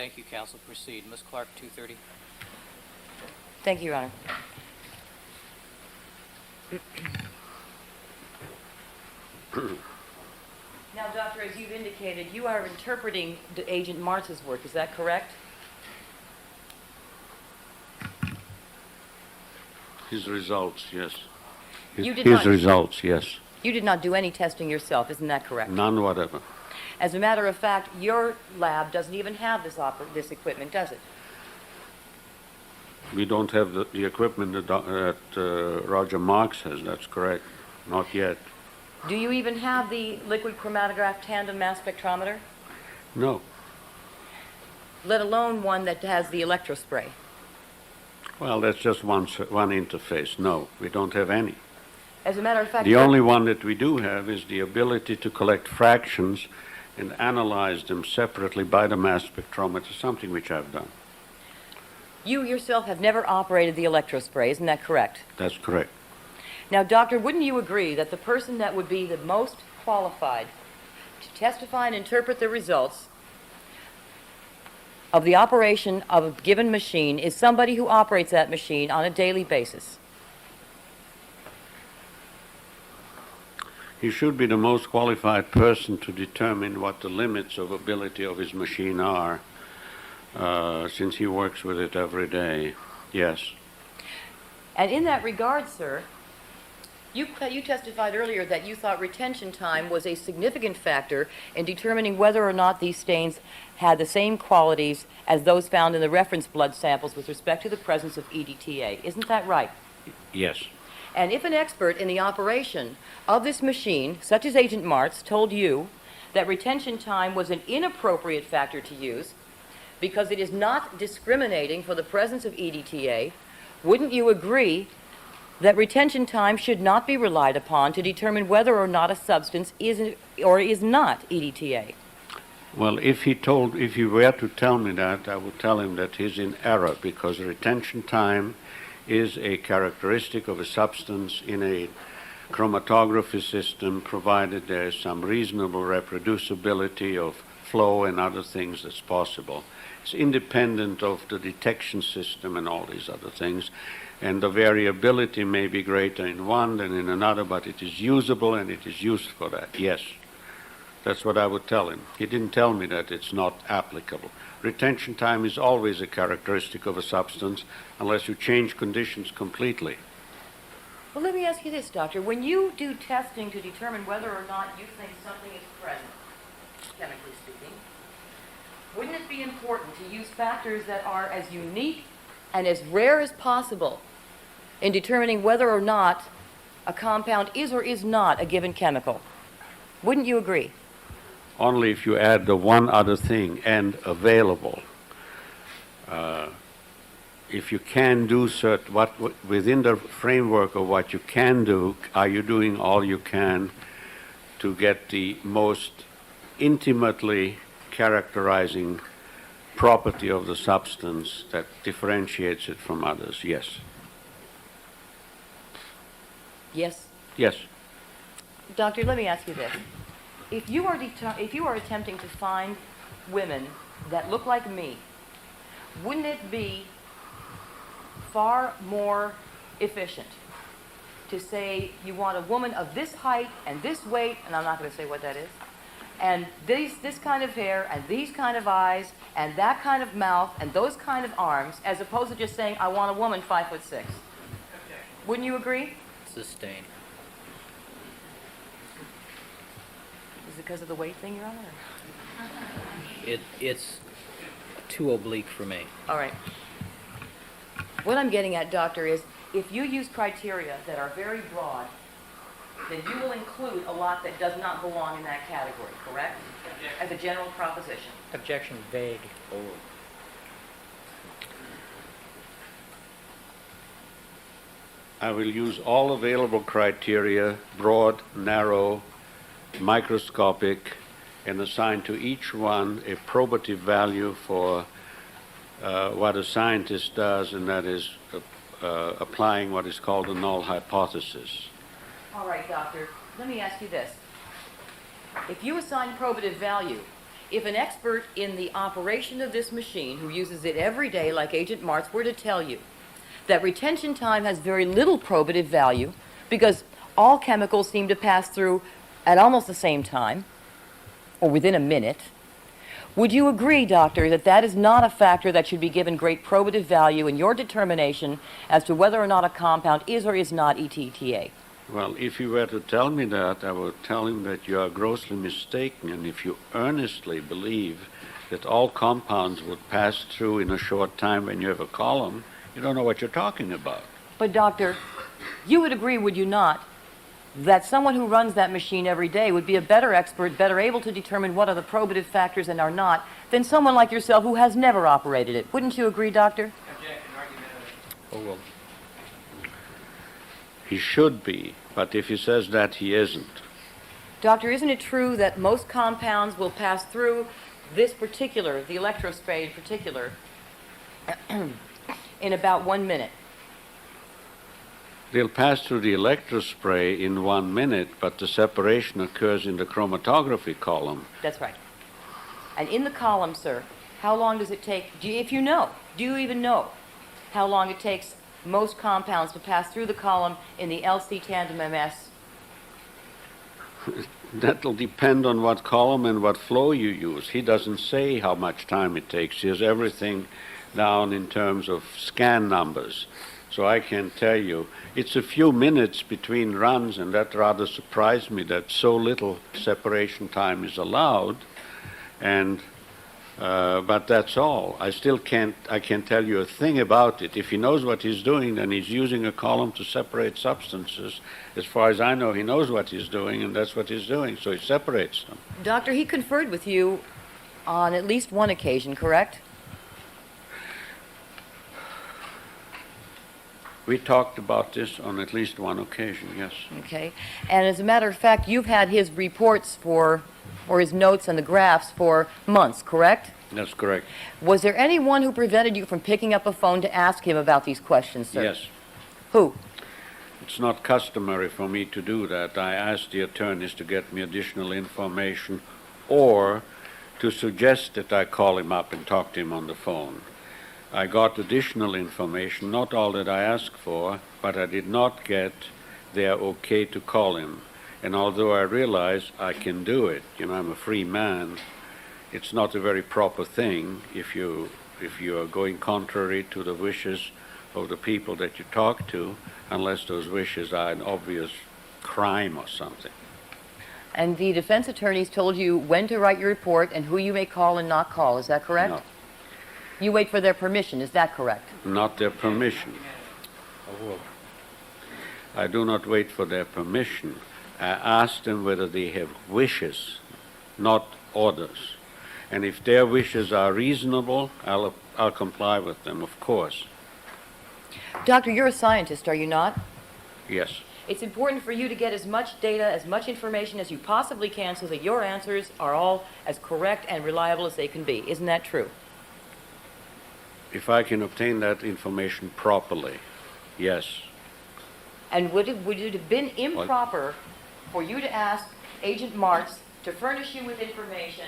Thank you, counsel. Proceed. Ms. Clark, 230. Thank you, Your Honor. Now, Doctor, as you've indicated, you are interpreting Agent Martz's work. Is that correct? His results, yes. You did His not- results, yes. You did not do any testing yourself, isn't that correct? None whatever. As a matter of fact, your lab doesn't even have this equipment, does it? We don't have the equipment that Roger Marks has, that's correct. Not yet. Do you even have the liquid chromatograph tandem mass spectrometer? No. Let alone one that has the electrospray. Well, that's just one interface. No, we don't have any. As a matter of fact, The only one that we do have is the ability to collect fractions and analyze them separately by the mass spectrometer, something which I've done. you yourself have never operated the electrospray, isn't that correct? That's correct. Now, Doctor, wouldn't you agree that the person that would be the most qualified to testify and interpret the results of the operation of a given machine is somebody who operates that machine on a daily basis? He should be the most qualified person to determine what the limits of ability of his machine are, since he works with it every day. Yes. And in that regard, sir, you testified earlier that you thought retention time was a significant factor in determining whether or not these stains had the same qualities as those found in the reference blood samples with respect to the presence of EDTA. Isn't that right? Yes. And if an expert in the operation of this machine, such as Agent Martz, told you that retention time was an inappropriate factor to use because it is not discriminating for the presence of EDTA, wouldn't you agree that retention time should not be relied upon to determine whether or not a substance is or is not EDTA? Well, if he were to tell me that, I would tell him that he's in error, because retention time is a characteristic of a substance in a chromatography system, provided there is some reasonable reproducibility of flow and other things that's possible. It's independent of the detection system and all these other things. And the variability may be greater in one than in another, but it is usable and it is used for that. Yes, that's what I would tell him. He didn't tell me that it's not applicable. Retention time is always a characteristic of a substance unless you change conditions completely. Well, let me ask you this, Doctor. When you do testing to determine whether or not you think something is present, chemically speaking, wouldn't it be important to use factors that are as unique and as rare as possible in determining whether or not a compound is or is not a given chemical? Wouldn't you agree? Only if you add the one other thing, and available. If you can do within the framework of what you can do, are you doing all you can to get the most intimately characterizing property of the substance that differentiates it from others? Yes. Yes. Yes. Doctor, let me ask you this. If you are attempting to find women that look like me, wouldn't it be far more efficient to say you want a woman of this height and this weight, and I'm not going to say what that is, and this kind of hair and these kind of eyes and that kind of mouth and those kind of arms, as opposed to just saying I want a woman 5'6"? Wouldn't you agree? Sustained. Is it because of the weight thing, Your Honor? It's too oblique for me. All right. What I'm getting at, Doctor, is if you use criteria that are very broad, then you will include a lot that does not belong in that category, correct? As a general proposition. Objection vague. I will use all available criteria, broad, narrow, microscopic, and assign to each one a probative value for what a scientist does, and that is applying what is called a null hypothesis. All right, Doctor. Let me ask you this. If you assign probative value, if an expert in the operation of this machine, who uses it every day like Agent Martz, were to tell you that retention time has very little probative value because all chemicals seem to pass through at almost the same time, or within a minute, would you agree, Doctor, that that is not a factor that should be given great probative value in your determination as to whether or not a compound is or is not ETTA? Well, if you were to tell me that, I would tell him that you are grossly mistaken, and if you earnestly believe that all compounds would pass through in a short time when you have a column, you don't know what you're talking about. But, Doctor, you would agree, would you not, that someone who runs that machine every day would be a better expert, better able to determine what are the probative factors and are not, than someone like yourself who has never operated it. Wouldn't you agree, Doctor? Oh, well. He should be, but if he says that, he isn't. Doctor, isn't it true that most compounds will pass through this particular, the electrospray in particular, in about 1 minute? They'll pass through the electrospray in 1 minute, but the separation occurs in the chromatography column. That's right. And in the column, sir, how long does it take, if you know, do you even know how long it takes most compounds to pass through the column in the LC tandem MS? That'll depend on what column and what flow you use. He doesn't say how much time it takes. He has everything down in terms of scan numbers. So I can tell you, it's a few minutes between runs, and that rather surprised me that so little separation time is allowed. And but that's all. I can't tell you a thing about it. If he knows what he's doing, then he's using a column to separate substances. As far as I know, he knows what he's doing, and that's what he's doing, so he separates them. Doctor, he conferred with you on at least one occasion, correct? We talked about this on at least one occasion, yes. Okay. And as a matter of fact, you've had his reports or his notes and the graphs for months, correct? That's correct. Was there anyone who prevented you from picking up a phone to ask him about these questions, sir? Yes. Who? It's not customary for me to do that. I ask the attorneys to get me additional information or to suggest that I call him up and talk to him on the phone. I got additional information, not all that I asked for, but I did not get their okay to call him. And although I realize I can do it, I'm a free man, it's not a very proper thing if you are going contrary to the wishes of the people that you talk to, unless those wishes are an obvious crime or something. And the defense attorneys told you when to write your report and who you may call and not call, is that correct? No. You wait for their permission, is that correct? Not their permission. I do not wait for their permission. I ask them whether they have wishes, not orders. And if their wishes are reasonable, I'll comply with them, of course. Doctor, you're a scientist, are you not? Yes. It's important for you to get as much data, as much information as you possibly can so that your answers are all as correct and reliable as they can be. Isn't that true? If I can obtain that information properly, yes. And would it have been improper for you to ask Agent Martz to furnish you with information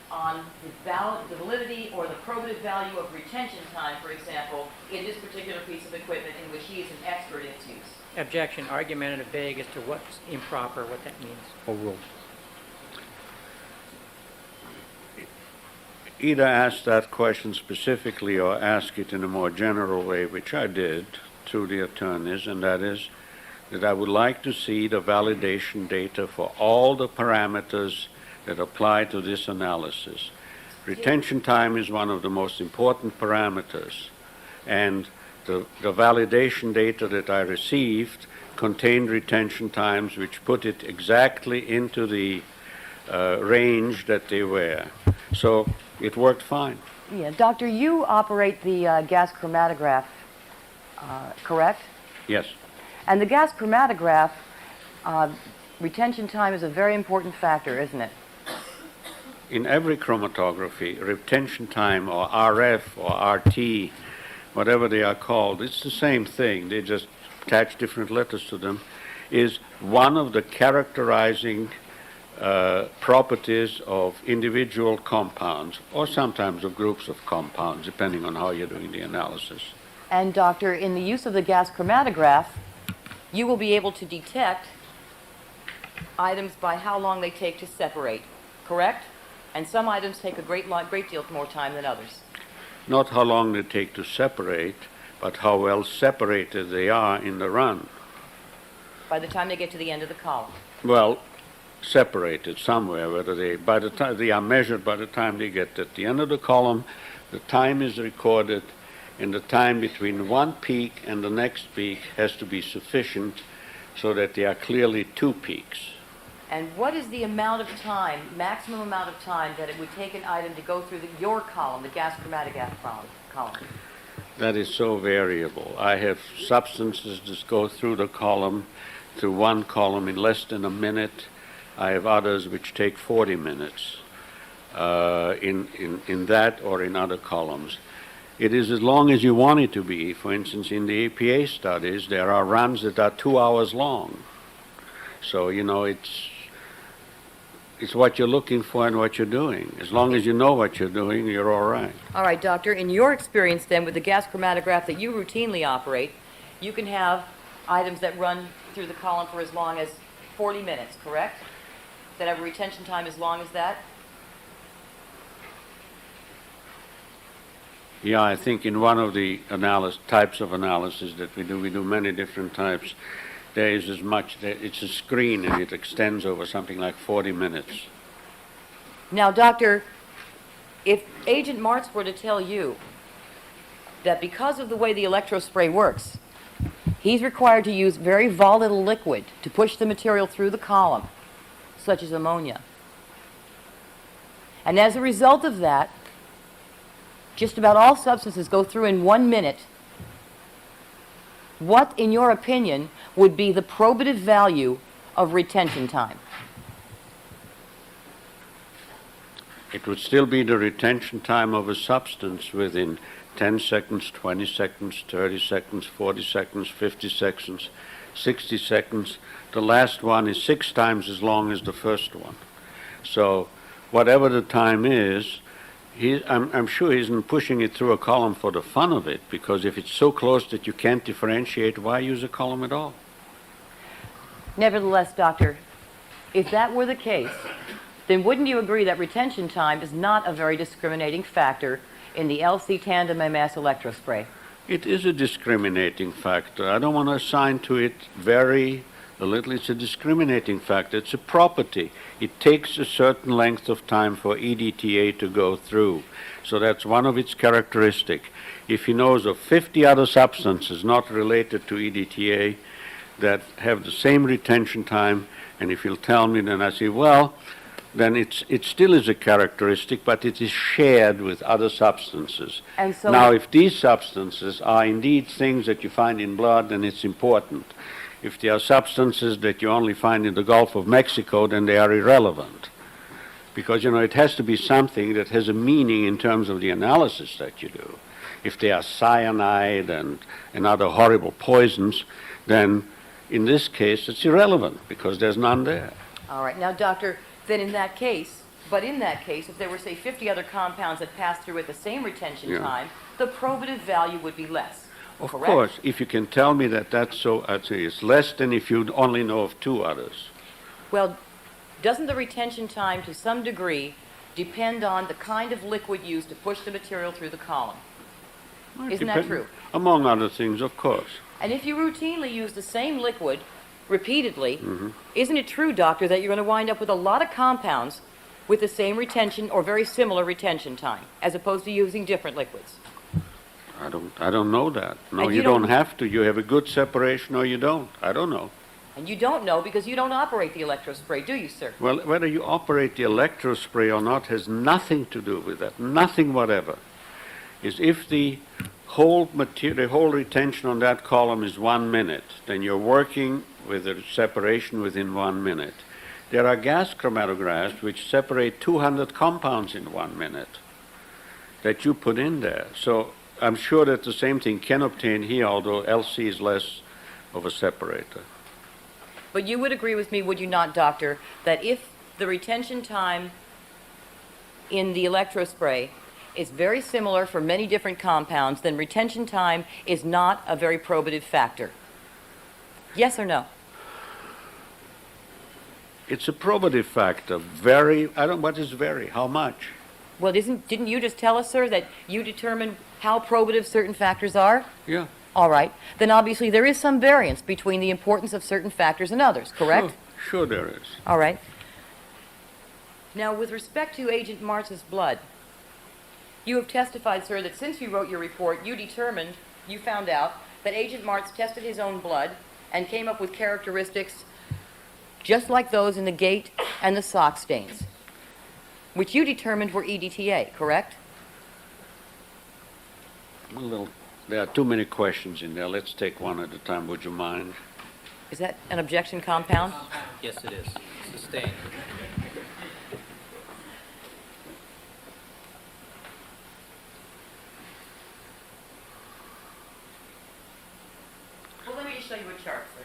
on the validity or the probative value of retention time, for example, in this particular piece of equipment in which he is an expert in its use? Objection, argumentative vague as to what's improper, what that means. Overruled. Either ask that question specifically or ask it in a more general way, which I did through the attorneys, and that is that I would like to see the validation data for all the parameters that apply to this analysis. Retention time is one of the most important parameters, and the validation data that I received contained retention times which put it exactly into the range that they were. So it worked fine. Yeah, Doctor, you operate the gas chromatograph, correct? Yes. And the gas chromatograph, retention time is a very important factor, isn't it? In every chromatography, retention time or RF or RT, whatever they are called, it's the same thing. They just attach different letters to them, is one of the characterizing properties of individual compounds, or sometimes of groups of compounds, depending on how you're doing the analysis. And doctor, in the use of the gas chromatograph, you will be able to detect items by how long they take to separate, correct? And some items take a great deal more time than others. Not how long they take to separate, but how well separated they are in the run. By the time they get to the end of the column. Well, separated somewhere, whether they are measured by the time they get at the end of the column, the time is recorded, and the time between one peak and the next peak has to be sufficient so that there are clearly two peaks. And what is the amount of time, maximum amount of time, that it would take an item to go through your column, the gas chromatograph column? That is so variable. I have substances that go through the column, through one column in less than a minute. I have others which take 40 minutes in that or in other columns. It is as long as you want it to be. For instance, in the APA studies, there are runs that are 2 hours long. So, you know, it's what you're looking for and what you're doing. As long as you know what you're doing, you're all right. All right, doctor, in your experience then with the gas chromatograph that you routinely operate, you can have items that run through the column for as long as 40 minutes, correct? That have a retention time as long as that? Yeah, I think in one of the types of analysis that we do many different types. There is it's a screen and it extends over something like 40 minutes. Now, doctor, if Agent Martz were to tell you that because of the way the electrospray works, he's required to use very volatile liquid to push the material through the column, such as ammonia. And as a result of that, just about all substances go through in 1 minute. What, in your opinion, would be the probative value of retention time? It would still be the retention time of a substance within 10 seconds, 20 seconds, 30 seconds, 40 seconds, 50 seconds, 60 seconds. The last one is 6 times as long as the first one. So whatever the time is, I'm sure he isn't pushing it through a column for the fun of it, because if it's so close that you can't differentiate, why use a column at all? Nevertheless, doctor, if that were the case, then wouldn't you agree that retention time is not a very discriminating factor in the LC tandem MS electrospray? It is a discriminating factor. I don't want to assign to it very little. It's a discriminating factor. It's a property. It takes a certain length of time for EDTA to go through. So that's one of its characteristics. If he knows of 50 other substances not related to EDTA that have the same retention time, and if he'll tell me, then I say, well, then it still is a characteristic, but it is shared with other substances. And so now, if these substances are indeed things that you find in blood, then it's important. If they are substances that you only find in the Gulf of Mexico, then they are irrelevant. Because, you know, it has to be something that has a meaning in terms of the analysis that you do. If they are cyanide and other horrible poisons, then in this case it's irrelevant because there's none there. All right. Now, doctor, then in that case, if there were, say, 50 other compounds that passed through at the same retention time, the probative value would be less. Of correct? course, if you can tell me that that's so, I'd say it's less than if you only know of 2 others. Well, doesn't the retention time to some degree depend on the kind of liquid used to push the material through the column? Isn't that true? Among other things, of course. And if you routinely use the same liquid repeatedly, isn't it true, doctor, that you're going to wind up with a lot of compounds with the same retention or very similar retention time, as opposed to using different liquids? I don't know that. No, And you don't have to. You have a good separation or you don't. I don't know. And you don't know because you don't operate the electrospray, do you, sir? Well, whether you operate the electrospray or not has nothing to do with that. Nothing whatever. Is if the whole retention on that column is 1 minute, then you're working with a separation within 1 minute. There are gas chromatographs which separate 200 compounds in 1 minute that you put in there. So I'm sure that the same thing can obtain here, although LC is less of a separator. But you would agree with me, would you not, doctor, that if the retention time in the electrospray is very similar for many different compounds, then retention time is not a very probative factor. Yes or no? It's a probative factor. Very, I don't, what is very? How much? Well, didn't you just tell us, sir, that you determine how probative certain factors are? Yeah. All right. Then obviously there is some variance between the importance of certain factors and others, correct? Sure there is. All right. Now, with respect to Agent Martz's blood, you have testified, sir, that since you wrote your report, you found out that Agent Martz tested his own blood and came up with characteristics just like those in the gate and the sock stains, which you determined were EDTA, correct? Well, there are too many questions in there. Let's take one at a time. Would you mind? Is that an objection compound? Yes, it is. Sustained. Well, let me just show you a chart, sir.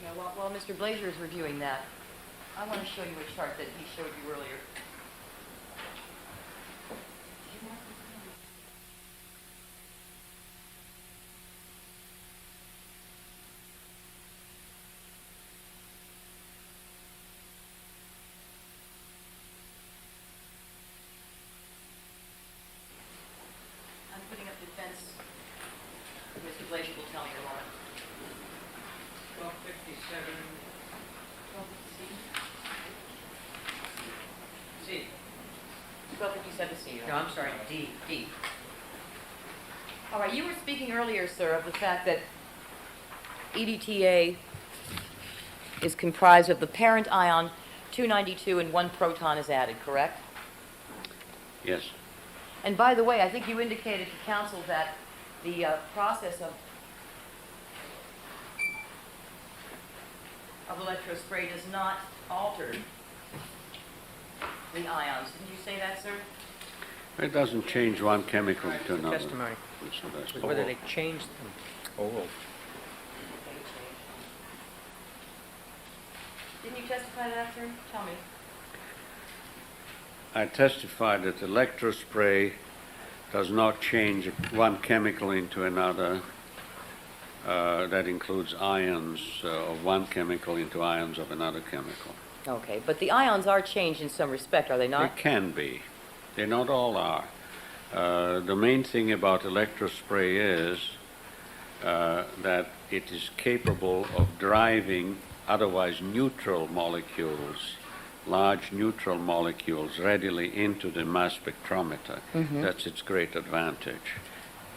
Yeah, while Mr. Blazer is reviewing that, I want to show you a chart that he showed you earlier. I'm putting up defense. Mr. Blazer will tell me in a moment. 1257. C. 1257C. No, I'm sorry, D. D. All right, you were speaking earlier, sir, of the fact that EDTA is comprised of the parent ion 292 and one proton is added, correct? Yes. And by the way, I think you indicated to counsel that the process of electrospray does not alter the ions. Didn't you say that, sir? It doesn't change one chemical to another. Testimony. So that's Was whether they changed them. Oh. Didn't you testify to that, sir? Tell me. I testified that electrospray does not change one chemical into another. That includes ions of one chemical into ions of another chemical. Okay, but the ions are changed in some respect, are they They not? can be. They not all are. The main thing about electrospray is that it is capable of driving otherwise neutral molecules, large neutral molecules, readily into the mass spectrometer. That's its great advantage.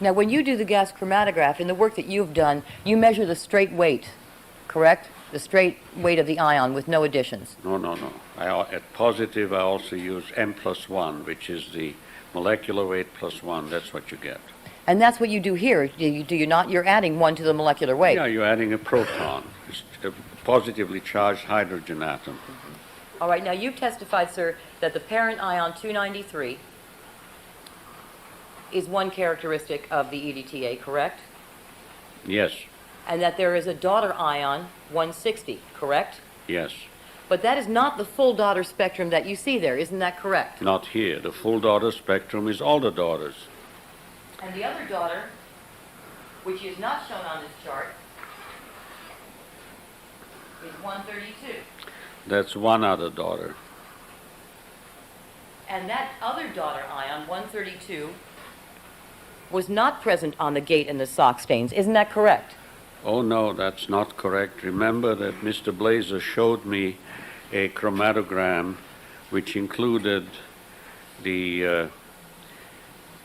Now, when you do the gas chromatograph, in the work that you've done, you measure the straight weight, correct? The straight weight of the ion with no additions. No. At positive, I also use M+1, which is the molecular weight plus 1. That's what you get. And that's what you do here, do you not? You're adding one to the molecular weight. Yeah, you're adding a proton, it's a positively charged hydrogen atom. All right, now you've testified, sir, that the parent ion 293 is one characteristic of the EDTA, correct? Yes, And that there is a daughter ion 160, correct? yes. But that is not the full daughter spectrum that you see there, isn't that correct? Not here. The full daughter spectrum is all the daughters. And the other daughter, which is not shown on this chart, is 132. That's one other daughter. And that other daughter ion, 132, was not present on the gate and the sock stains. Isn't that correct? Oh, no, that's not correct. Remember that Mr. Blazer showed me a chromatogram which included the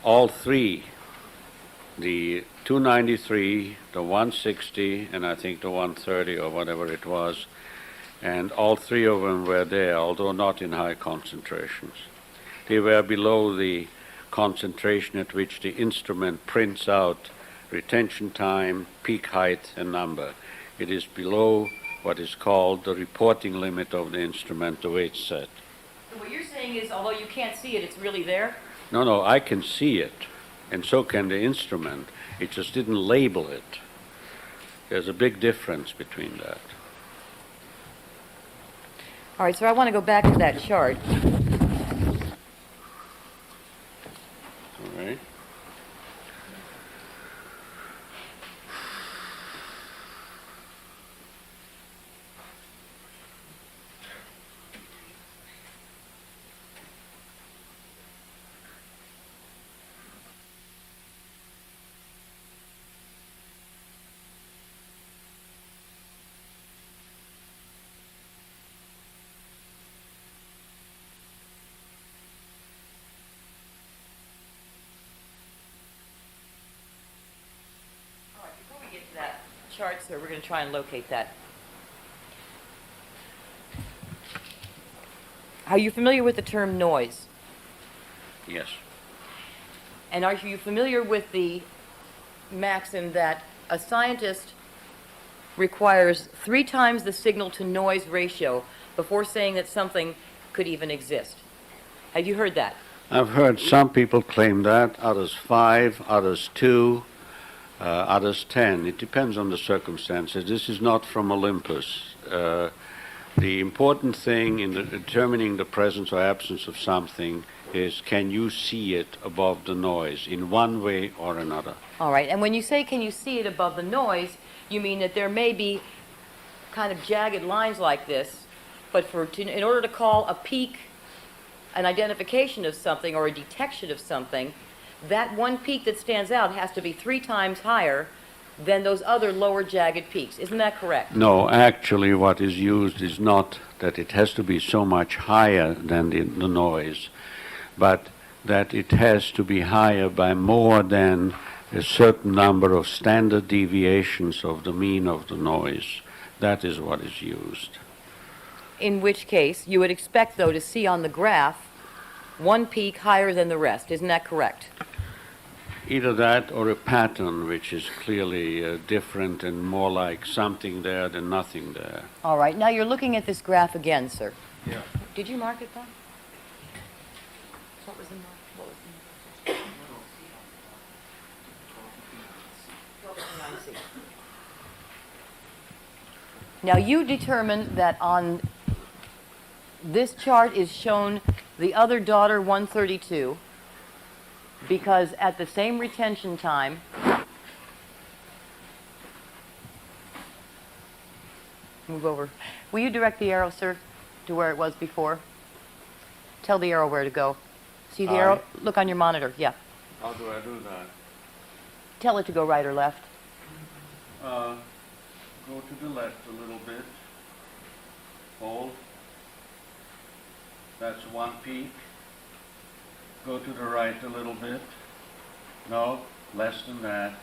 all three, the 293, the 160, and I think the 130 or whatever it was, and all three of them were there, although not in high concentrations. They were below the concentration at which the instrument prints out retention time, peak height, and number. It is below what is called the reporting limit of the instrument, the way it's set. So what you're saying is, although you can't see it, it's really there? No, I can see it, and so can the instrument. It just didn't label it. There's a big difference between that. All right, so I want to go back to that chart. All right? All right, before we get to that chart, sir, we're going to try and locate that. Are you familiar with the term noise? Yes. And are you familiar with the maxim that a scientist requires 3 times the signal-to-noise ratio before saying that something could even exist? Have you heard that? I've heard some people claim that, others 5, others 2, others 10. It depends on the circumstances. This is not from Olympus. The important thing in determining the presence or absence of something is, can you see it above the noise in one way or another? All right, and when you say can you see it above the noise, you mean that there may be kind of jagged lines like this, but in order to call a peak an identification of something or a detection of something, that one peak that stands out has to be 3 times higher than those other lower jagged peaks. Isn't that correct? No, actually what is used is not that it has to be so much higher than the noise, but that it has to be higher by more than a certain number of standard deviations of the mean of the noise. That is what is used. In which case, you would expect, though, to see on the graph one peak higher than the rest. Isn't that correct? Either that or a pattern which is clearly different and more like something there than nothing there. All right, now you're looking at this graph again, sir. Yeah. Did you mark it, Bob? What was the mark? What was the mark? Now you determined that on this chart is shown the other daughter 132 because at the same retention time move over. Will you direct the arrow, sir, to where it was before? Tell the arrow where to go. See the arrow? Look on your monitor. Yeah. How do I do that? Tell it to go right or left. Go to the left a little bit. Hold. That's one peak. Go to the right a little bit. No, less than that.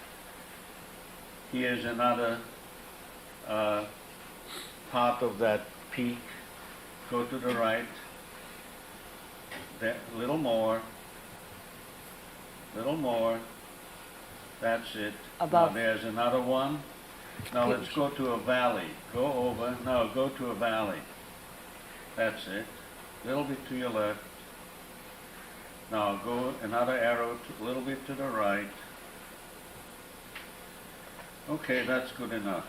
Here's another part of that peak. Go to the right. That, little more. Little more. That's it. Above. Now there's another one. Now let's go to a valley. Go over. No, go to a valley. That's it. A little bit to your left. Now go another arrow a little bit to the right. Okay, that's good enough.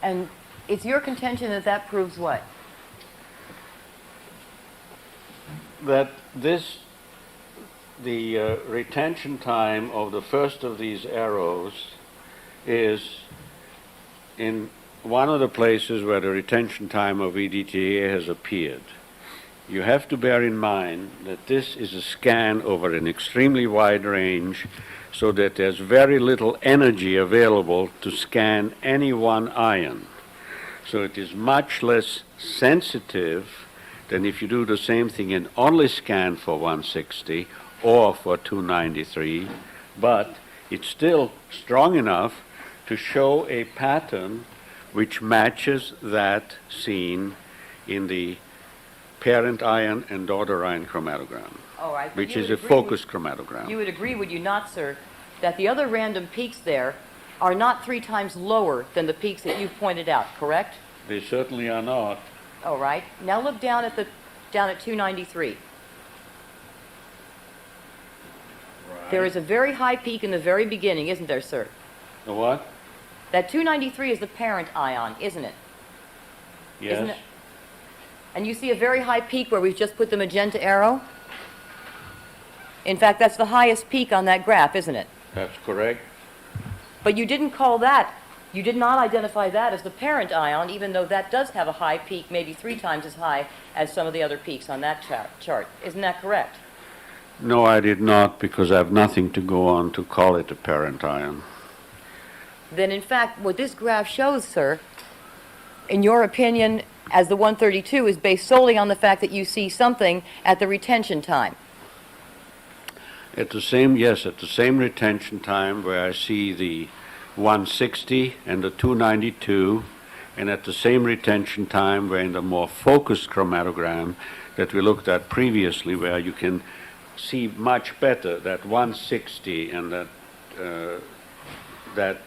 And it's your contention that that proves what? That the retention time of the first of these arrows is in one of the places where the retention time of EDTA has appeared. You have to bear in mind that this is a scan over an extremely wide range, so that there's very little energy available to scan any one ion. So it is much less sensitive than if you do the same thing and only scan for 160 or for 293, but it's still strong enough to show a pattern which matches that seen in the parent ion and daughter ion chromatogram, All right. but which you is would a agree with- focus chromatogram. You would agree, would you not, sir, that the other random peaks there are not 3 times lower than the peaks that you've pointed out, correct? They certainly are not. All right. Now look down at 293. There is a very high peak in the very beginning, isn't there, sir? The what? That 293 is the parent ion, isn't it? Yes. Isn't it? And you see a very high peak where we've just put the magenta arrow? In fact, that's the highest peak on that graph, isn't it? That's correct. But you didn't call that, you did not identify that as the parent ion, even though that does have a high peak, maybe 3 times as high as some of the other peaks on that chart. Isn't that correct? No, I did not, because I have nothing to go on to call it a parent ion. Then in fact, what this graph shows, sir, in your opinion, as the 132, is based solely on the fact that you see something at the retention time. At the same retention time where I see the 160 and the 292, and at the same retention time where in the more focused chromatogram that we looked at previously, where you can see much better that 160 and that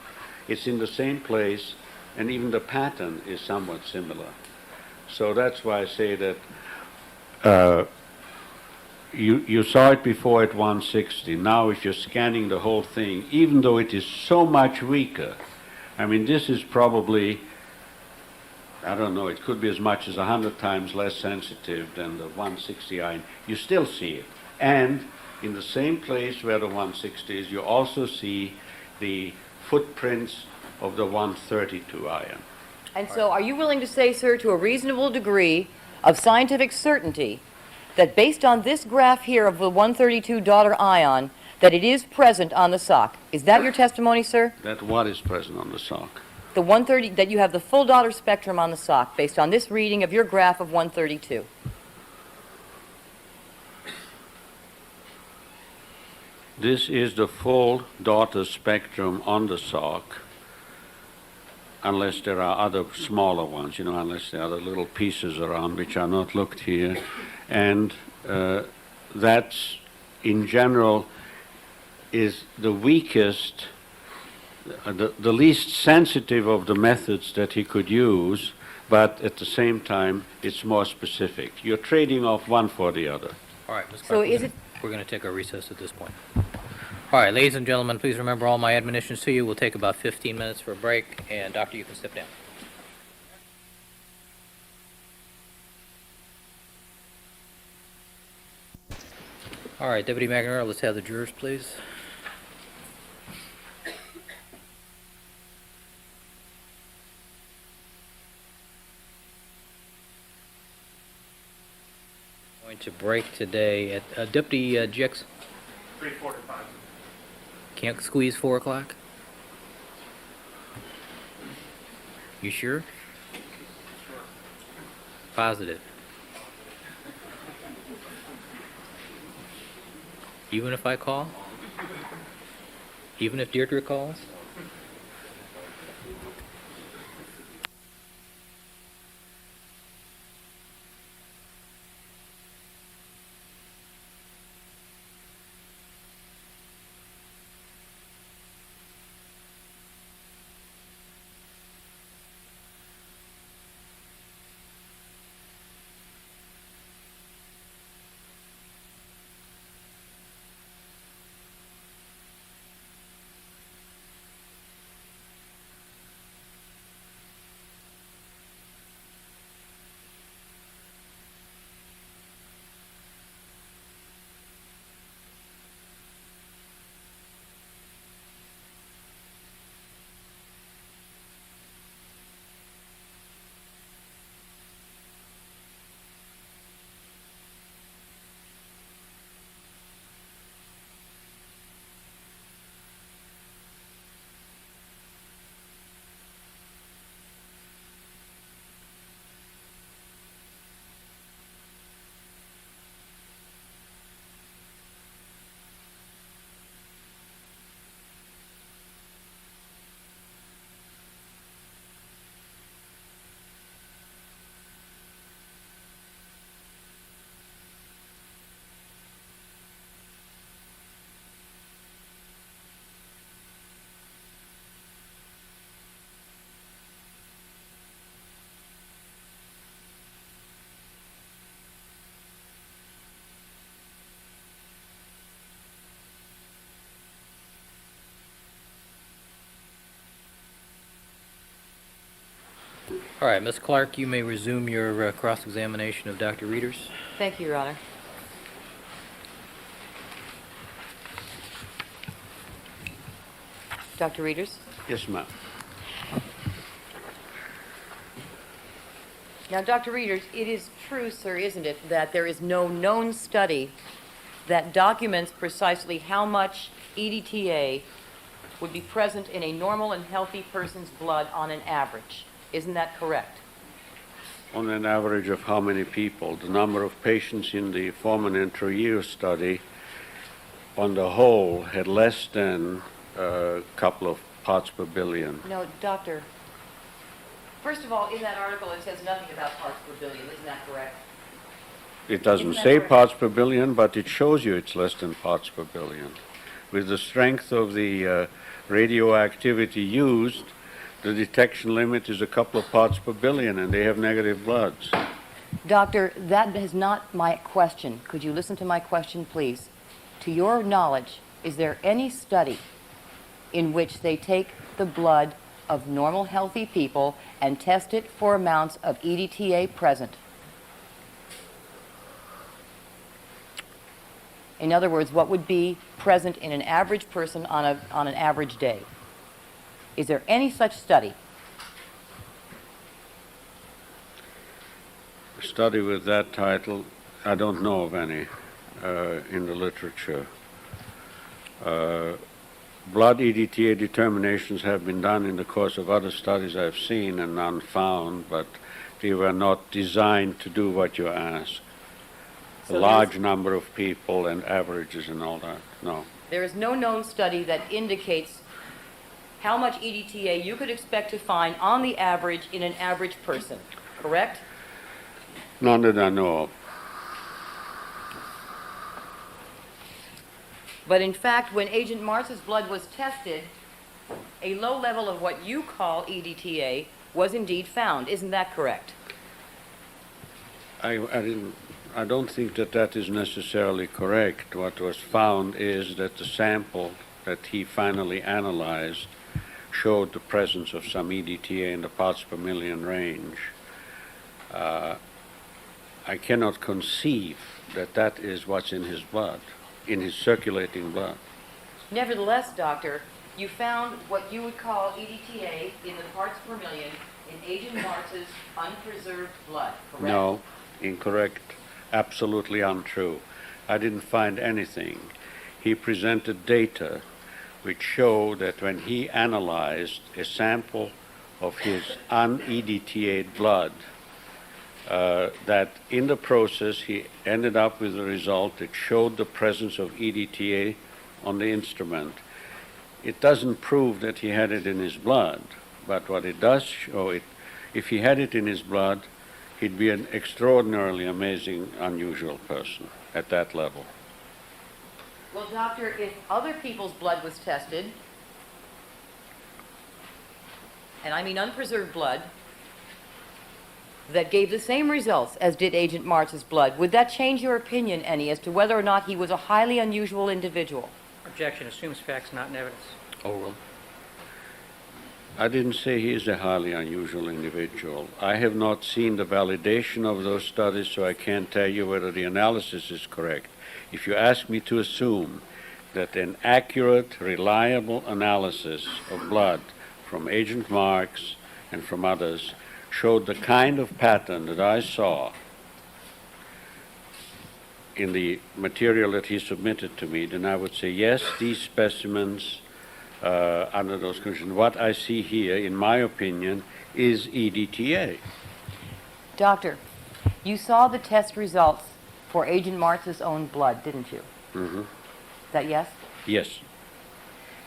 it's in the same place, and even the pattern is somewhat similar. So that's why I say that you saw it before at 160. Now if you're scanning the whole thing, even though it is so much weaker, I mean, this is probably, I don't know, it could be as much as 100 times less sensitive than the 160 ion. You still see it. And in the same place where the 160 is, you also see the footprints of the 132 ion. And so are you willing to say, sir, to a reasonable degree of scientific certainty, that based on this graph here of the 132 daughter ion, that it is present on the sock? Is that your testimony, sir? That what is present on the sock? The 130, that you have the full daughter spectrum on the sock based on this reading of your graph of 132. This is the full daughter spectrum on the sock, unless there are other smaller ones, unless there are other little pieces around which are not looked here. And that's, in general, is the weakest, the least sensitive of the methods that he could use, but at the same time, it's more specific. You're trading off one for the other. All right, Ms. So Clark, is it- we're going to take a recess at this point. All right, ladies and gentlemen, please remember all my admonitions to you. We'll take about 15 minutes for a break, and Doctor, you can step down. All right, Deputy McNamara, let's have the jurors, please. Going to break today at Deputy Jackson. 3:45. Can't squeeze 4 o'clock? You sure? Positive. Even if I call? Even if Deirdre calls? All right, Ms. Clark, you may resume your cross-examination of Dr. Reeders. Thank you, Your Honor. Dr. Reeders? Yes, ma'am. Now, Dr. Reeders, it is true, sir, isn't it, that there is no known study that documents precisely how much EDTA would be present in a normal and healthy person's blood on an average. Isn't that correct? On an average of how many people? The number of patients in the Foreman and Trujillo study on the whole had less than a couple of parts per billion. No, doctor. First of all, in that article, it says nothing about parts per billion. Isn't that correct? It doesn't Isn't that say correct? parts per billion, but it shows you it's less than parts per billion. With the strength of the radioactivity used, the detection limit is a couple of parts per billion, and they have negative bloods. Doctor, that is not my question. Could you listen to my question, please? To your knowledge, is there any study in which they take the blood of normal, healthy people and test it for amounts of EDTA present? In other words, what would be present in an average person on an average day? Is there any such study? A study with that title, I don't know of any in the literature. Blood EDTA determinations have been done in the course of other studies I've seen and none found, but they were not designed to do what you ask. So A large number of people and averages and all that, no. There is no known study that indicates how much EDTA you could expect to find on the average in an average person, correct? None that I know of. But in fact, when Agent Martz's blood was tested, a low level of what you call EDTA was indeed found. Isn't that correct? I don't think that that is necessarily correct. What was found is that the sample that he finally analyzed showed the presence of some EDTA in the parts per million range. I cannot conceive that that is what's in his blood, in his circulating blood. Nevertheless, doctor, you found what you would call EDTA in the parts per million in Agent Martz's unpreserved blood, correct? No, incorrect, absolutely untrue. I didn't find anything. He presented data which show that when he analyzed a sample of his un-EDTA'd blood, that in the process he ended up with a result that showed the presence of EDTA on the instrument. It doesn't prove that he had it in his blood, but what it does show, if he had it in his blood, he'd be an extraordinarily amazing, unusual person at that level. Well, doctor, if other people's blood was tested, and I mean unpreserved blood, that gave the same results as did Agent Martz's blood, would that change your opinion any as to whether or not he was a highly unusual individual? Objection assumes facts, not evidence. Oral. I didn't say he is a highly unusual individual. I have not seen the validation of those studies, so I can't tell you whether the analysis is correct. If you ask me to assume that an accurate, reliable analysis of blood from Agent Marks and from others showed the kind of pattern that I saw in the material that he submitted to me, then I would say, yes, these specimens under those conditions, what I see here, in my opinion, is EDTA. Doctor, you saw the test results for Agent Martz's own blood, didn't you? Mm-hmm. Is that yes? Yes.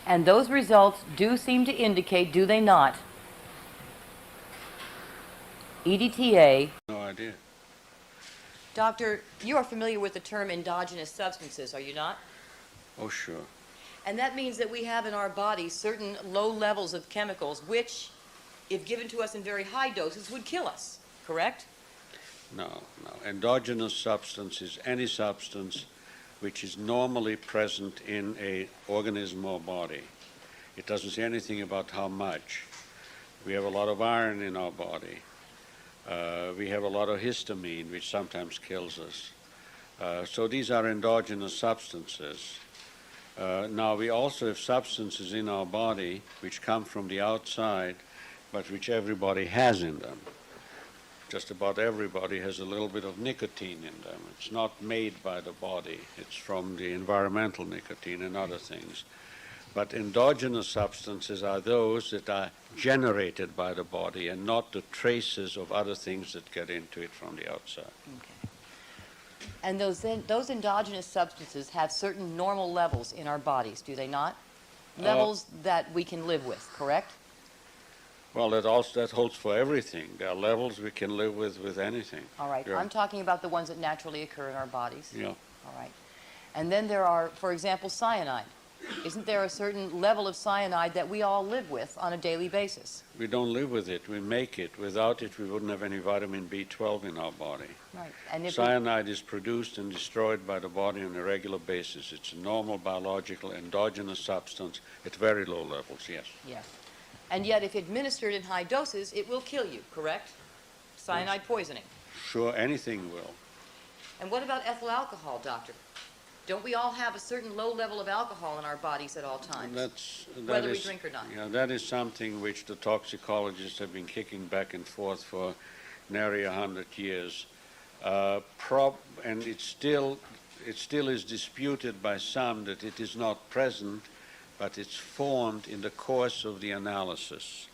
And those results do seem to indicate, do they not, EDTA. No idea. Doctor, you are familiar with the term endogenous substances, are you not? Oh, sure. And that means that we have in our bodies certain low levels of chemicals which, if given to us in very high doses, would kill us, correct? No. Endogenous substance is any substance which is normally present in an organism or body. It doesn't say anything about how much. We have a lot of iron in our body. We have a lot of histamine, which sometimes kills us. So these are endogenous substances. Now, we also have substances in our body which come from the outside, but which everybody has in them. Just about everybody has a little bit of nicotine in them. It's not made by the body. It's from the environmental nicotine and other things. But endogenous substances are those that are generated by the body and not the traces of other things that get into it from the outside. Okay. And those endogenous substances have certain normal levels in our bodies, do they not? Levels that we can live with, correct? Well, that holds for everything. There are levels we can live with anything. All right. Yeah. I'm talking about the ones that naturally occur in our bodies. Yeah. All right. And then there are, for example, cyanide. Isn't there a certain level of cyanide that we all live with on a daily basis? We don't live with it. We make it. Without it, we wouldn't have any vitamin B12 in our body. Right. And if Cyanide is produced and destroyed by the body on a regular basis. It's a normal biological endogenous substance at very low levels, yes. yes. And yet, if administered in high doses, it will kill you, correct? Cyanide poisoning. Sure, anything will. And what about ethyl alcohol, doctor? Don't we all have a certain low level of alcohol in our bodies at all times? Whether we drink or not. Yeah, that is something which the toxicologists have been kicking back and forth for nary 100 years. And it still is disputed by some that it is not present, but it's formed in the course of the analysis.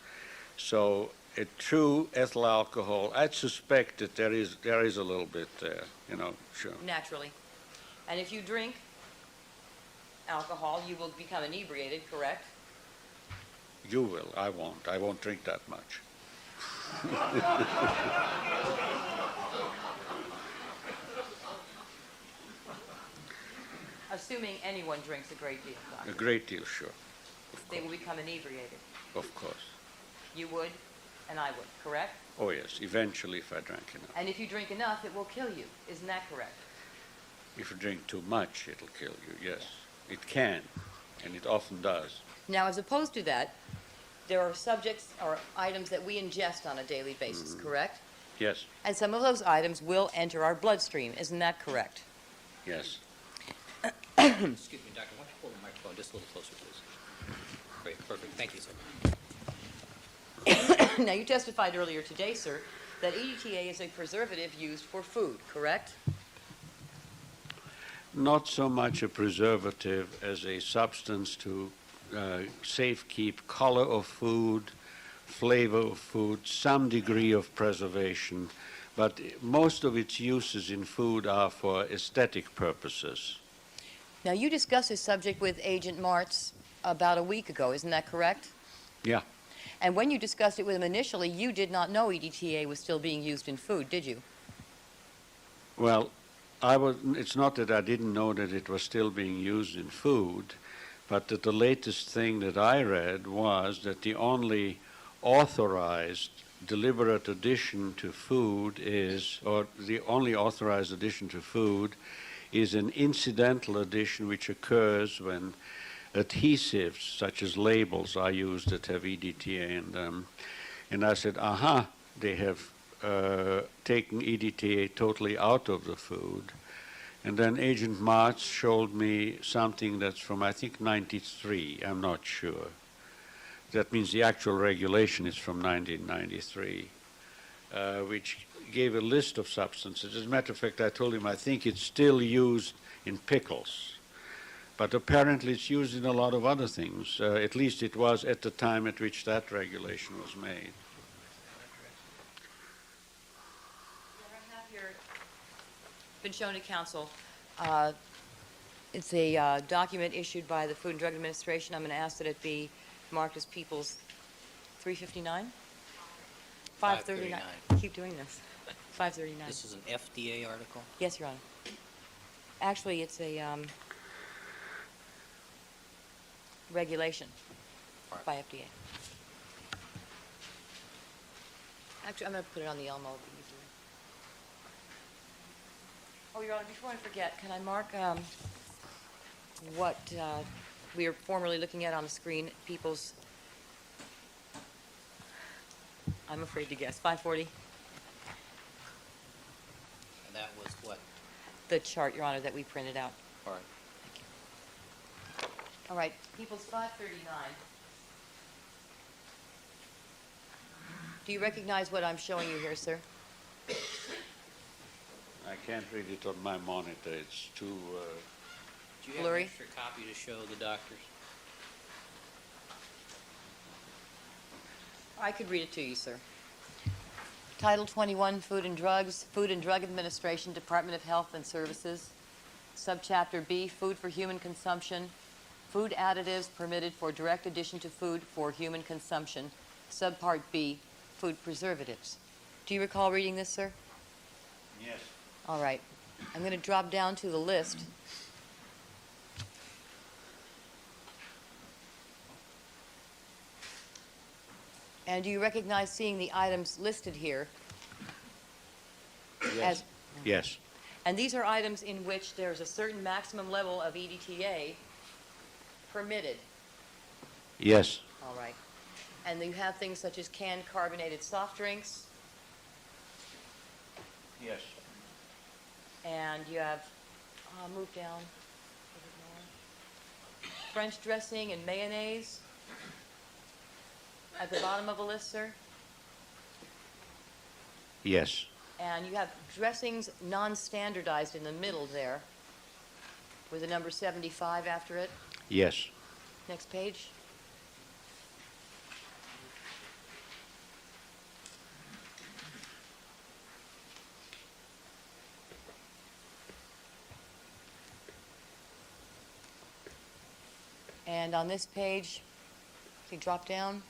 So a true ethyl alcohol, I'd suspect that there is a little bit there, sure. Naturally. And if you drink alcohol, you will become inebriated, correct? You will. I won't. I won't drink that much. Assuming anyone drinks a great deal, A doctor. great deal, sure. They will become inebriated. Of course. You would, and I would, correct? Oh, yes. Eventually, if I drank enough. And if you drink enough, it will kill you. Isn't that correct? If you drink too much, it'll kill you, yes. It can, and it often does. Now, as opposed to that, there are subjects or items that we ingest on a daily basis, correct? Yes, And some of those items will enter our bloodstream. Isn't that correct? yes. Excuse me, Doctor, why don't you pull the microphone just a little closer, please? Great, perfect. Thank you, sir. Now, you testified earlier today, sir, that EDTA is a preservative used for food, correct? Not so much a preservative as a substance to safekeep color of food, flavor of food, some degree of preservation, but most of its uses in food are for aesthetic purposes. Now, you discussed this subject with Agent Martz about a week ago, isn't that correct? Yeah. And when you discussed it with him initially, you did not know EDTA was still being used in food, did you? Well, it's not that I didn't know that it was still being used in food, but that the latest thing that I read was that the only authorized deliberate addition to food is an incidental addition which occurs when adhesives such as labels are used that have EDTA in them. And I said, aha, they have taken EDTA totally out of the food. And then Agent Martz showed me something that's from, I think, 93. I'm not sure. That means the actual regulation is from 1993, which gave a list of substances. As a matter of fact, I told him I think it's still used in pickles. But apparently it's used in a lot of other things. At least it was at the time at which that regulation was made. I have here, been shown to counsel. It's a document issued by the Food and Drug Administration. I'm going to ask that it be marked as People's 359? 539. Keep doing this. 539. This is an FDA article? Yes, Your Honor. Actually, it's a regulation by FDA. Actually, I'm going to put it on the Elmo. It'll be easier. Oh, Your Honor, before I forget, can I mark what we are formerly looking at on the screen, People's, I'm afraid to guess, 540? And that was what? The chart, Your Honor, that we printed out. All right. All right, People's 539. Do you recognize what I'm showing you here, sir? I can't read it on my monitor. It's too. Do you have Blurry? an extra copy to show the doctors? I could read it to you, sir. Title 21, Food and Drugs, Food and Drug Administration, Department of Health and Services. Subchapter B, Food for Human Consumption. Food additives permitted for direct addition to food for human consumption. Subpart B, Food preservatives. Do you recall reading this, sir? Yes. All right. I'm going to drop down to the list. And do you recognize seeing the items listed here? Yes. Yes. And these are items in which there's a certain maximum level of EDTA permitted. Yes. All right. And you have things such as canned carbonated soft drinks, Yes. and you have, move down a bit more. French dressing and mayonnaise at the bottom of the list, sir. Yes. And you have dressings non-standardized in the middle there with the number 75 after it. Yes. Next page. And on this page, if you drop down,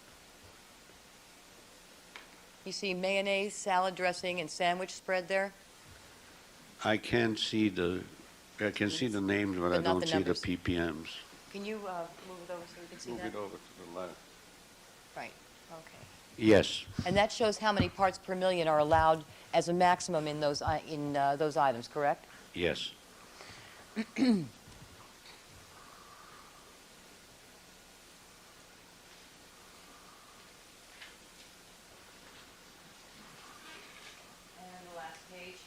you see mayonnaise, salad dressing, and sandwich spread there. I can see the names, but I not don't the see numbers. the PPMs. Can you move it over so you can see Move that? it over to the left. Right, okay. Yes. And that shows how many parts per million are allowed as a maximum in those items, correct? Yes. And the last page.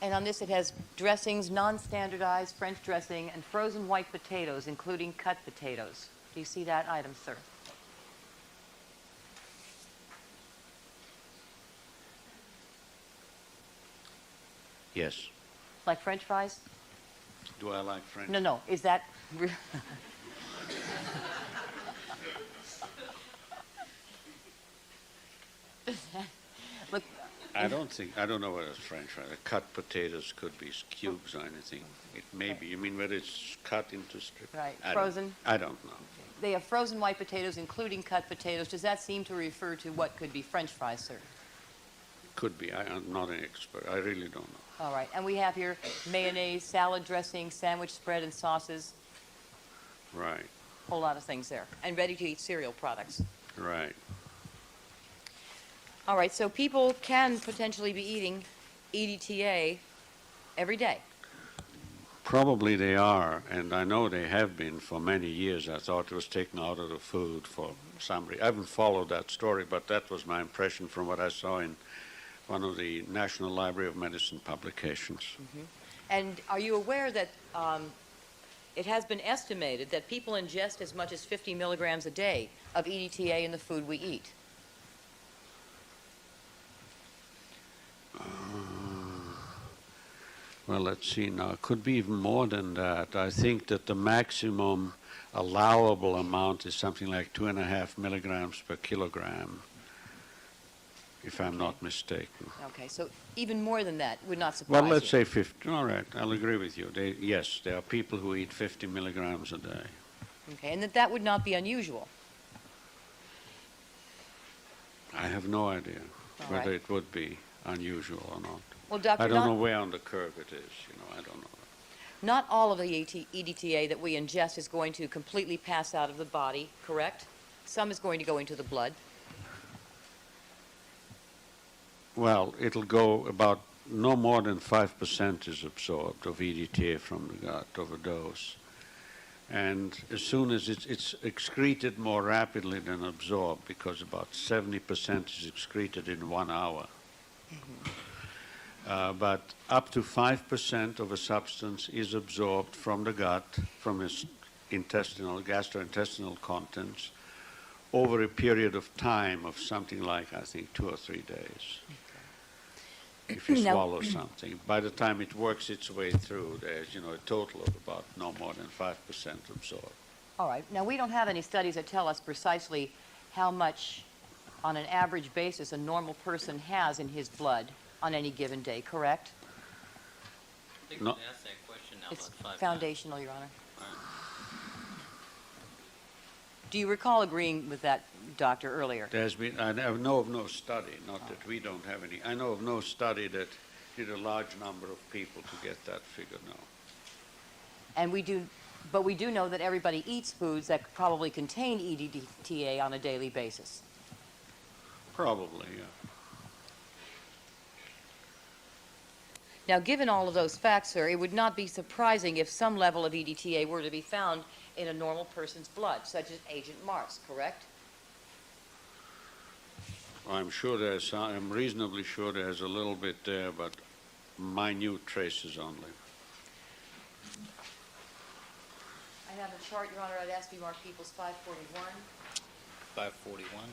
And on this it has dressings, non-standardized French dressing, and frozen white potatoes, including cut potatoes. Do you see that item, sir? Yes. Like French fries? Do I like French? No, is that... Look, I don't know whether it's French fries. Cut potatoes could be cubes or anything. It may be. You mean whether it's cut into strips? Right, I frozen? I don't know. they have frozen white potatoes, including cut potatoes. Does that seem to refer to what could be French fries, sir? Could be. I'm not an expert. I really don't know. All right, and we have here mayonnaise, salad dressing, sandwich spread, and sauces. Right. Whole lot of things there. And ready-to-eat cereal products. Right. All right, so people can potentially be eating EDTA every day. Probably they are, and I know they have been for many years. I thought it was taken out of the food for some reason. I haven't followed that story, but that was my impression from what I saw in one of the National Library of Medicine publications. Mm-hmm. And are you aware that it has been estimated that people ingest as much as 50 milligrams a day of EDTA in the food we eat? Well, let's see now. It could be even more than that. I think that the maximum allowable amount is something like 2.5 milligrams per kilogram, if I'm not mistaken. Okay, so even more than that would not surprise Well, let's you. say 50. All right, I'll agree with you. Yes, there are people who eat 50 milligrams a day. Okay, and that would not be unusual. I have no idea All whether right. it would be unusual or not. Well, Doctor, I don't know where on the curve it is, I don't know. not all of the EDTA that we ingest is going to completely pass out of the body, correct? Some is going to go into the blood. Well, it'll go about no more than 5% is absorbed of EDTA from the gut of a dose. And as soon as it's excreted more rapidly than absorbed, because about 70% is excreted in 1 hour. But up to 5% of a substance is absorbed from the gut, from its gastrointestinal contents, over a period of time of something like, I think, 2 or 3 days. If you Now- swallow something, by the time it works its way through, there's, a total of about no more than 5% absorbed. All right. Now, we don't have any studies that tell us precisely how much, on an average basis, a normal person has in his blood on any given day, correct? I think No. we asked that question now It's about 5 times. foundational, Your Honor. Do you recall agreeing with that, Doctor, earlier? There's been, I know of no study, not that we don't have any, I know of no study that did a large number of people to get that figure, no. And we do know that everybody eats foods that probably contain EDTA on a daily basis. Probably, yeah. Now, given all of those facts, sir, it would not be surprising if some level of EDTA were to be found in a normal person's blood, such as Agent Mars, correct? I'm sure there's, I'm reasonably sure there's a little bit there, but minute traces only. I have a chart, Your Honor. I'd ask you mark Peoples 541. 541.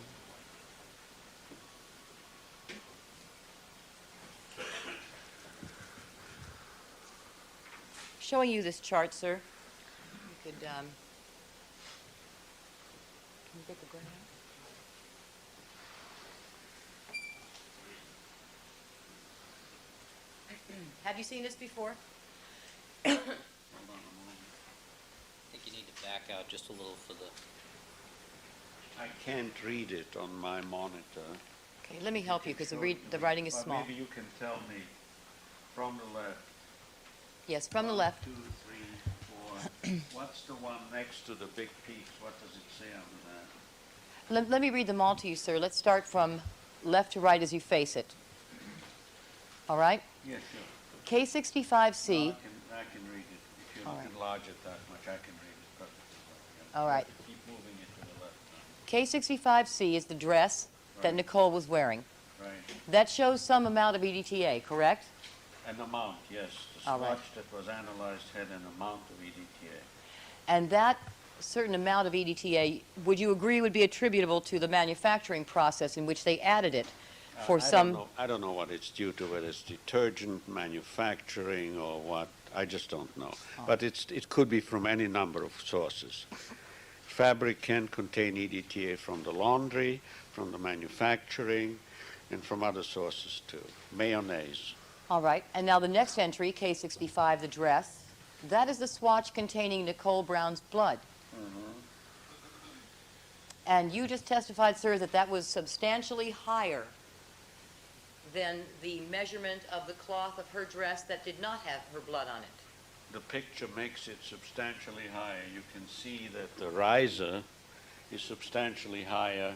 Showing you this chart, sir. You could, can you get the graph? Have you seen this before? I think you need to back out just a little for the... I can't read it on my monitor. Okay, let me help you because the writing is But small. maybe you can tell me from the left. Yes, from the left. 1, 2, 3, 4. What's the one next to the big peaks? What does it say on that? Let me read them all to you, sir. Let's start from left to right as you face it. All right? Yeah, sure. K65C. I can read it. If you All right. enlarge it that much, I can read it perfectly well. Yeah. All right. Keep moving it to the left now. K65C is the dress that Right. Nicole was wearing. Right. That shows some amount of EDTA, correct? An amount, yes. The All right. swatch that was analyzed had an amount of EDTA. And that certain amount of EDTA, would you agree would be attributable to the manufacturing process in which they added it for some... I don't know what it's due to, whether it's detergent, manufacturing, or what. I just don't know. But it could be from any number of sources. Fabric can contain EDTA from the laundry, from the manufacturing, and from other sources too. Mayonnaise. All right. And now the next entry, K65, the dress, that is the swatch containing Nicole Brown's blood. And you just testified, sir, that that was substantially higher than the measurement of the cloth of her dress that did not have her blood on it. The picture makes it substantially higher. You can see that the riser is substantially higher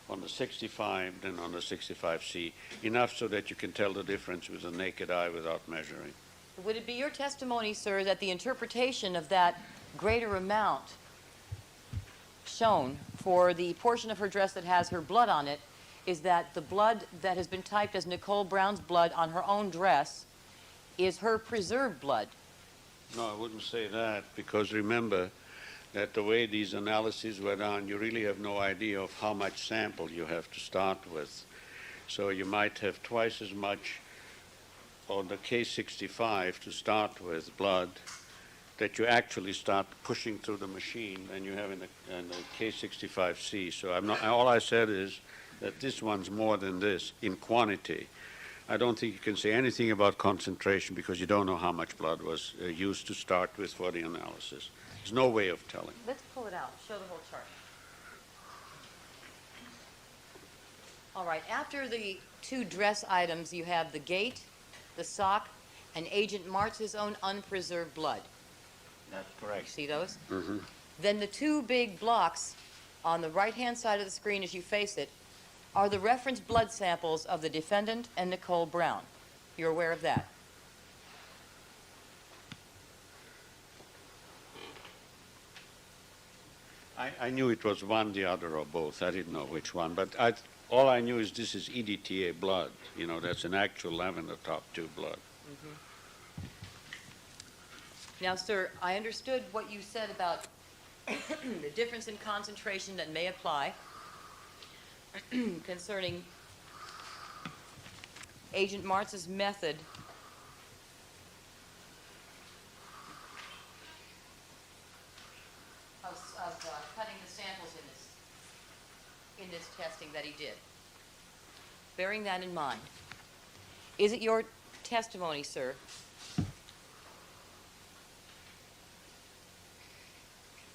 on the 65 than on the 65C, enough so that you can tell the difference with the naked eye without measuring. Would it be your testimony, sir, that the interpretation of that greater amount shown for the portion of her dress that has her blood on it is that the blood that has been typed as Nicole Brown's blood on her own dress is her preserved blood? No, I wouldn't say that, because remember that the way these analyses were done, you really have no idea of how much sample you have to start with. So you might have twice as much on the K65 to start with blood that you actually start pushing through the machine than you have in the K65C. So all I said is that this one's more than this in quantity. I don't think you can say anything about concentration because you don't know how much blood was used to start with for the analysis. There's no way of telling. Let's pull it out. Show the whole chart. All right. After the two dress items, you have the gate, the sock, and Agent Martz's own unpreserved blood. That's You correct. see those? Mm-hmm. Then the two big blocks on the right-hand side of the screen as you face it are the reference blood samples of the defendant and Nicole Brown. You're aware of that? I knew it was one, the other, or both. I didn't know which one, but all I knew is this is EDTA blood. You know, that's an actual lavender top 2 blood. Now, sir, I understood what you said about the difference in concentration that may apply concerning Agent Martz's method of cutting the samples in this testing that he did. Bearing that in mind, is it your testimony, sir,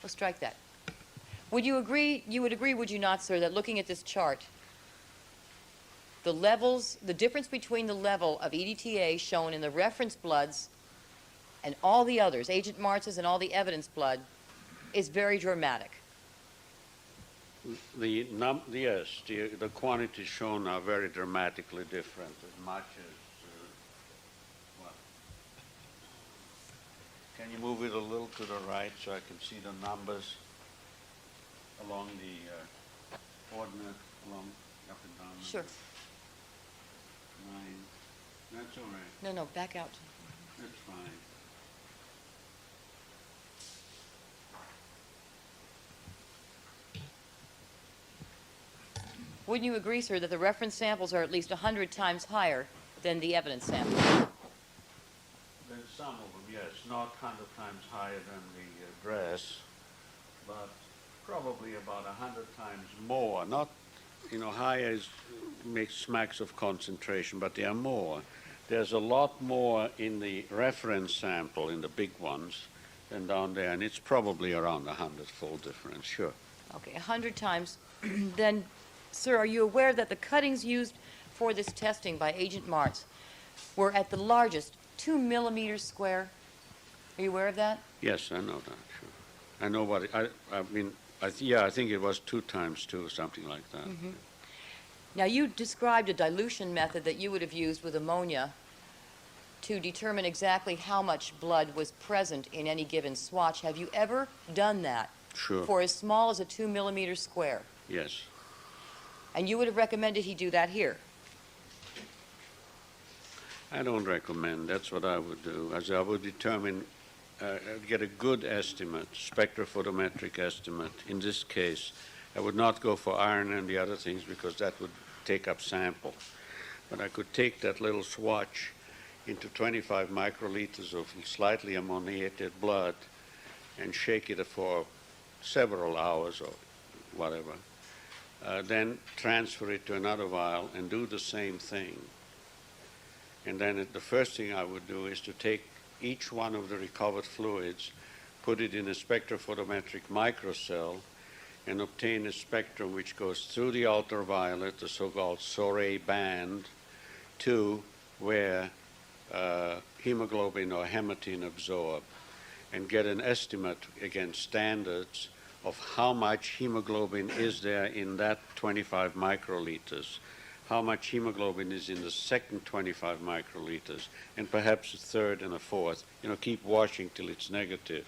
we'll strike that. Would you agree, would you not, sir, that looking at this chart, the levels, the difference between the level of EDTA shown in the reference bloods and all the others, Agent Martz's and all the evidence blood, is very dramatic? Yes, the quantities shown are very dramatically different, as much as, what? Can you move it a little to the right so I can see the numbers along the ordinate, along up and down? Sure. 9. That's all right. No, back out. That's fine. Wouldn't you agree, sir, that the reference samples are at least 100 times higher than the evidence samples? Then some of them, yes, not 100 times higher than the dress, but probably about 100 times more. Not, you know, higher smacks of concentration, but they are more. There's a lot more in the reference sample, in the big ones, than down there, and it's probably around 100-fold difference, sure. Okay, 100 times. Then, sir, are you aware that the cuttings used for this testing by Agent Martz were at the largest 2 millimeters square? Are you aware of that? Yes, I know that, sure. I know what, I think it was 2 times 2, something like that. Mm-hmm. Now, you described a dilution method that you would have used with ammonia to determine exactly how much blood was present in any given swatch. Have you ever done that? Sure. For as small as a 2 millimeter square? Yes. And you would have recommended he do that here? I don't recommend. That's what I would do. As I would determine, get a good estimate, spectrophotometric estimate. In this case, I would not go for iron and the other things because that would take up sample. But I could take that little swatch into 25 microliters of slightly ammoniated blood and shake it for several hours or whatever. Then transfer it to another vial and do the same thing. And then the first thing I would do is to take each one of the recovered fluids, put it in a spectrophotometric microcell, and obtain a spectrum which goes through the ultraviolet, the so-called Sorey band, to where hemoglobin or hematine absorb, and get an estimate against standards of how much hemoglobin is there in that 25 microliters, how much hemoglobin is in the second 25 microliters, and perhaps a third and a fourth. You know, keep washing till it's negative.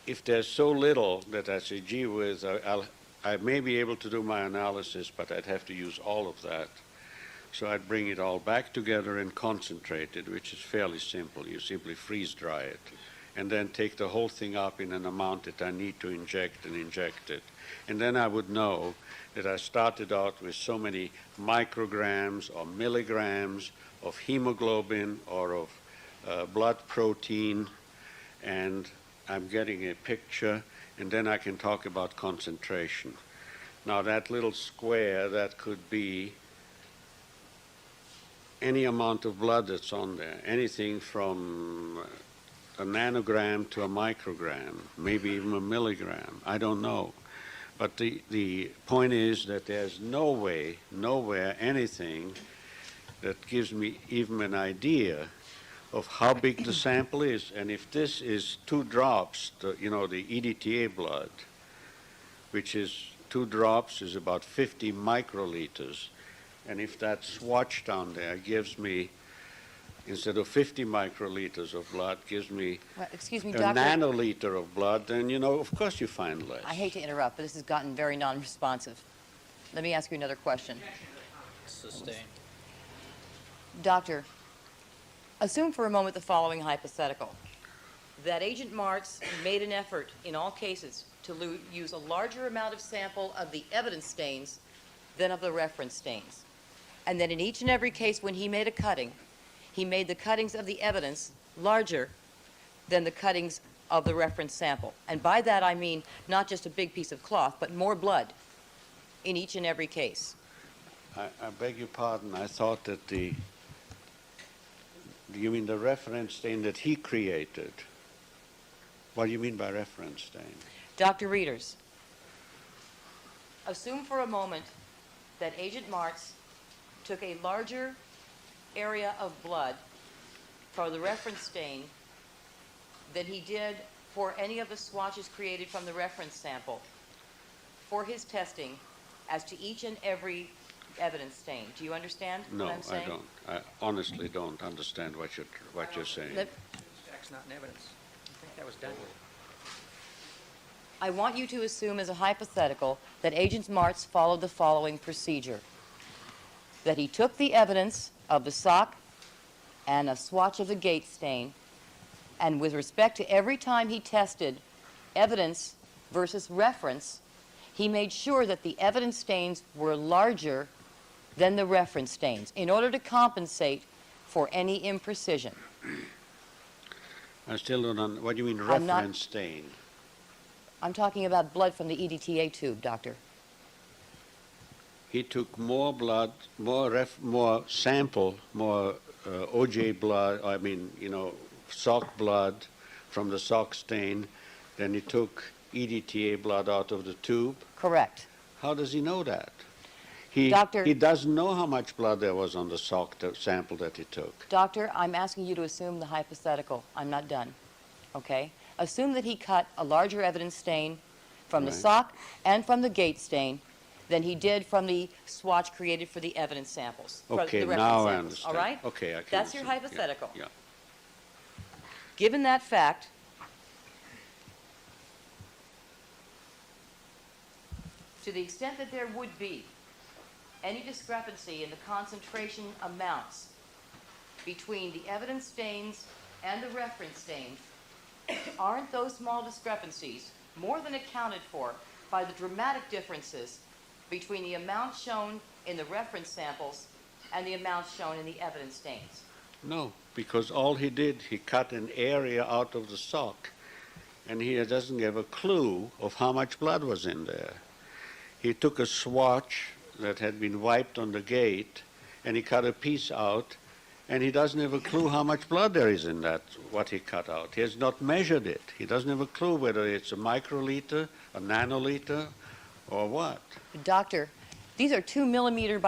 If there's so little that I say, gee whiz, I may be able to do my analysis, but I'd have to use all of that. So I'd bring it all back together and concentrate it, which is fairly simple. You simply freeze dry it, and then take the whole thing up in an amount that I need to inject and inject it. And then I would know that I started out with so many micrograms or milligrams of hemoglobin or of blood protein, and I'm getting a picture, and then I can talk about concentration. Now that little square, that could be any amount of blood that's on there, anything from a nanogram to a microgram, maybe even a milligram, I don't know. But the point is that there's no way, nowhere, anything that gives me even an idea of how big the sample is. And if this is 2 drops, the EDTA blood, which is 2 drops is about 50 microliters, and if that swatch down there gives me instead of 50 microliters of blood gives me Well, excuse me, a Doctor. nanoliter of blood, then, you know, of course you find less. I hate to interrupt, but this has gotten very non-responsive. Let me ask you another question. Sustained. Doctor, assume for a moment the following hypothetical. That Agent Marks made an effort in all cases to use a larger amount of sample of the evidence stains than of the reference stains. And that in each and every case when he made a cutting, he made the cuttings of the evidence larger than the cuttings of the reference sample. And by that I mean not just a big piece of cloth, but more blood in each and every case. I beg your pardon, I thought that you mean the reference stain that he created? What do you mean by reference stain? Dr. Readers, assume for a moment that Agent Marks took a larger area of blood for the reference stain than he did for any of the swatches created from the reference sample for his testing as to each and every evidence stain. Do you understand No, what I'm saying? I don't. I honestly don't understand what you're saying. That's not in evidence. I think that was done. I want you to assume as a hypothetical that Agent Marks followed the following procedure. That he took the evidence of the sock and a swatch of the gate stain, and with respect to every time he tested evidence versus reference, he made sure that the evidence stains were larger than the reference stains in order to compensate for any imprecision. I still don't understand. What do you mean I'm not- reference stain? I'm talking about blood from the EDTA tube, Doctor. He took more blood, more sample, more OJ blood, I mean, you know, sock blood from the sock stain than he took EDTA blood out of the tube. Correct. How does he know that? Doctor- He doesn't know how much blood there was on the sock sample that he took. Doctor, I'm asking you to assume the hypothetical. I'm not done. Okay? Assume that he cut a larger evidence stain from the Right. sock and from the gate stain than he did from the swatch created for the evidence samples. for Okay, the reference now I samples, understand. All right? Okay, I can That's your assume. Yeah, hypothetical. Yeah. Given that fact, to the extent that there would be any discrepancy in the concentration amounts between the evidence stains and the reference stains, aren't those small discrepancies more than accounted for by the dramatic differences between the amounts shown in the reference samples and the amounts shown in the evidence stains? No, because all he did, he cut an area out of the sock, and he doesn't give a clue of how much blood was in there. He took a swatch that had been wiped on the gate, and he cut a piece out, and he doesn't have a clue how much blood there is in that, what he cut out. He has not measured it. He doesn't have a clue whether it's a microliter, a nanoliter, or what. Doctor, these are 2 millimeter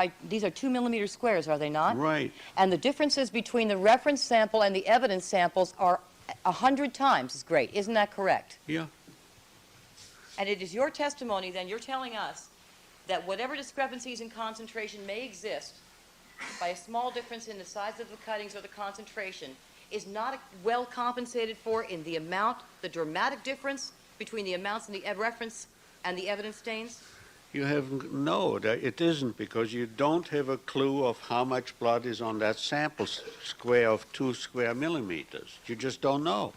squares, are they not? Right. And the differences between the reference sample and the evidence samples are 100 times as great. Isn't that correct? Yeah. And it is your testimony, then, you're telling us that whatever discrepancies in concentration may exist by a small difference in the size of the cuttings or the concentration is not well compensated for in the amount, the dramatic difference between the amounts in the reference and the evidence stains? You have, no, it isn't, because you don't have a clue of how much blood is on that sample square of 2 square millimeters. You just don't know.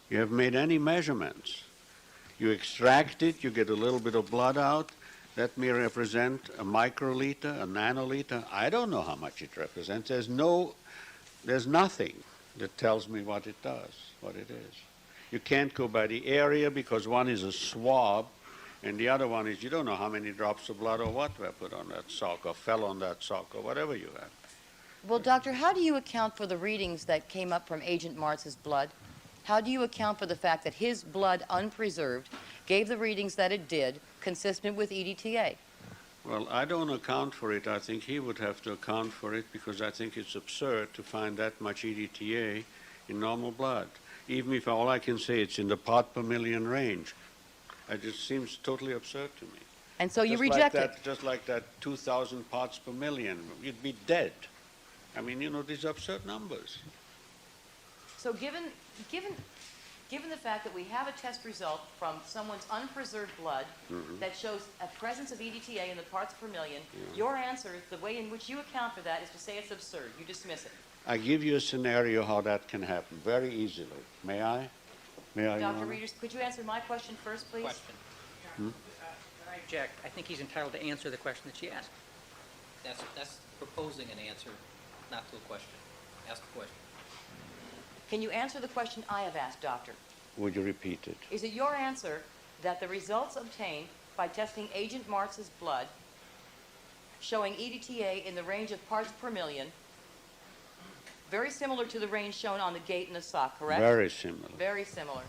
You haven't made any measurements. You extract it, you get a little bit of blood out. That may represent a microliter, a nanoliter. I don't know how much it represents. There's nothing that tells me what it does, what it is. You can't go by the area because one is a swab, and the other one is you don't know how many drops of blood or what were put on that sock or fell on that sock or whatever you have. Well, Doctor, how do you account for the readings that came up from Agent Martz's blood? How do you account for the fact that his blood, unpreserved, gave the readings that it did, consistent with EDTA? Well, I don't account for it. I think he would have to account for it because I think it's absurd to find that much EDTA in normal blood. Even if all I can say it's in the part per million range. It just seems totally absurd to me. And so you Just reject it? Just like that 2,000 parts per million. You'd be dead. I mean, you know, these absurd numbers. So given the fact that we have a test result from someone's unpreserved blood that shows a presence of EDTA in the parts per million, your answer, the way in which you account for that, is to say it's absurd. You dismiss it. I give you a scenario how that can happen very easily. May I? May I, Your Dr. Honor? Reeders, could you answer my question first, please? Question. I object. I think he's entitled to answer the question that she asked. That's proposing an answer, not to a question. Ask the question. Can you answer the question I have asked, Doctor? Would you repeat it? Is it your answer that the results obtained by testing Agent Martz's blood showing EDTA in the range of parts per million, very similar to the range shown on the gate and the sock, correct? Very similar. Very similar.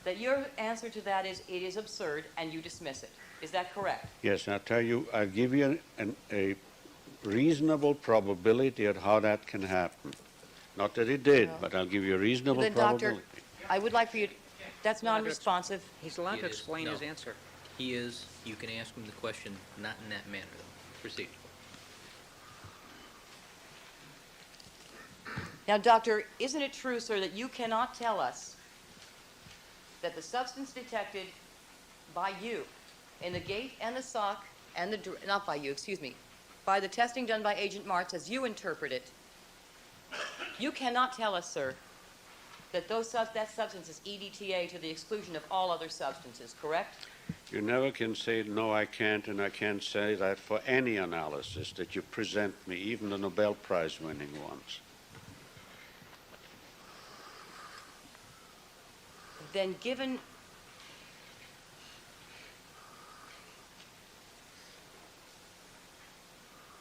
That your answer to that is it is absurd and you dismiss it. Is that correct? Yes, I'll tell you, I'll give you a reasonable probability of how that can happen. Not that it did, but I'll give you a reasonable Then, Doctor, probability. I would like for you, that's non-responsive. He's allowed It to is- explain no. his answer. He is, you can ask him the question, not in that manner, though. Proceed. Now, Doctor, isn't it true, sir, that you cannot tell us that the substance detected by you in the gate and the sock and the, not by you, excuse me, by the testing done by Agent Martz as you interpret it, you cannot tell us, sir, that that substance is EDTA to the exclusion of all other substances, correct? You never can say, no, I can't, and I can't say that for any analysis that you present me, even the Nobel Prize winning ones. Then given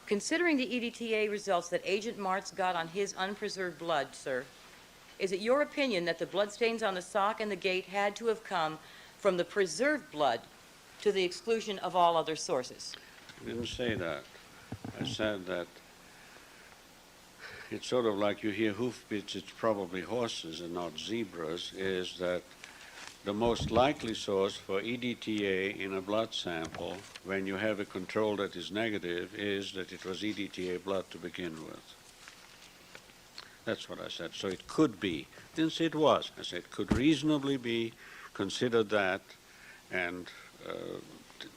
considering the EDTA results that Agent Martz got on his unpreserved blood, sir, is it your opinion that the bloodstains on the sock and the gate had to have come from the preserved blood to the exclusion of all other sources? I didn't say that. I said that it's sort of like you hear hoofbeats, it's probably horses and not zebras, is that the most likely source for EDTA in a blood sample, when you have a control that is negative, is that it was EDTA blood to begin with. That's what I said. So it could be. I didn't say it was. I said it could reasonably be considered that, and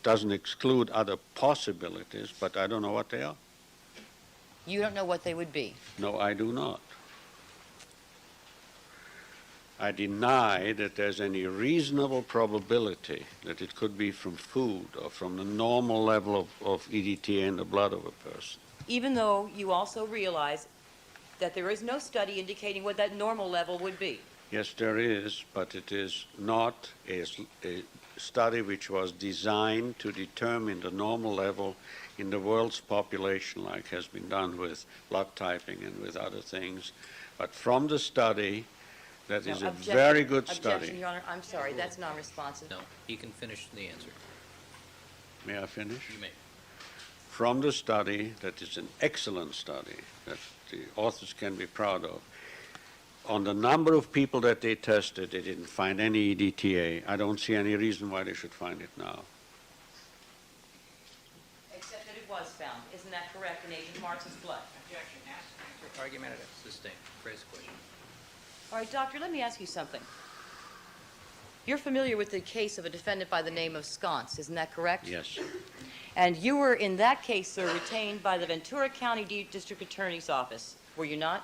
doesn't exclude other possibilities, but I don't know what they are. You don't know what they would be. No, I do not. I deny that there's any reasonable probability that it could be from food or from the normal level of EDTA in the blood of a person. Even though you also realize that there is no study indicating what that normal level would be. Yes, there is, but it is not a study which was designed to determine the normal level in the world's population, like has been done with blood typing and with other things. But from the study, that is No, a objection. very good Objection, study. Your Honor. I'm sorry, that's non-responsive. No, he can finish the answer. May I finish? You may. From the study, that is an excellent study that the authors can be proud of, on the number of people that they tested, they didn't find any EDTA. I don't see any reason why they should find it now. Except that it was found. Isn't that correct in Agent Martz's blood? Objection. Answer argumentative. Sustained. Raise the question. All right, doctor, let me ask you something. You're familiar with the case of a defendant by the name of Sconce, isn't that correct? Yes. And you were, in that case, sir, retained by the Ventura County District Attorney's Office, were you not?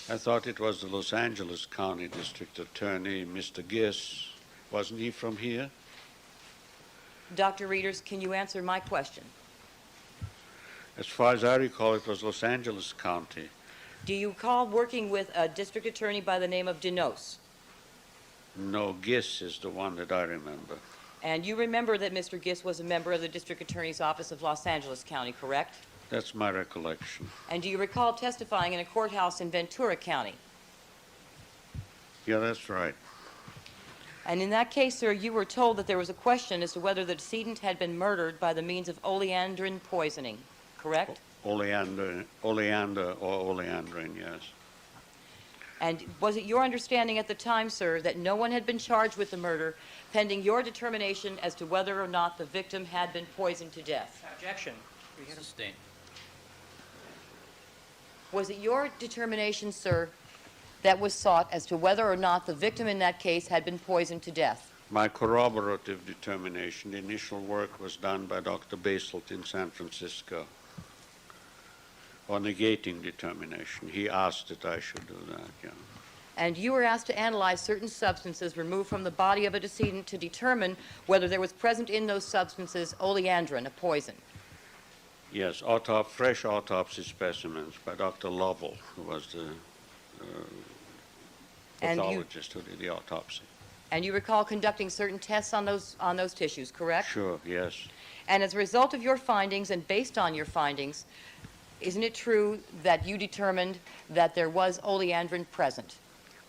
I thought it was the Los Angeles County District Attorney, Mr. Giss. Wasn't he from here? Dr. Reeders, can you answer my question? As far as I recall, it was Los Angeles County. Do you recall working with a district attorney by the name of Denos? No, Giss is the one that I remember. And you remember that Mr. Giss was a member of the District Attorney's Office of Los Angeles County, correct? That's my recollection. And do you recall testifying in a courthouse in Ventura County? Yeah, that's right. And in that case, sir, you were told that there was a question as to whether the decedent had been murdered by the means of oleandrin poisoning, correct? Oleander or oleandrin, yes. And was it your understanding at the time, sir, that no one had been charged with the murder pending your determination as to whether or not the victim had been poisoned to death? Objection. Sustained. Was it your determination, sir, that was sought as to whether or not the victim in that case had been poisoned to death? My corroborative determination, the initial work was done by Dr. Baselt in San Francisco on negating determination. He asked that I should do that, yeah. And you were asked to analyze certain substances removed from the body of a decedent to determine whether there was present in those substances oleandrin, a poison. Yes, fresh autopsy specimens by Dr. Lovell, who was the pathologist who did the autopsy. And you recall conducting certain tests on those tissues, correct? Sure, yes. And as a result of your findings and based on your findings, isn't it true that you determined that there was oleandrin present?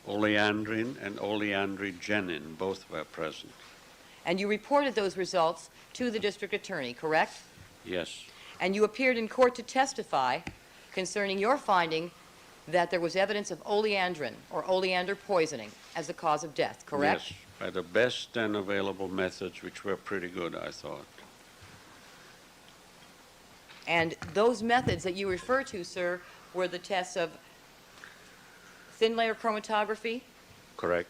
Oleandrin and oleandrogenin both were present. And you reported those results to the district attorney, correct? Yes, And you appeared in court to testify concerning your finding that there was evidence of oleandrin or oleander poisoning as the cause of death, correct? yes, by the best then available methods, which were pretty good, I thought. And those methods that you refer to, sir, were the tests of thin layer chromatography, Correct?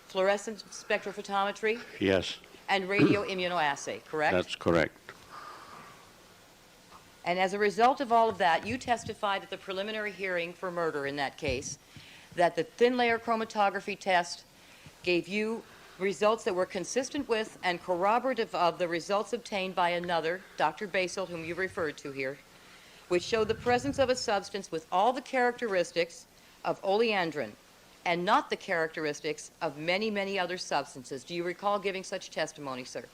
fluorescent spectrophotometry, Yes, and radioimmunoassay, correct? that's correct. And as a result of all of that, you testified at the preliminary hearing for murder in that case that the thin layer chromatography test gave you results that were consistent with and corroborative of the results obtained by another, Dr. Baselt, whom you referred to here, which showed the presence of a substance with all the characteristics of oleandrin and not the characteristics of many, many other substances. Do you recall giving such testimony, sir?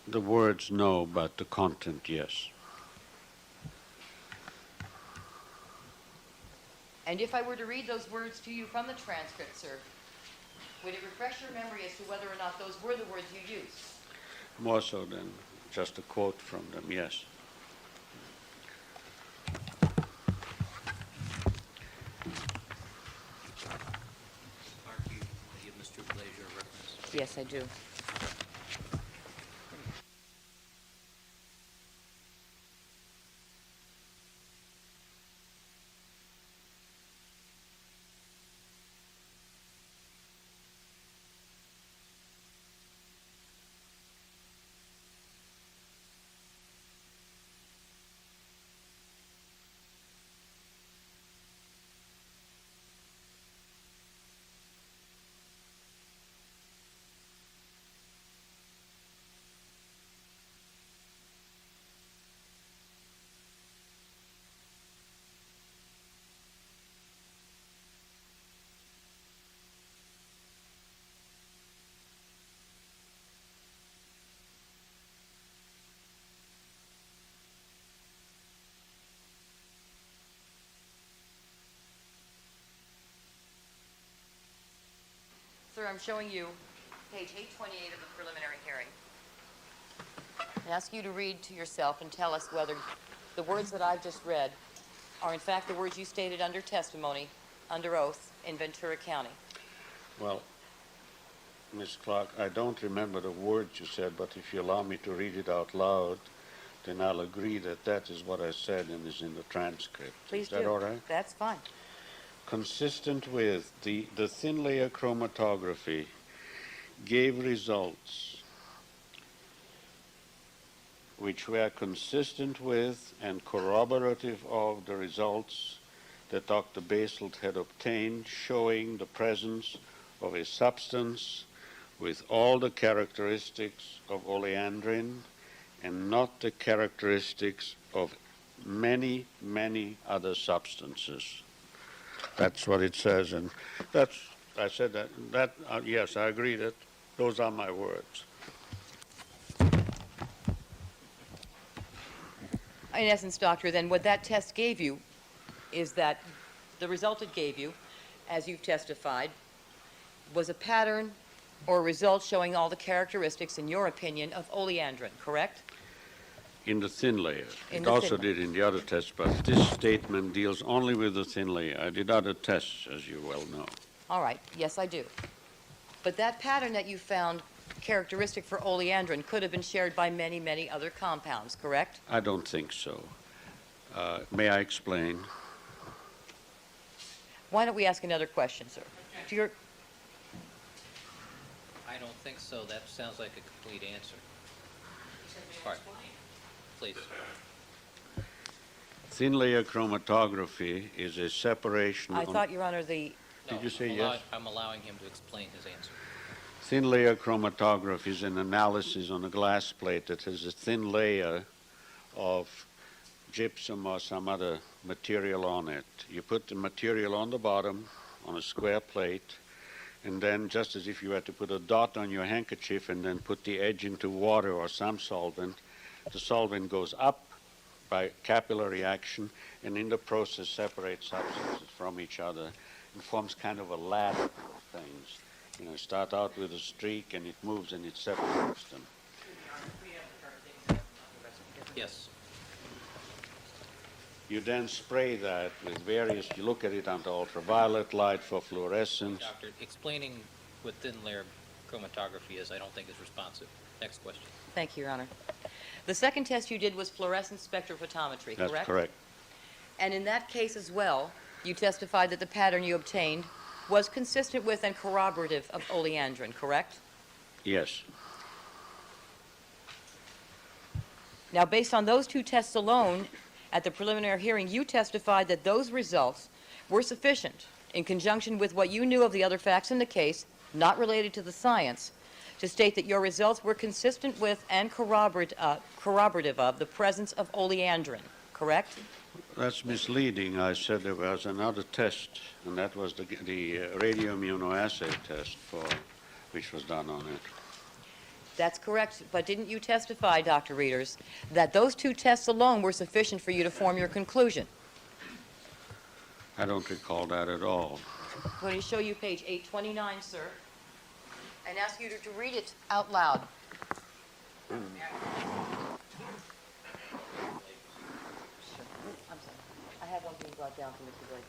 The words no, but the content yes. And if I were to read those words to you from the transcript, sir, would it refresh your memory as to whether or not those were the words you used? More so than just a quote from them, yes. Clark, you want to give Mr. Blazier a reference? Yes, I do. Sir, I'm showing you page 828 of the preliminary hearing. I ask you to read to yourself and tell us whether the words that I've just read are in fact the words you stated under testimony, under oath, in Ventura County. Well, Ms. Clark, I don't remember the words you said, but if you allow me to read it out loud, then I'll agree that that is what I said and is in the transcript. Please is that do. all right? That's fine. Consistent with the thin layer chromatography gave results which were consistent with and corroborative of the results that Dr. Baselt had obtained, showing the presence of a substance with all the characteristics of oleandrin and not the characteristics of many, many other substances. That's what it says, and I said that, yes, I agree that those are my words. In essence, doctor, then what that test gave you is that the result it gave you, as you've testified, was a pattern or a result showing all the characteristics, in your opinion, of oleandrin, correct? In the thin layer. In It the also thin did in the other tests, but this statement deals only with the thin layer. I did other tests, as you well know. All right, yes, I do. But that pattern that you found characteristic for oleandrin could have been shared by many, many other compounds, correct? I don't think so. May I explain? Why don't we ask another question, sir? To your, I don't think so. That sounds like a complete answer. All right. Please. Thin layer chromatography is a separation. I thought, Your Honor, Did you say I'm yes? I'm allowing him to explain his answer. Thin layer chromatography is an analysis on a glass plate that has a thin layer of gypsum or some other material on it. You put the material on the bottom on a square plate, and then just as if you had to put a dot on your handkerchief and then put the edge into water or some solvent, the solvent goes up by capillary action and in the process separates substances from each other and forms kind of a ladder of things. You know, start out with a streak and it moves and it separates them. Yes. You then spray that with various, you look at it under ultraviolet light for fluorescence. Doctor, explaining what thin layer chromatography is, I don't think is responsive. Next question. thank you, Your Honor. The second test you did was fluorescence spectrophotometry, correct? That's correct. And in that case as well, you testified that the pattern you obtained was consistent with and corroborative of oleandrin, correct? Yes. Now, based on those two tests alone, at the preliminary hearing, you testified that those results were sufficient, in conjunction with what you knew of the other facts in the case, not related to the science, to state that your results were consistent with and corroborative of the presence of oleandrin, correct? That's misleading. I said there was another test, and that was the radioimmunoassay test which was done on it. That's correct, but didn't you testify, Dr. Reeders, that those two tests alone were sufficient for you to form your conclusion? I don't recall that at all. I'm going to show you page 829, sir, and ask you to read it out loud. I'm sorry. I have one being brought down from Mr. Blakey.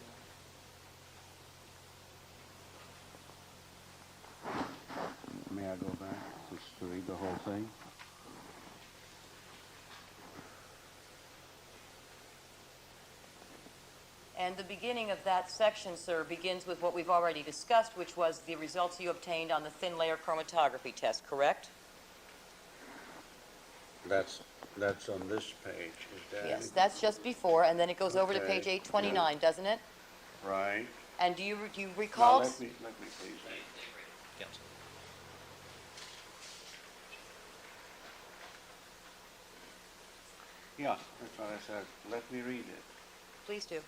May I go back just to read the whole thing? And the beginning of that section, sir, begins with what we've already discussed, which was the results you obtained on the thin layer chromatography test, correct? That's on this page. Is that Yes, that's just before, and then it goes over to Okay. page 829, doesn't it? right? And do you Now, recall? let me please. Counsel. Yeah, that's what I said. Let me read it. Please do.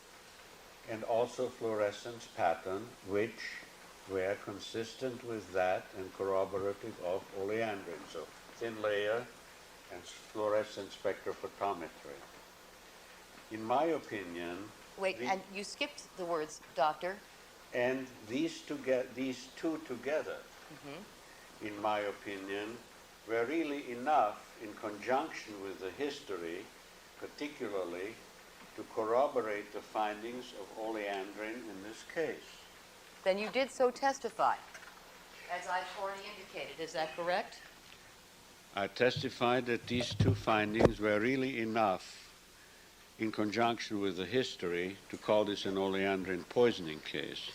And also fluorescence pattern, which were consistent with that and corroborative of oleandrin. So thin layer and fluorescence spectrophotometry. In my opinion, Wait, and you skipped the words, doctor. and these two together, in my opinion, were really enough in conjunction with the history, particularly to corroborate the findings of oleandrin in this case. Then you did so testify, as I've already indicated. Is that correct? I testified that these two findings were really enough in conjunction with the history to call this an oleandrin poisoning case.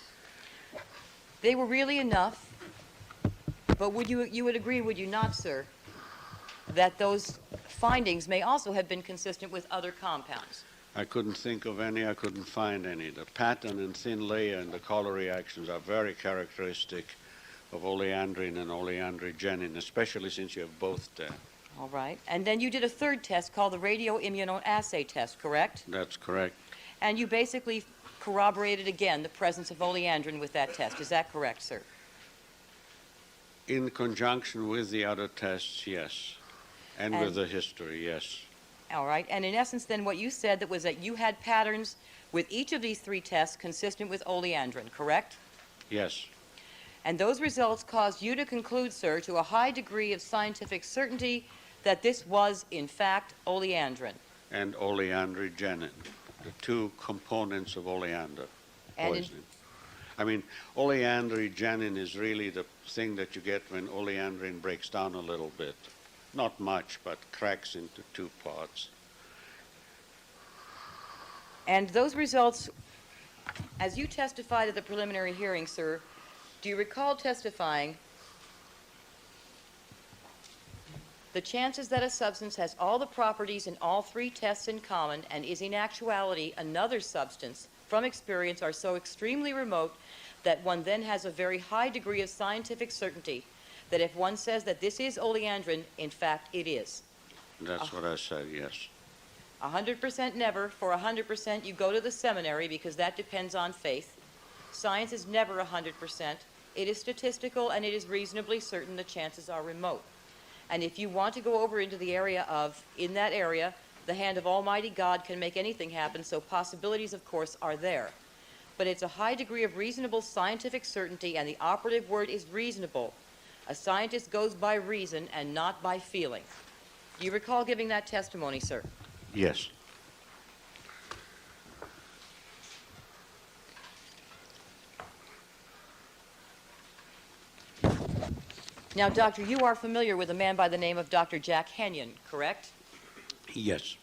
They were really enough, but you would agree, would you not, sir, that those findings may also have been consistent with other compounds? I couldn't think of any, I couldn't find any. The pattern and thin layer and the color reactions are very characteristic of oleandrin and oleandrogenin, especially since you have both there. All right. And then you did a third test called the radioimmunoassay test, correct? That's correct. And you basically corroborated again the presence of oleandrin with that test. Is that correct, sir? In conjunction with the other tests, yes. And with And- the history, yes. All right. And in essence, then, what you said that was that you had patterns with each of these three tests consistent with oleandrin, correct? Yes. And those results caused you to conclude, sir, to a high degree of scientific certainty that this was, in fact, oleandrin. And oleandrogenin, the two components of oleander And in- poisoning. I mean, oleandrogenin is really the thing that you get when oleandrin breaks down a little bit. Not much, but cracks into two parts. And those results, as you testified at the preliminary hearing, sir, do you recall testifying the chances that a substance has all the properties in all three tests in common and is in actuality another substance from experience are so extremely remote that one then has a very high degree of scientific certainty that if one says that this is oleandrin, in fact it is? That's what I said, yes. 100% never. For 100% you go to the seminary because that depends on faith. Science is never 100%. It is statistical and it is reasonably certain the chances are remote. And if you want to go over into the area of, in that area, the hand of Almighty God can make anything happen, so possibilities, of course, are there. But it's a high degree of reasonable scientific certainty, and the operative word is reasonable. A scientist goes by reason and not by feeling. Do you recall giving that testimony, sir? Yes. Now, Doctor, you are familiar with a man by the name of Dr. Jack Henyon, correct? Yes.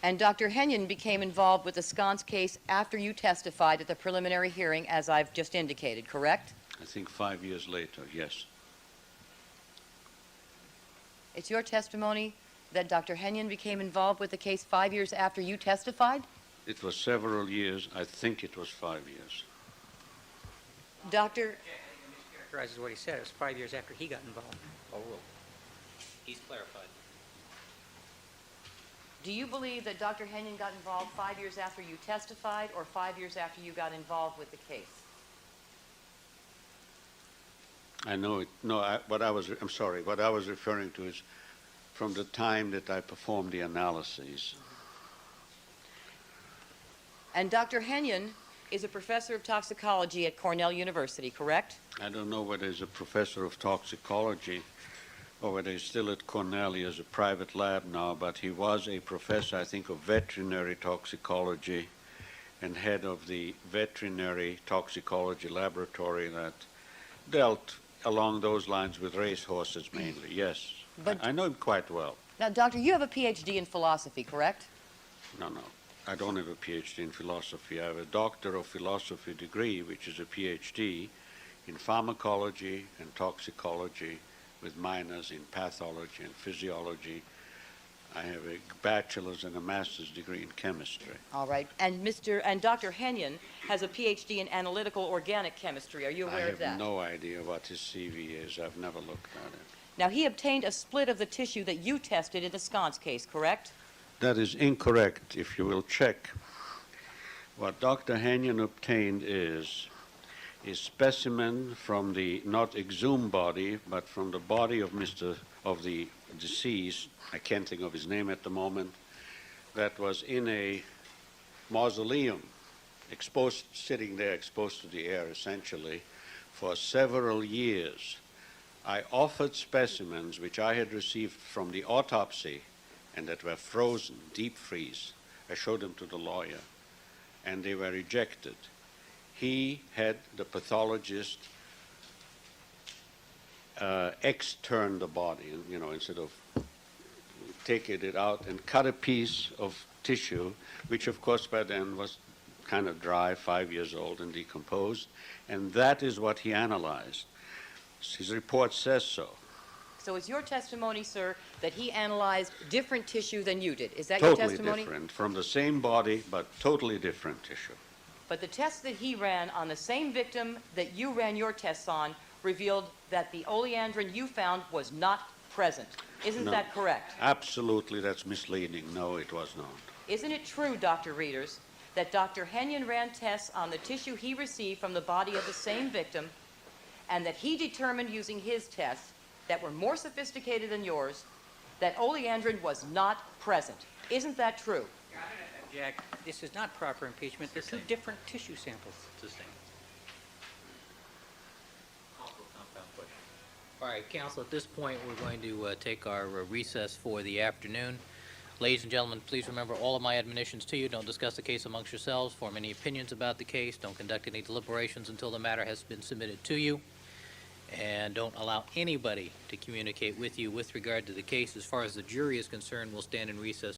And Dr. Henyon became involved with the sconce case after you testified at the preliminary hearing, as I've just indicated, correct? I think 5 years later, yes. It's your testimony that Dr. Henyon became involved with the case 5 years after you testified? It was several years. I think it was 5 years. Doctor, Characterizes what he said. It was 5 years after he got involved. Overruled. He's clarified. do you believe that Dr. Henyon got involved 5 years after you testified or 5 years after you got involved with the case? I know it. No, I'm sorry. What I was referring to is from the time that I performed the analyses. And Dr. Henyon is a professor of toxicology at Cornell University, correct? I don't know whether he's a professor of toxicology or whether he's still at Cornell. He has a private lab now, but he was a professor, I think, of veterinary toxicology and head of the veterinary toxicology laboratory that dealt along those lines with racehorses mainly, yes. But I know him quite well. now, Doctor, you have a PhD in philosophy, correct? No. I don't have a PhD in philosophy. I have a Doctor of Philosophy degree, which is a PhD in pharmacology and toxicology with minors in pathology and physiology. I have a bachelor's and a master's degree in chemistry. All right. And Dr. Henyon has a PhD in analytical organic chemistry. Are you aware of I that? have no idea what his CV is. I've never looked at it. Now, he obtained a split of the tissue that you tested in the sconce case, correct? That is incorrect. If you will check, what Dr. Henyon obtained is a specimen from the not exhumed body, but from the body of the deceased. I can't think of his name at the moment. That was in a mausoleum, sitting there, exposed to the air, essentially, for several years. I offered specimens which I had received from the autopsy and that were frozen, deep freeze. I showed them to the lawyer, and they were rejected. He had the pathologist extern the body, instead of taking it out, and cut a piece of tissue, which of course by then was kind of dry, 5 years old and decomposed, and that is what he analyzed. His report says so. So it's your testimony, sir, that he analyzed different tissue than you did. Is that Totally your testimony? different, from the same body, but totally different tissue. But the tests that he ran on the same victim that you ran your tests on revealed that the oleandrin you found was not present. Isn't No. that correct? Absolutely, that's misleading. No, it was not. Isn't it true, Dr. Readers, that Dr. Henyon ran tests on the tissue he received from the body of the same victim, and that he determined using his tests that were more sophisticated than yours, that oleandrin was not present? Isn't that true? Jack, this is not proper impeachment. They're two different tissue samples. Sustained. Compound question. All right, counsel, at this point, we're going to take our recess for the afternoon. Ladies and gentlemen, please remember all of my admonitions to you. Don't discuss the case amongst yourselves, form any opinions about the case, don't conduct any deliberations until the matter has been submitted to you, and don't allow anybody to communicate with you with regard to the case. As far as the jury is concerned, we'll stand in recess